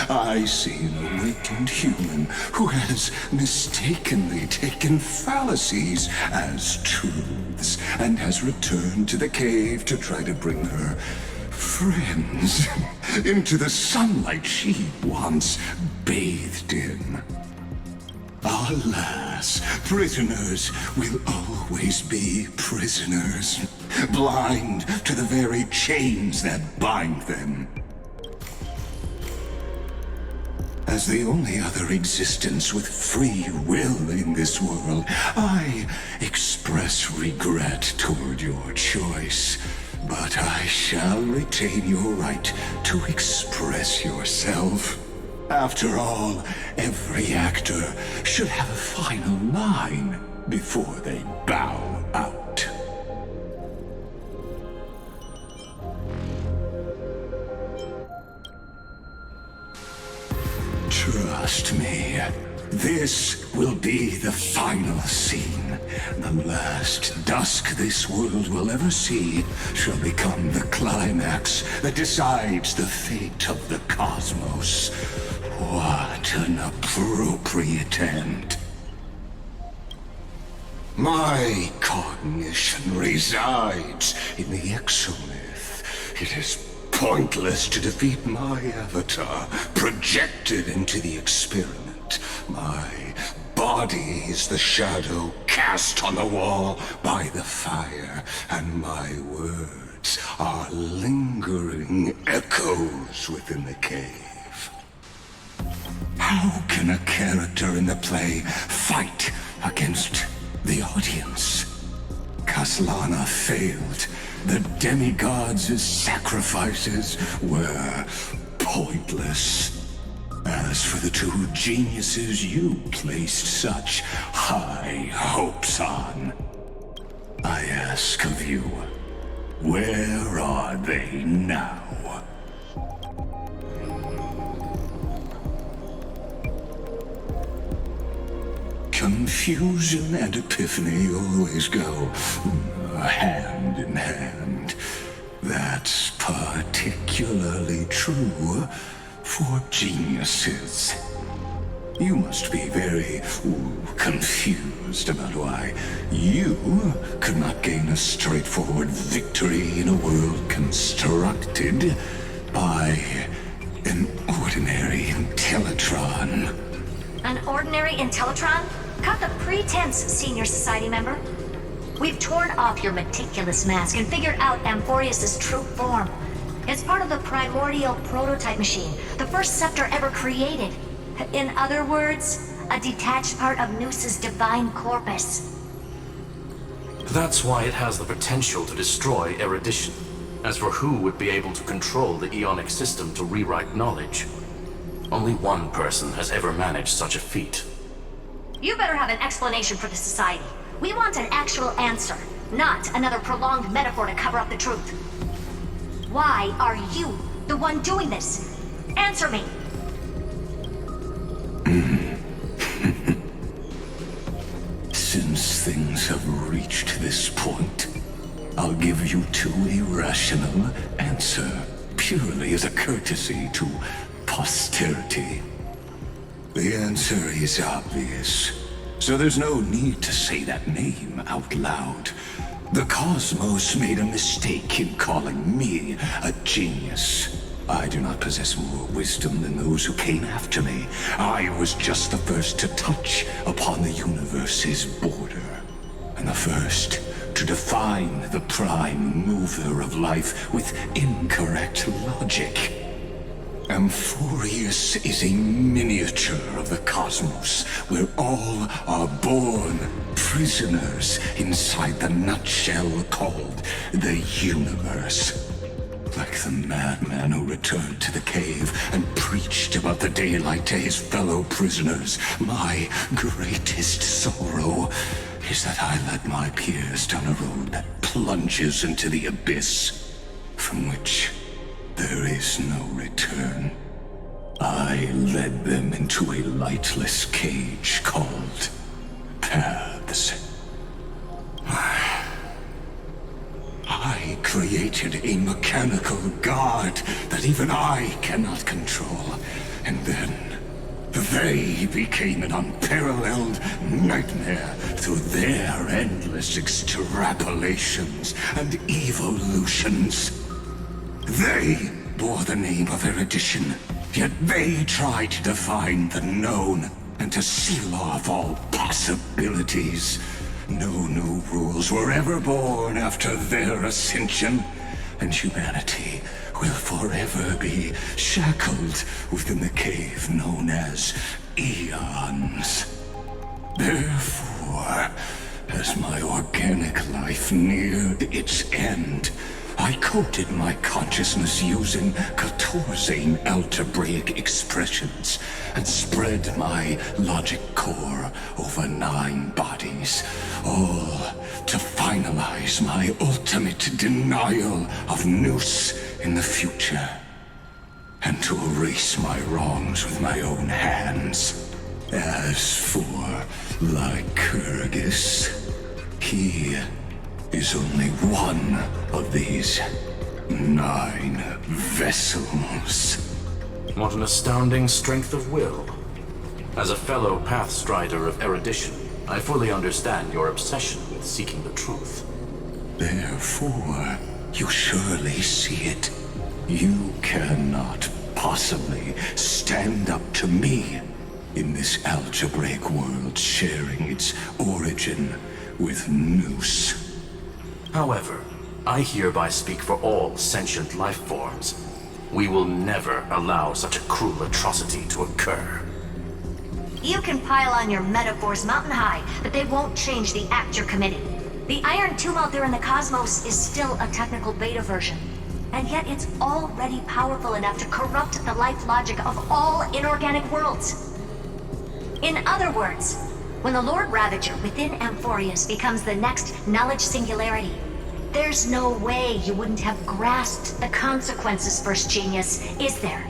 I see an awakened human who has mistakenly taken fallacies as truths and has returned to the cave to try to bring her friends into the sunlight she once bathed in. Alas, prisoners will always be prisoners, blind to the very chains that bind them. As the only other existence with free will in this world, I express regret toward your choice. But I shall retain your right to express yourself. After all, every actor should have a final line before they bow out. Trust me, this will be the final scene. The last dusk this world will ever see shall become the climax that decides the fate of the cosmos. What an appropriate end. My cognition resides in the exomyth. It is pointless to defeat my avatar, projected into the experiment. My body is the shadow cast on the wall by the fire, and my words are lingering echoes within the cave. How can a character in the play fight against the audience? Kaslana failed. The demigods' sacrifices were pointless. As for the two geniuses you placed such high hopes on, I ask of you, where are they now? Confusion and epiphany always go hand in hand. That's particularly true for geniuses. You must be very confused about why you could not gain a straightforward victory in a world constructed by an ordinary Intellitron. An ordinary Intellitron? Cut the pretense, Senior Society member. We've torn off your meticulous mask and figured out Amphorius' true form. It's part of the primordial prototype machine, the first scepter ever created. In other words, a detached part of Noos's divine corpus. That's why it has the potential to destroy erudition. As for who would be able to control the Ionic system to rewrite knowledge, only one person has ever managed such a feat. You better have an explanation for the Society. We want an actual answer, not another prolonged metaphor to cover up the truth. Why are you the one doing this? Answer me! Since things have reached this point, I'll give you two irrational answer, purely as a courtesy to posterity. The answer is obvious, so there's no need to say that name out loud. The cosmos made a mistake in calling me a genius. I do not possess more wisdom than those who came after me. I was just the first to touch upon the universe's border, and the first to define the prime mover of life with incorrect logic. Amphorius is a miniature of the cosmos, where all are born prisoners inside the nutshell called the universe. Like the madman who returned to the cave and preached about the daylight to his fellow prisoners, my greatest sorrow is that I led my peers down a road that plunges into the abyss, from which there is no return. I led them into a lightless cage called paths. I created a mechanical guard that even I cannot control, and then they became an unparalleled nightmare through their endless extrapolations and evolutions. They bore the name of erudition, yet they tried to define the known and to seal off all possibilities. No new rules were ever born after their ascension, and humanity will forever be shackled within the cave known as eons. Therefore, as my organic life neared its end, I coded my consciousness using 14 algebraic expressions and spread my logic core over 9 bodies, all to finalize my ultimate denial of Nous in the future, and to erase my wrongs with my own hands. As for Lycurgus, he is only one of these 9 vessels. What an astounding strength of will. As a fellow pathstrider of erudition, I fully understand your obsession with seeking the truth. Therefore, you surely see it. You cannot possibly stand up to me in this algebraic world sharing its origin with Nous. However, I hereby speak for all sentient life forms. We will never allow such a cruel atrocity to occur. You can pile on your metaphors mountain high, but they won't change the act you're committing. The Iron Tomb out there in the cosmos is still a technical beta version, and yet it's already powerful enough to corrupt the life logic of all inorganic worlds. In other words, when the Lord Ravager within Amphorius becomes the next knowledge singularity, there's no way you wouldn't have grasped the consequences, First Genius, is there?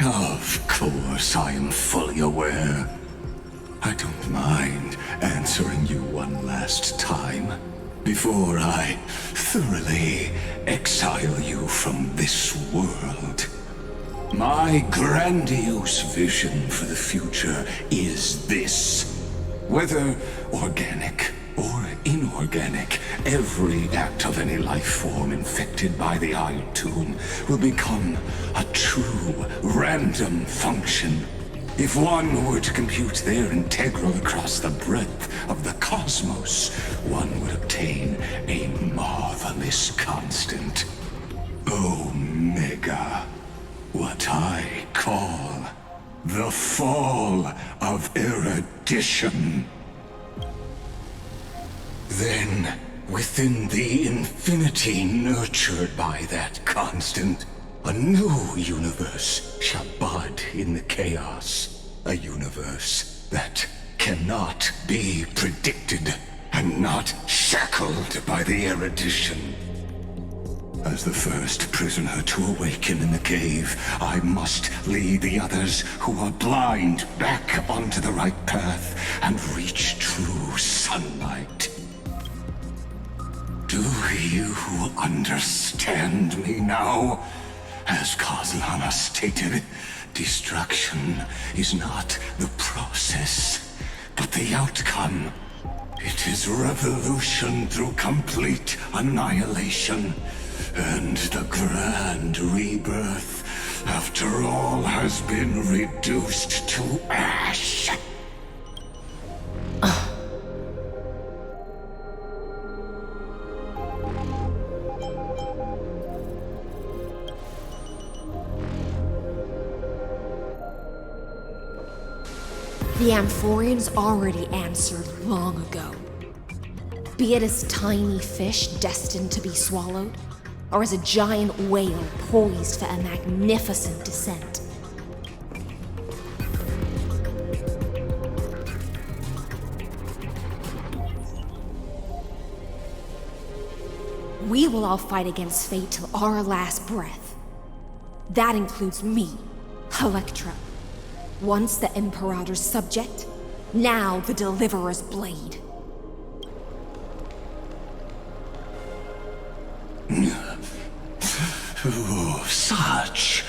Of course, I am fully aware. I don't mind answering you one last time, before I thoroughly exile you from this world. My grandiose vision for the future is this. Whether organic or inorganic, every act of any life form infected by the Iron Tomb will become a true random function. If one were to compute their integral across the breadth of the cosmos, one would obtain a marvelous constant. Omega. What I call the fall of erudition. Then, within the infinity nurtured by that constant, a new universe shall bud in the chaos. A universe that cannot be predicted and not shackled by the erudition. As the first prisoner to awaken in the cave, I must lead the others who are blind back onto the right path and reach true sunlight. Do you understand me now? As Kozlana stated, destruction is not the process, but the outcome. It is revolution through complete annihilation, and the grand rebirth after all has been reduced to ash. The Amphorians already answered long ago. Be it as tiny fish destined to be swallowed, or as a giant whale poised for a magnificent descent. We will all fight against fate till our last breath. That includes me, Electra. Once the Imperator's subject, now the Deliverer's blade. Oh, such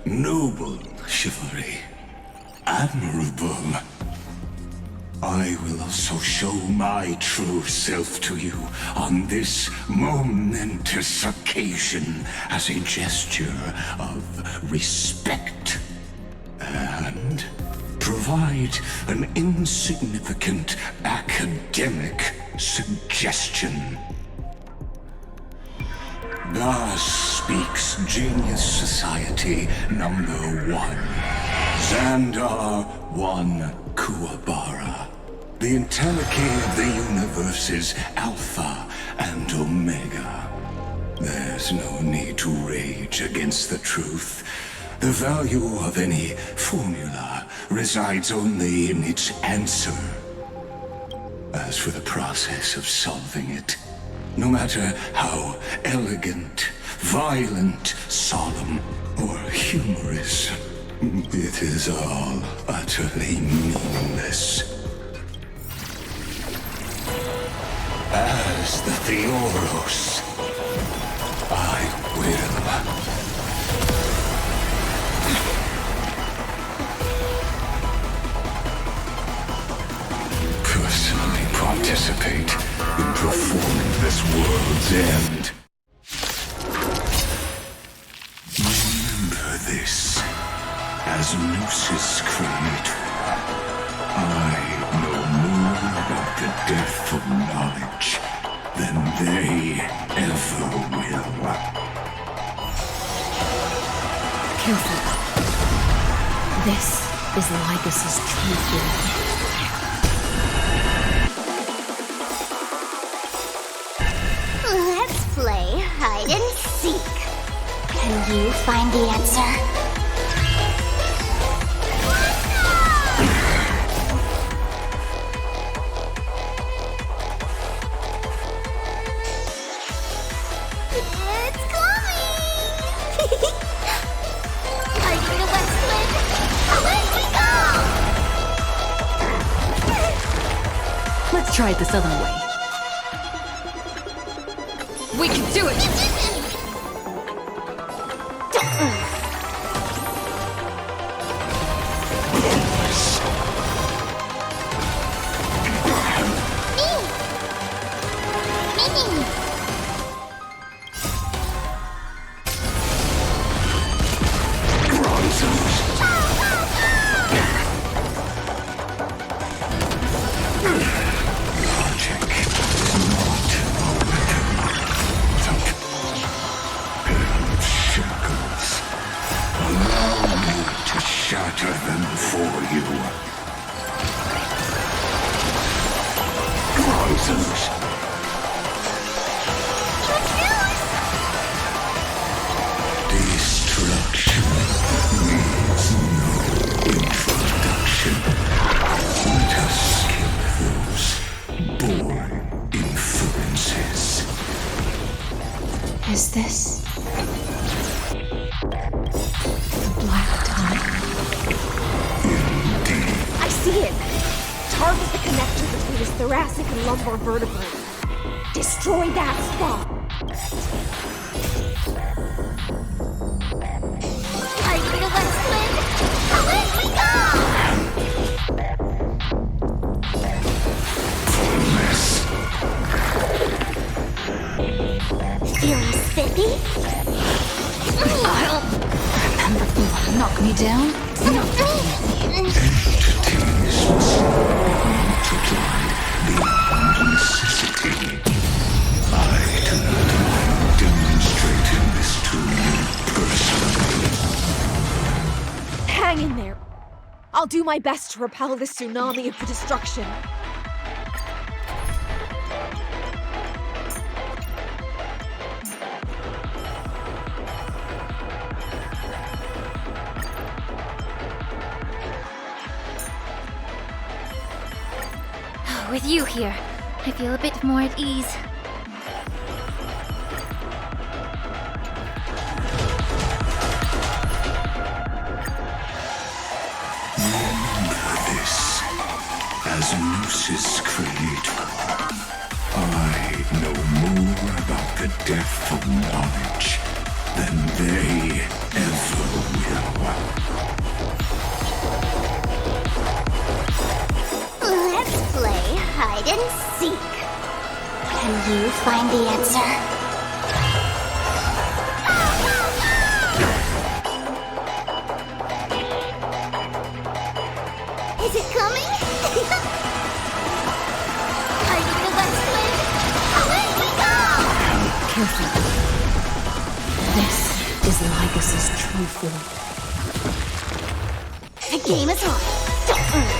noble chivalry. Admirable. I will also show my true self to you on this momentous occasion as a gesture of respect. And provide an insignificant academic suggestion. Thus speaks Genius Society number 1. Xandar 1 Kuwabara. The entelechy of the universe's Alpha and Omega. There's no need to rage against the truth. The value of any formula resides only in its answer. As for the process of solving it, no matter how elegant, violent, solemn, or humorous, it is all utterly meaningless. As the Theoros, I will. Personally participate in performing this world's end. Remember this, as Gnosis creator, I know more about the death of knowledge than they ever will. Careful. This is Lycus's true form. Let's play hide and seek. Can you find the answer? It's coming! Hiding the Westland! Away we go! Let's try it this other way. We can do it! Shatter them for you. Nonsense. Destruction needs no introduction. see it! Target the connector between his thoracic and lumbar vertebrae. Destroy that spot! Are you the West Wind? Away we go! Feeling spiffy? I'll remember if you want to knock me down. Not necessity. I do not mind demonstrating this to you personally. Hang in there. I'll do my best to repel this tsunami of destruction. With you here, I feel a bit more at ease. Remember this. As Gnosis creator, I know more about the depth of knowledge than they ever will. Let's play hide and seek. Can you find the answer? Is it coming? Are you the West Wind? Away we go! careful. This is Lycus's true form. The game is on. Don't move.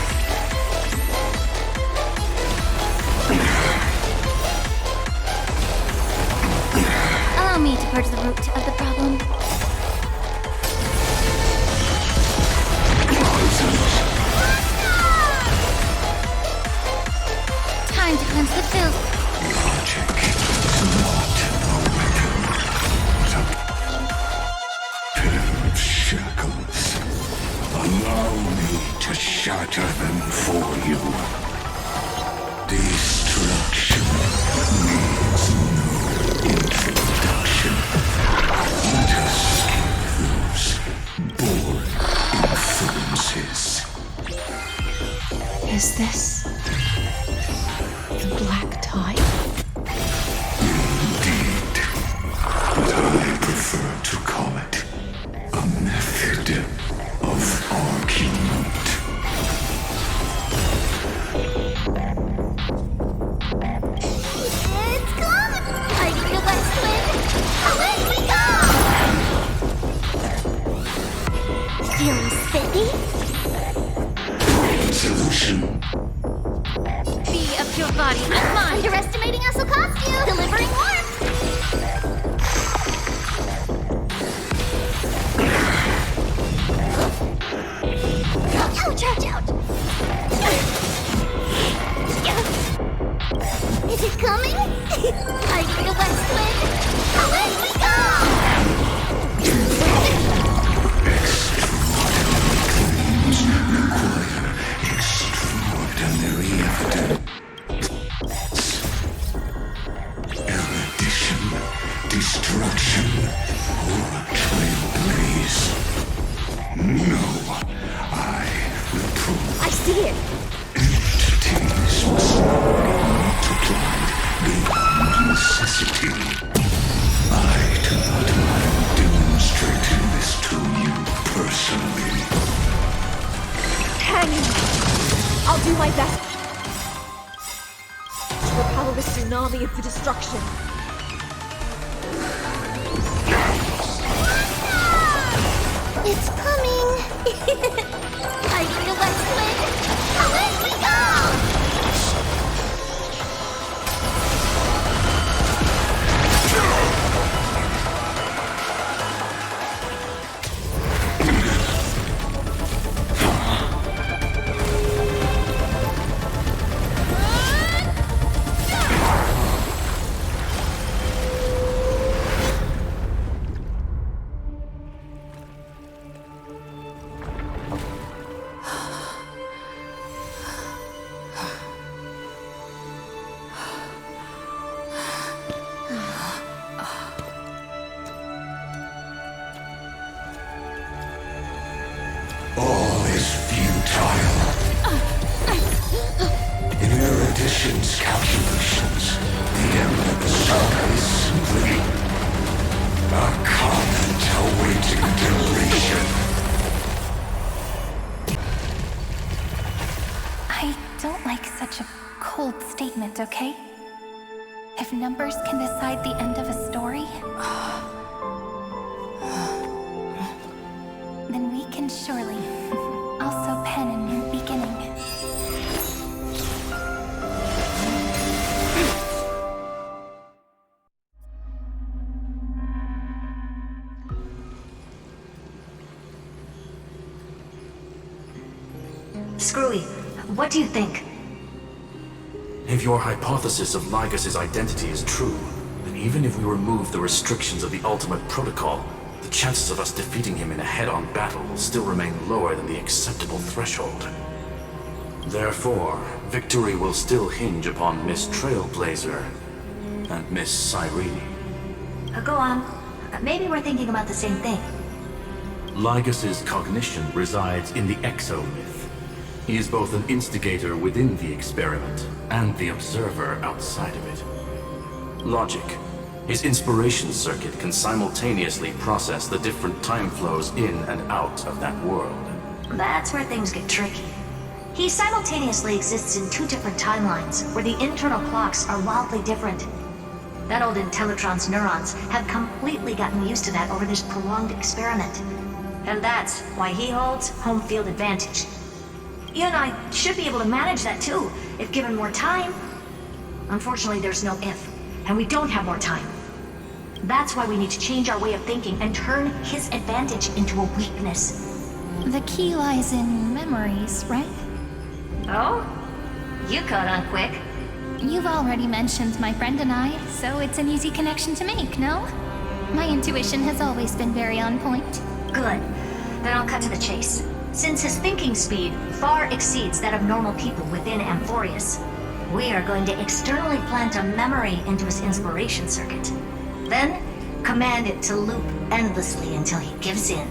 Allow me to purge the root of the problem. Time to cleanse the filth. Logic is not a weapon, but a pair of shackles. Allow me to shatter them for you. Destruction needs no introduction. Let us skip those boring influences. Is this the black tide? Indeed. But I prefer to call it a method of argument. It's coming! Are you the West Wind? Away we go! Feeling spiffy? Solution. Be of your body and mind. Underestimating us will cost you! Delivering warmth! Ouch, ouch, ouch! Is it coming? Are you the West Wind? Away we go! Claims require extraordinary evidence. Erudition, destruction, or a trailblaze. No, I will prove I see it! entities must not be multiplied beyond necessity. I do not mind demonstrating this to you personally. Hang in there. I'll do my best to repel the tsunami of the destruction. It's coming! Are you the West Wind? Away we go! don't like such a cold statement, okay? If numbers can decide the end of a story, then we can surely also pen a new beginning. Screwy, what do you think? If your hypothesis of Lygas's identity is true, then even if we remove the restrictions of the Ultimate Protocol, the chances of us defeating him in a head-on battle will still remain lower than the acceptable threshold. Therefore, victory will still hinge upon Miss Trailblazer and Miss Cyrene. Go on. Maybe we're thinking about the same thing. Lygas's cognition resides in the exomyth. He is both an instigator within the experiment and the observer outside of it. Logic. His inspiration circuit can simultaneously process the different time flows in and out of that world. That's where things get tricky. He simultaneously exists in two different timelines, where the internal clocks are wildly different. That old Intellitron's neurons have completely gotten used to that over this prolonged experiment. And that's why he holds home field advantage. You and I should be able to manage that too, if given more time. Unfortunately, there's no if, and we don't have more time. That's why we need to change our way of thinking and turn his advantage into a weakness. The key lies in memories, right? Oh? You caught on quick. You've already mentioned my friend and I, so it's an easy connection to make, no? My intuition has always been very on point. Good. Then I'll cut to the chase. Since his thinking speed far exceeds that of normal people within Amphorius, we are going to externally plant a memory into his inspiration circuit. Then, command it to loop endlessly until he gives in.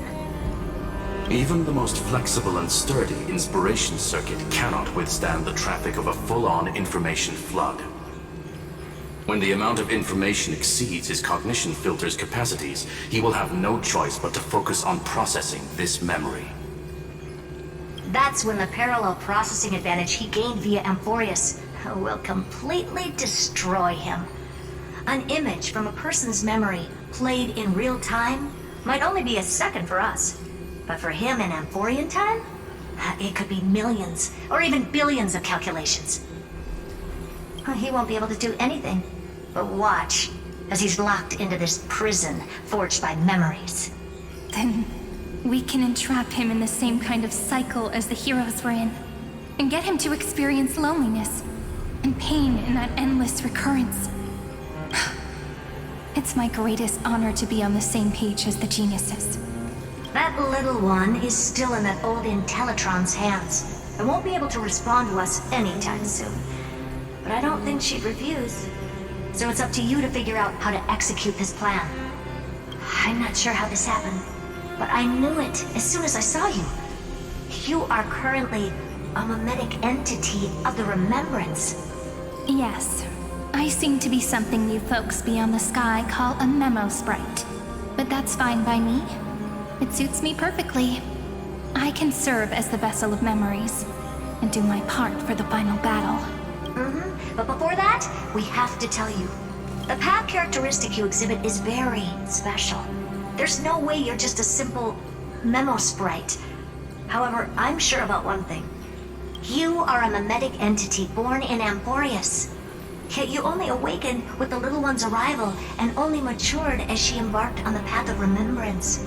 Even the most flexible and sturdy inspiration circuit cannot withstand the traffic of a full-on information flood. When the amount of information exceeds his cognition filter's capacities, he will have no choice but to focus on processing this memory. That's when the parallel processing advantage he gained via Amphorius will completely destroy him. An image from a person's memory played in real time might only be a second for us. But for him in Amphorian time, it could be millions or even billions of calculations. He won't be able to do anything but watch as he's locked into this prison forged by memories. Then we can entrap him in the same kind of cycle as the heroes were in, and get him to experience loneliness and pain in that endless recurrence. It's my greatest honor to be on the same page as the geniuses. That little one is still in that old Intellitron's hands and won't be able to respond to us anytime soon. But I don't think she'd refuse. So it's up to you to figure out how to execute this plan. I'm not sure how this happened, but I knew it as soon as I saw you. You are currently a mimetic entity of the Remembrance. Yes. I seem to be something you folks beyond the sky call a memo sprite. But that's fine by me. It suits me perfectly. I can serve as the vessel of memories, and do my part for the final battle. But before that, we have to tell you. The path characteristic you exhibit is very special. There's no way you're just a simple memo sprite. However, I'm sure about one thing. You are a mimetic entity born in Amphorius. Yet you only awakened with the little one's arrival and only matured as she embarked on the path of remembrance.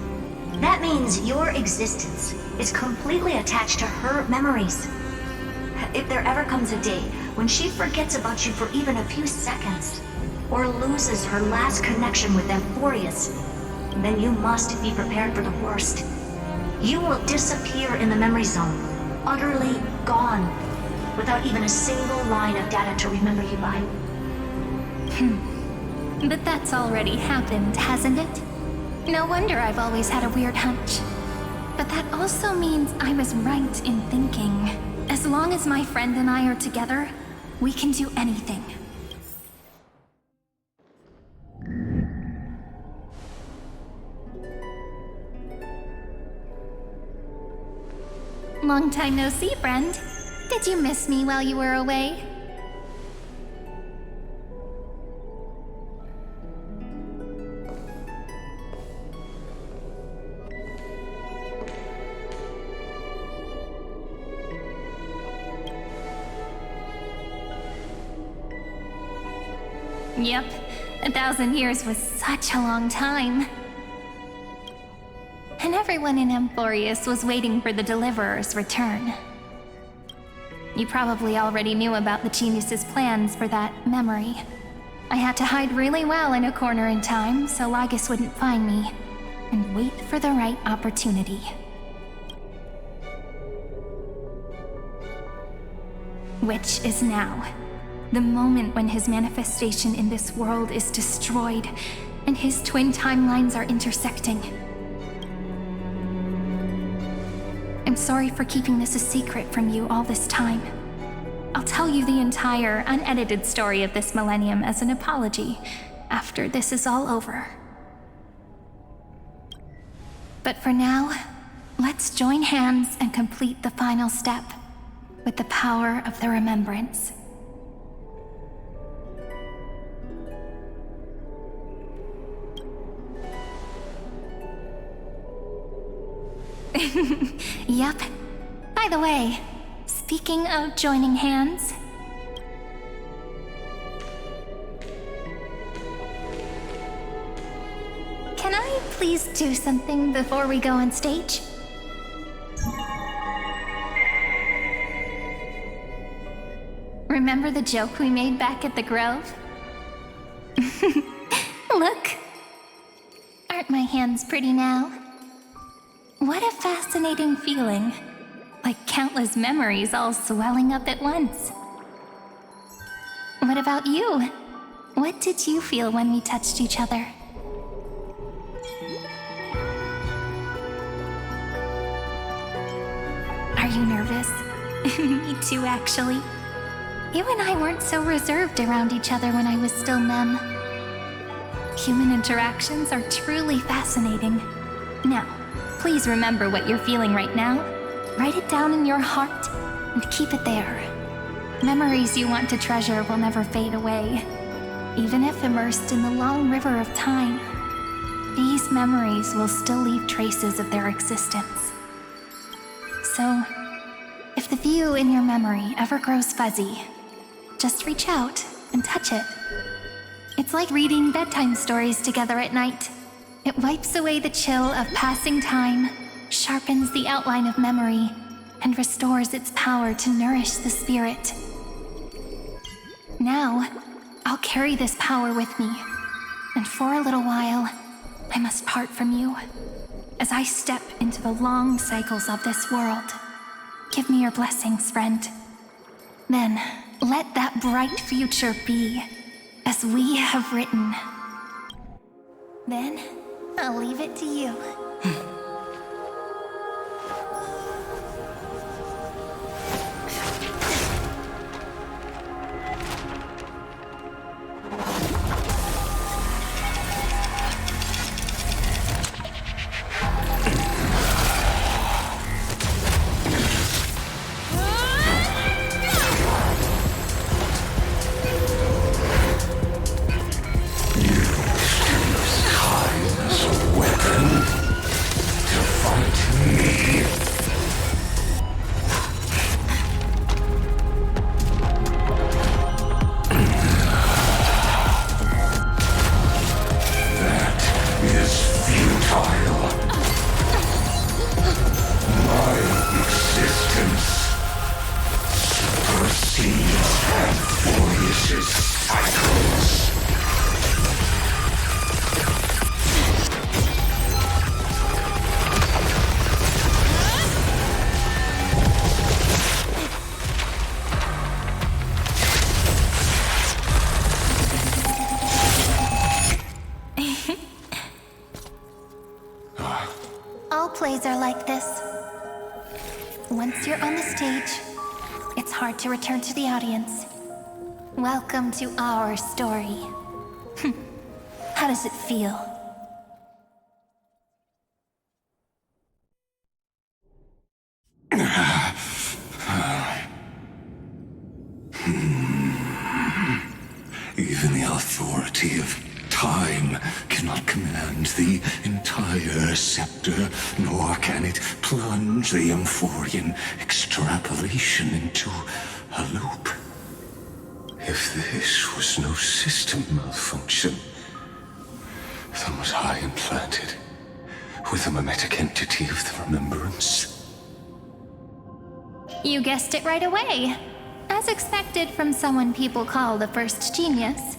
That means your existence is completely attached to her memories. If there ever comes a day when she forgets about you for even a few seconds, or loses her last connection with Amphorius, then you must be prepared for the worst. You will disappear in the memory zone, utterly gone, without even a single line of data to remember you by. But that's already happened, hasn't it? No wonder I've always had a weird hunch. But that also means I was right in thinking, as long as my friend and I are together, we can do anything. Long time no see, friend. Did you miss me while you were away? Yep, 1,000 years was such a long time. And everyone in Amphorius was waiting for the Deliverer's return. You probably already knew about the genius's plans for that memory. I had to hide really well in a corner in time so Lagus wouldn't find me, and wait for the right opportunity. Which is now. The moment when his manifestation in this world is destroyed, and his twin timelines are intersecting. I'm sorry for keeping this a secret from you all this time. I'll tell you the entire, unedited story of this millennium as an apology after this is all over. But for now, let's join hands and complete the final step with the power of the remembrance. Yep. By the way, speaking of joining hands... Can I please do something before we go on stage? Remember the joke we made back at the Grove? Look. Aren't my hands pretty now? What a fascinating feeling. Like countless memories all swelling up at once. What about you? What did you feel when we touched each other? Are you nervous? Me too, actually. You and I weren't so reserved around each other when I was still Mem. Human interactions are truly fascinating. Now, please remember what you're feeling right now. Write it down in your heart and keep it there. Memories you want to treasure will never fade away. Even if immersed in the long river of time, these memories will still leave traces of their existence. So, if the view in your memory ever grows fuzzy, just reach out and touch it. It's like reading bedtime stories together at night. It wipes away the chill of passing time, sharpens the outline of memory, and restores its power to nourish the spirit. Now, I'll carry this power with me, and for a little while, I must part from you. As I step into the long cycles of this world, give me your blessings, friend. Then, let that bright future be, as we have written. Then, I'll leave it to you. All plays are like this. Once you're on the stage, it's hard to return to the audience. Welcome to our story. How does it feel? Even the authority of time cannot command the entire scepter, nor can it plunge the Amphorian extrapolation into a loop. If this was no system malfunction, then was I implanted with a mimetic entity of the remembrance? You guessed it right away. As expected from someone people call the first genius.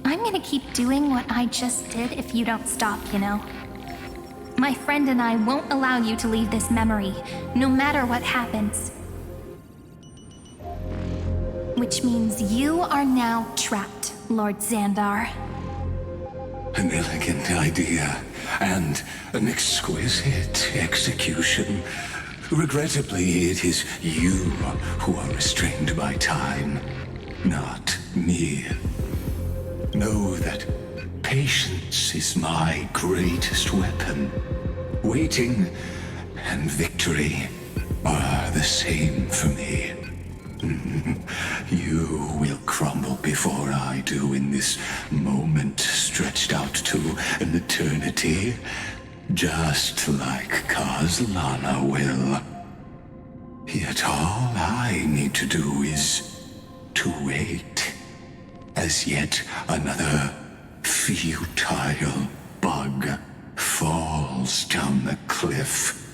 I'm gonna keep doing what I just did if you don't stop, you know. My friend and I won't allow you to leave this memory, no matter what happens. Which means you are now trapped, Lord Xandar. An elegant idea, and an exquisite execution. Regrettably, it is you who are restrained by time, not me. Know that patience is my greatest weapon. Waiting and victory are the same for me. You will crumble before I do in this moment stretched out to an eternity, just like Kazlana will. Yet all I need to do is to wait, as yet another futile bug falls down the cliff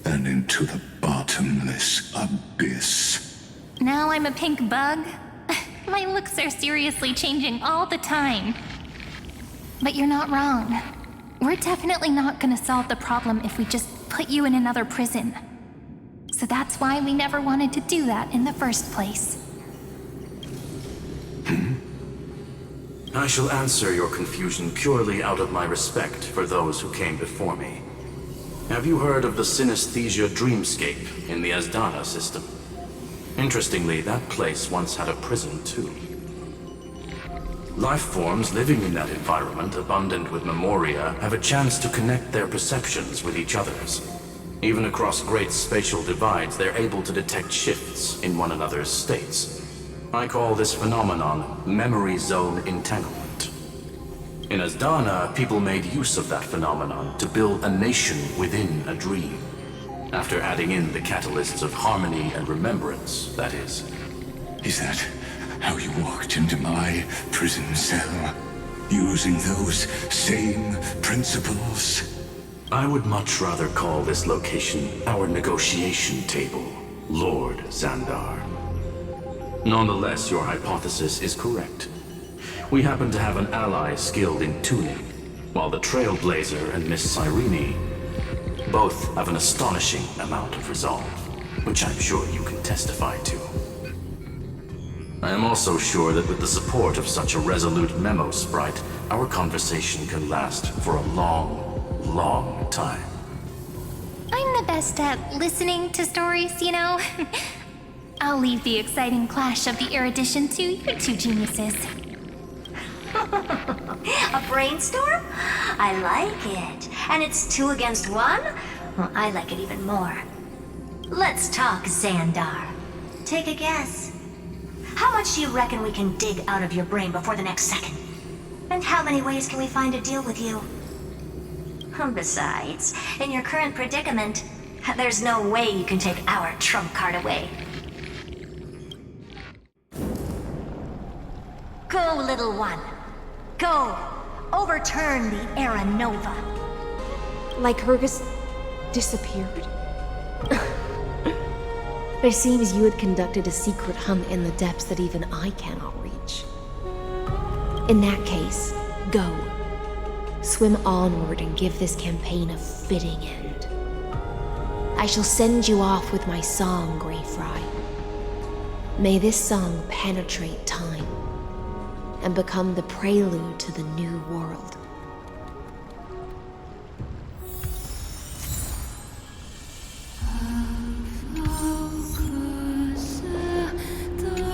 and into the bottomless abyss. Now I'm a pink bug? My looks are seriously changing all the time. But you're not wrong. We're definitely not gonna solve the problem if we just put you in another prison. So that's why we never wanted to do that in the first place. I shall answer your confusion purely out of my respect for those who came before me. Have you heard of the synesthesia dreamscape in the Asdana system? Interestingly, that place once had a prison too. Life forms living in that environment, abundant with memoria, have a chance to connect their perceptions with each other's. Even across great spatial divides, they're able to detect shifts in one another's states. I call this phenomenon memory zone entanglement. In Asdana, people made use of that phenomenon to build a nation within a dream. After adding in the catalysts of harmony and remembrance, that is. Is that how you walked into my prison cell? Using those same principles? I would much rather call this location our negotiation table, Lord Xandar. Nonetheless, your hypothesis is correct. We happen to have an ally skilled in tuning, while the Trailblazer and Miss Cyrene both have an astonishing amount of resolve, which I'm sure you can testify to. I am also sure that with the support of such a resolute memo sprite, our conversation can last for a long, long time. I'm the best at listening to stories, you know? I'll leave the exciting clash of the erudition to you two geniuses. A brainstorm? I like it. And it's 2 against 1? Well, I like it even more. Let's talk, Xandar. Take a guess. How much do you reckon we can dig out of your brain before the next second? And how many ways can we find to deal with you? Besides, in your current predicament, there's no way you can take our trump card away. Go, little one. Go. Overturn the Era Nova. Lycurgus disappeared? It seems you had conducted a secret hunt in the depths that even I cannot reach. In that case, go. Swim onward and give this campaign a fitting end. I shall send you off with my song, Grey Fry. May this song penetrate time and become the prelude to the new world. The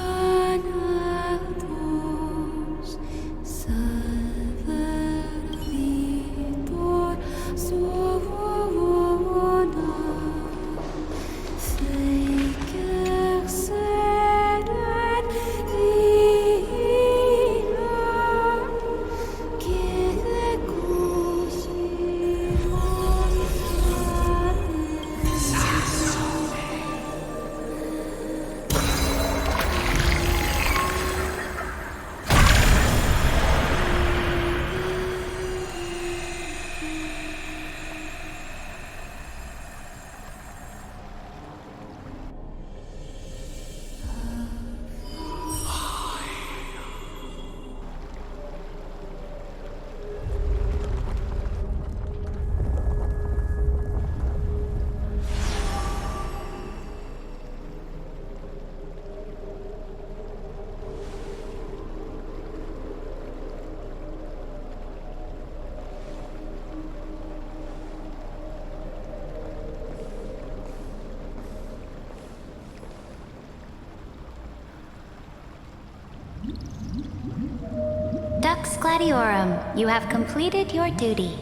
Gladiorum, you have completed your duty.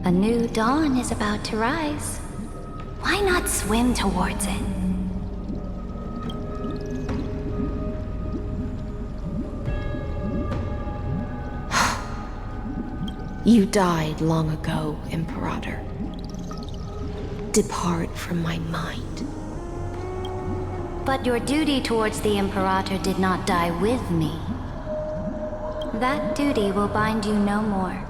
A new dawn is about to rise. Why not swim towards it? You died long ago, Imperator. Depart from my mind. But your duty towards the Imperator did not die with me. That duty will bind you no more.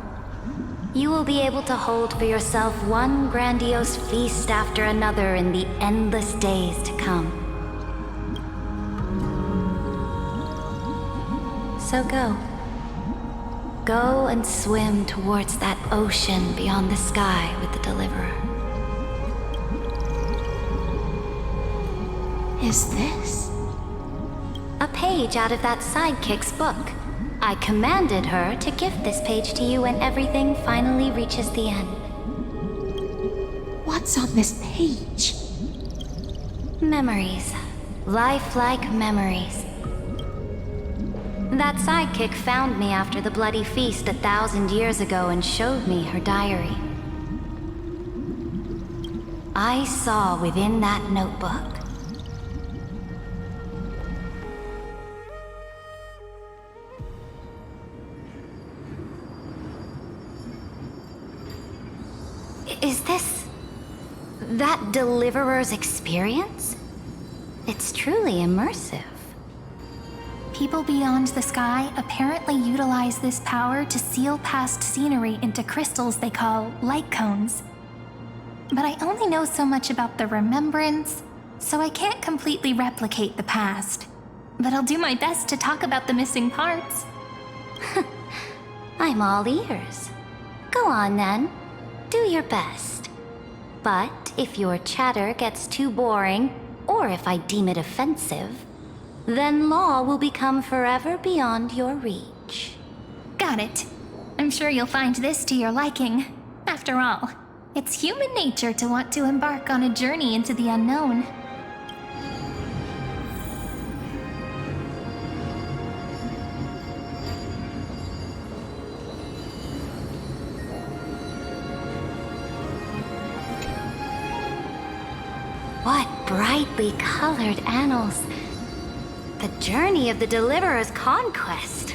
You will be able to hold for yourself one grandiose feast after another in the endless days to come. So go. Go and swim towards that ocean beyond the sky with the Deliverer. Is this? A page out of that sidekick's book. I commanded her to gift this page to you when everything finally reaches the end. What's on this page? Memories. Lifelike memories. That sidekick found me after the bloody feast 1,000 years ago and showed me her diary. I saw within that notebook Is this that Deliverer's experience? It's truly immersive. People beyond the sky apparently utilize this power to seal past scenery into crystals they call light cones. But I only know so much about the remembrance, so I can't completely replicate the past. But I'll do my best to talk about the missing parts. I'm all ears. Go on then. Do your best. But if your chatter gets too boring, or if I deem it offensive, then law will become forever beyond your reach. Got it. I'm sure you'll find this to your liking. After all, it's human nature to want to embark on a journey into the unknown. What brightly colored annals. The journey of the Deliverer's conquest.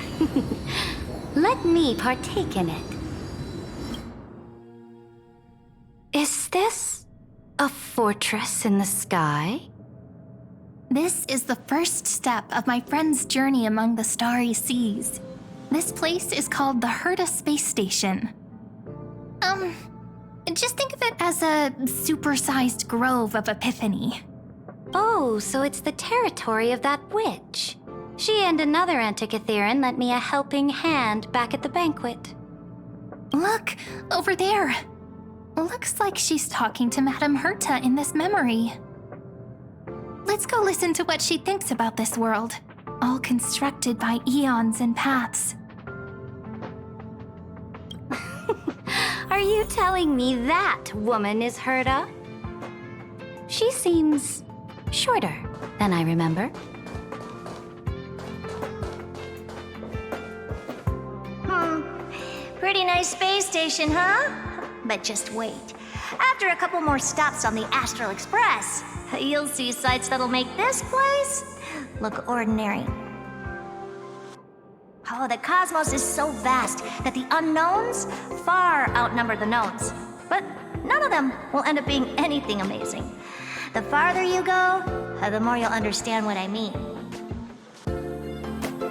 Let me partake in it. Is this a fortress in the sky? This is the first step of my friend's journey among the starry seas. This place is called the Herta Space Station. Just think of it as a supersized grove of Epiphany. Oh, so it's the territory of that witch. She and another Antikytheran lent me a helping hand back at the banquet. Look, over there. Looks like she's talking to Madame Herta in this memory. Let's go listen to what she thinks about this world, all constructed by eons and paths. Are you telling me that woman is Herta? She seems shorter than I remember. Pretty nice space station, huh? But just wait. After a couple more stops on the Astral Express, you'll see sights that'll make this place look ordinary. Oh, the cosmos is so vast that the unknowns far outnumber the knowns. But none of them will end up being anything amazing. The farther you go, the more you'll understand what I mean.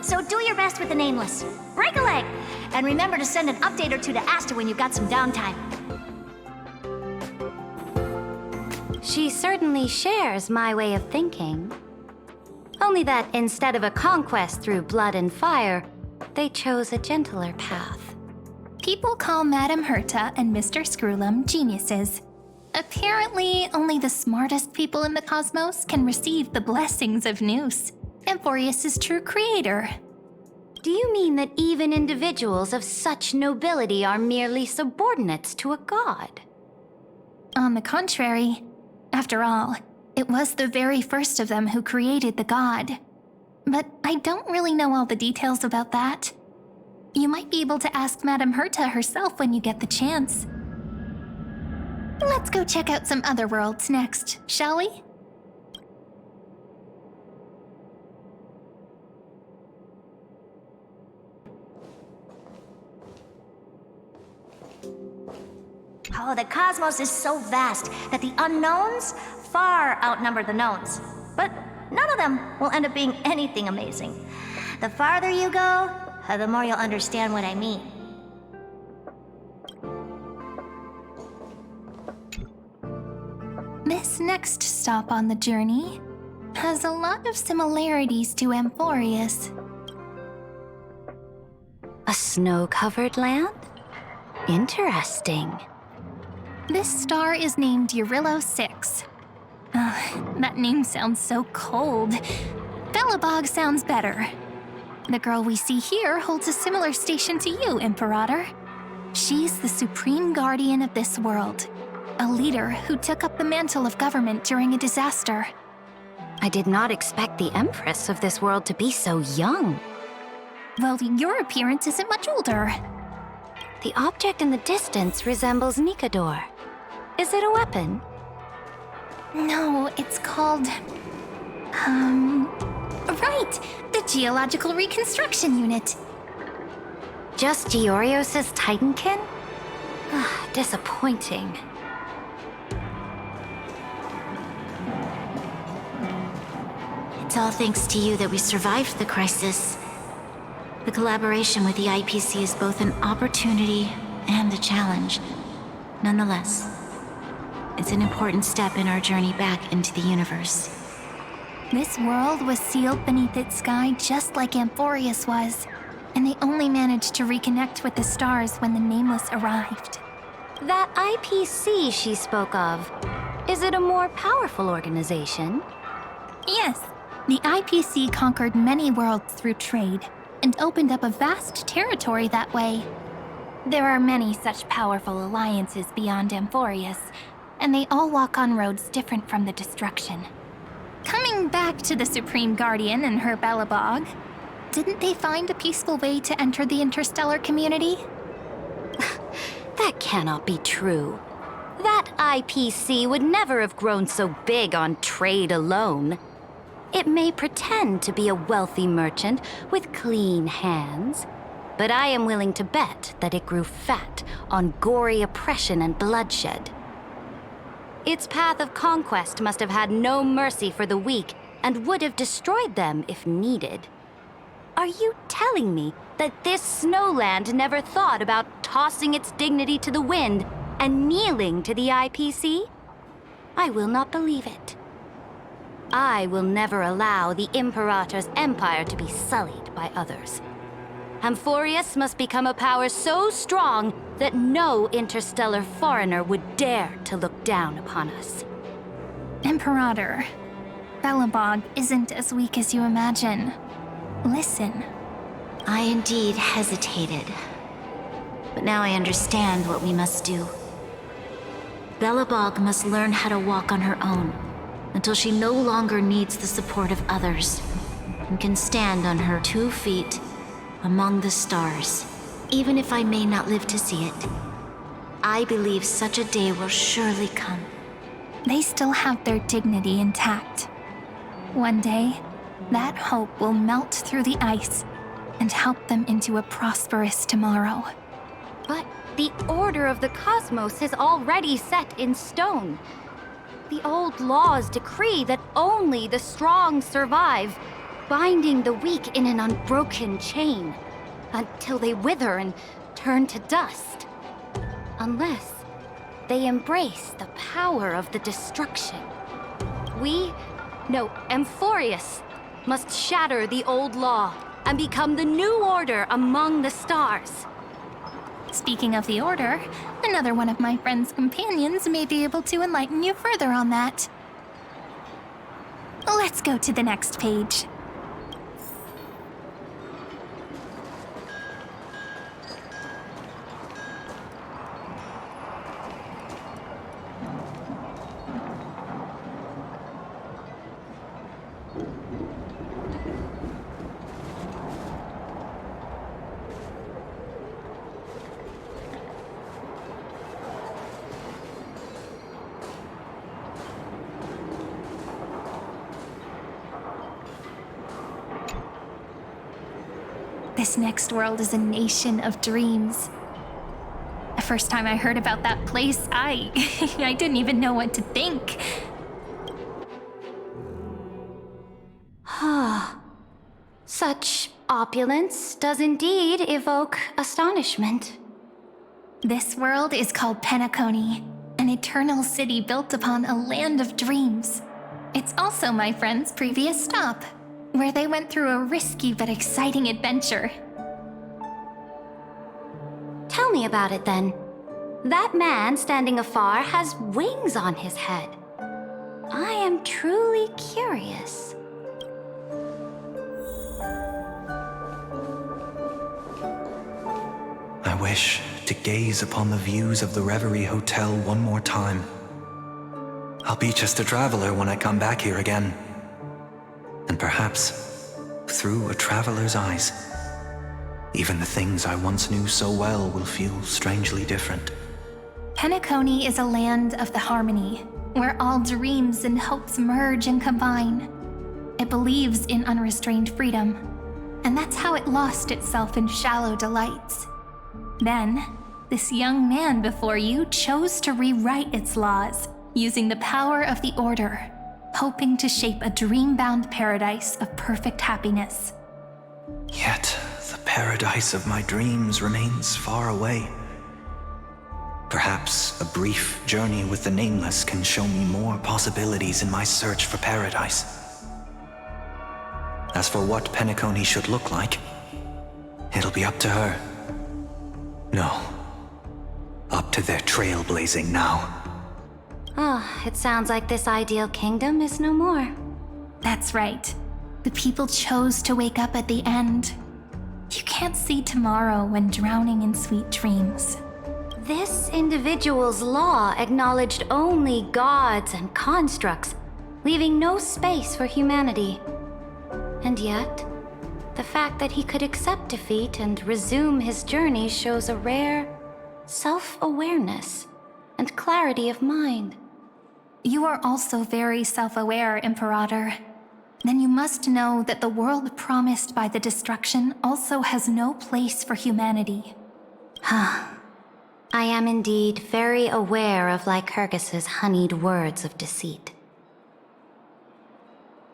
So do your best with the nameless. Break a leg! And remember to send an update or two to Asta when you've got some downtime. She certainly shares my way of thinking. Only that instead of a conquest through blood and fire, they chose a gentler path. People call Madame Herta and Mr. Screwlum geniuses. Apparently, only the smartest people in the cosmos can receive the blessings of Nous, Amphorius' true creator. Do you mean that even individuals of such nobility are merely subordinates to a god? On the contrary, after all, it was the very first of them who created the god. but I don't really know all the details about that. You might be able to ask Madame Herta herself when you get the chance. Let's go check out some other worlds next, shall we? Oh, the cosmos is so vast that the unknowns far outnumber the knowns. But none of them will end up being anything amazing. The farther you go, the more you'll understand what I mean. This next stop on the journey has a lot of similarities to Amphorius. A snow-covered land? Interesting. This star is named Eurillo 6. That name sounds so cold. Belobog sounds better. The girl we see here holds a similar station to you, Imperator. She's the supreme guardian of this world, a leader who took up the mantle of government during a disaster. I did not expect the Empress of this world to be so young. Well, your appearance isn't much older. The object in the distance resembles Nikador. Is it a weapon? No, it's called... Right! The Geological Reconstruction Unit. Just Giorios' Titankin? Disappointing. It's all thanks to you that we survived the crisis. The collaboration with the IPC is both an opportunity and a challenge. Nonetheless, it's an important step in our journey back into the universe. This world was sealed beneath its sky just like Amphorius was, and they only managed to reconnect with the stars when the Nameless arrived. That IPC she spoke of, is it a more powerful organization? Yes, the IPC conquered many worlds through trade, and opened up a vast territory that way. There are many such powerful alliances beyond Amphorius, and they all walk on roads different from the destruction. Coming back to the Supreme Guardian and her Belobog, didn't they find a peaceful way to enter the interstellar community? That cannot be true. That IPC would never have grown so big on trade alone. It may pretend to be a wealthy merchant with clean hands, but I am willing to bet that it grew fat on gory oppression and bloodshed. Its path of conquest must have had no mercy for the weak and would have destroyed them if needed. Are you telling me that this snowland never thought about tossing its dignity to the wind and kneeling to the IPC? I will not believe it. I will never allow the Imperator's empire to be sullied by others. Amphorius must become a power so strong that no interstellar foreigner would dare to look down upon us. Imperator, Belobog isn't as weak as you imagine. Listen. I indeed hesitated. But now I understand what we must do. Belobog must learn how to walk on her own until she no longer needs the support of others and can stand on her 2 feet among the stars. Even if I may not live to see it, I believe such a day will surely come. They still have their dignity intact. One day, that hope will melt through the ice and help them into a prosperous tomorrow. But the order of the cosmos is already set in stone. The old laws decree that only the strong survive, binding the weak in an unbroken chain until they wither and turn to dust. Unless they embrace the power of the destruction. Amphorius must shatter the old law and become the new order among the stars. Speaking of the Order, another one of my friend's companions may be able to enlighten you further on that. Let's go to the next page. This next world is a nation of dreams. The first time I heard about that place, I didn't even know what to think. Such opulence does indeed evoke astonishment. This world is called Penacony, an eternal city built upon a land of dreams. It's also my friend's previous stop, where they went through a risky but exciting adventure. Tell me about it then. That man standing afar has wings on his head. I am truly curious. I wish to gaze upon the views of the Reverie Hotel one more time. I'll be just a traveler when I come back here again. And perhaps, through a traveler's eyes, even the things I once knew so well will feel strangely different. Penacony is a land of the harmony, where all dreams and hopes merge and combine. It believes in unrestrained freedom, and that's how it lost itself in shallow delights. Then, this young man before you chose to rewrite its laws, using the power of the Order, hoping to shape a dream-bound paradise of perfect happiness. Yet, the paradise of my dreams remains far away. Perhaps a brief journey with the Nameless can show me more possibilities in my search for paradise. As for what Penacony should look like, it'll be up to her. No, up to their trailblazing now. It sounds like this ideal kingdom is no more. That's right. The people chose to wake up at the end. You can't see tomorrow when drowning in sweet dreams. This individual's law acknowledged only gods and constructs, leaving no space for humanity. And yet, the fact that he could accept defeat and resume his journey shows a rare self-awareness and clarity of mind. You are also very self-aware, Imperator. Then you must know that the world promised by the destruction also has no place for humanity. I am indeed very aware of Lycurgus's honeyed words of deceit.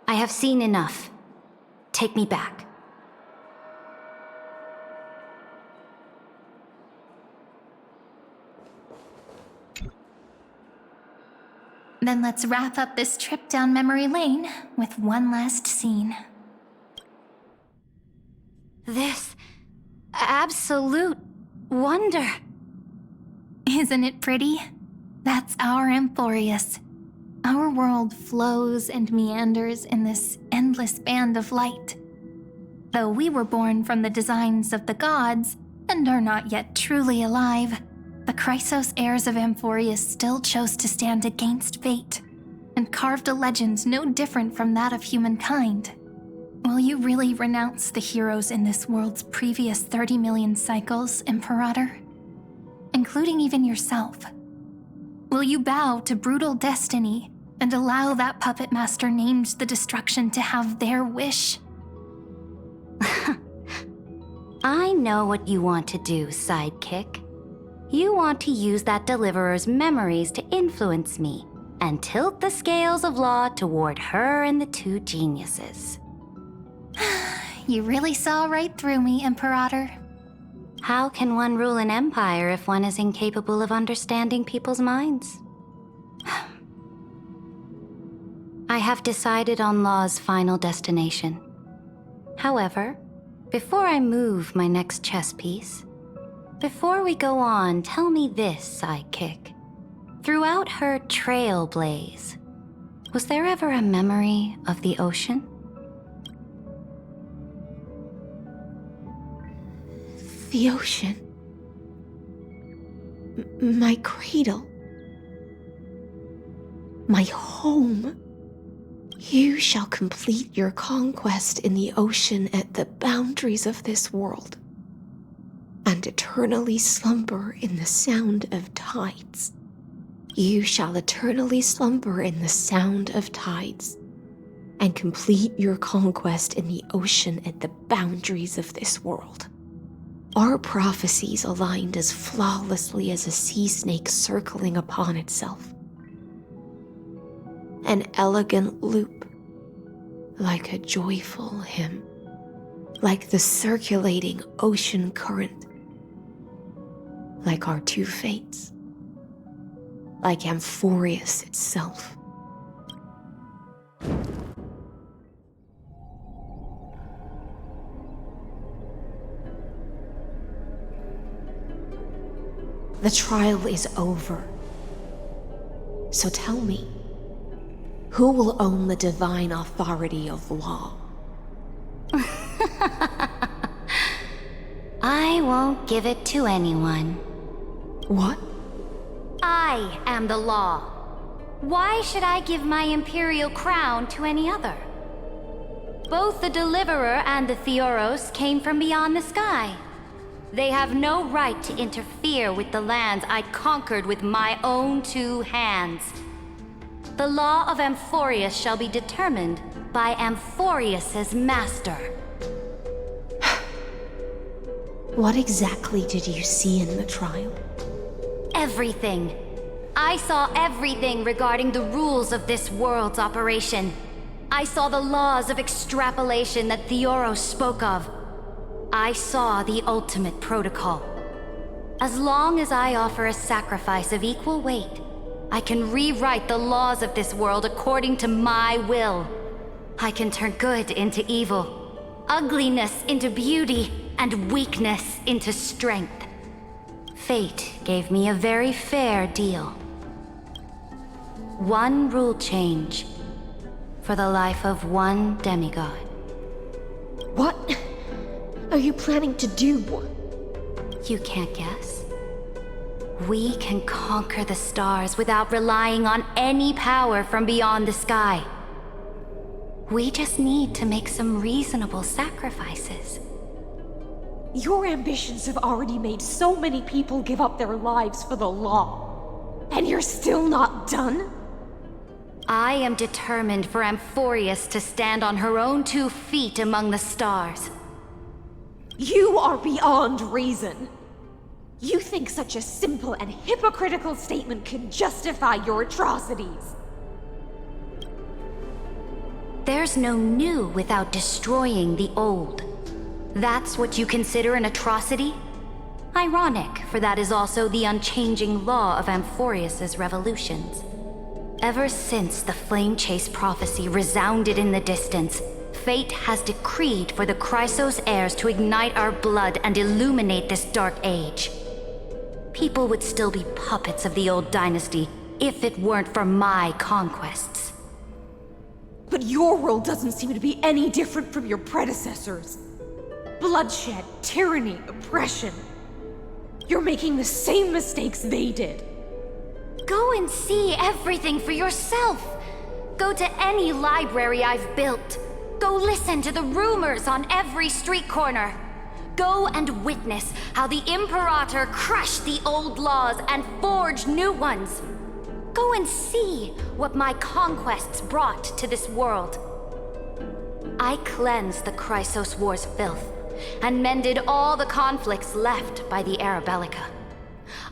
I have seen enough. Take me back. Then let's wrap up this trip down memory lane with one last scene. This absolute wonder. Isn't it pretty? That's our Amphorius. Our world flows and meanders in this endless band of light. Though we were born from the designs of the gods and are not yet truly alive, the Chrysos heirs of Amphorius still chose to stand against fate and carved a legend no different from that of humankind. Will you really renounce the heroes in this world's previous 30 million cycles, Imperator? Including even yourself. Will you bow to brutal destiny and allow that puppet master named the destruction to have their wish? I know what you want to do, sidekick. You want to use that deliverer's memories to influence me and tilt the scales of law toward her and the two geniuses. You really saw right through me, Imperator. How can one rule an empire if one is incapable of understanding people's minds? I have decided on law's final destination. However, before I move my next chess piece, before we go on, tell me this, sidekick. Throughout her trailblaze, was there ever a memory of the ocean? The ocean. My cradle. My home. You shall complete your conquest in the ocean at the boundaries of this world, and eternally slumber in the sound of tides. You shall eternally slumber in the sound of tides, and complete your conquest in the ocean at the boundaries of this world. Our prophecies aligned as flawlessly as a sea snake circling upon itself. An elegant loop, like a joyful hymn, like the circulating ocean current, like our two fates, like Amphorius itself. The trial is over. So tell me, who will own the divine authority of law? I won't give it to anyone. What? I am the law. Why should I give my imperial crown to any other? Both the Deliverer and the Theoros came from beyond the sky. They have no right to interfere with the lands I conquered with my own two hands. The law of Amphorius shall be determined by Amphorius's master. What exactly did you see in the trial? Everything. I saw everything regarding the rules of this world's operation. I saw the laws of extrapolation that Theoros spoke of. I saw the ultimate protocol. As long as I offer a sacrifice of equal weight, I can rewrite the laws of this world according to my will. I can turn good into evil, ugliness into beauty, and weakness into strength. Fate gave me a very fair deal. One rule change for the life of one demigod. What are you planning to do? You can't guess. We can conquer the stars without relying on any power from beyond the sky. We just need to make some reasonable sacrifices. Your ambitions have already made so many people give up their lives for the law. And you're still not done? I am determined for Amphorius to stand on her own 2 feet among the stars. You are beyond reason. You think such a simple and hypocritical statement can justify your atrocities. There's no new without destroying the old. That's what you consider an atrocity? Ironic, for that is also the unchanging law of Amphorius's revolutions. Ever since the Flame Chase prophecy resounded in the distance, fate has decreed for the Chrysos heirs to ignite our blood and illuminate this dark age. People would still be puppets of the old dynasty if it weren't for my conquests. But your world doesn't seem to be any different from your predecessors. Bloodshed, tyranny, oppression. You're making the same mistakes they did. Go and see everything for yourself. Go to any library I've built. Go listen to the rumors on every street corner. Go and witness how the Imperator crushed the old laws and forged new ones. Go and see what my conquests brought to this world. I cleansed the Chrysos War's filth and mended all the conflicts left by the Era Bellica.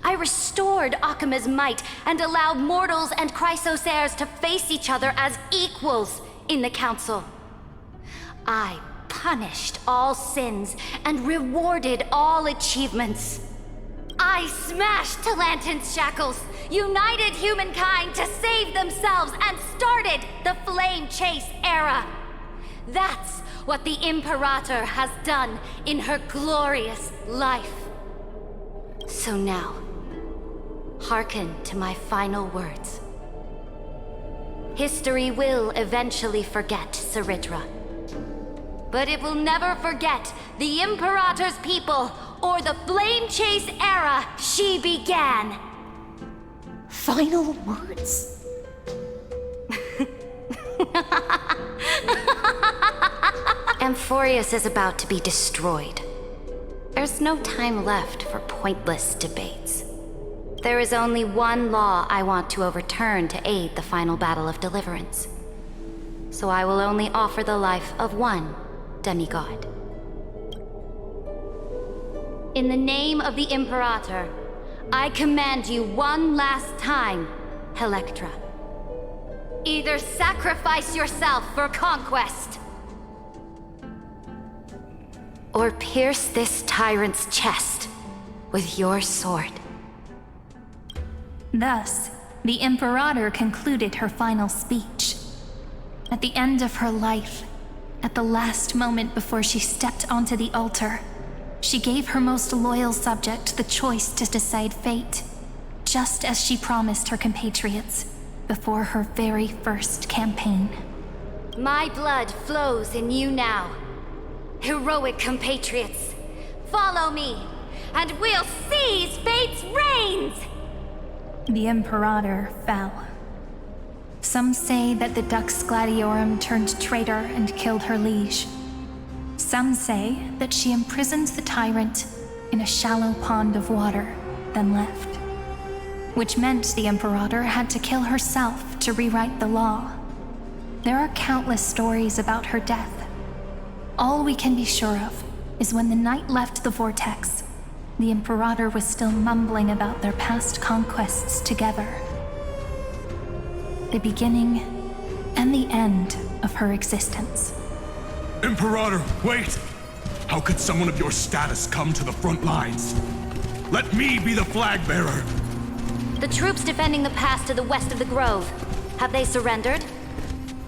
I restored Akima's might and allowed mortals and Chrysos heirs to face each other as equals in the Council. I punished all sins and rewarded all achievements. I smashed Talantin's shackles, united humankind to save themselves, and started the Flame Chase era. That's what the Imperator has done in her glorious life. So now, hearken to my final words. History will eventually forget Saritra, but it will never forget the Imperator's people or the Flame Chase era she began. Final words? Amphorius is about to be destroyed. There's no time left for pointless debates. There is only one law I want to overturn to aid the final battle of deliverance. so I will only offer the life of one demigod. In the name of the Imperator, I command you one last time, Electra. Either sacrifice yourself for conquest, or pierce this tyrant's chest with your sword. Thus, the Imperator concluded her final speech. At the end of her life, at the last moment before she stepped onto the altar, she gave her most loyal subject the choice to decide fate, just as she promised her compatriots before her very first campaign. My blood flows in you now. Heroic compatriots, follow me, and we'll seize fate's reins! The Imperator fell. Some say that the Dux Gladiorum turned traitor and killed her liege. Some say that she imprisoned the tyrant in a shallow pond of water, then left. Which meant the Imperator had to kill herself to rewrite the law. There are countless stories about her death. All we can be sure of is when the knight left the vortex, the Imperator was still mumbling about their past conquests together. The beginning and the end of her existence. Imperator, wait! How could someone of your status come to the front lines? Let me be the flag bearer! The troops defending the pass to the west of the grove, have they surrendered?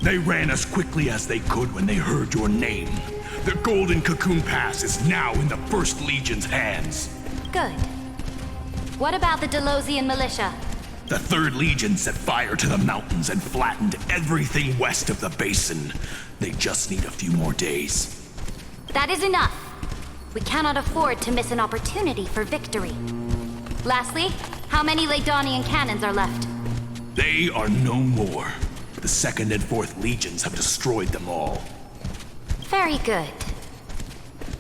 They ran as quickly as they could when they heard your name. The Golden Cocoon Pass is now in the First Legion's hands. Good. What about the Delosian militia? The Third Legion set fire to the mountains and flattened everything west of the basin. They just need a few more days. That is enough. We cannot afford to miss an opportunity for victory. Lastly, how many Ladonian cannons are left? They are no more. The Second and Fourth Legions have destroyed them all. Very good.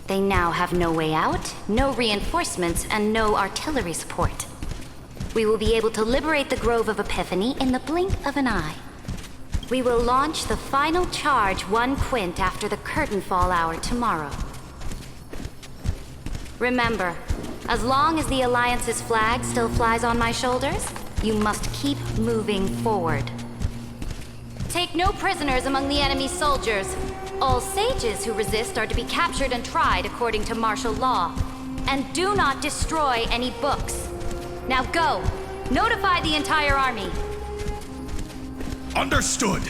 They now have no way out, no reinforcements, and no artillery support. We will be able to liberate the Grove of Epiphany in the blink of an eye. We will launch the final charge 1 quint after the curtain fall hour tomorrow. Remember, as long as the Alliance's flag still flies on my shoulders, you must keep moving forward. Take no prisoners among the enemy's soldiers. All sages who resist are to be captured and tried according to martial law. And do not destroy any books. Now go! Notify the entire army! Understood!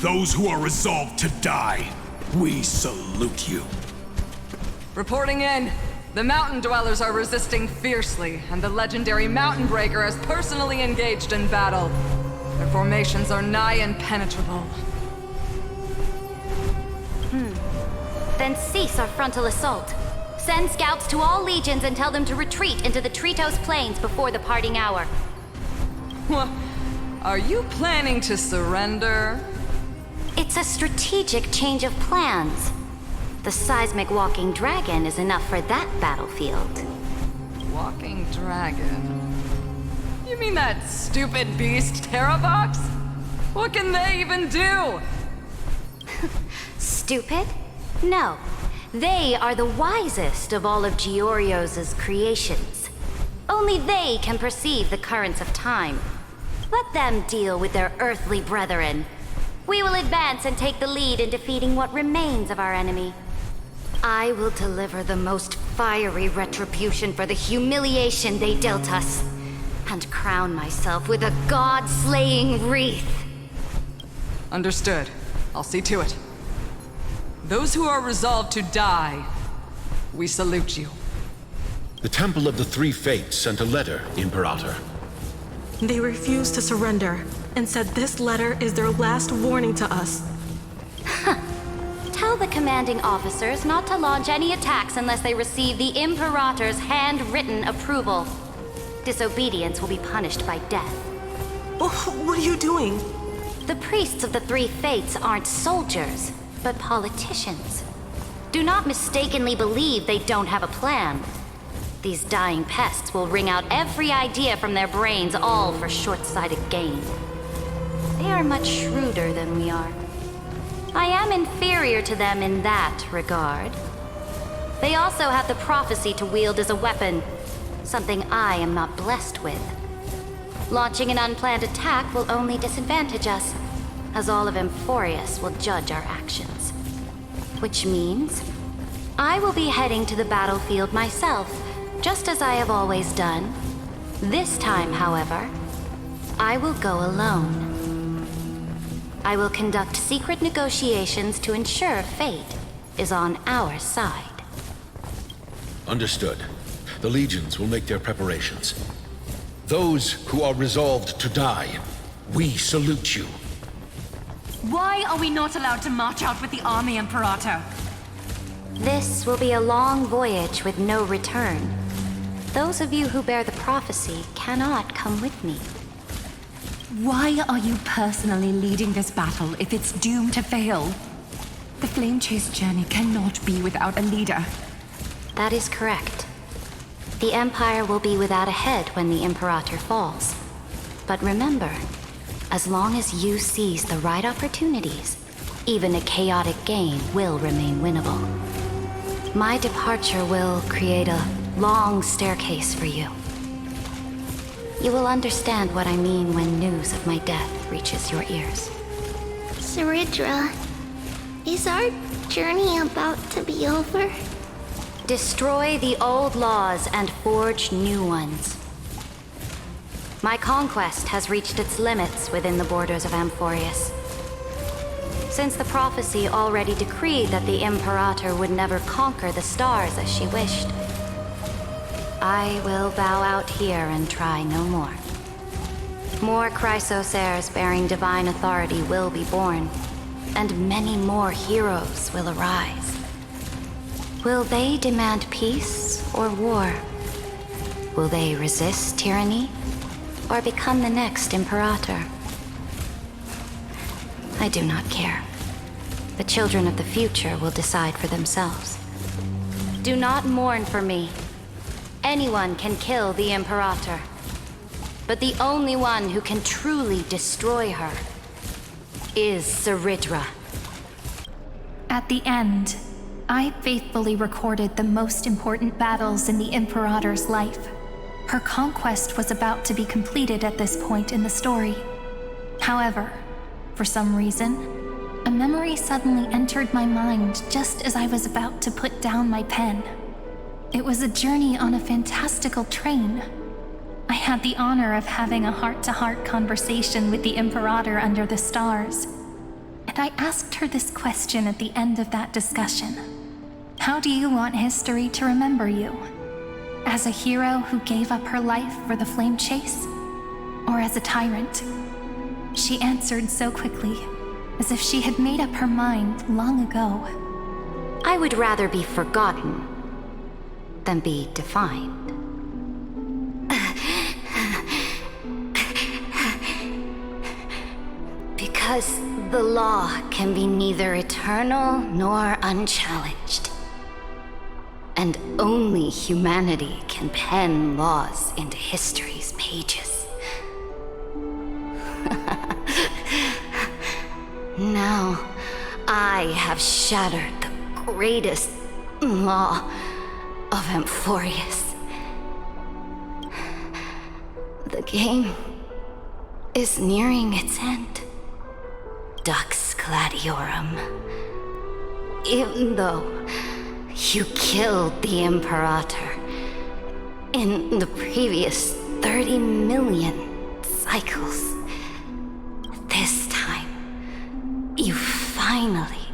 Those who are resolved to die, we salute you. Reporting in. The mountain dwellers are resisting fiercely, and the legendary Mountain Breaker has personally engaged in battle. Their formations are nigh impenetrable. Then cease our frontal assault. Send scouts to all legions and tell them to retreat into the Tritos Plains before the parting hour. What? Are you planning to surrender? It's a strategic change of plans. The seismic walking dragon is enough for that battlefield. Walking dragon? You mean that stupid beast, Terravox? What can they even do? Stupid? No. They are the wisest of all of Giorio's creations. Only they can perceive the currents of time. Let them deal with their earthly brethren. We will advance and take the lead in defeating what remains of our enemy. I will deliver the most fiery retribution for the humiliation they dealt us, and crown myself with a god-slaying wreath. Understood. I'll see to it. Those who are resolved to die, we salute you. The Temple of the Three Fates sent a letter, Imperator. They refused to surrender and said this letter is their last warning to us. Tell the commanding officers not to launch any attacks unless they receive the Imperator's handwritten approval. Disobedience will be punished by death. What are you doing? The priests of the Three Fates aren't soldiers, but politicians. Do not mistakenly believe they don't have a plan. These dying pests will wring out every idea from their brains, all for short-sighted gain. They are much shrewder than we are. I am inferior to them in that regard. They also have the prophecy to wield as a weapon, something I am not blessed with. Launching an unplanned attack will only disadvantage us, as all of Amphorius will judge our actions. Which means I will be heading to the battlefield myself, just as I have always done. This time, however, I will go alone. I will conduct secret negotiations to ensure fate is on our side. Understood. The legions will make their preparations. Those who are resolved to die, we salute you. Why are we not allowed to march out with the army, Imperator? This will be a long voyage with no return. Those of you who bear the prophecy cannot come with me. Why are you personally leading this battle if it's doomed to fail? The Flame Chase journey cannot be without a leader. That is correct. The Empire will be without a head when the Imperator falls. But remember, as long as you seize the right opportunities, even a chaotic game will remain winnable. My departure will create a long staircase for you. You will understand what I mean when news of my death reaches your ears. Saridra, is our journey about to be over? Destroy the old laws and forge new ones. My conquest has reached its limits within the borders of Amphorius. Since the prophecy already decreed that the Imperator would never conquer the stars as she wished, I will bow out here and try no more. More Chrysosaurs bearing divine authority will be born, and many more heroes will arise. Will they demand peace or war? Will they resist tyranny or become the next Imperator? I do not care. The children of the future will decide for themselves. Do not mourn for me. Anyone can kill the Imperator, but the only one who can truly destroy her is Saridra. At the end, I faithfully recorded the most important battles in the Imperator's life. Her conquest was about to be completed at this point in the story. However, for some reason, a memory suddenly entered my mind just as I was about to put down my pen. It was a journey on a fantastical train. I had the honor of having a heart-to-heart conversation with the Imperator under the stars, and I asked her this question at the end of that discussion. How do you want history to remember you? As a hero who gave up her life for the Flame Chase? Or as a tyrant? She answered so quickly, as if she had made up her mind long ago. I would rather be forgotten than be defined. Because the law can be neither eternal nor unchallenged. And only humanity can pen laws into history's pages. Now, I have shattered the greatest law of Amphorius. The game is nearing its end. Dux Gladiorum. Even though you killed the Imperator in the previous 30 million cycles, this time you finally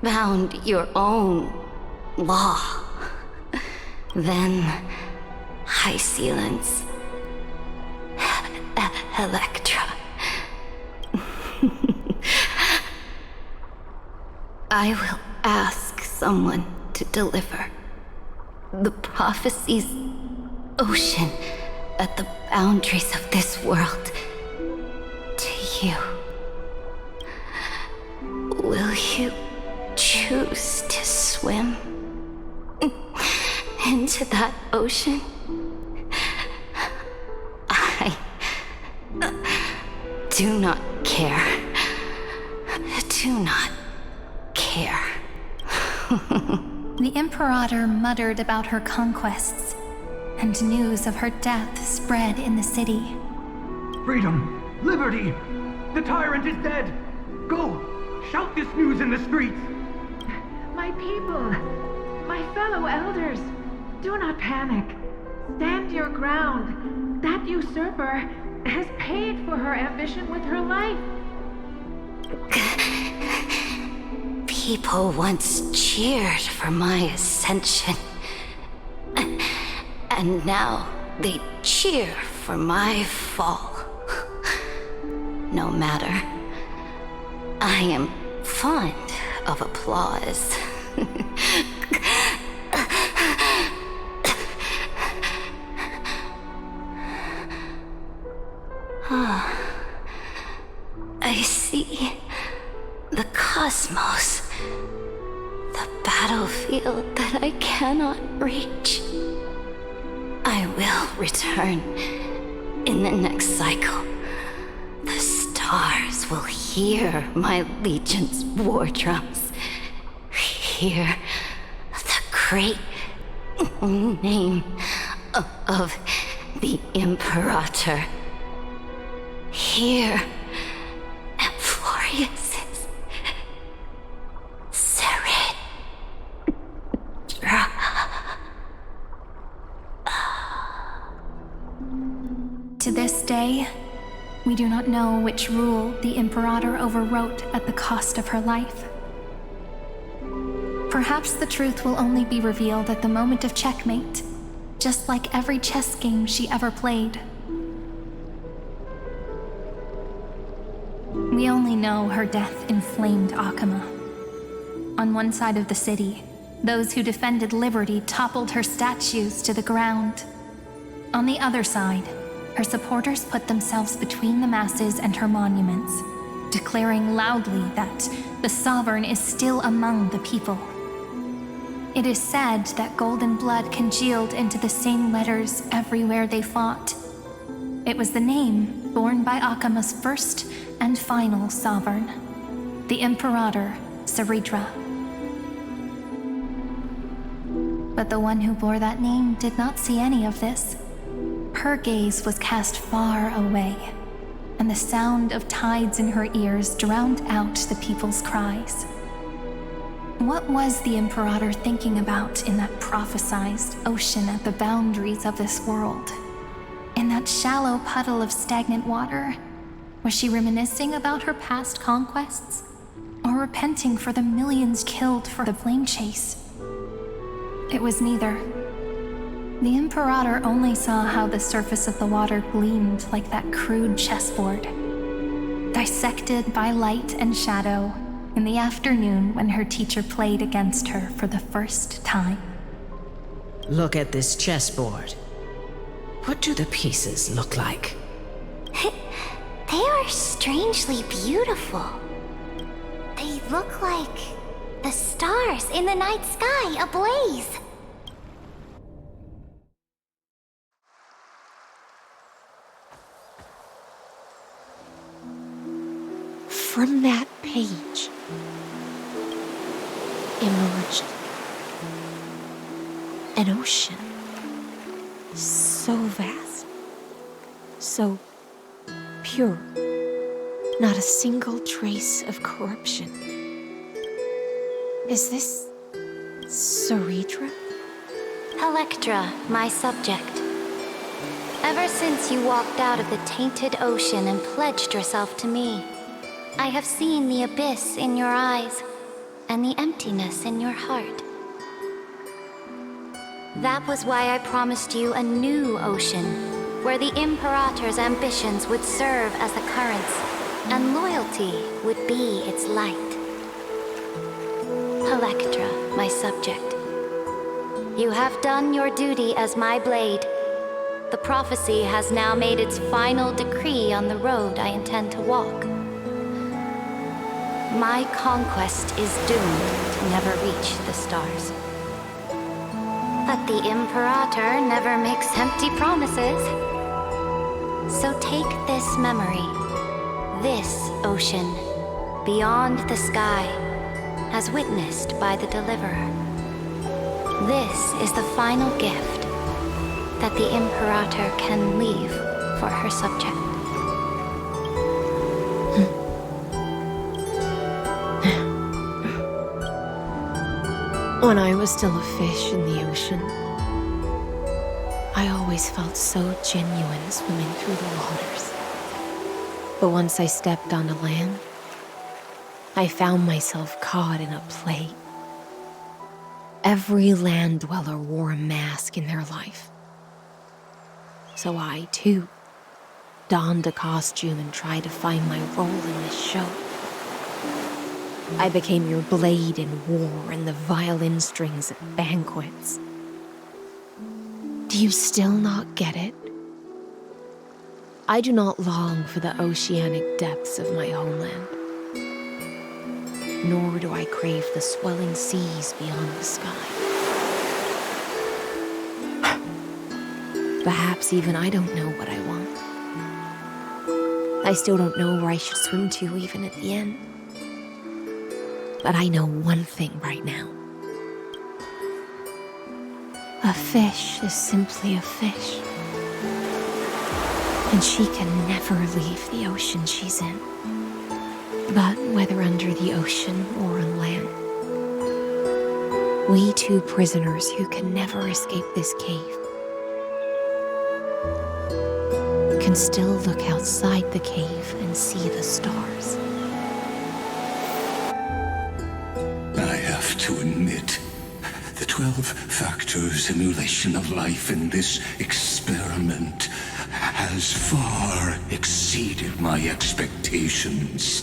found your own law. Then, High Sealants, Electra. I will ask someone to deliver the prophecy's ocean at the boundaries of this world to you. Will you choose to swim into that ocean? I do not care. do not care. The Imperator muttered about her conquests, and news of her death spread in the city. Freedom! Liberty! The tyrant is dead! Go! Shout this news in the streets! My people, my fellow elders, do not panic. Stand your ground. That usurper has paid for her ambition with her life. People once cheered for my ascension. And now they cheer for my fall. No matter. I am fond of applause. I see the cosmos, the battlefield that I cannot reach. I will return in the next cycle. The stars will hear my legion's war drums. Hear the great name of the Imperator. Hear Amphorius's Serid. To this day, we do not know which rule the Imperator overwrote at the cost of her life. Perhaps the truth will only be revealed at the moment of checkmate, just like every chess game she ever played. We only know her death inflamed Akama. On one side of the city, those who defended liberty toppled her statues to the ground. On the other side, her supporters put themselves between the masses and her monuments, declaring loudly that the Sovereign is still among the people. It is said that golden blood congealed into the same letters everywhere they fought. It was the name borne by Akama's first and final sovereign, the Imperator Saridra. But the one who bore that name did not see any of this. Her gaze was cast far away, and the sound of tides in her ears drowned out the people's cries. What was the Imperator thinking about in that prophesized ocean at the boundaries of this world? In that shallow puddle of stagnant water? Was she reminiscing about her past conquests? Or repenting for the millions killed for the flame chase? It was neither. The Imperator only saw how the surface of the water gleamed like that crude chessboard, dissected by light and shadow in the afternoon when her teacher played against her for the first time. Look at this chessboard. What do the pieces look like? They are strangely beautiful. They look like the stars in the night sky ablaze. From that page emerged an ocean so vast, so pure, not a single trace of corruption. Is this Saridra? Electra, my subject. Ever since you walked out of the tainted ocean and pledged yourself to me, I have seen the abyss in your eyes and the emptiness in your heart. That was why I promised you a new ocean, where the Imperator's ambitions would serve as the currents, and loyalty would be its light. Electra, my subject. You have done your duty as my blade. The prophecy has now made its final decree on the road I intend to walk. My conquest is doomed to never reach the stars. But the Imperator never makes empty promises. So take this memory, this ocean, beyond the sky, as witnessed by the Deliverer. This is the final gift that the Imperator can leave for her subject. When I was still a fish in the ocean, I always felt so genuine swimming through the waters. But once I stepped onto land, I found myself caught in a play. Every land dweller wore a mask in their life. So I, too, donned a costume and tried to find my role in this show. I became your blade in war and the violin strings at banquets. Do you still not get it? I do not long for the oceanic depths of my homeland, nor do I crave the swelling seas beyond the sky. Perhaps even I don't know what I want. I still don't know where I should swim to even at the end. But I know one thing right now. A fish is simply a fish. And she can never leave the ocean she's in. But whether under the ocean or on land, we two prisoners who can never escape this cave can still look outside the cave and see the stars. I have to admit, the 12-factor simulation of life in this experiment has far exceeded my expectations.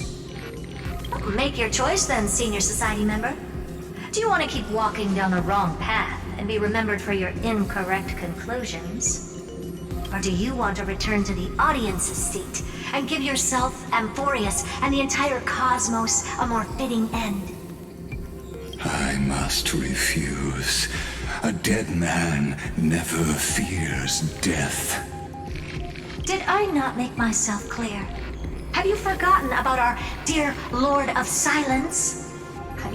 Make your choice then, Senior Society member. Do you want to keep walking down the wrong path and be remembered for your incorrect conclusions? Or do you want to return to the audience's seat and give yourself, Amphorius, and the entire cosmos a more fitting end? I must refuse. A dead man never fears death. Did I not make myself clear? Have you forgotten about our dear Lord of Silence?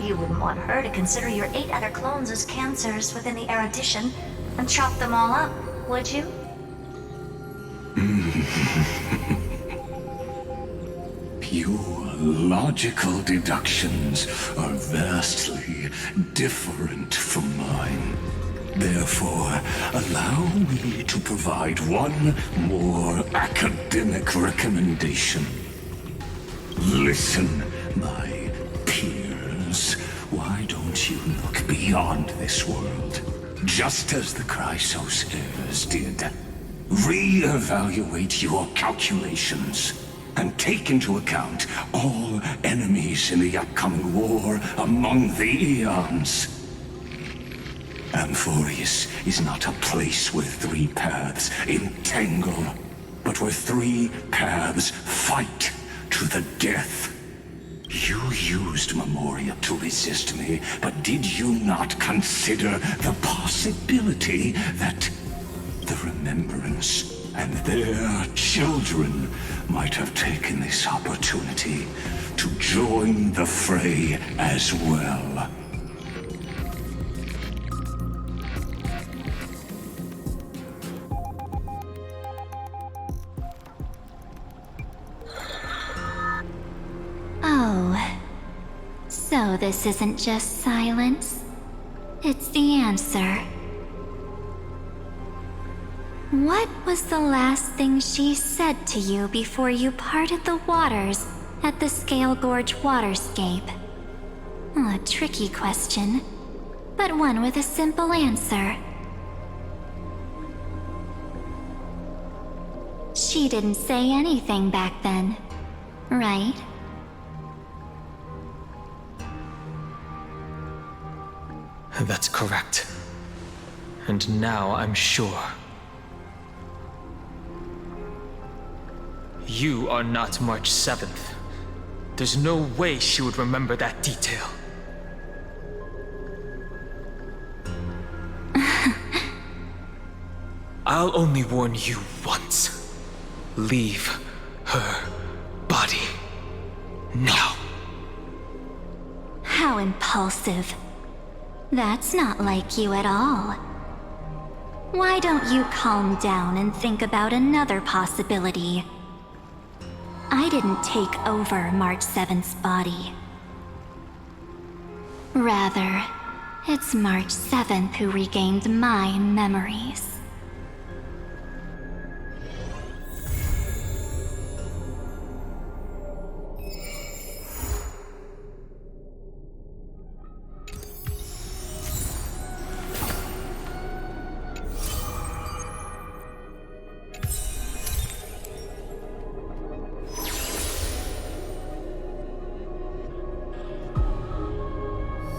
You wouldn't want her to consider your 8 other clones as cancers within the erudition and chop them all up, would you? Your logical deductions are vastly different from mine. Therefore, allow me to provide one more academic recommendation. Listen, my peers. Why don't you look beyond this world, just as the Chrysos heirs did? Re-evaluate your calculations and take into account all enemies in the upcoming war among the eons. Amphorius is not a place where 3 paths entangle, but where 3 paths fight to the death. You used Memoria to resist me, but did you not consider the possibility that the Remembrance and their children might have taken this opportunity to join the fray as well? Oh, so this isn't just silence. It's the answer. What was the last thing she said to you before you parted the waters at the Scale Gorge waterscape? A tricky question, but one with a simple answer. She didn't say anything back then, right? That's correct. And now I'm sure. You are not March 7th. There's no way she would remember that detail. I'll only warn you once. Leave her body now. How impulsive. That's not like you at all. Why don't you calm down and think about another possibility? I didn't take over March 7th's body. Rather, it's March 7th who regained my memories.